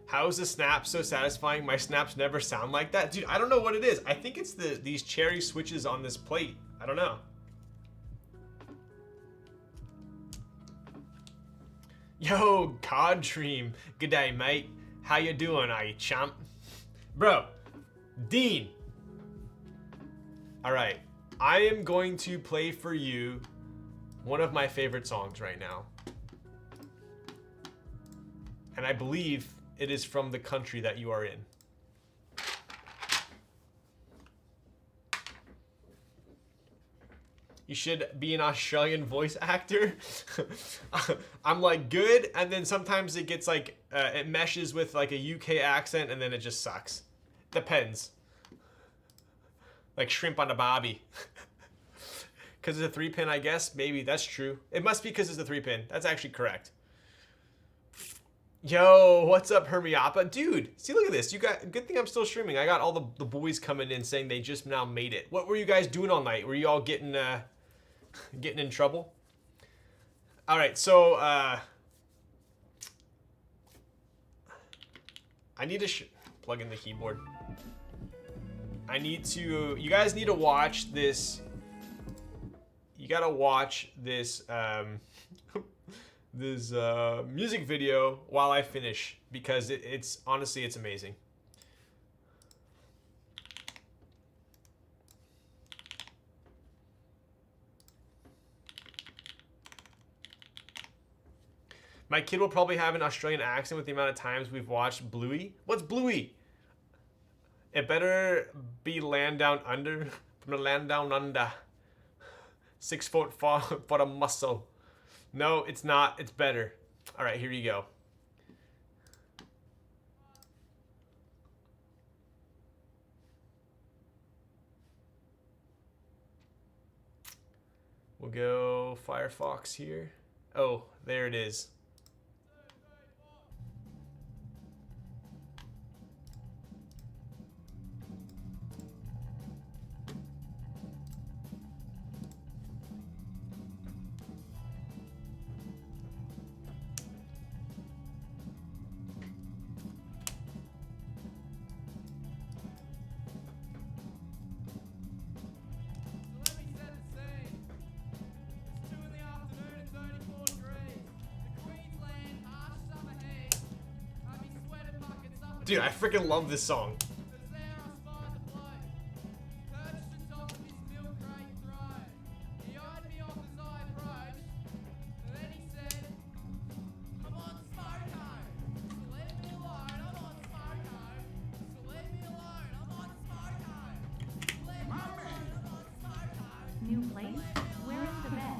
How is the snap so satisfying? My snaps never sound like that. Dude, I don't know what it is. I think it's these cherry switches on this plate. I don't know. Yo, Cod Dream. Good day, mate. How you doing, you chump? Bro, Dean. All right. I am going to play for you one of my favorite songs right now. And I believe it is from the country that you are in. You should be an Australian voice actor. I'm like good, and then sometimes it gets like, it meshes with like a UK accent, and then it just sucks. Depends. Like shrimp on a barbie. Because it's a 3-pin, I guess. Maybe, that's true. It must be because it's a 3-pin. That's actually correct. Yo, what's up, Hermiapa? Dude, see, look at this. You got, good thing I'm still streaming. I got all the boys coming in saying they just now made it. What were you guys doing all night? Were you all getting in trouble? All right, so I need to plug in the keyboard. You guys need to watch this. You gotta watch this this music video while I finish, because it's honestly, it's amazing. My kid will probably have an Australian accent with the amount of times we've watched Bluey. What's Bluey? It better be Land Down Under from the Land Down Under. 6 foot for a muscle. No, it's not. It's better. All right, here you go. We'll go Firefox here. Oh, there it is. Dude, I freaking love this song. New place? Where is the bed?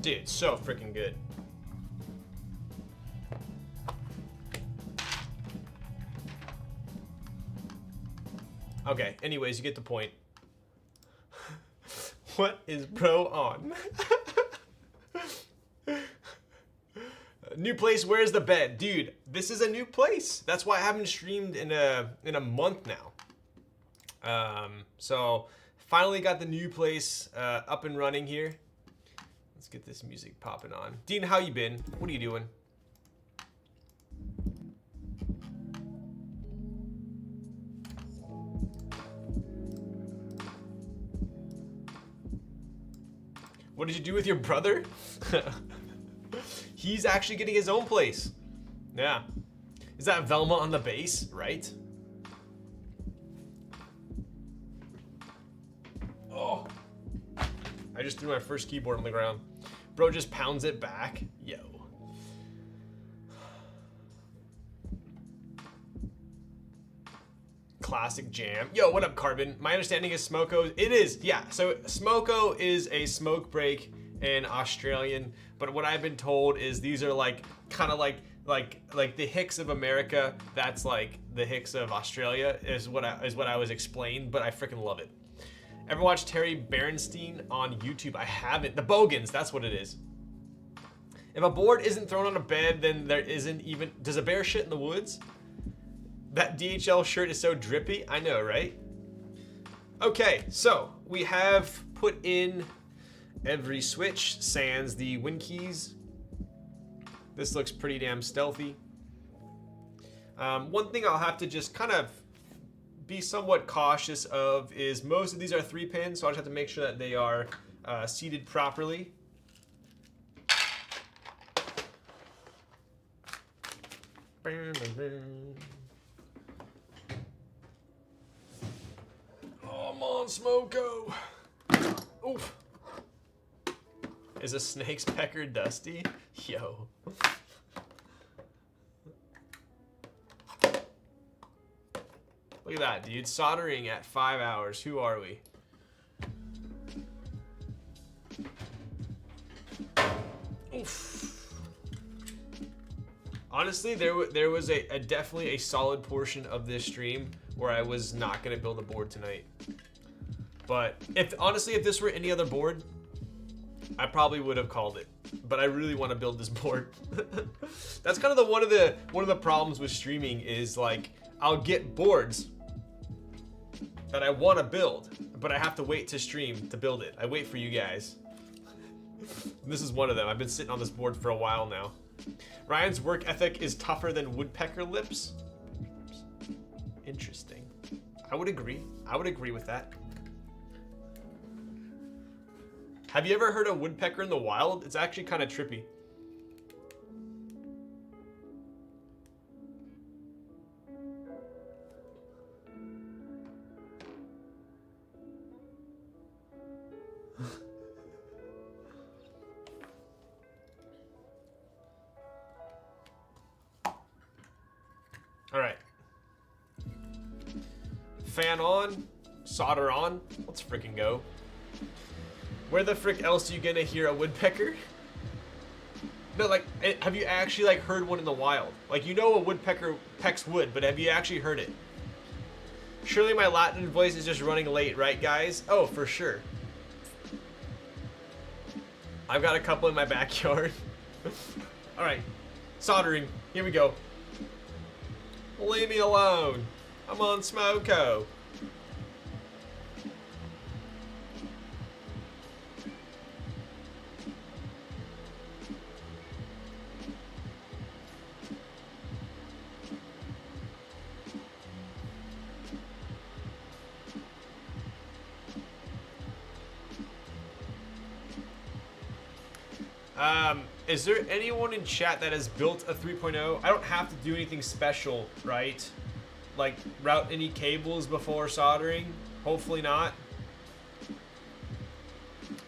Dude, so freaking good. Okay, anyways, you get the point. What is bro on? New place, where's the bed? Dude, this is a new place. That's why I haven't streamed in a month now. So finally got the new place up and running here. Let's get this music popping on. Dean, how you been? What are you doing? What did you do with your brother? He's actually getting his own place. Yeah. Is that Velma on the bass, right? Oh. I just threw my first keyboard on the ground. Bro just pounds it back. Yo. Classic jam. Yo, what up, Carbon? My understanding is Smoko. It is, yeah. So Smoko is a smoke break in Australian, but what I've been told is these are like kind of like the Hicks of America. That's like the Hicks of Australia is what I was explained, but I freaking love it. Ever watched Terry Berenstein on YouTube? I haven't. The Bogans, that's what it is. If a board isn't thrown on a bed, then there isn't even. Does a bear shit in the woods? That DHL shirt is so drippy. I know, right? Okay, so we have put in every switch, sans the win keys. This looks pretty damn stealthy. One thing I'll have to just kind of be somewhat cautious of is most of these are 3 pins, so I just have to make sure that they are seated properly. Come on, Smoko. Oof. Is a snake's pecker dusty? Yo. Look at that, dude. Soldering at 5 hours. Who are we? Oof. Honestly, there was a definitely a solid portion of this stream where I was not gonna build a board tonight. But honestly, if this were any other board, I probably would have called it. But I really want to build this board. That's kind of one of the problems with streaming is like I'll get boards that I want to build, but I have to wait to stream to build it. I wait for you guys. This is one of them. I've been sitting on this board for a while now. Ryan's work ethic is tougher than woodpecker lips. Interesting. I would agree. I would agree with that. Have you ever heard a woodpecker in the wild? It's actually kind of trippy. All right. Fan on, solder on. Let's freaking go. Where the frick else are you gonna hear a woodpecker? No, like, have you actually like heard one in the wild? Like, you know a woodpecker pecks wood, but have you actually heard it? Surely my Latin voice is just running late, right, guys? Oh, for sure. I've got a couple in my backyard. All right, soldering. Here we go. Leave me alone. I'm on Smoko. Is there anyone in chat that has built a 3.0? I don't have to do anything special, right? Like route any cables before soldering? Hopefully not.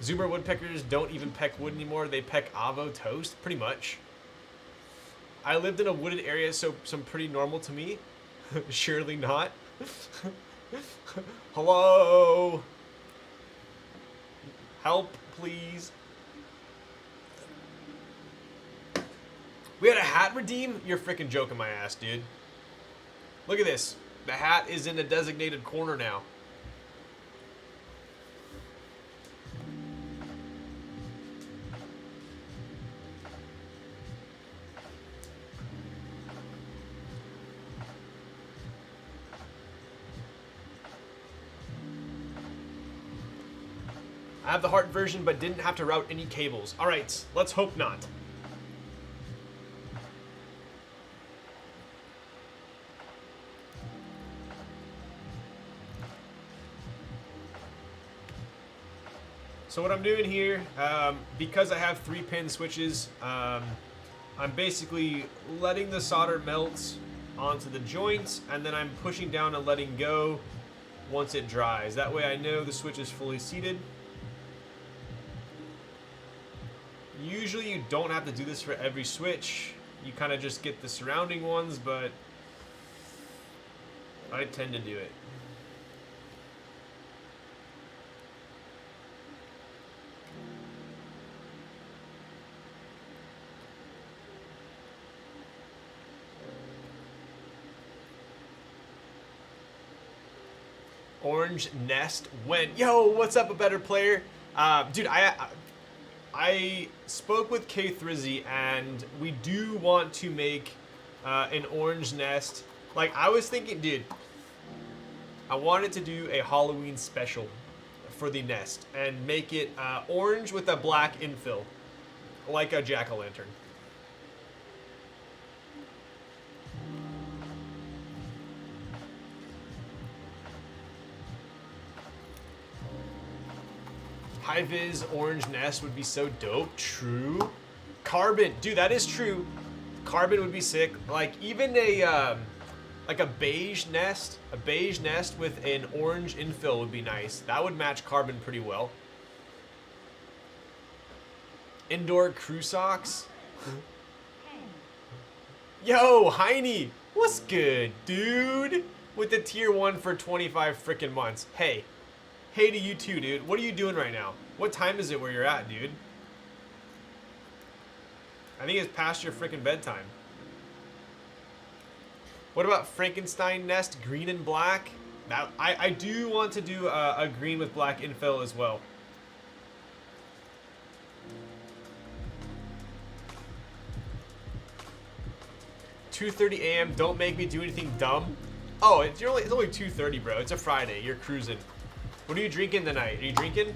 Zoomer woodpeckers don't even peck wood anymore. They peck Avo toast, pretty much. I lived in a wooded area, so some pretty normal to me. Surely not. Hello? Help, please. We had a hat redeem? You're freaking joking my ass, dude. Look at this. The hat is in a designated corner now. I have the heart version, but didn't have to route any cables. All right, let's hope not. So what I'm doing here, because I have 3-pin switches, I'm basically letting the solder melt onto the joints, and then I'm pushing down and letting go once it dries. That way I know the switch is fully seated. Usually you don't have to do this for every switch. You kind of just get the surrounding ones, but I tend to do it. Orange Nest went. Yo, what's up, a better player? Dude, I spoke with K Thrizzy, and we do want to make an orange nest. Like, I was thinking, dude, I wanted to do a Halloween special for the nest and make it orange with a black infill, like a jack-o'-lantern. High-vis orange nest would be so dope. True. Carbon, dude, that is true. Carbon would be sick. Like even a like a beige nest with an orange infill would be nice. That would match carbon pretty well. Indoor crew socks. Yo, Heine, what's good, dude? With the tier 1 for 25 freaking months. Hey. Hey to you too, dude. What are you doing right now? What time is it where you're at, dude? I think it's past your freaking bedtime. What about Frankenstein nest, green and black? That I do want to do a green with black infill as well. $2:30 a.m. Don't make me do anything dumb. Oh, it's only 2:30, bro. It's a Friday. You're cruising. What are you drinking tonight? Are you drinking?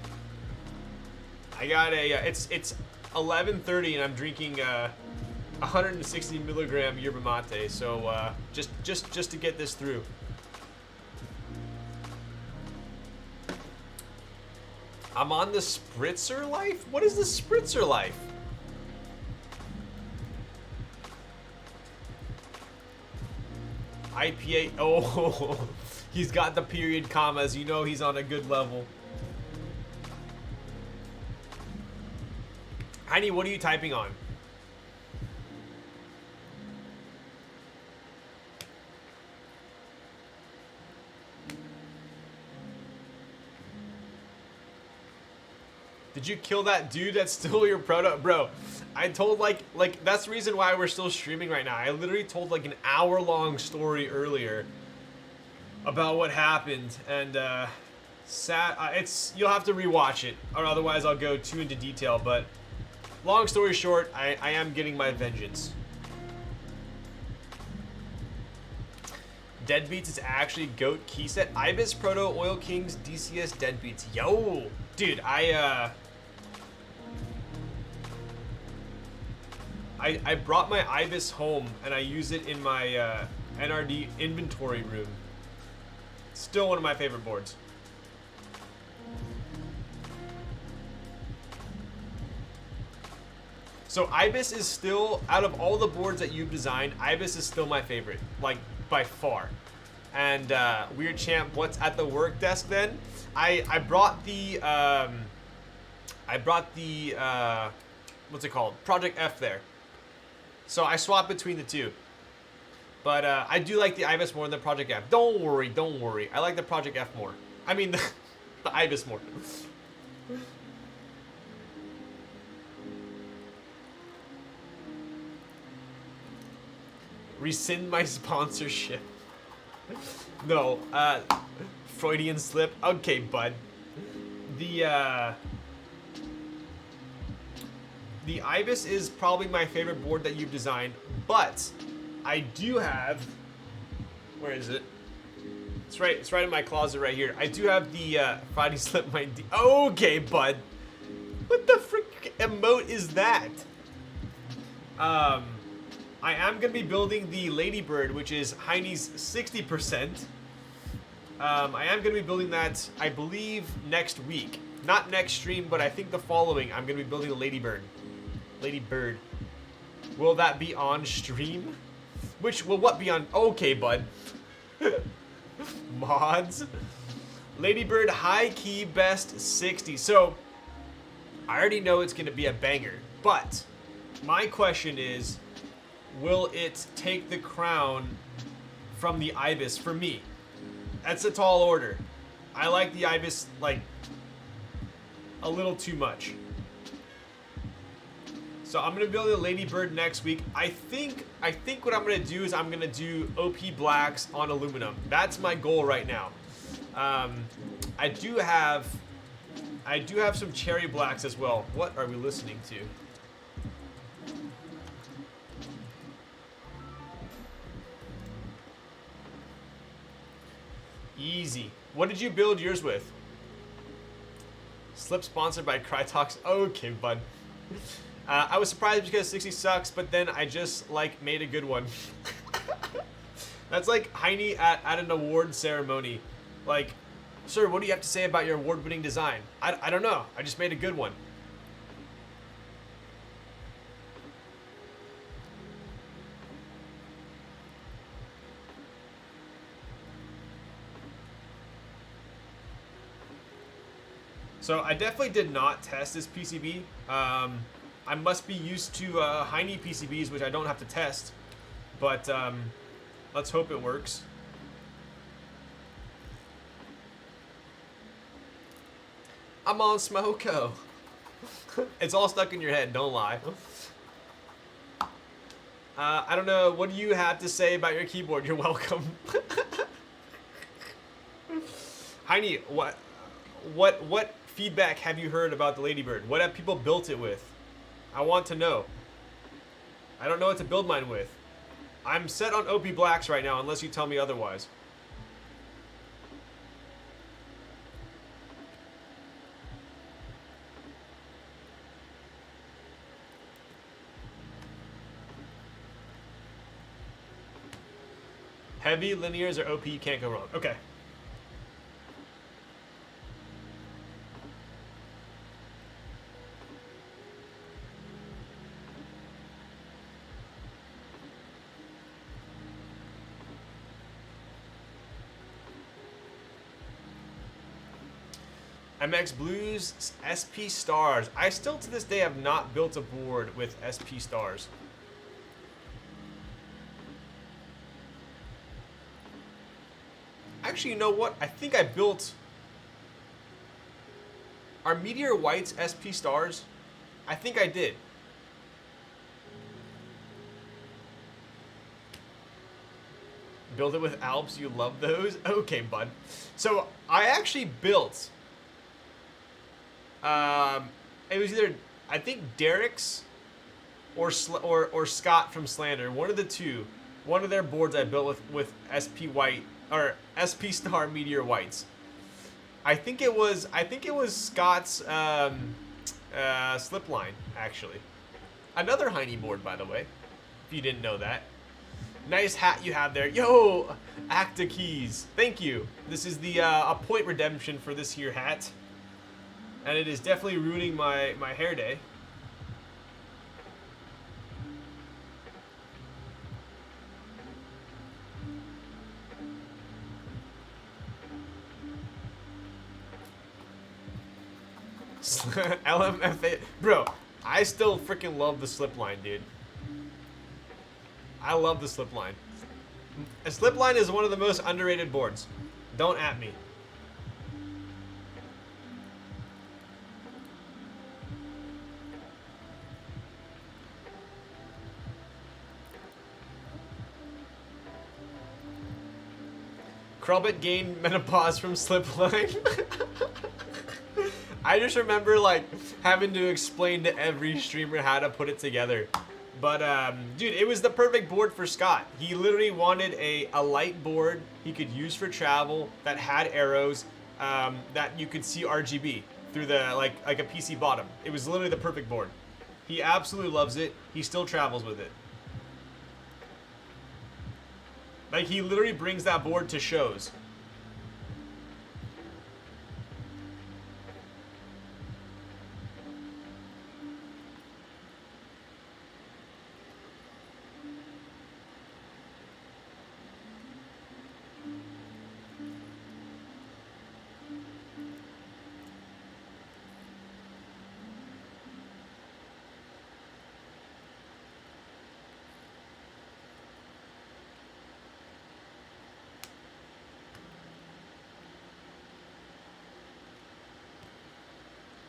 I got a, it's 11:30 and I'm drinking 160 milligram yerba mate. So just to get this through. I'm on the spritzer life? What is the spritzer life? IPA, oh, he's got the period commas. You know he's on a good level. Heine, what are you typing on? Did you kill that dude that stole your proto? Bro, I told like that's the reason why we're still streaming right now. I literally told like an hour-long story earlier about what happened, and it's you'll have to rewatch it, or otherwise I'll go too into detail. But long story short, I am getting my vengeance. Deadbeats is actually GOAT key set. Ibis Proto Oil Kings DCS Deadbeats. Yo, dude, I brought my Ibis home and I use it in my NRD inventory room. Still one of my favorite boards. So Ibis is still, out of all the boards that you've designed, Ibis is still my favorite, like by far. And Weird Champ, what's at the work desk then? I brought the what's it called? Project F there. So I swapped between the two. But I do like the Ibis more than the Project F. Don't worry, don't worry. I like the Project F more. I mean, the Ibis more. Rescind my sponsorship. No, Freudian slip. Okay, bud. The Ibis is probably my favorite board that you've designed, but I do have, where is it? It's right in my closet right here. I do have the Friday slip my D. Okay, bud. What the frick emote is that? I am gonna be building the Ladybird, which is Heine's 60%. I am gonna be building that, I believe, next week. Not next stream, but I think the following. I'm gonna be building a Ladybird. Ladybird. Will that be on stream? Which will what be on? Okay, bud. Mods. Ladybird high key best 60. So I already know it's gonna be a banger, but my question is, will it take the crown from the Ibis for me? That's a tall order. I like the Ibis like a little too much. So I'm gonna build a Ladybird next week. I think what I'm gonna do is I'm gonna do OP blacks on aluminum. That's my goal right now. I do have some cherry blacks as well. What are we listening to? Easy. What did you build yours with? Slip sponsored by Crytox. Okay, bud. I was surprised because 60 sucks, but then I just like made a good one. That's like Heine at an award ceremony. Like, sir, what do you have to say about your award-winning design? I don't know. I just made a good one. So I definitely did not test this PCB. I must be used to Heine PCBs, which I don't have to test. But let's hope it works. I'm on Smoko. It's all stuck in your head, don't lie. I don't know, what do you have to say about your keyboard? You're welcome. Heine, what feedback have you heard about the Ladybird? What have people built it with? I want to know. I don't know what to build mine with. I'm set on OP blacks right now, unless you tell me otherwise. Heavy linears or OP, you can't go wrong. Okay. MX Blues, SP Stars. I still to this day have not built a board with SP Stars. Actually, you know what? I think I built... Are Meteor Whites SP Stars? I think I did. Build it with Alps, you love those? Okay, bud. So, I actually built... it was either, I think, Derek's or Scott from Slander. One of the two. One of their boards I built with SP White or SP Star Meteor Whites. I think it was Scott's slip line, actually. Another Heine board, by the way, if you didn't know that. Nice hat you have there. Yo, Acta Keys. Thank you. This is the a point redemption for this here hat. And it is definitely ruining my hair day. LMFA. Bro, I still freaking love the slip line, dude. I love the slip line. A slip line is one of the most underrated boards. Don't at me. Krubit gained menopause from slipline. I just remember like having to explain to every streamer how to put it together. But dude, it was the perfect board for Scott. He literally wanted a light board he could use for travel that had arrows that you could see RGB through the like a PC bottom. It was literally the perfect board. He absolutely loves it. He still travels with it. Like, he literally brings that board to shows.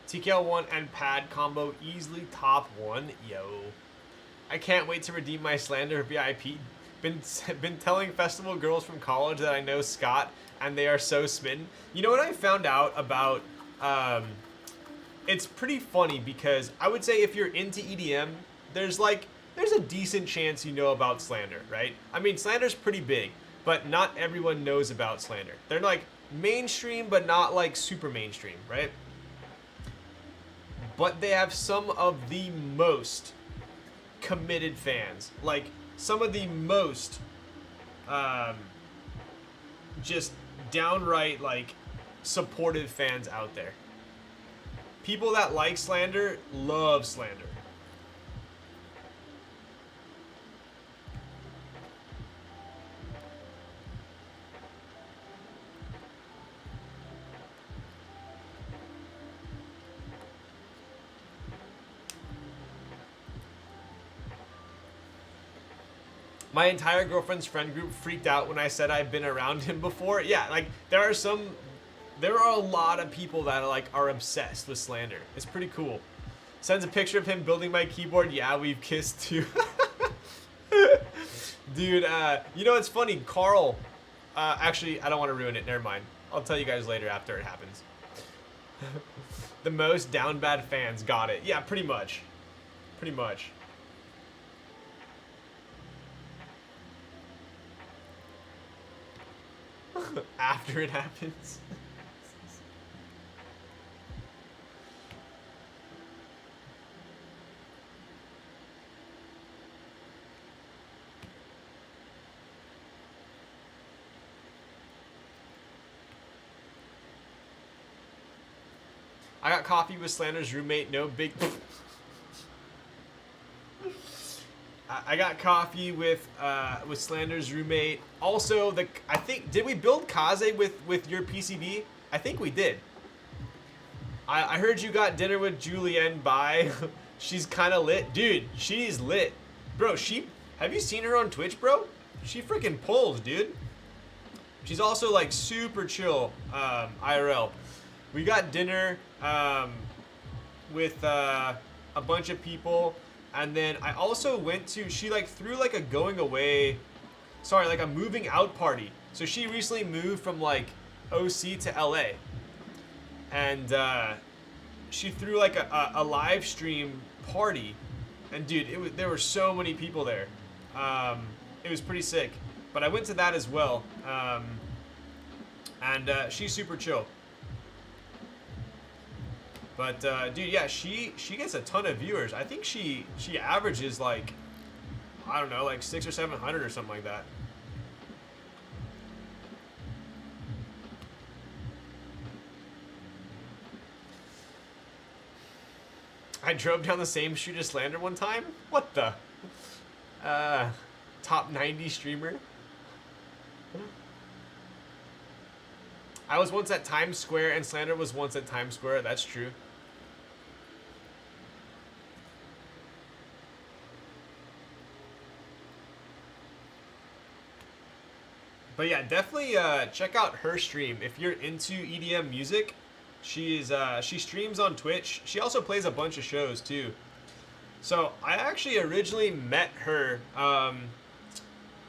TKL1 and pad combo easily top 1. Yo. I can't wait to redeem my Slander VIP. Been telling festival girls from college that I know Scott and they are so smitten. You know what I found out about it's pretty funny because I would say if you're into EDM, there's a decent chance you know about Slander, right? I mean, Slander's pretty big, but not everyone knows about Slander. They're like mainstream but not like super mainstream, right? But they have some of the most committed fans. Like, some of the most, just downright, like, supportive fans out there. People that like Slander love Slander. My entire girlfriend's friend group freaked out when I said I've been around him before. Yeah, like there are a lot of people that are obsessed with Slander. It's pretty cool. Sends a picture of him building my keyboard. Yeah, we've kissed too. Dude, you know it's funny, Carl. Actually, I don't want to ruin it. Never mind. I'll tell you guys later after it happens. The most down bad fans got it. Yeah, pretty much. Pretty much. After it happens. I got coffee with Slander's roommate, no big... I got coffee with Slander's roommate. Also, I think, did we build Kaze with your PCB? I think we did. I heard you got dinner with Julianne. Bye. She's kind of lit, dude. She's lit, bro. Have you seen her on Twitch, bro? She freaking pulls, dude. She's also like super chill, IRL. We got dinner with a bunch of people. And then I also went to, she like threw like a going away, sorry, like a moving out party. So she recently moved from like OC to LA. And she threw like a live stream party. And dude, there were so many people there. It was pretty sick. But I went to that as well. And she's super chill. But dude, yeah, she gets a ton of viewers. I think she averages like, I don't know, like 600 or 700 or something like that. I drove down the same street as Slander one time. What the? Top 90 streamer. I was once at Times Square and Slander was once at Times Square. That's true. But yeah, definitely check out her stream if you're into EDM music. She streams on Twitch. She also plays a bunch of shows too. So I actually originally met her.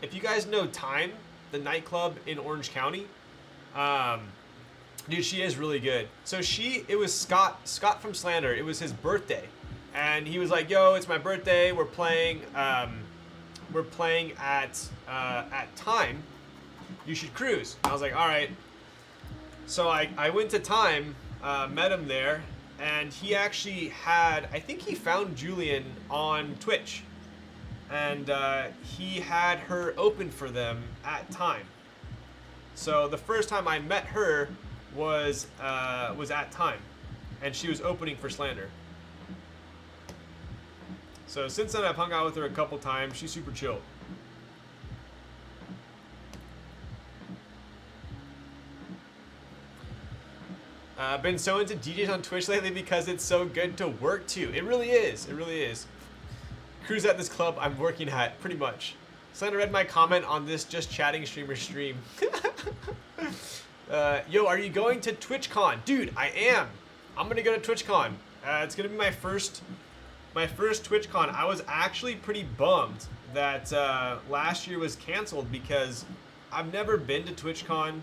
If you guys know Time, the nightclub in Orange County, dude, she is really good. So it was Scott from Slander. It was his birthday, and he was like, "Yo, it's my birthday. We're playing at Time. You should cruise." And I was like, "All right." So I went to Time, met him there, and he actually I think he found Julian on Twitch, and he had her open for them at Time. So the first time I met her was at Time, and she was opening for Slander. So since then I've hung out with her a couple times. She's super chill. Been so into DJs on Twitch lately because it's so good to work to. It really is. It really is. Cruise at this club I'm working at, pretty much. Slander read my comment on this just chatting streamer stream. Yo, are you going to TwitchCon? Dude, I am. I'm gonna go to TwitchCon. It's gonna be my first TwitchCon. I was actually pretty bummed that last year was canceled because I've never been to TwitchCon,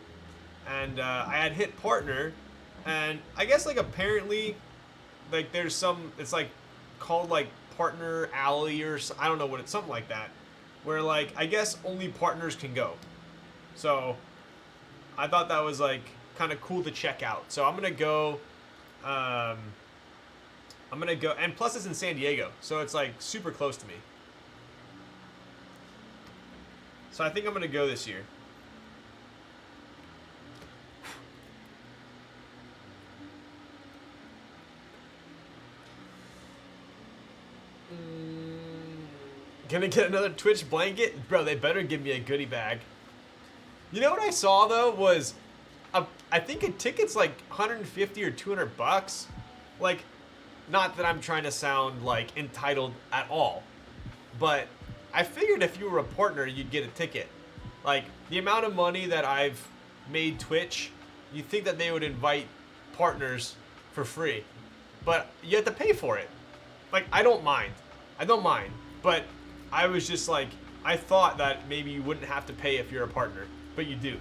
and I had hit partner. And I guess like apparently, like there's it's like called like Partner Alley or I don't know what it's, something like that, where like I guess only partners can go. So I thought that was like kind of cool to check out. So I'm gonna go. I'm gonna go, and plus it's in San Diego, so it's like super close to me. So I think I'm gonna go this year. Gonna get another Twitch blanket? Bro, they better give me a goodie bag. You know what I saw though was, I think a ticket's like 150 or 200 bucks. Like, not that I'm trying to sound like entitled at all, but I figured if you were a partner, you'd get a ticket. Like, the amount of money that I've made Twitch, you'd think that they would invite partners for free, but you have to pay for it. Like, I don't mind, but I was just like, I thought that maybe you wouldn't have to pay if you're a partner, but you do.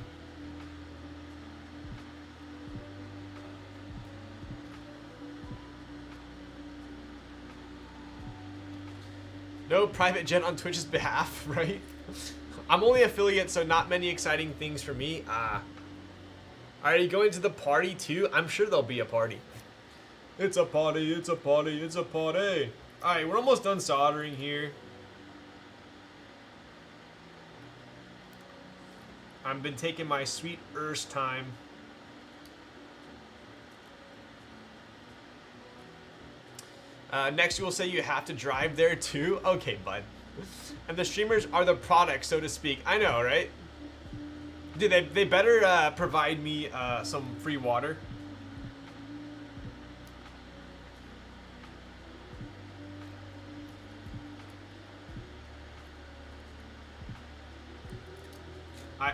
No private jet on Twitch's behalf, right? I'm only affiliate, so not many exciting things for me. Are you going to the party too? I'm sure there'll be a party. It's a party, it's a party, it's a party. Alright, we're almost done soldering here. I've been taking my sweet Earth time. Next you will say you have to drive there too? Okay, bud. And the streamers are the product, so to speak. I know, right? Dude, they better provide me some free water.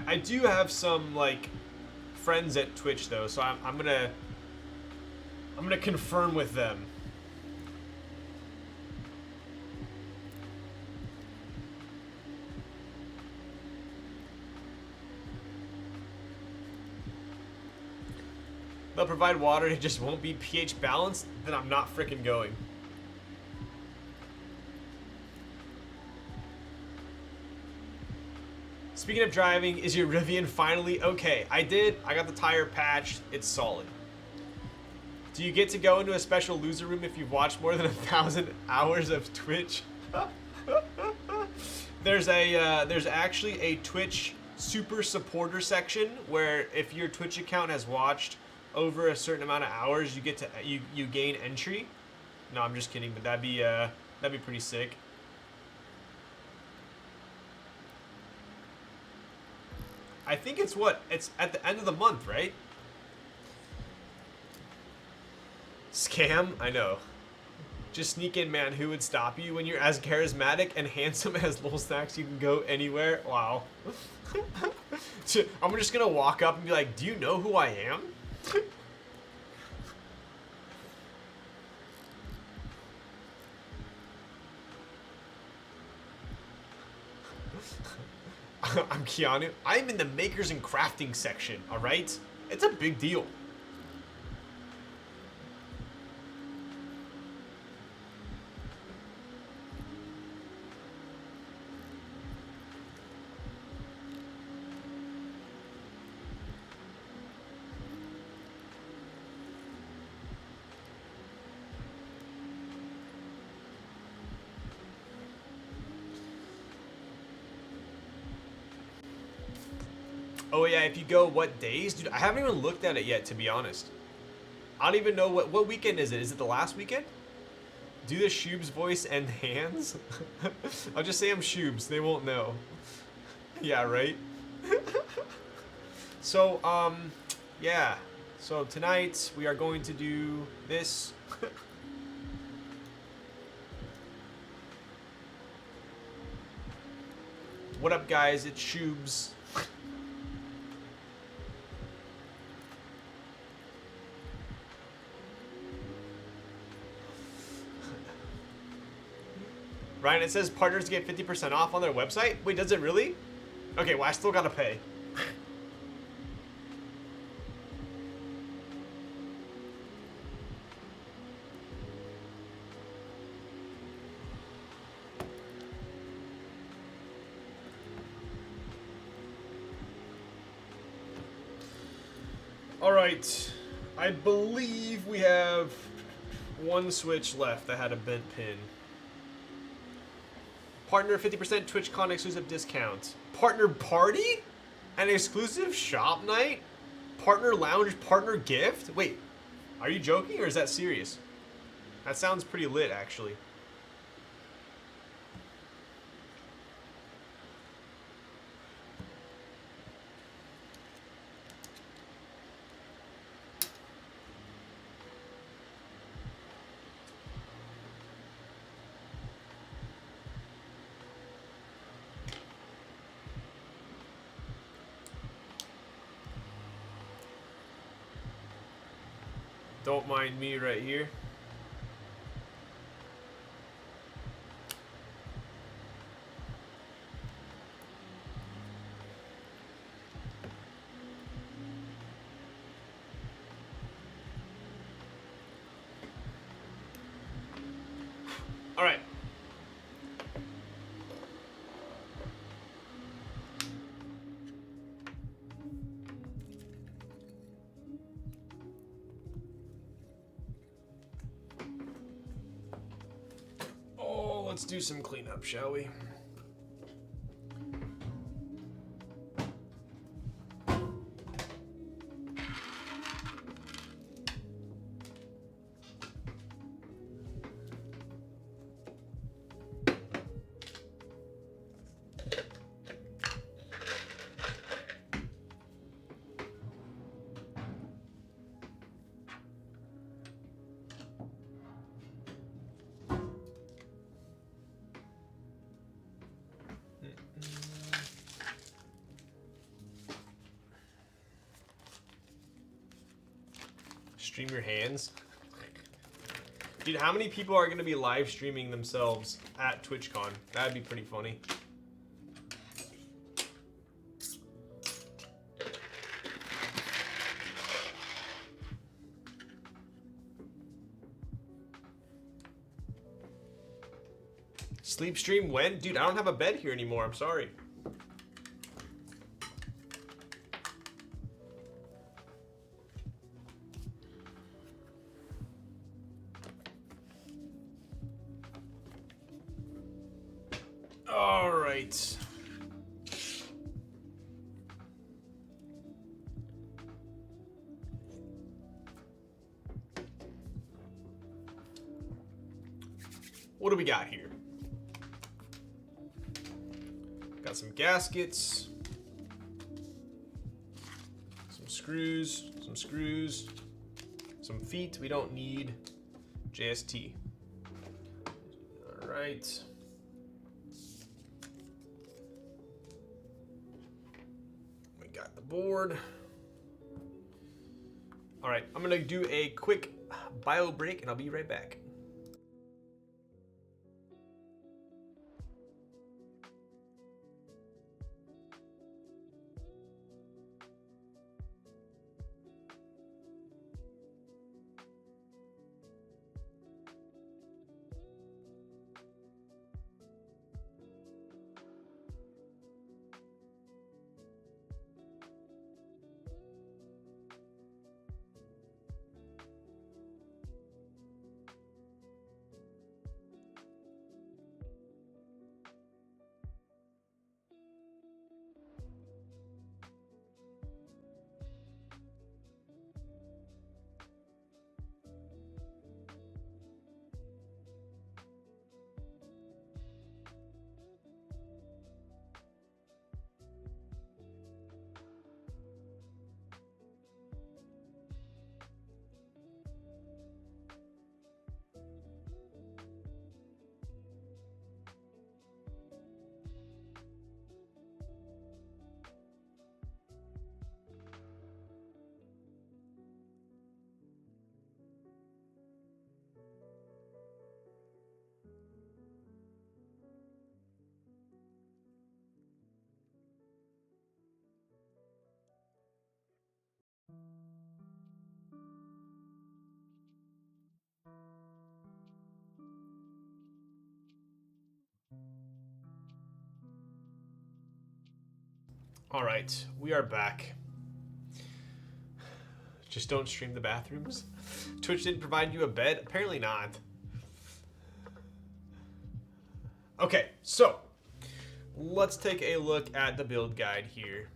I do have some like friends at Twitch though, so I'm gonna confirm with them. They'll provide water, it just won't be pH balanced, then I'm not freaking going. Speaking of driving, is your Rivian finally okay? I did. I got the tire patched. It's solid. Do you get to go into a special loser room if you've watched more than 1,000 hours of Twitch? There's actually a Twitch super supporter section where if your Twitch account has watched over a certain amount of hours, you get to you gain entry. No, I'm just kidding, but that'd be pretty sick. I think it's at the end of the month, right? Scam? I know. Just sneak in, man. Who would stop you when you're as charismatic and handsome as Lil Snacks? You can go anywhere. Wow. So I'm just gonna walk up and be like, "Do you know who I am?" I'm Keanu. I'm in the makers and crafting section. All right, it's a big deal. Oh yeah, if you go what days? Dude, I haven't even looked at it yet, to be honest. I don't even know what weekend is it? Is it the last weekend? Do the Shoobs voice and hands? I'll just say I'm Shoobs, they won't know. Yeah, right? So, yeah. So tonight we are going to do this. What up guys, it's Shoobs. Ryan, it says partners get 50% off on their website. Wait, does it really? Okay, well, I still gotta pay. All right, I believe we have one switch left that had a bent pin. Partner 50% TwitchCon exclusive discount. Partner party? An exclusive shop night? Partner lounge, partner gift? Wait, are you joking or is that serious? That sounds pretty lit, actually. Don't mind me right here. All right. Oh, let's do some cleanup, shall we? Stream your hands. Dude, how many people are going to be live streaming themselves at TwitchCon? That'd be pretty funny. Sleep stream when? Dude, I don't have a bed here anymore. I'm sorry. All right. What do we got here? Got some gaskets, some screws, some feet we don't need, JST. All right. We got the board. All right, I'm gonna do a quick bio break and I'll be right back. All right, we are back. Just don't stream the bathrooms. Twitch didn't provide you a bed? Apparently not. Okay, so let's take a look at the build guide here.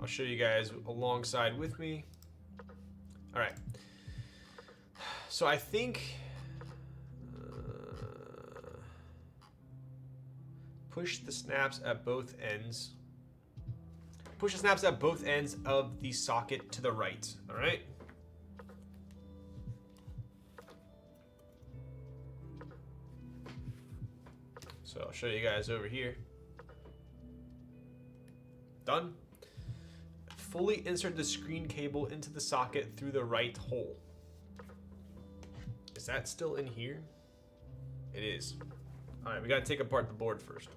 I'll show you guys alongside with me. All right. So I think push the snaps at both ends. Push the snaps at both ends of the socket to the right. All right. So I'll show you guys over here. Done. Fully insert the screen cable into the socket through the right hole. Is that still in here? It is. All right, we gotta take apart the board first.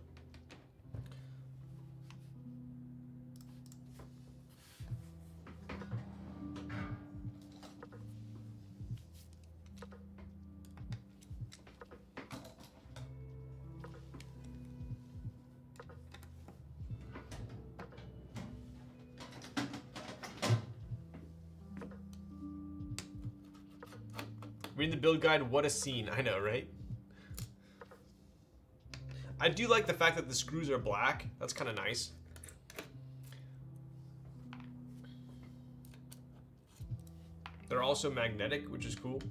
Reading the build guide, what a scene. I know, right? I do like the fact that the screws are black. That's kind of nice. They're also magnetic, which is cool.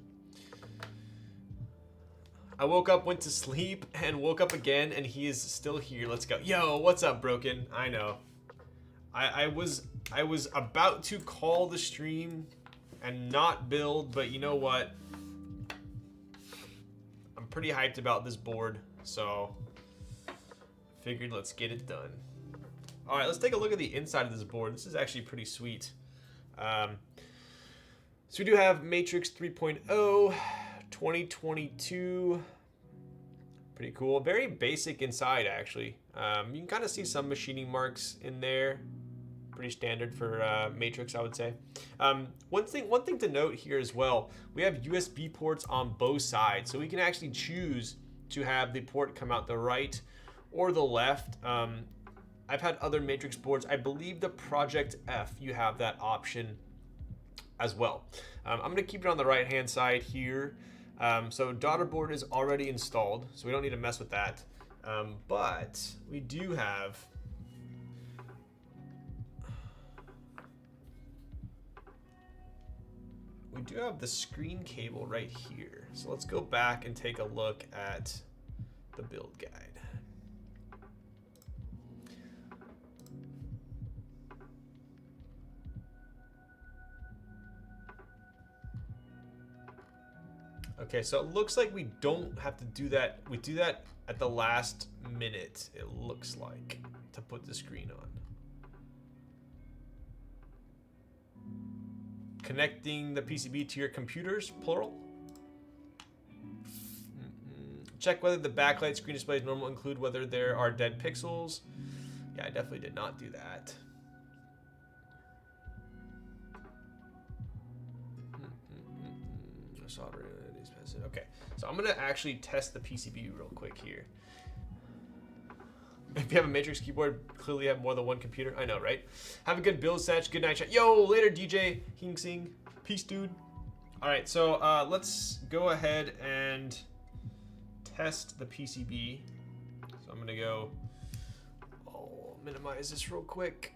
I woke up, went to sleep, and woke up again, and he is still here. Let's go. Yo, what's up, Broken? I know. I was about to call the stream and not build, but you know what? I'm pretty hyped about this board, so figured let's get it done. All right, let's take a look at the inside of this board. This is actually pretty sweet. So we do have Matrix 3.0, 2022. Pretty cool. Very basic inside, actually. You can kind of see some machining marks in there. Pretty standard for Matrix, I would say. One thing to note here as well, we have USB ports on both sides, so we can actually choose to have the port come out the right or the left. I've had other Matrix boards. I believe the Project F, you have that option as well. I'm going to keep it on the right hand side here. So daughter board is already installed, so we don't need to mess with that. But we do have the screen cable right here. So let's go back and take a look at the build guide. Okay, so it looks like we don't have to do that. We do that at the last minute, it looks like, to put the screen on. Connecting the PCB to your computers, plural. Check whether the backlight screen display is normal, include whether there are dead pixels. Yeah, I definitely did not do that. Okay, so I'm gonna actually test the PCB real quick here. If you have a Matrix keyboard, clearly you have more than one computer. I know, right? Have a good build session. Good night, chat. Yo, later, DJ Hing Sing. Peace, dude. All right, so let's go ahead and test the PCB. So I'm gonna go. I'll minimize this real quick.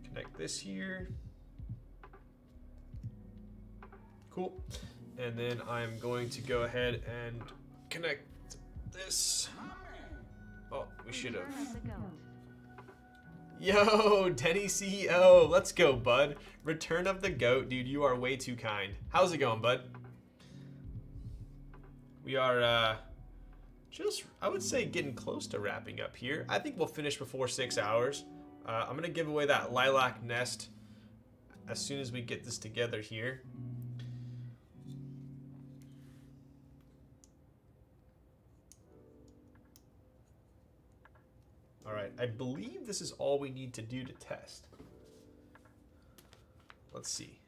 Connect this here. Cool. And then I'm going to go ahead and connect this. Oh, we should have. Yo, Denny CEO. Let's go, bud. Return of the goat. Dude, you are way too kind. How's it going, bud? We are just, I would say, getting close to wrapping up here. I think we'll finish before 6 hours. I'm going to give away that lilac nest as soon as we get this together here. All right, I believe this is all we need to do to test. Let's see.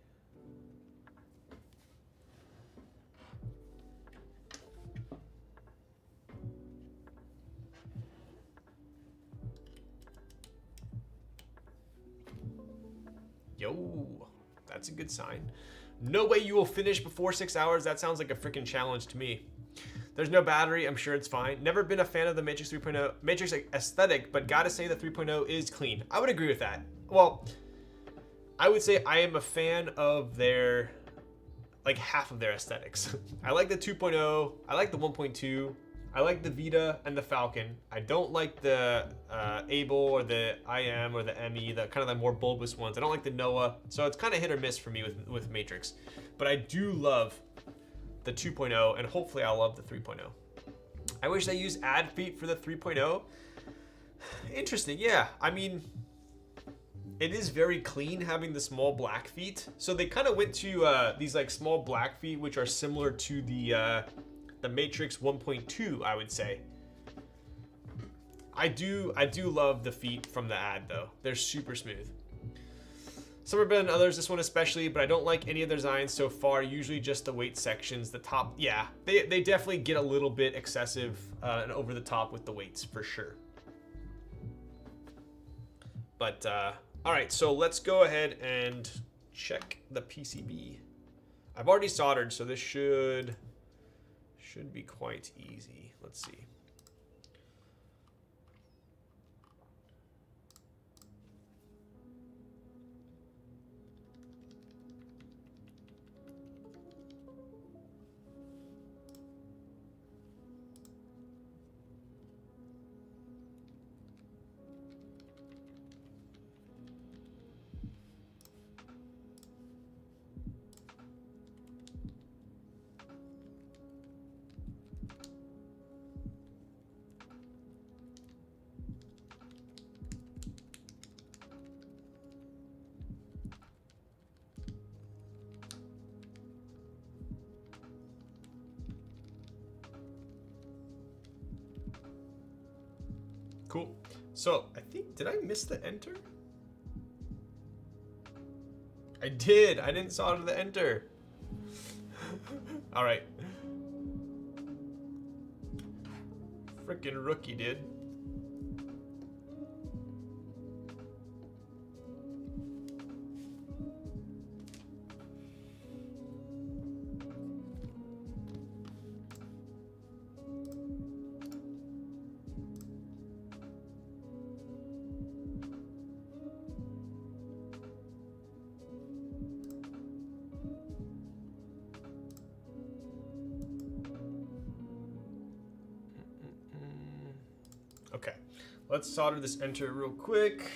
Yo, that's a good sign. No way you will finish before 6 hours. That sounds like a freaking challenge to me. There's no battery. I'm sure it's fine. Never been a fan of the Matrix 3.0 Matrix aesthetic, but gotta say the 3.0 is clean. I would agree with that. Well, I would say I am a fan of their, like, half of their aesthetics. I like the 2.0. I like the 1.2. I like the Vita and the Falcon. I don't like the Able or the IM or the ME, the kind of the more bulbous ones. I don't like the Noah. So it's kind of hit or miss for me with Matrix. But I do love the 2.0, and hopefully I'll love the 3.0. I wish they used ad feet for the 3.0. Interesting, yeah. I mean, it is very clean having the small black feet. So they kind of went to these like small black feet, which are similar to the Matrix 1.2, I would say. I do love the feet from the ad though. They're super smooth. Some are better than others, this one especially, but I don't like any of their designs so far, usually just the weight sections. The top, yeah, they definitely get a little bit excessive and over the top with the weights, for sure. But, all right, so let's go ahead and check the PCB. I've already soldered, so this should be quite easy. Let's see. Cool. So I think, did I miss the enter? I did. I didn't solder the enter. All right. Frickin' rookie, dude. Okay, let's solder this enter real quick.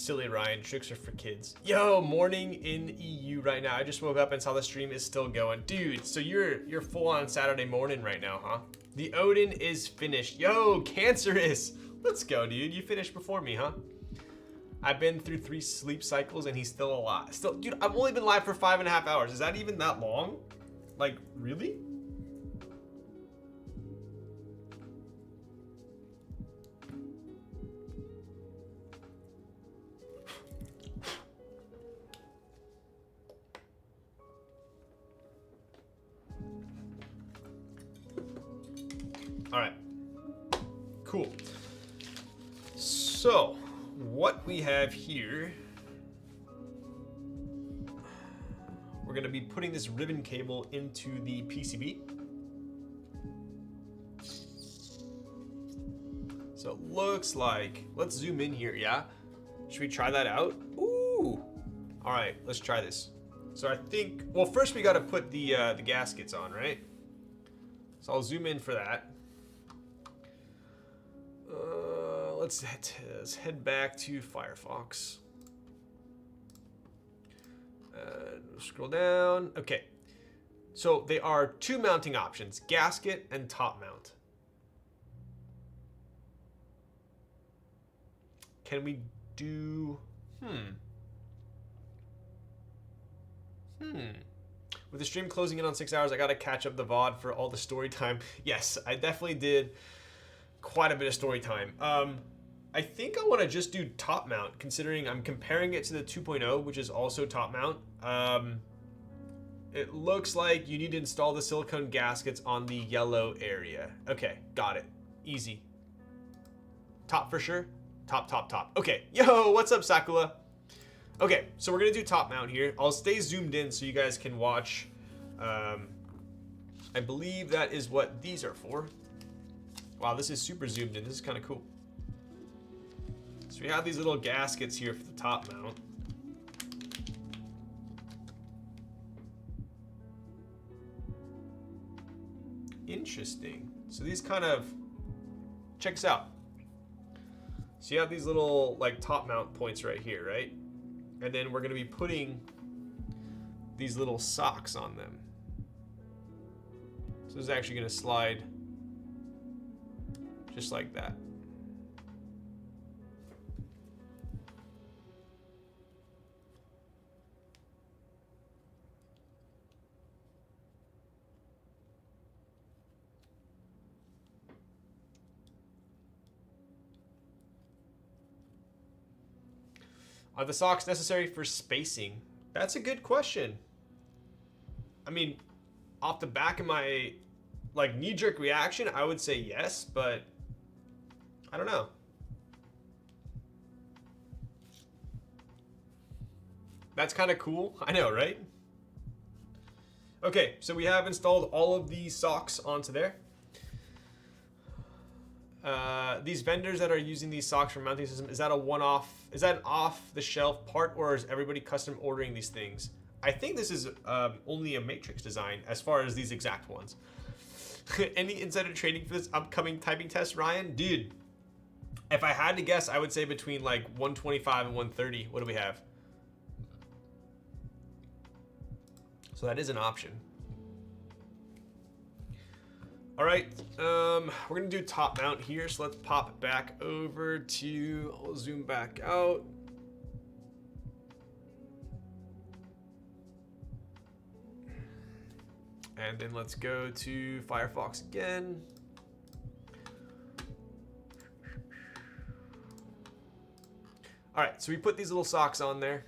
Silly Ryan, tricks are for kids. Yo, morning in EU right now. I just woke up and saw the stream is still going. Dude, so you're full on Saturday morning right now, huh? The Odin is finished. Yo, Cancerous. Let's go, dude. You finished before me, huh? I've been through 3 sleep cycles and he's still alive. Still, dude, I've only been live for 5.5 hours. Is that even that long? Like, really? All right, cool. So what we have here, we're gonna be putting this ribbon cable into the PCB. So it looks like, let's zoom in here, yeah? Should we try that out? Ooh, all right, let's try this. So I think, well, first we gotta put the gaskets on, right? So I'll zoom in for that. Let's head back to Firefox. Scroll down. Okay. So they are 2 mounting options, gasket and top mount. Can we do, With the stream closing in on 6 hours, I gotta catch up the VOD for all the story time. Yes, I definitely did quite a bit of story time. I think I want to just do top mount, considering I'm comparing it to the 2.0, which is also top mount. It looks like you need to install the silicone gaskets on the yellow area. Okay, got it. Easy. Top for sure. Top, top, top. Okay, yo, what's up, Sakula? Okay, so we're gonna do top mount here. I'll stay zoomed in so you guys can watch. I believe that is what these are for. Wow, this is super zoomed in. This is kind of cool. So we have these little gaskets here for the top mount. Interesting. So these kind of, check this out. So you have these little like top mount points right here, right? And then we're going to be putting these little socks on them. So this is actually going to slide just like that. Are the socks necessary for spacing? That's a good question. I mean, off the back of my like knee-jerk reaction, I would say yes, but I don't know. That's kind of cool. I know, right? Okay, so we have installed all of these socks onto there. These vendors that are using these socks for mounting system, is that a one-off? Is that an off-the-shelf part, or is everybody custom ordering these things? I think this is only a matrix design as far as these exact ones. Any insider trading for this upcoming typing test, Ryan? Dude, if I had to guess, I would say between like 125 and 130. What do we have? So that is an option. All right, we're gonna do top mount here. So let's pop back over to, I'll zoom back out. And then let's go to Firefox again. All right, so we put these little socks on there.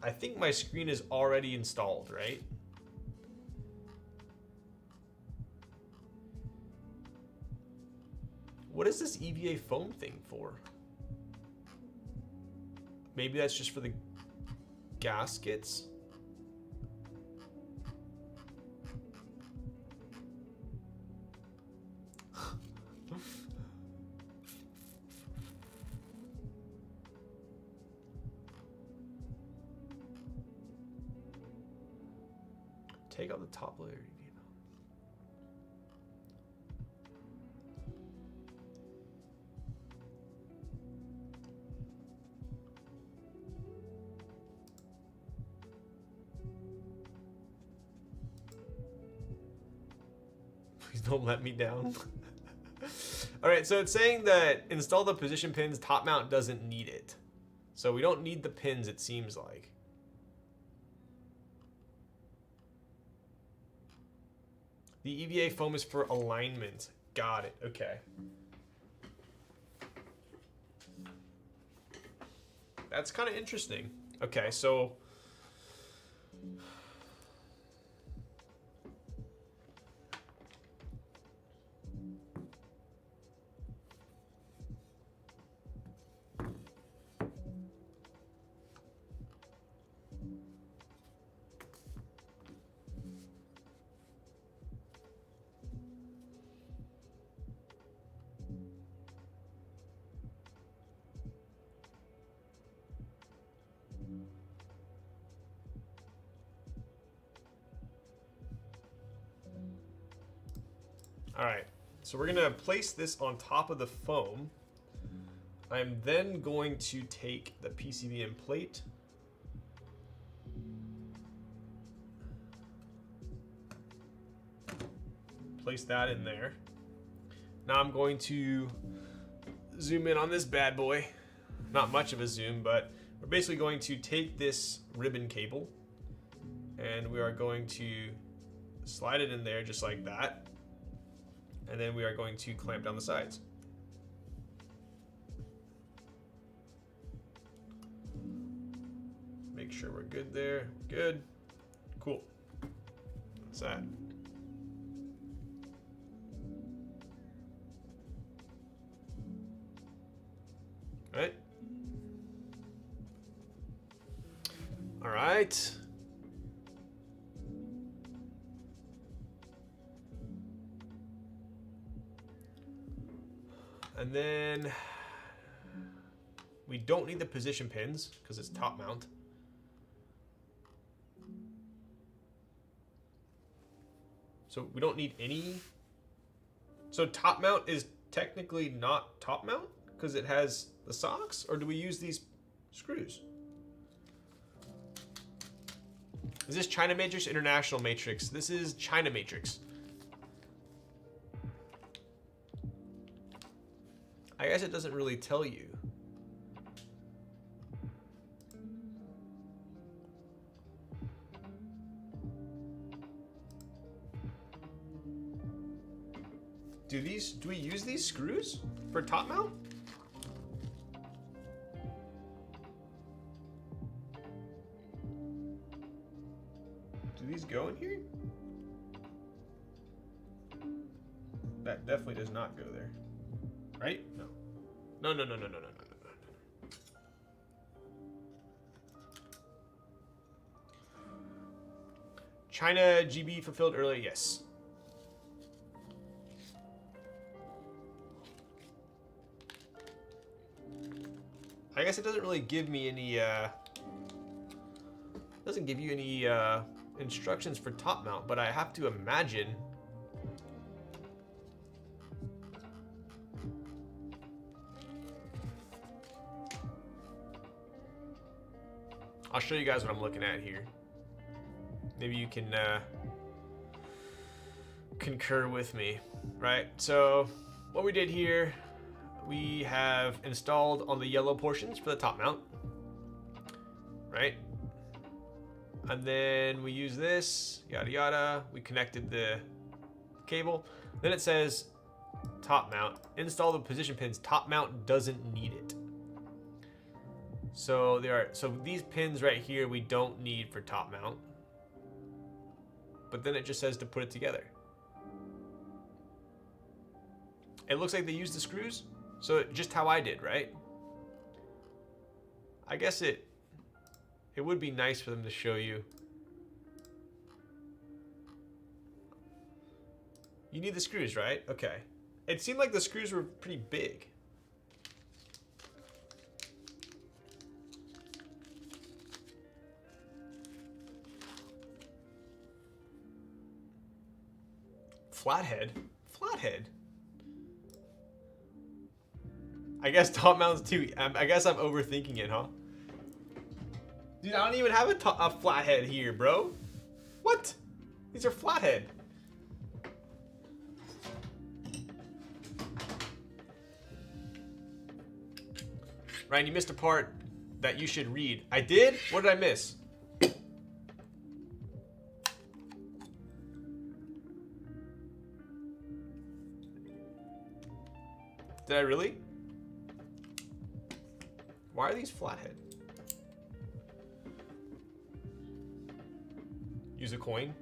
I think my screen is already installed, right? What is this EVA foam thing for? Maybe that's just for the gaskets. Take out the top layer. Please don't let me down. All right, so it's saying that install the position pins, top mount doesn't need it. So we don't need the pins, it seems like. The EVA foam is for alignment. Got it, okay. That's kind of interesting. Okay, so all right, so we're gonna place this on top of the foam. I'm then going to take the PCB and plate. Place that in there. Now I'm going to zoom in on this bad boy. Not much of a zoom, but we're basically going to take this ribbon cable and we are going to slide it in there just like that. And then we are going to clamp down the sides. Make sure we're good there. Good. Cool. That's that. Right? All right. And then we don't need the position pins because it's top mount. So we don't need any. So top mount is technically not top mount because it has the socks, or do we use these screws? Is this China matrix, international matrix? This is China matrix. I guess it doesn't really tell you. Do we use these screws for top mount? Do these go in here? That definitely does not go there. Right? No. No, no, no, no, no, no, no, no, no. China GB fulfilled earlier, yes. I guess it doesn't really give me any, doesn't give you any instructions for top mount, but I have to imagine I'll show you guys what I'm looking at here. Maybe you can concur with me, right? So what we did here, we have installed on the yellow portions for the top mount, right? And then we use this, yada yada. We connected the cable. Then it says top mount, install the position pins. Top mount doesn't need it. So these pins right here we don't need for top mount. But then it just says to put it together. It looks like they used the screws. So just how I did, right? I guess it would be nice for them to show you. You need the screws, right? Okay. It seemed like the screws were pretty big. flathead. Flathead. I guess top mount's too. I guess I'm overthinking it, huh? Dude, I don't even have a flathead here, bro. What? These are flathead. Ryan, you missed a part that you should read. I did? What did I miss? Did I really? Why are these flathead? Use a coin.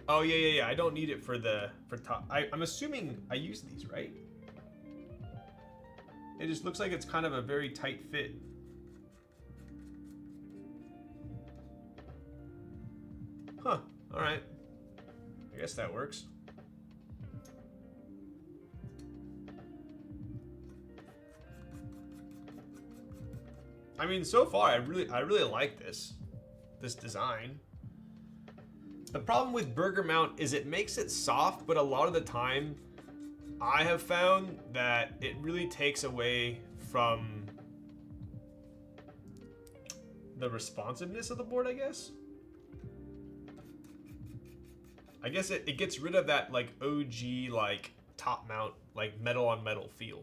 Oh yeah. I don't need it for top. I'm assuming I use these, right? It just looks like it's kind of a very tight fit. Huh. All right. I guess that works. I mean, so far I really like this design. The problem with Burger Mount is it makes it soft, but a lot of the time I have found that it really takes away from the responsiveness of the board, I guess. I guess it gets rid of that like OG like top mount like metal on metal feel.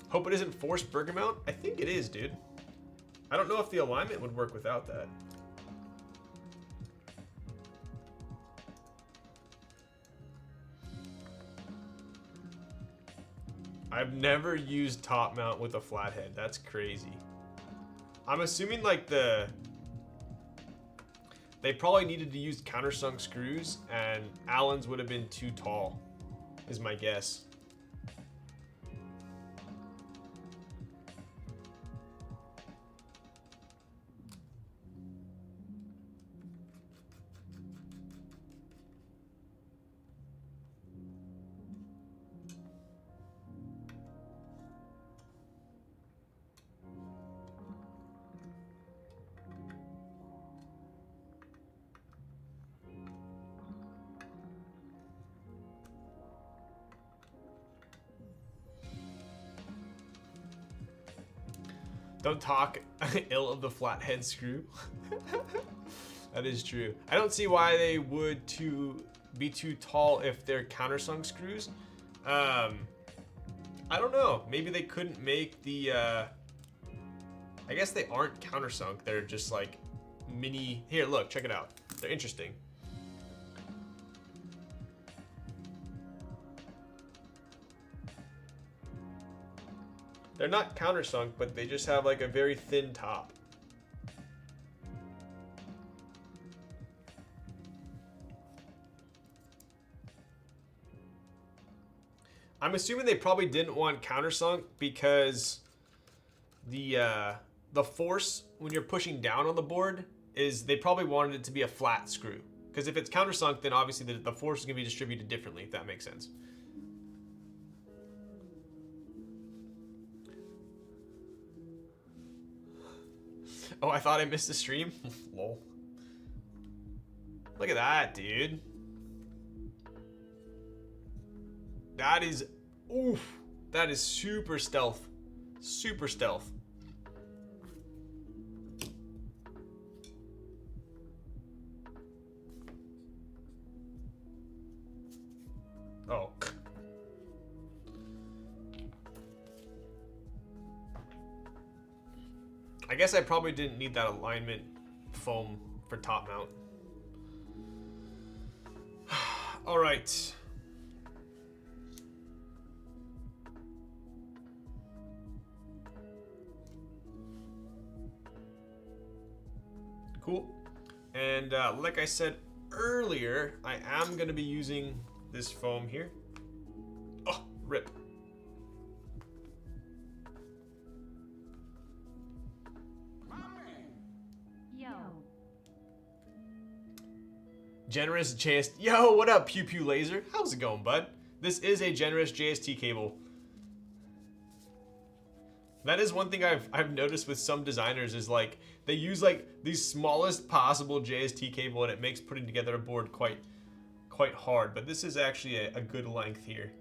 Hope it isn't forced Burger Mount. I think it is, dude. I don't know if the alignment would work without that. I've never used top mount with a flathead. That's crazy. I'm assuming like they probably needed to use countersunk screws and Allen's would have been too tall, is my guess. Don't talk ill of the flathead screw. That is true. I don't see why they would be too tall if they're countersunk screws. I don't know. Maybe they couldn't make the. I guess they aren't countersunk. They're just like mini. Here, look, check it out. They're interesting. They're not countersunk, but they just have like a very thin top. I'm assuming they probably didn't want countersunk because the force when you're pushing down on the board is they probably wanted it to be a flat screw. Because if it's countersunk, then obviously the force is going to be distributed differently, if that makes sense. Oh, I thought I missed the stream? Lol. Look at that, dude. That is... Oof. That is super stealth. Super stealth. Oh. I guess I probably didn't need that alignment foam for top mount. All right. Cool. And like I said earlier, I am going to be using this foam here. Oh, rip. Yo. Generous JST. Yo, what up, Pew Pew Laser? How's it going, bud? This is a generous JST cable. That is one thing I've noticed with some designers is like they use like the smallest possible JST cable and it makes putting together a board quite hard. But this is actually a good length here.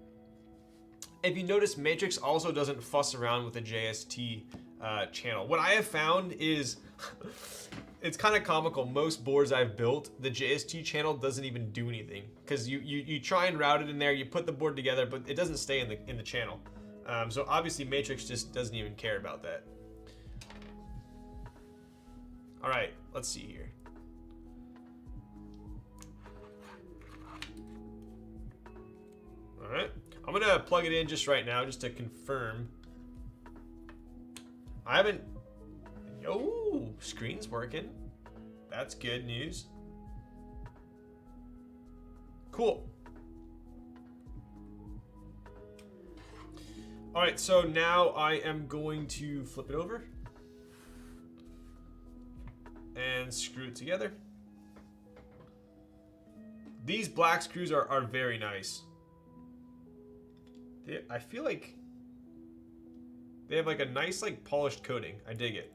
If you notice, Matrix also doesn't fuss around with the JST channel. What I have found is it's kind of comical. Most boards I've built, the JST channel doesn't even do anything because you try and route it in there, you put the board together, but it doesn't stay in the channel. So obviously Matrix just doesn't even care about that. All right, let's see here. All right, I'm gonna plug it in just right now just to confirm. I haven't, yo, screen's working. That's good news. Cool. All right, so now I am going to flip it over and screw it together. These black screws are very nice. I feel like they have like a nice like polished coating. I dig it.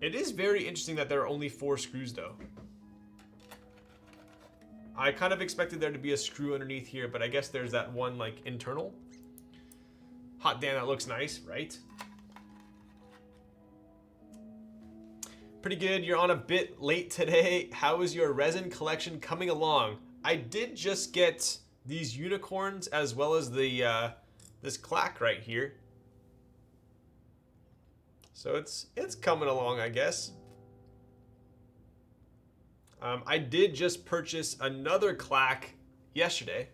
It is very interesting that there are only 4 screws though. I kind of expected there to be a screw underneath here, but I guess there's that one like internal. Hot damn, that looks nice, right? Pretty good. You're on a bit late today. How is your resin collection coming along? I did just get these unicorns as well as the this clack right here. So it's coming along, I guess. I did just purchase another clack yesterday.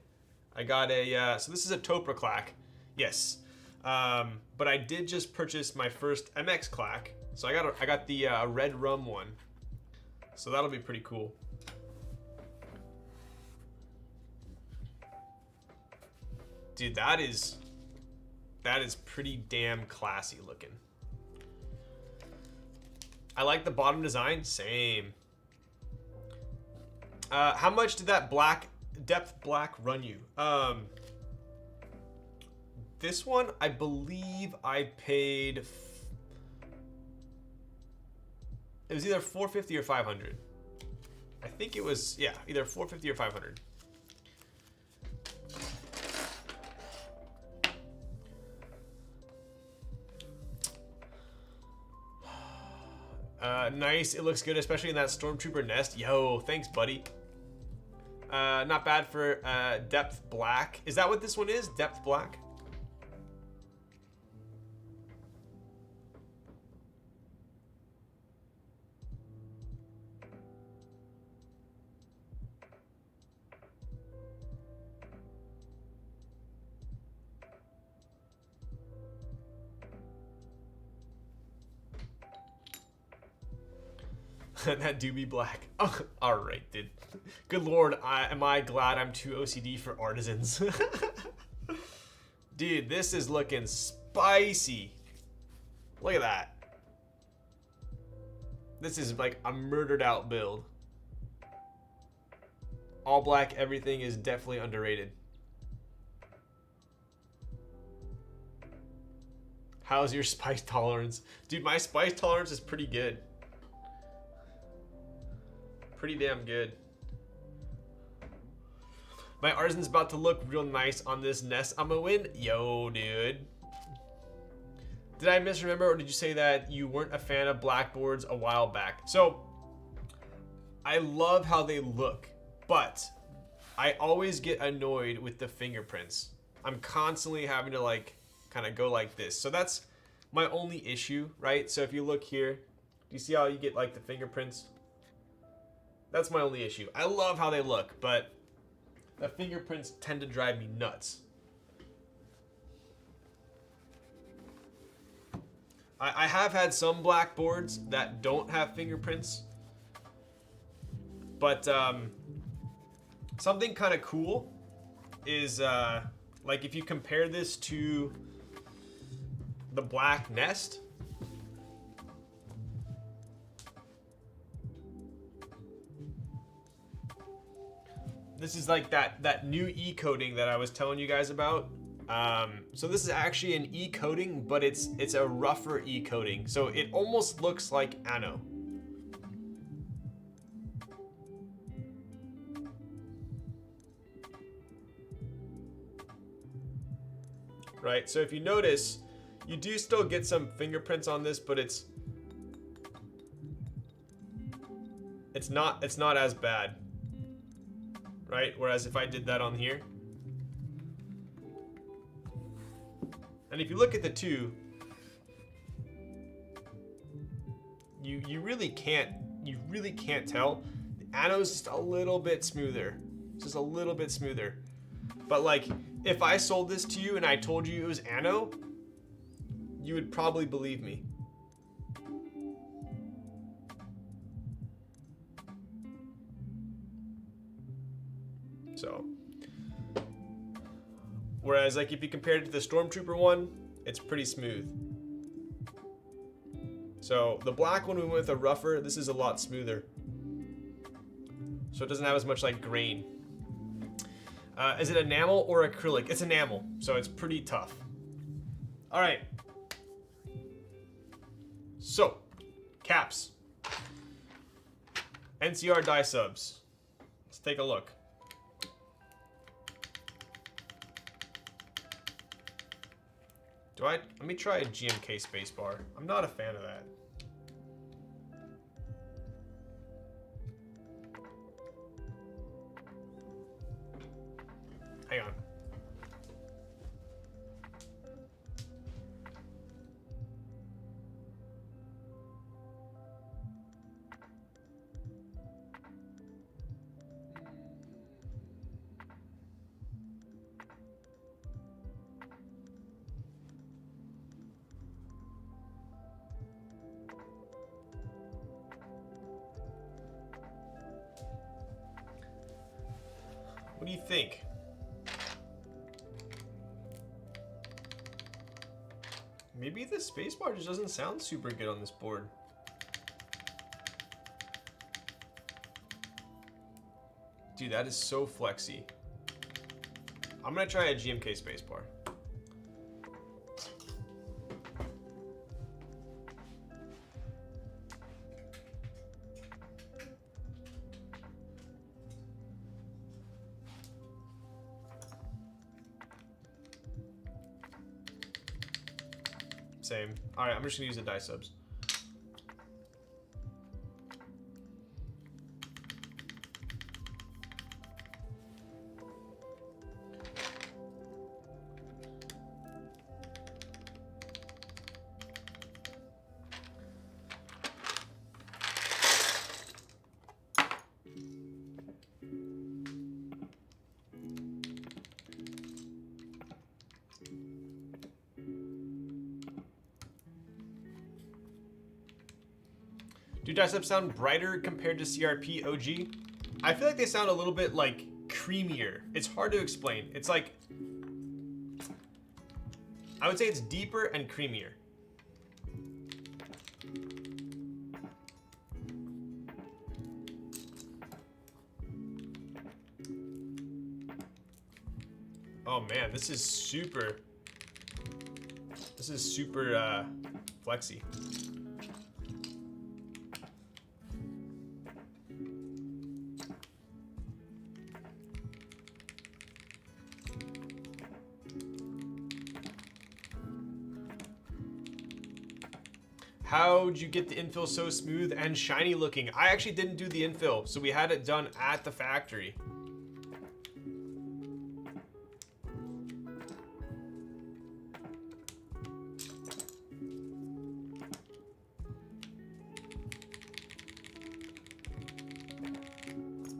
I got a, so this is a Topra clack, yes. But I did just purchase my first MX clack. So I got the red rum one. So that'll be pretty cool. Dude, that is pretty damn classy looking. I like the bottom design, same. How much did that depth black run you? This one, I believe I paid. It was either $450 or $500. I think it was, yeah, either $450 or $500. Nice. It looks good, especially in that Stormtrooper nest. Yo, thanks, buddy. Not bad for depth black. Is that what this one is? Depth black? That do be black. Oh, all right, dude. Good lord, am I glad I'm too OCD for artisans. Dude, this is looking spicy. Look at that. This is like a murdered out build. All black everything is definitely underrated. How's your spice tolerance? Dude, my spice tolerance is pretty good. Pretty damn good. My artisan's about to look real nice on this nest I'm gonna win. Yo, dude. Did I misremember, or did you say that you weren't a fan of blackboards a while back? So, I love how they look, but I always get annoyed with the fingerprints. I'm constantly having to like, kind of go like this. So that's my only issue, right? So if you look here, do you see how you get like the fingerprints? That's my only issue. I love how they look, but the fingerprints tend to drive me nuts. I have had some blackboards that don't have fingerprints, but something kind of cool is like if you compare this to the black nest, This is like that new E-coating that I was telling you guys about. So this is actually an E-coating, but it's a rougher E-coating. So it almost looks like ano. Right, so if you notice, you do still get some fingerprints on this, but it's not as bad. Right? Whereas if I did that on here, and if you look at the two, you really can't tell. The ano's just a little bit smoother. Just a little bit smoother. But like, if I sold this to you and I told you it was ano, you would probably believe me. So, whereas like if you compare it to the Stormtrooper one, it's pretty smooth. So the black one we went with a rougher, this is a lot smoother. So it doesn't have as much like grain. Is it enamel or acrylic? It's enamel, so it's pretty tough. All right. So, caps. NCR die subs. Let's take a look. Let me try a GMK spacebar. I'm not a fan of that. Hang on. What do you think? Maybe the spacebar just doesn't sound super good on this board. Dude, that is so flexy. I'm gonna try a GMK spacebar. Same. All right, I'm just gonna use the die subs. Do die subs sound brighter compared to CRP OG? I feel like they sound a little bit like creamier. It's hard to explain. It's like, I would say it's deeper and creamier. Oh man, this is super flexy. How'd you get the infill so smooth and shiny looking? I actually didn't do the infill, so we had it done at the factory.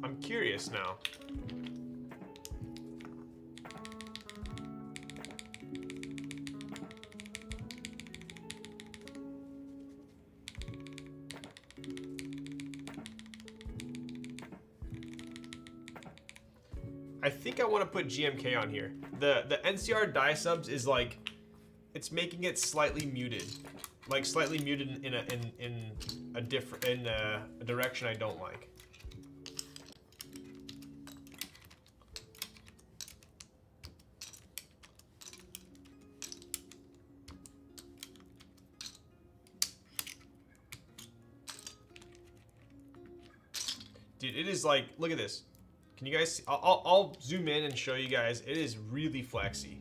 I'm curious now. I think I want to put GMK on here. The NCR die subs is like, it's making it slightly muted, like slightly muted in a direction I don't like. Dude, it is like, look at this. Can you guys see? I'll zoom in and show you guys. It is really flexy.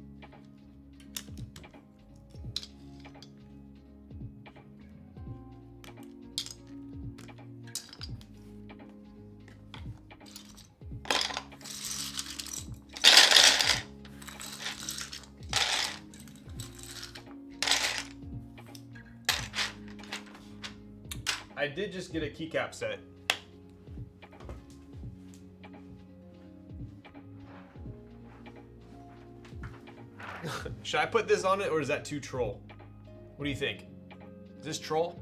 I did just get a keycap set. Should I put this on it, or is that too troll? What do you think? Is this troll?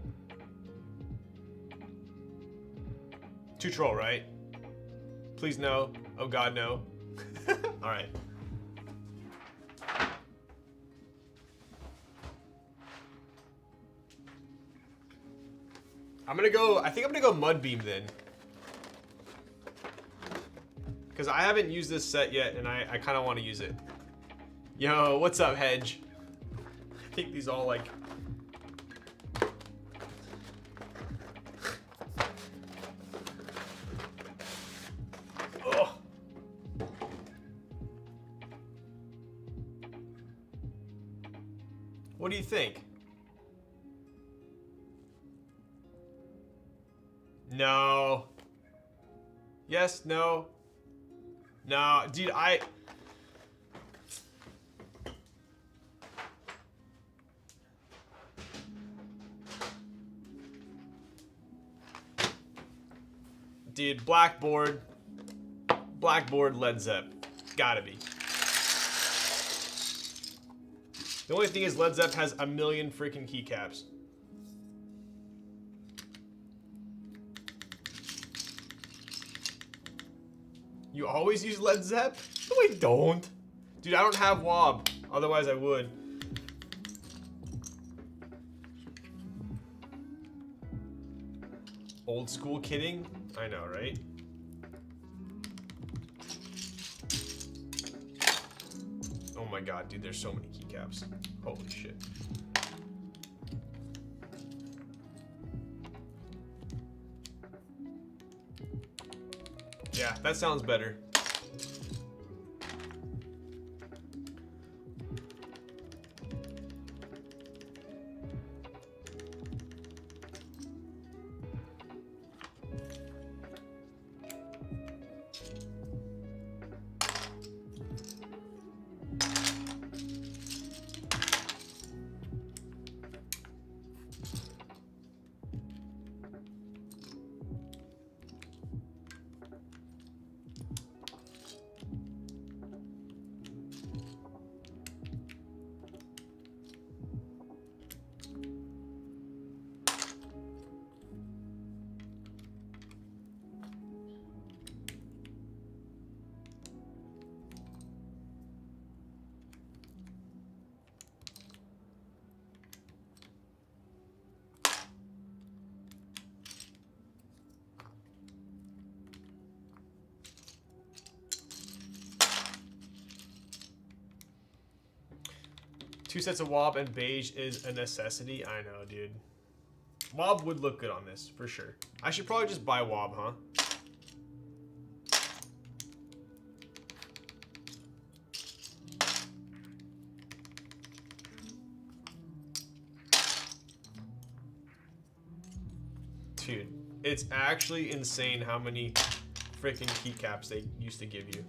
Too troll, right? Please no. Oh God, no. All right. I'm gonna go, I think I'm gonna go mud beam then. Because I haven't used this set yet, and I kind of want to use it. Yo, what's up, Hedge? I think these all like... Oh. What do you think? No. Yes, no. No, dude, Dude, Blackboard Led Zep. Gotta be. The only thing is Led Zep has a million freaking keycaps. You always use Led Zep? No, I don't. Dude, I don't have WOB. Otherwise, I would. Old school kidding? I know, right? Oh my God, dude, there's so many keycaps. Holy shit. Yeah, that sounds better. Two sets of WOB and beige is a necessity. I know, dude. WOB would look good on this, for sure. I should probably just buy WOB, huh? Dude, it's actually insane how many freaking keycaps they used to give you.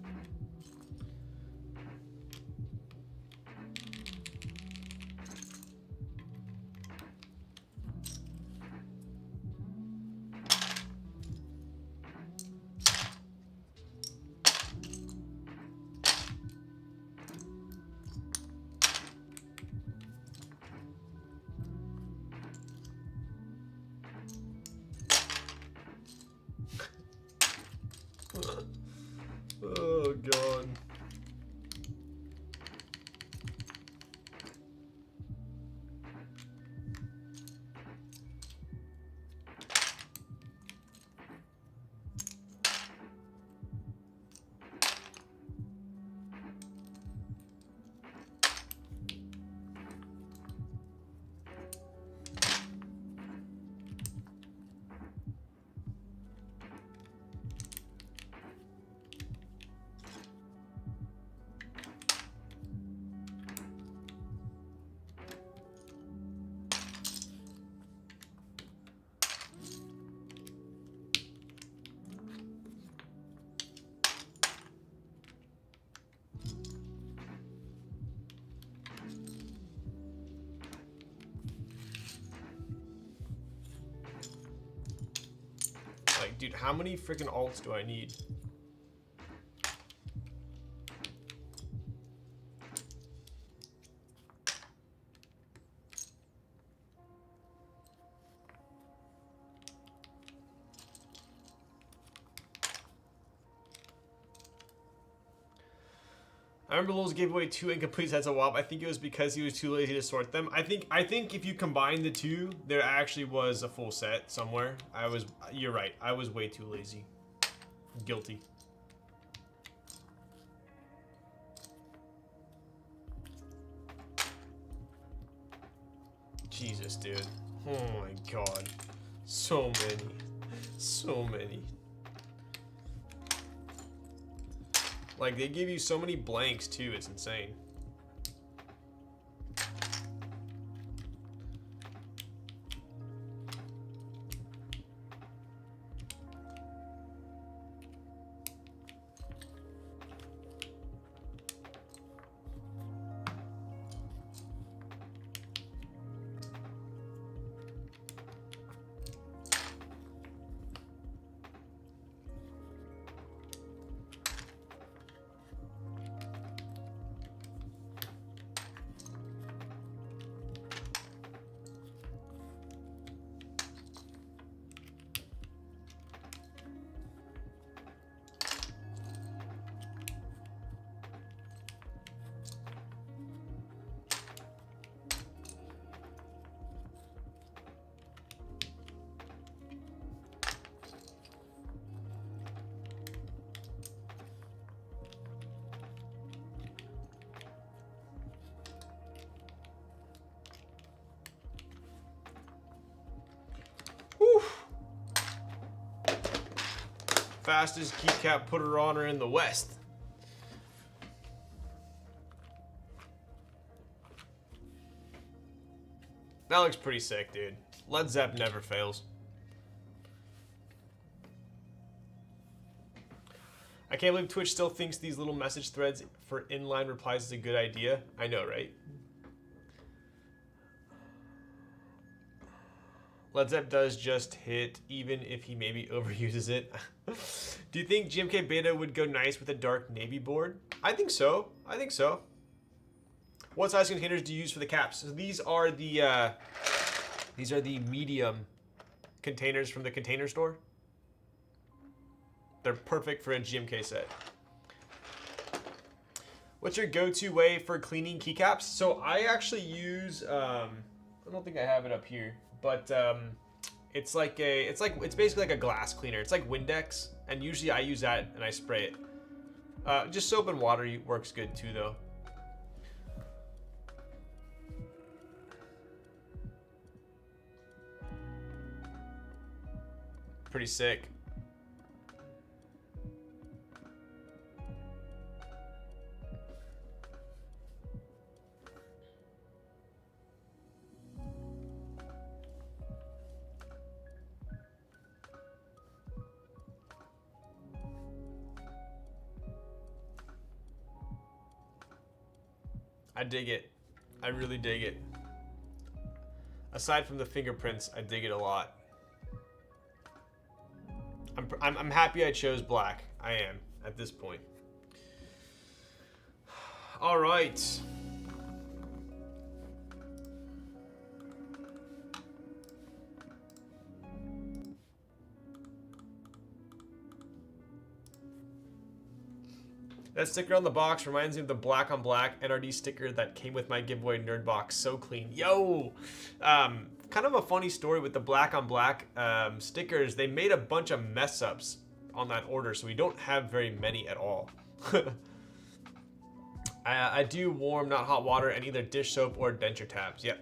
Oh Like, dude, how many freaking alts do I need? I remember Lowell's gave away 2 incomplete sets of WAP. I think it was because he was too lazy to sort them. I think if you combine the 2, there actually was a full set somewhere. You're right. I was way too lazy. Guilty. Jesus, dude. Oh my god. So many. So many. Like, they give you so many blanks, too. It's insane. Fastest keycap putter honor in the West. That looks pretty sick, dude. Led Zep never fails. I can't believe Twitch still thinks these little message threads for inline replies is a good idea. I know, right? Led Zep does just hit, even if he maybe overuses it. Do you think GMK Beta would go nice with a dark navy board? I think so. I think so. What size containers do you use for the caps? So these are the medium containers from the container store. They're perfect for a GMK set. What's your go-to way for cleaning keycaps? So I actually use I don't think I have it up here. But it's basically like a glass cleaner. It's like Windex, and usually I use that and I spray it. Just soap and water works good too, though. Pretty sick. I dig it. I really dig it. Aside from the fingerprints, I dig it a lot. I'm happy I chose black. I am at this point. All right. That sticker on the box reminds me of the black on black NRD sticker that came with my giveaway nerd box. So clean. Yo! Kind of a funny story with the black on black stickers. They made a bunch of mess ups on that order, so we don't have very many at all. I do warm, not hot water, and either dish soap or denture tabs. Yep.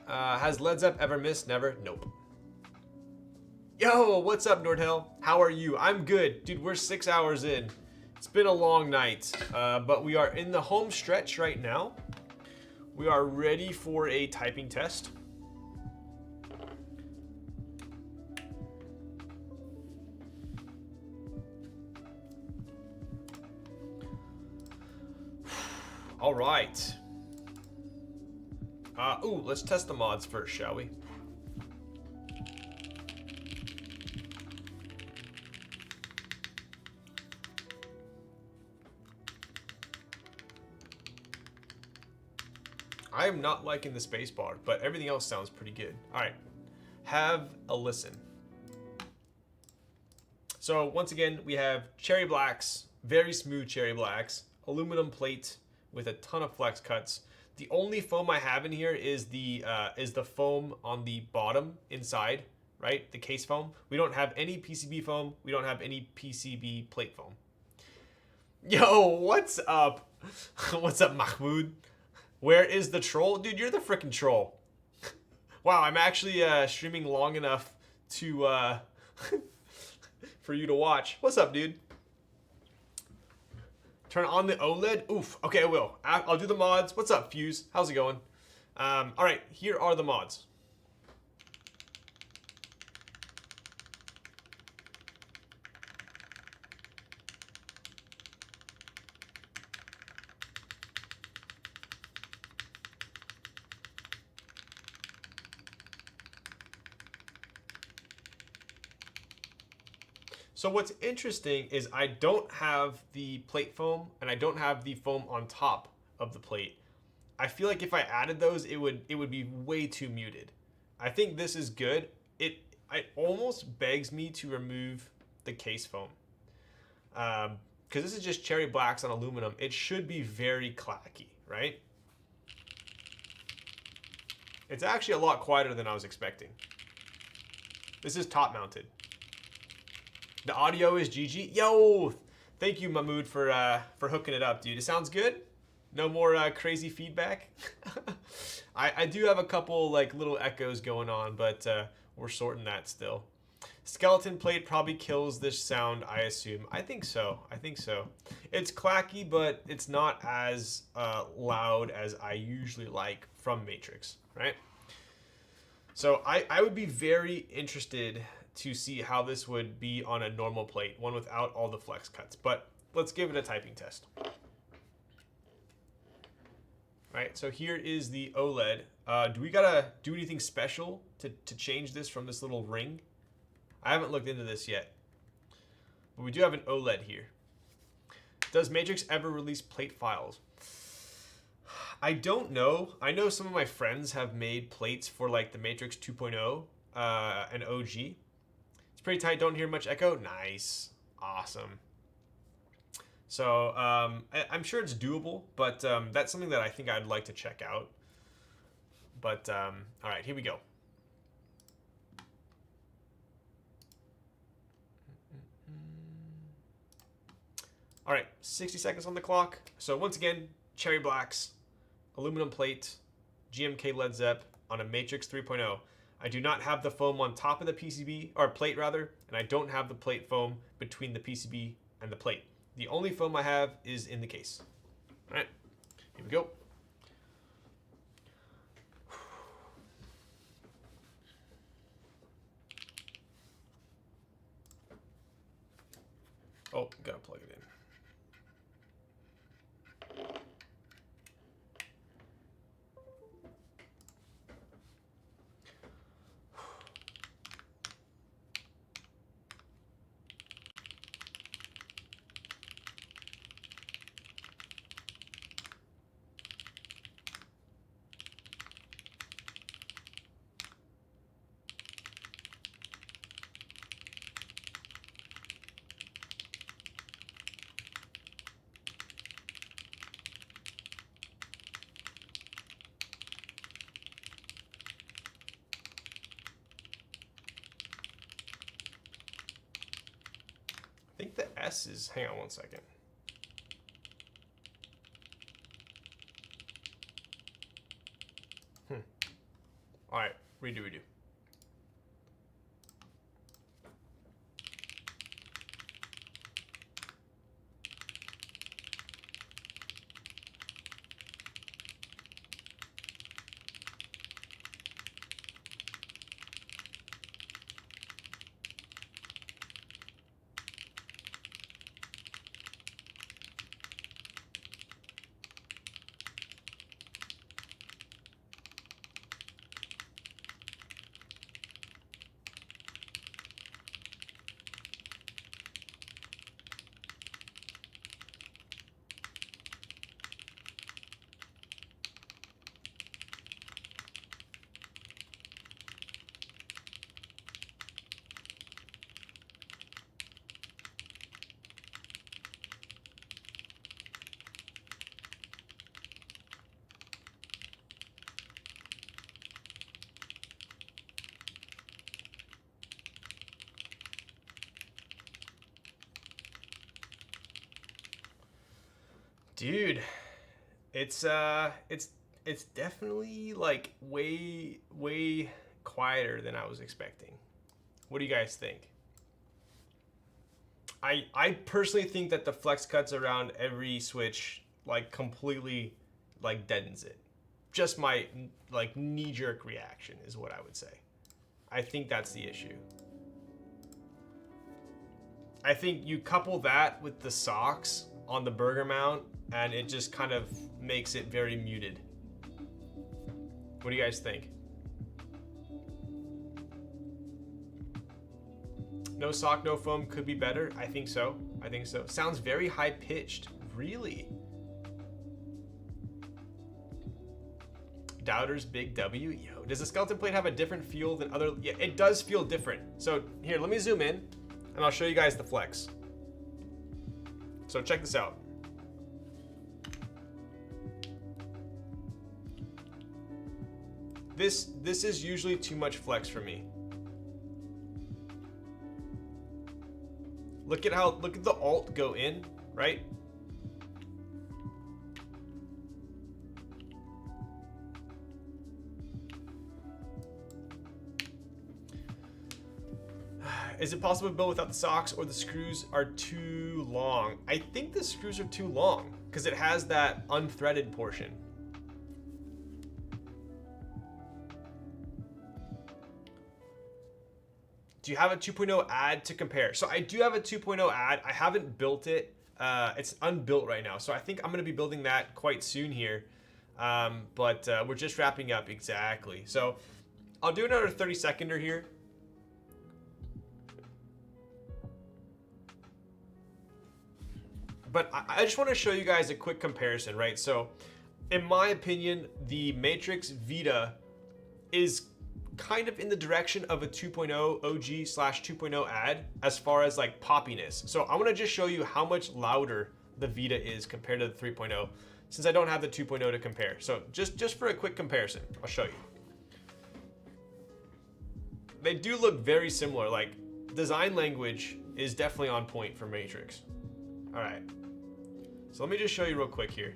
Has Led Zep ever missed? Never? Nope. Yo, what's up, Nordhell? How are you? I'm good. Dude, we're 6 hours in. It's been a long night, but we are in the home stretch right now. We are ready for a typing test. All right. Ooh, let's test the mods first, shall we? I am not liking the space bar, but everything else sounds pretty good. All right, have a listen. So once again, we have cherry blacks, very smooth cherry blacks, aluminum plate with a ton of flex cuts. The only foam I have in here is the foam on the bottom inside, right? The case foam. We don't have any PCB foam. We don't have any PCB plate foam. Yo, what's up? What's up, Mahmoud? Where is the troll? Dude, you're the freaking troll. Wow, I'm actually streaming long enough to for you to watch. What's up, dude? Turn on the OLED? Oof. Okay, I will. I'll do the mods. What's up, Fuse? How's it going? All right, here are the mods. So what's interesting is I don't have the plate foam and I don't have the foam on top of the plate. I feel like if I added those, it would be way too muted. I think this is good. It almost begs me to remove the case foam. Because this is just cherry blacks on aluminum. It should be very clacky, right? It's actually a lot quieter than I was expecting. This is top mounted. The audio is GG. Yo, thank you, Mahmoud, for hooking it up, dude. It sounds good. No more crazy feedback. I do have a couple like little echoes going on, but we're sorting that still. Skeleton plate probably kills this sound, I assume. I think so. I think so. It's clacky, but it's not as loud as I usually like from Matrix, right? So I would be very interested to see how this would be on a normal plate, one without all the flex cuts. But let's give it a typing test. Right, so here is the OLED. Do we gotta do anything special to change this from this little ring? I haven't looked into this yet. But we do have an OLED here. Does Matrix ever release plate files? I don't know. I know some of my friends have made plates for like the Matrix 2.0 and OG. It's pretty tight, don't hear much echo. Nice, awesome. So I'm sure it's doable, but that's something that I think I'd like to check out. But all right, here we go. All right, 60 seconds on the clock. So once again, cherry blacks, aluminum plate, GMK Led Zep on a Matrix 3.0. I do not have the foam on top of the PCB, or plate rather, and I don't have the plate foam between the PCB and the plate. The only foam I have is in the case. All right, here we go. Oh, gotta plug it in. I think the S is, hang on one second. All right, redo. Dude, it's it's definitely like way quieter than I was expecting. What do you guys think? I personally think that the flex cuts around every switch like completely like deadens it. Just my like knee-jerk reaction is what I would say. I think that's the issue. I think you couple that with the socks on the burger mount and it just kind of makes it very muted. What do you guys think? No sock, no foam could be better. I think so. I think so. Sounds very high pitched. Really? Doubters, big W. Yo, does the skeleton plate have a different feel than other? Yeah, it does feel different. So here, let me zoom in and I'll show you guys the flex. So check this out. This is usually too much flex for me. Look at the alt go in, right? Is it possible to build without the socks or the screws are too long? I think the screws are too long because it has that unthreaded portion. Do you have a 2.0 ad to compare? So I do have a 2.0 ad. I haven't built it. It's unbuilt right now. So I think I'm going to be building that quite soon here. But we're just wrapping up exactly. So I'll do another 30-seconder here. But I just want to show you guys a quick comparison, right? So in my opinion, the Matrix Vita is kind of in the direction of a 2.0 OG slash 2.0 ad as far as like poppiness. So I want to just show you how much louder the Vita is compared to the 3.0 since I don't have the 2.0 to compare. So just for a quick comparison, I'll show you. They do look very similar. Like design language is definitely on point for Matrix. All right. So let me just show you real quick here.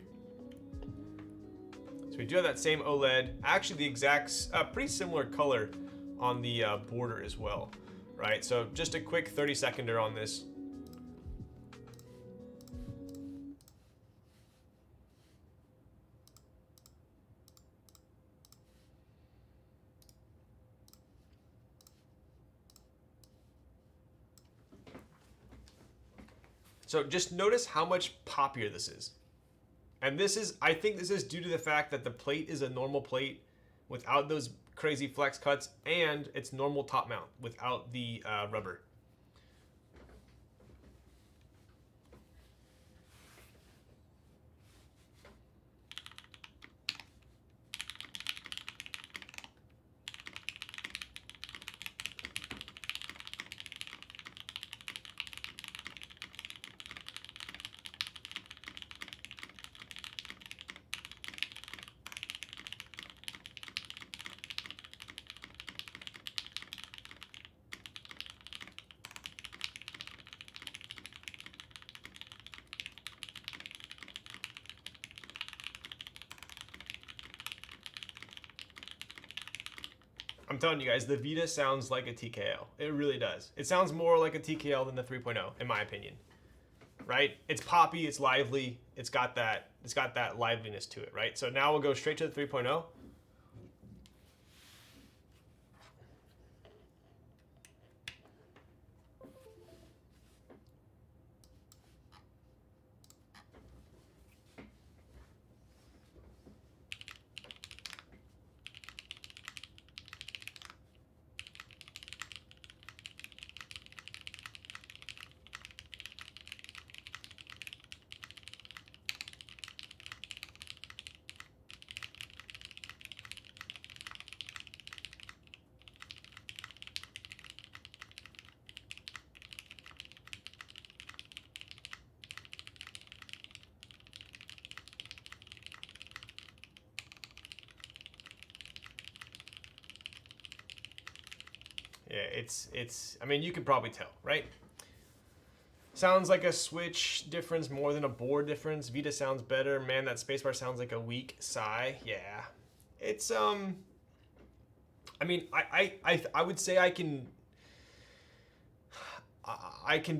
So we do have that same OLED, actually the exact, pretty similar color on the border as well, right? So just a quick 30-seconder on this. So just notice how much poppier this is. And this is, I think this is due to the fact that the plate is a normal plate without those crazy flex cuts and it's normal top mount without the rubber. I'm telling you guys, the Vita sounds like a TKL. It really does. It sounds more like a TKL than the 3.0, in my opinion. Right? It's poppy, it's lively, it's got that liveliness to it, right? So now we'll go straight to the 3.0. Yeah, it's I mean, you can probably tell, right? Sounds like a switch difference more than a board difference. Vita sounds better. Man, that spacebar sounds like a weak sigh. Yeah. It's I mean, I would say I can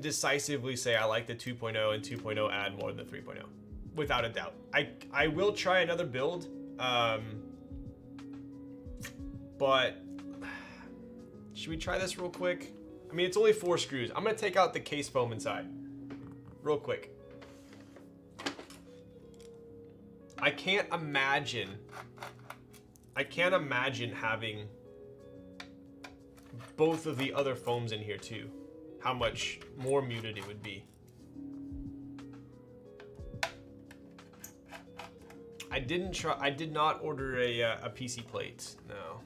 decisively say I like the 2.0 and 2.0 add more than the 3.0, without a doubt. I will try another build, but should we try this real quick? I mean, it's only 4 screws. I'm gonna take out the case foam inside, real quick. I can't imagine having both of the other foams in here too. How much more muted it would be. I did not order a PC plate, no.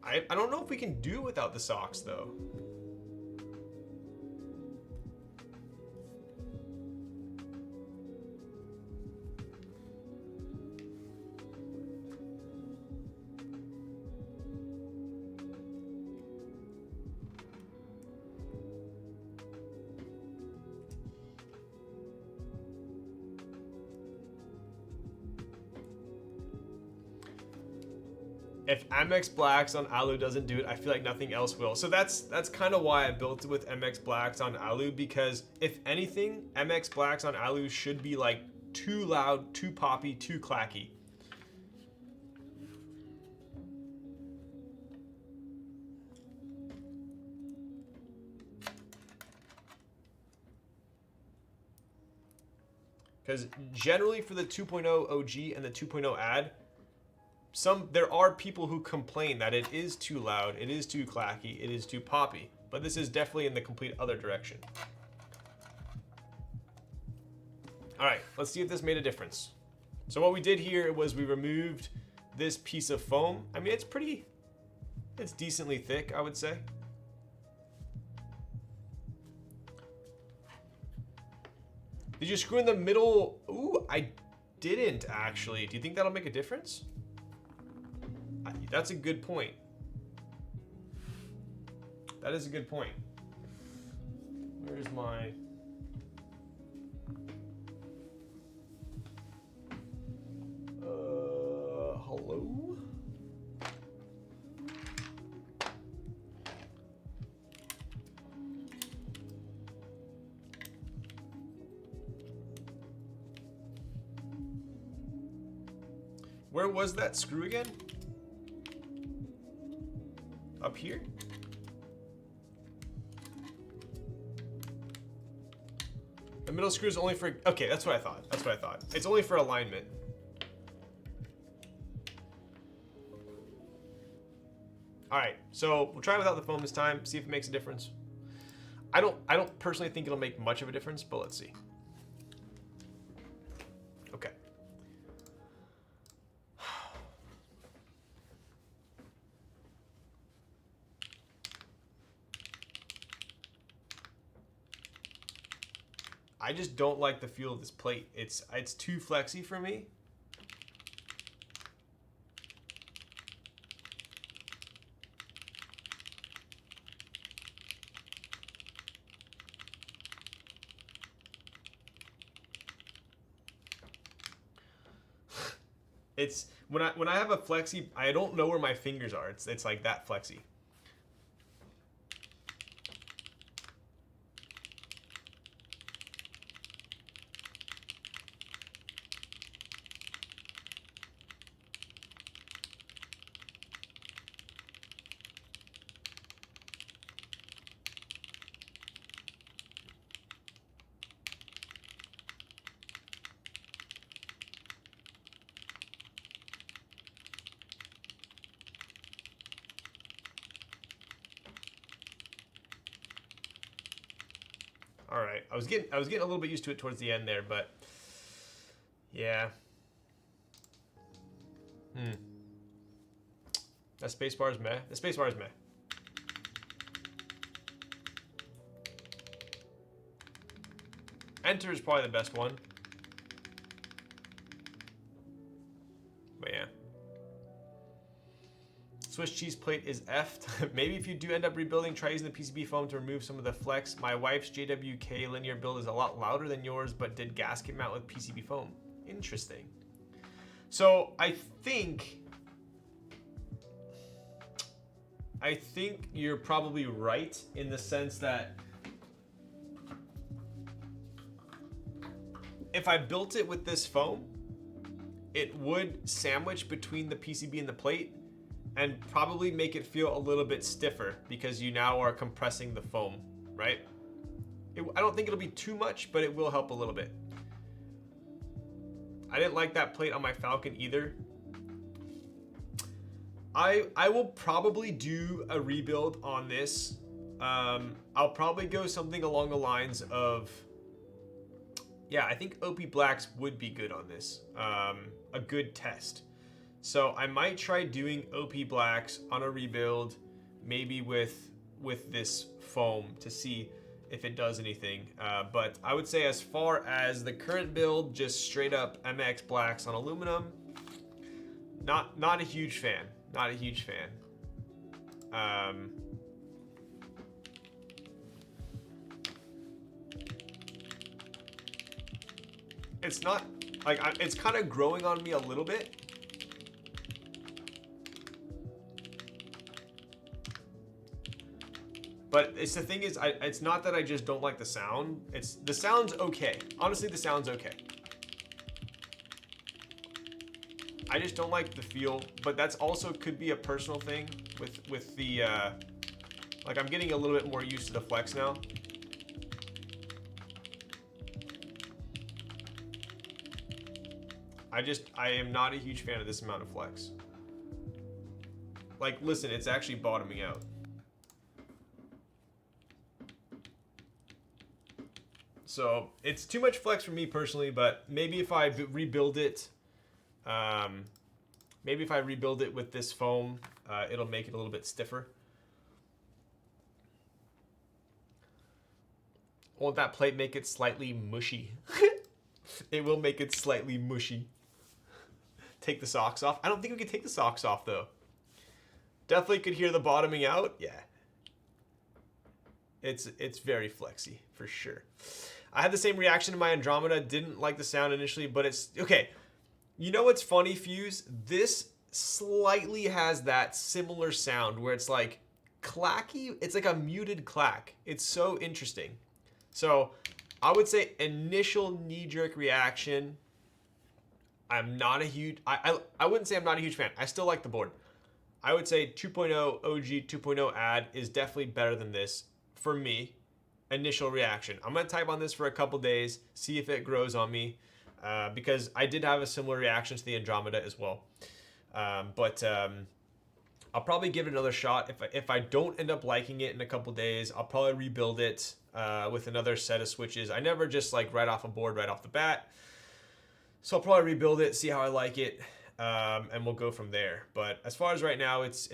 I don't know if we can do without the socks though. If MX Blacks on Alu doesn't do it, I feel like nothing else will. So that's kind of why I built it with MX Blacks on Alu, because if anything, MX Blacks on Alu should be like too loud, too poppy, too clacky. Because generally for the 2.0 OG and the 2.0 add, there are people who complain that it is too loud, it is too clacky, it is too poppy, but this is definitely in the complete other direction. All right, let's see if this made a difference. So what we did here was we removed this piece of foam. I mean, it's decently thick, I would say. Did you screw in the middle? Ooh, I didn't actually. Do you think that'll make a difference? That's a good point. That is a good point. Where's my... hello? Where was that screw again? Up here? The middle screw is only for... Okay, that's what I thought. That's what I thought. It's only for alignment. All right, so we'll try without the foam this time, see if it makes a difference. I don't personally think it'll make much of a difference, but let's see. Okay. I just don't like the feel of this plate. It's too flexy for me. It's when I have a flexi, I don't know where my fingers are. It's like that flexi. All right, I was getting a little bit used to it towards the end there, but yeah. That spacebar is meh. The spacebar is meh. Enter is probably the best one. But yeah. Swiss cheese plate is effed. Maybe if you do end up rebuilding, try using the PCB foam to remove some of the flex. My wife's JWK linear build is a lot louder than yours, but did gasket mount with PCB foam. Interesting. So I think you're probably right in the sense that if I built it with this foam, it would sandwich between the PCB and the plate and probably make it feel a little bit stiffer because you now are compressing the foam, right? I don't think it'll be too much, but it will help a little bit. I didn't like that plate on my Falcon either. I will probably do a rebuild on this. I'll probably go something along the lines of, yeah, I think OP Blacks would be good on this. A good test. So I might try doing OP Blacks on a rebuild, maybe with this foam to see if it does anything. But I would say as far as the current build, just straight up MX Blacks on aluminum, not a huge fan. Not a huge fan. It's not like it's kind of growing on me a little bit. But it's the thing is, it's not that I just don't like the sound. The sound's okay. Honestly, the sound's okay. I just don't like the feel, but that's also could be a personal thing with the like I'm getting a little bit more used to the flex now. I am not a huge fan of this amount of flex. Like, listen, it's actually bottoming out. So it's too much flex for me personally, but maybe if I rebuild it, maybe if I rebuild it with this foam, it'll make it a little bit stiffer. Won't that plate make it slightly mushy? It will make it slightly mushy. Take the socks off. I don't think we can take the socks off though. Definitely could hear the bottoming out. Yeah. It's very flexy for sure. I had the same reaction to my Andromeda. Didn't like the sound initially, but it's okay. You know what's funny, Fuse? This slightly has that similar sound where it's like clacky. It's like a muted clack. It's so interesting. So I would say initial knee-jerk reaction, I'm not a huge, I wouldn't say I'm not a huge fan. I still like the board. I would say 2.0 OG 2.0 ad is definitely better than this for me. Initial reaction. I'm going to type on this for a couple days, see if it grows on me, because I did have a similar reaction to the Andromeda as well. I'll probably give it another shot. If I don't end up liking it in a couple days, I'll probably rebuild it with another set of switches. I never just like right off a board right off the bat. So I'll probably rebuild it, see how I like it, and we'll go from there. But as far as right now, it's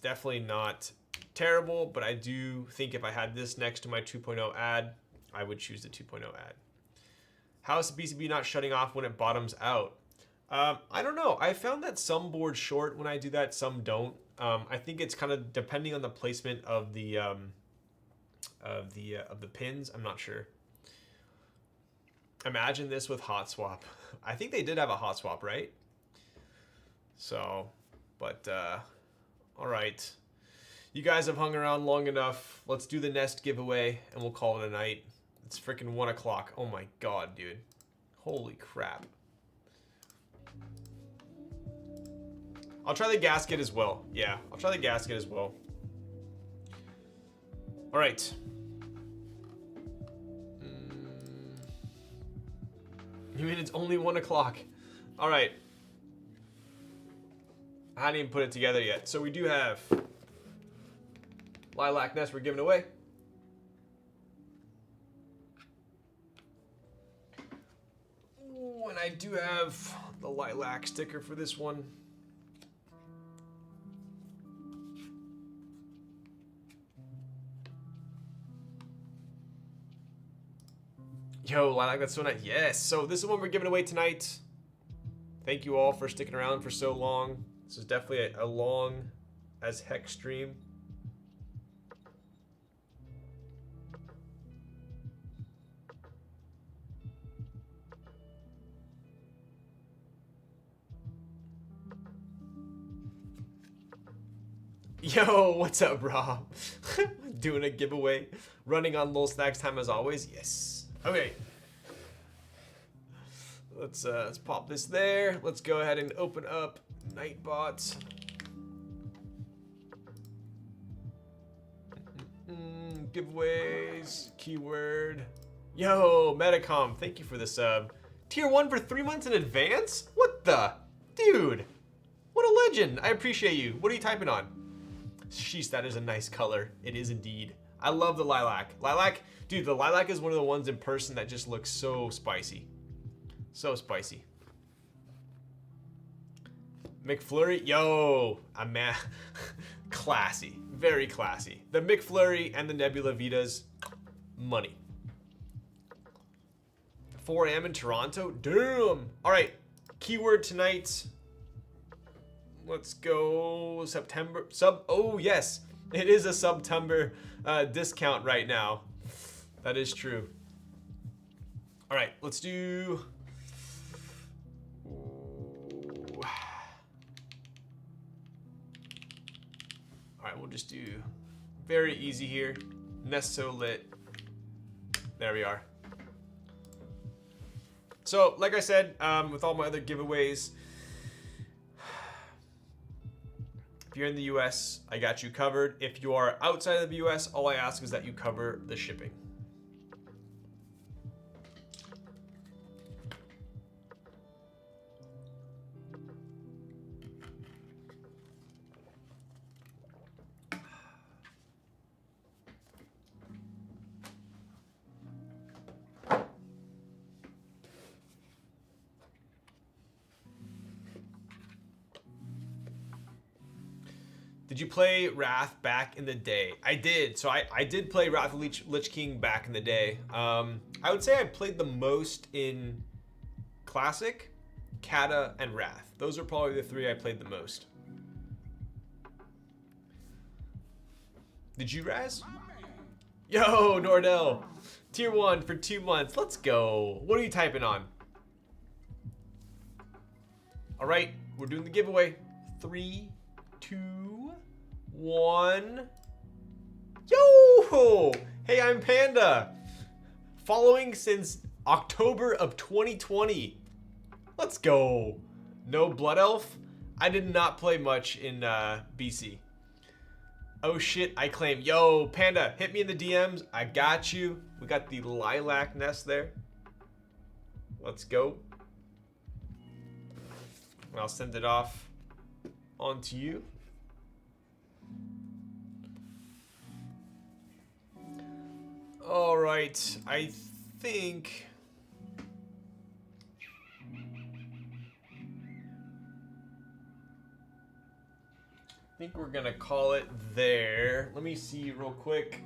definitely not terrible, but I do think if I had this next to my 2.0 ad, I would choose the 2.0 ad. How is the PCB not shutting off when it bottoms out? I don't know. I found that some boards short when I do that, some don't. I think it's kind of depending on the placement of the pins. I'm not sure. Imagine this with hot swap. I think they did have a hot swap, right? So, but all right. You guys have hung around long enough. Let's do the Nest giveaway and we'll call it a night. It's freaking 1 o'clock. Oh my God, dude. Holy crap. I'll try the gasket as well. Yeah, I'll try the gasket as well. All right. You mean it's only 1 o'clock? All right. I hadn't even put it together yet. So we do have Lilac Nest we're giving away. Ooh, and I do have the lilac sticker for this one. Yo, Lilac, that's so nice. Yes, so this is one we're giving away tonight. Thank you all for sticking around for so long. This is definitely a long as heck stream. Yo, what's up, Rob? Doing a giveaway. Running on Lil Snacks time as always. Yes. Okay. Let's pop this there. Let's go ahead and open up Nightbot. Giveaways. Keyword. Yo, Metacom. Thank you for the sub. Tier 1 for 3 months in advance? What the? Dude. What a legend. I appreciate you. What are you typing on? Sheesh, that is a nice color. It is indeed. I love the lilac. Lilac, dude, the lilac is one of the ones in person that just looks so spicy. So spicy. McFlurry, yo, I'm mad. Classy, very classy. The McFlurry and the Nebula Vitas, money. 4 a.m. in Toronto, damn. All right, keyword tonight. Let's go September sub. Oh yes, it is a September discount right now. That is true. All right, let's do. All right, we'll just do very easy here. Nest so lit. There we are. So, like I said, with all my other giveaways. If you're in the US, I got you covered. If you are outside of the US, all I ask is that you cover the shipping. Did you play Wrath back in the day? I did. So I did play Wrath of Lich King back in the day. I would say I played the most in Classic, Kata, and Wrath. Those are probably the 3 I played the most. Did you, Raz? Yo, Nordell. Tier 1 for 2 months. Let's go. What are you typing on? All right, we're doing the giveaway. 3, 2, 1. Yo! Hey, I'm Panda. Following since October of 2020. Let's go. No Blood Elf? I did not play much in BC. Oh shit, I claim. Yo, Panda, hit me in the DMs. I got you. We got the lilac nest there. Let's go. I'll send it off onto you. All right, I think we're gonna call it there. Let me see real quick.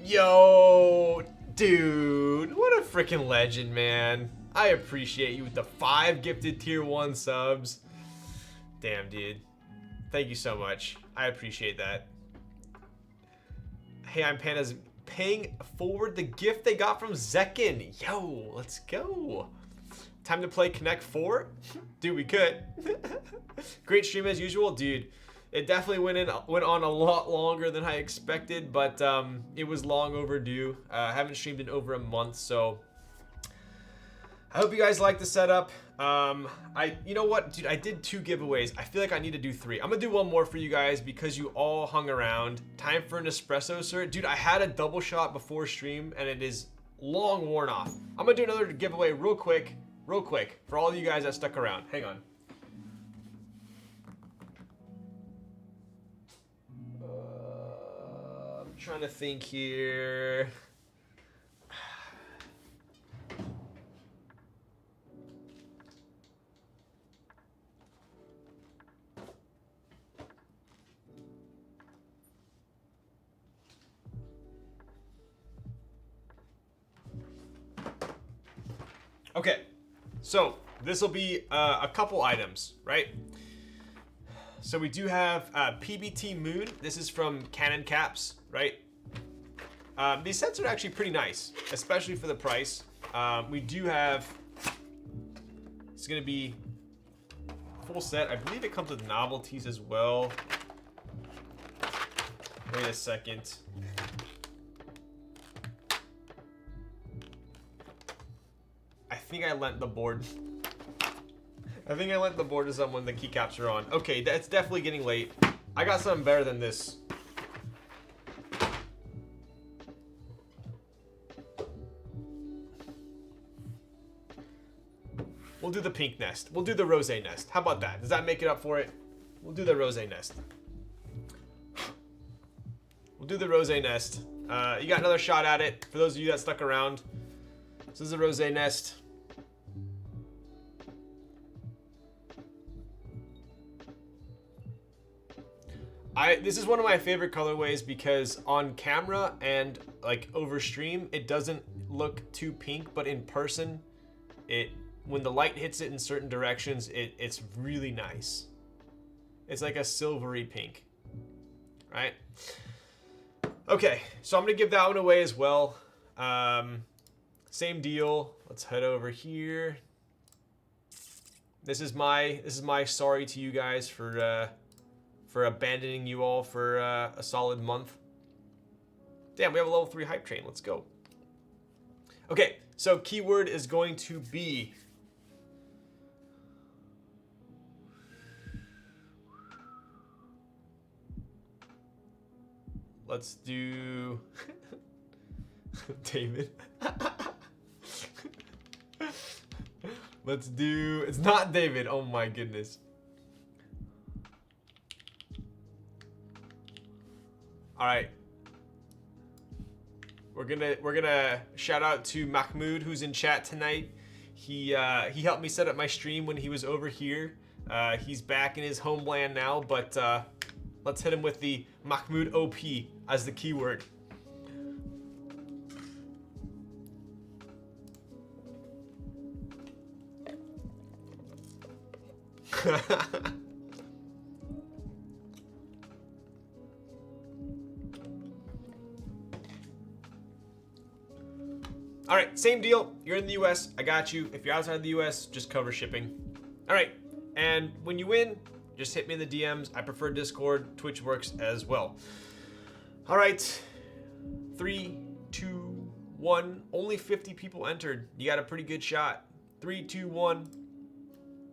Yo, dude, what a freaking legend, man. I appreciate you with the 5 gifted tier 1 subs. Damn, dude. Thank you so much. I appreciate that. Hey, I'm Panda's paying forward the gift they got from Zekin. Yo, let's go. Time to play Connect 4? Dude, we could. Great stream as usual. Dude, it definitely went on a lot longer than I expected, but it was long overdue. I haven't streamed in over a month, so I hope you guys like the setup. You know what, dude, I did 2 giveaways. I feel like I need to do 3. I'm gonna do one more for you guys because you all hung around. Time for an espresso, sir. Dude, I had a double shot before stream and it is long worn off. I'm gonna do another giveaway real quick for all of you guys that stuck around. Hang on. I'm trying to think here. Okay, so this will be a couple items, right? So we do have PBT Moon. This is from Keycaps, right? These sets are actually pretty nice, especially for the price. We do have, it's gonna be full set. I believe it comes with novelties as well. Wait a second. I think I lent the board. I think I lent the board to someone. The keycaps are on. Okay, that's definitely getting late. I got something better than this. We'll do the pink nest. We'll do the rose nest. How about that? Does that make it up for it? We'll do the rose nest. We'll do the rose nest. You got another shot at it for those of you that stuck around. This is a rose nest. This is one of my favorite colorways because on camera and like over stream, it doesn't look too pink, but in person, when the light hits it in certain directions, it's really nice. It's like a silvery pink, right? Okay, so I'm gonna give that one away as well. Same deal. Let's head over here. This is my sorry to you guys for abandoning you all for a solid month. Damn, we have a level 3 hype train. Let's go. Okay, so keyword is going to be let's do David. Let's do, it's not David. Oh my goodness. All right. We're gonna shout out to Mahmoud, who's in chat tonight. He helped me set up my stream when he was over here. He's back in his homeland now, but let's hit him with the Mahmoud OP as the keyword. All right, same deal. You're in the US, I got you. If you're outside the US, just cover shipping. All right, and when you win, just hit me in the DMs. I prefer Discord. Twitch works as well. All right, 3, 2, 1. Only 50 people entered. You got a pretty good shot. 3, 2, 1.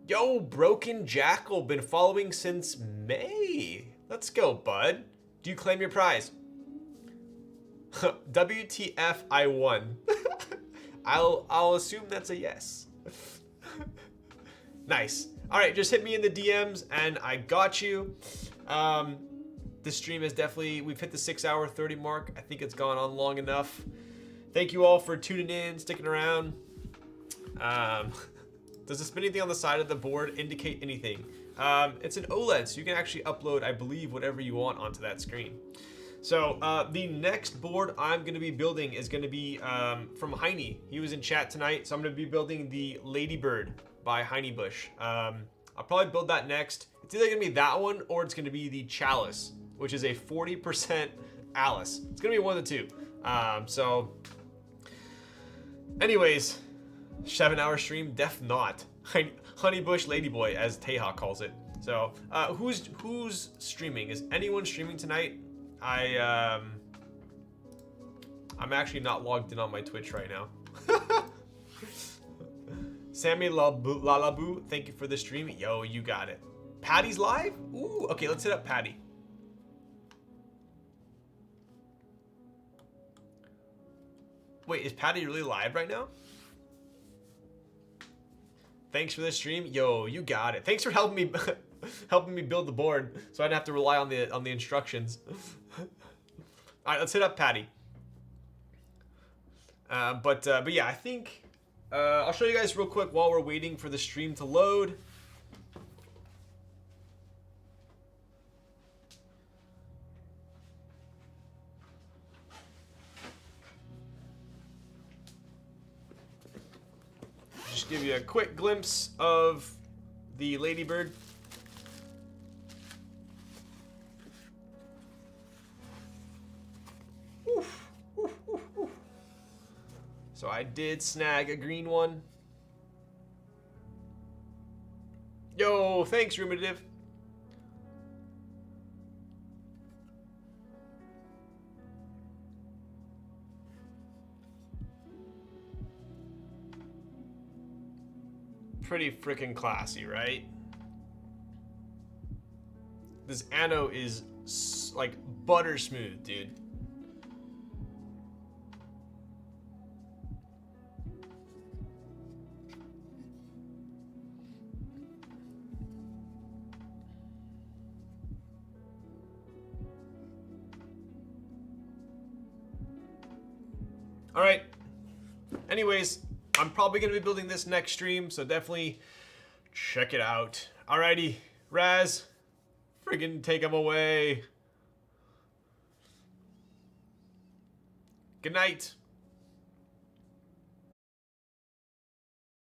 Yo, Broken Jackal, been following since May. Let's go, bud. Do you claim your prize? WTF, I won. I'll assume that's a yes. Nice. All right, just hit me in the DMs and I got you. This stream is definitely, we've hit the 6-hour 30 mark. I think it's gone on long enough. Thank you all for tuning in, sticking around. Does the spinning thing on the side of the board indicate anything? It's an OLED, so you can actually upload, I believe, whatever you want onto that screen. So the next board I'm going to be building is going to be from Heine. He was in chat tonight, so I'm going to be building the Ladybird by Heine Bush. I'll probably build that next. It's either going to be that one or it's going to be the Chalice, which is a 40% Alice. It's going to be one of the two. So anyways, 7-hour stream, def not. Honeybush Ladyboy, as Teha calls it. So who's streaming? Is anyone streaming tonight? I'm actually not logged in on my Twitch right now. Sammy Lalabu, thank you for the stream. Yo, you got it. Patty's live? Ooh, okay, let's hit up Patty. Wait, is Patty really live right now? Thanks for the stream. Yo, you got it. Thanks for helping me helping me build the board so I didn't have to rely on the instructions. All right, let's hit up Patty. But yeah, I think I'll show you guys real quick while we're waiting for the stream to load. give you a quick glimpse of the ladybird. Oof, oof, oof, oof. So I did snag a green one. Yo, thanks, Ruminative. Pretty freaking classy, right? This ano is like butter smooth, dude. All right. Anyways, I'm probably going to be building this next stream, so definitely check it out. Alrighty, Raz, friggin' take him away. Good night.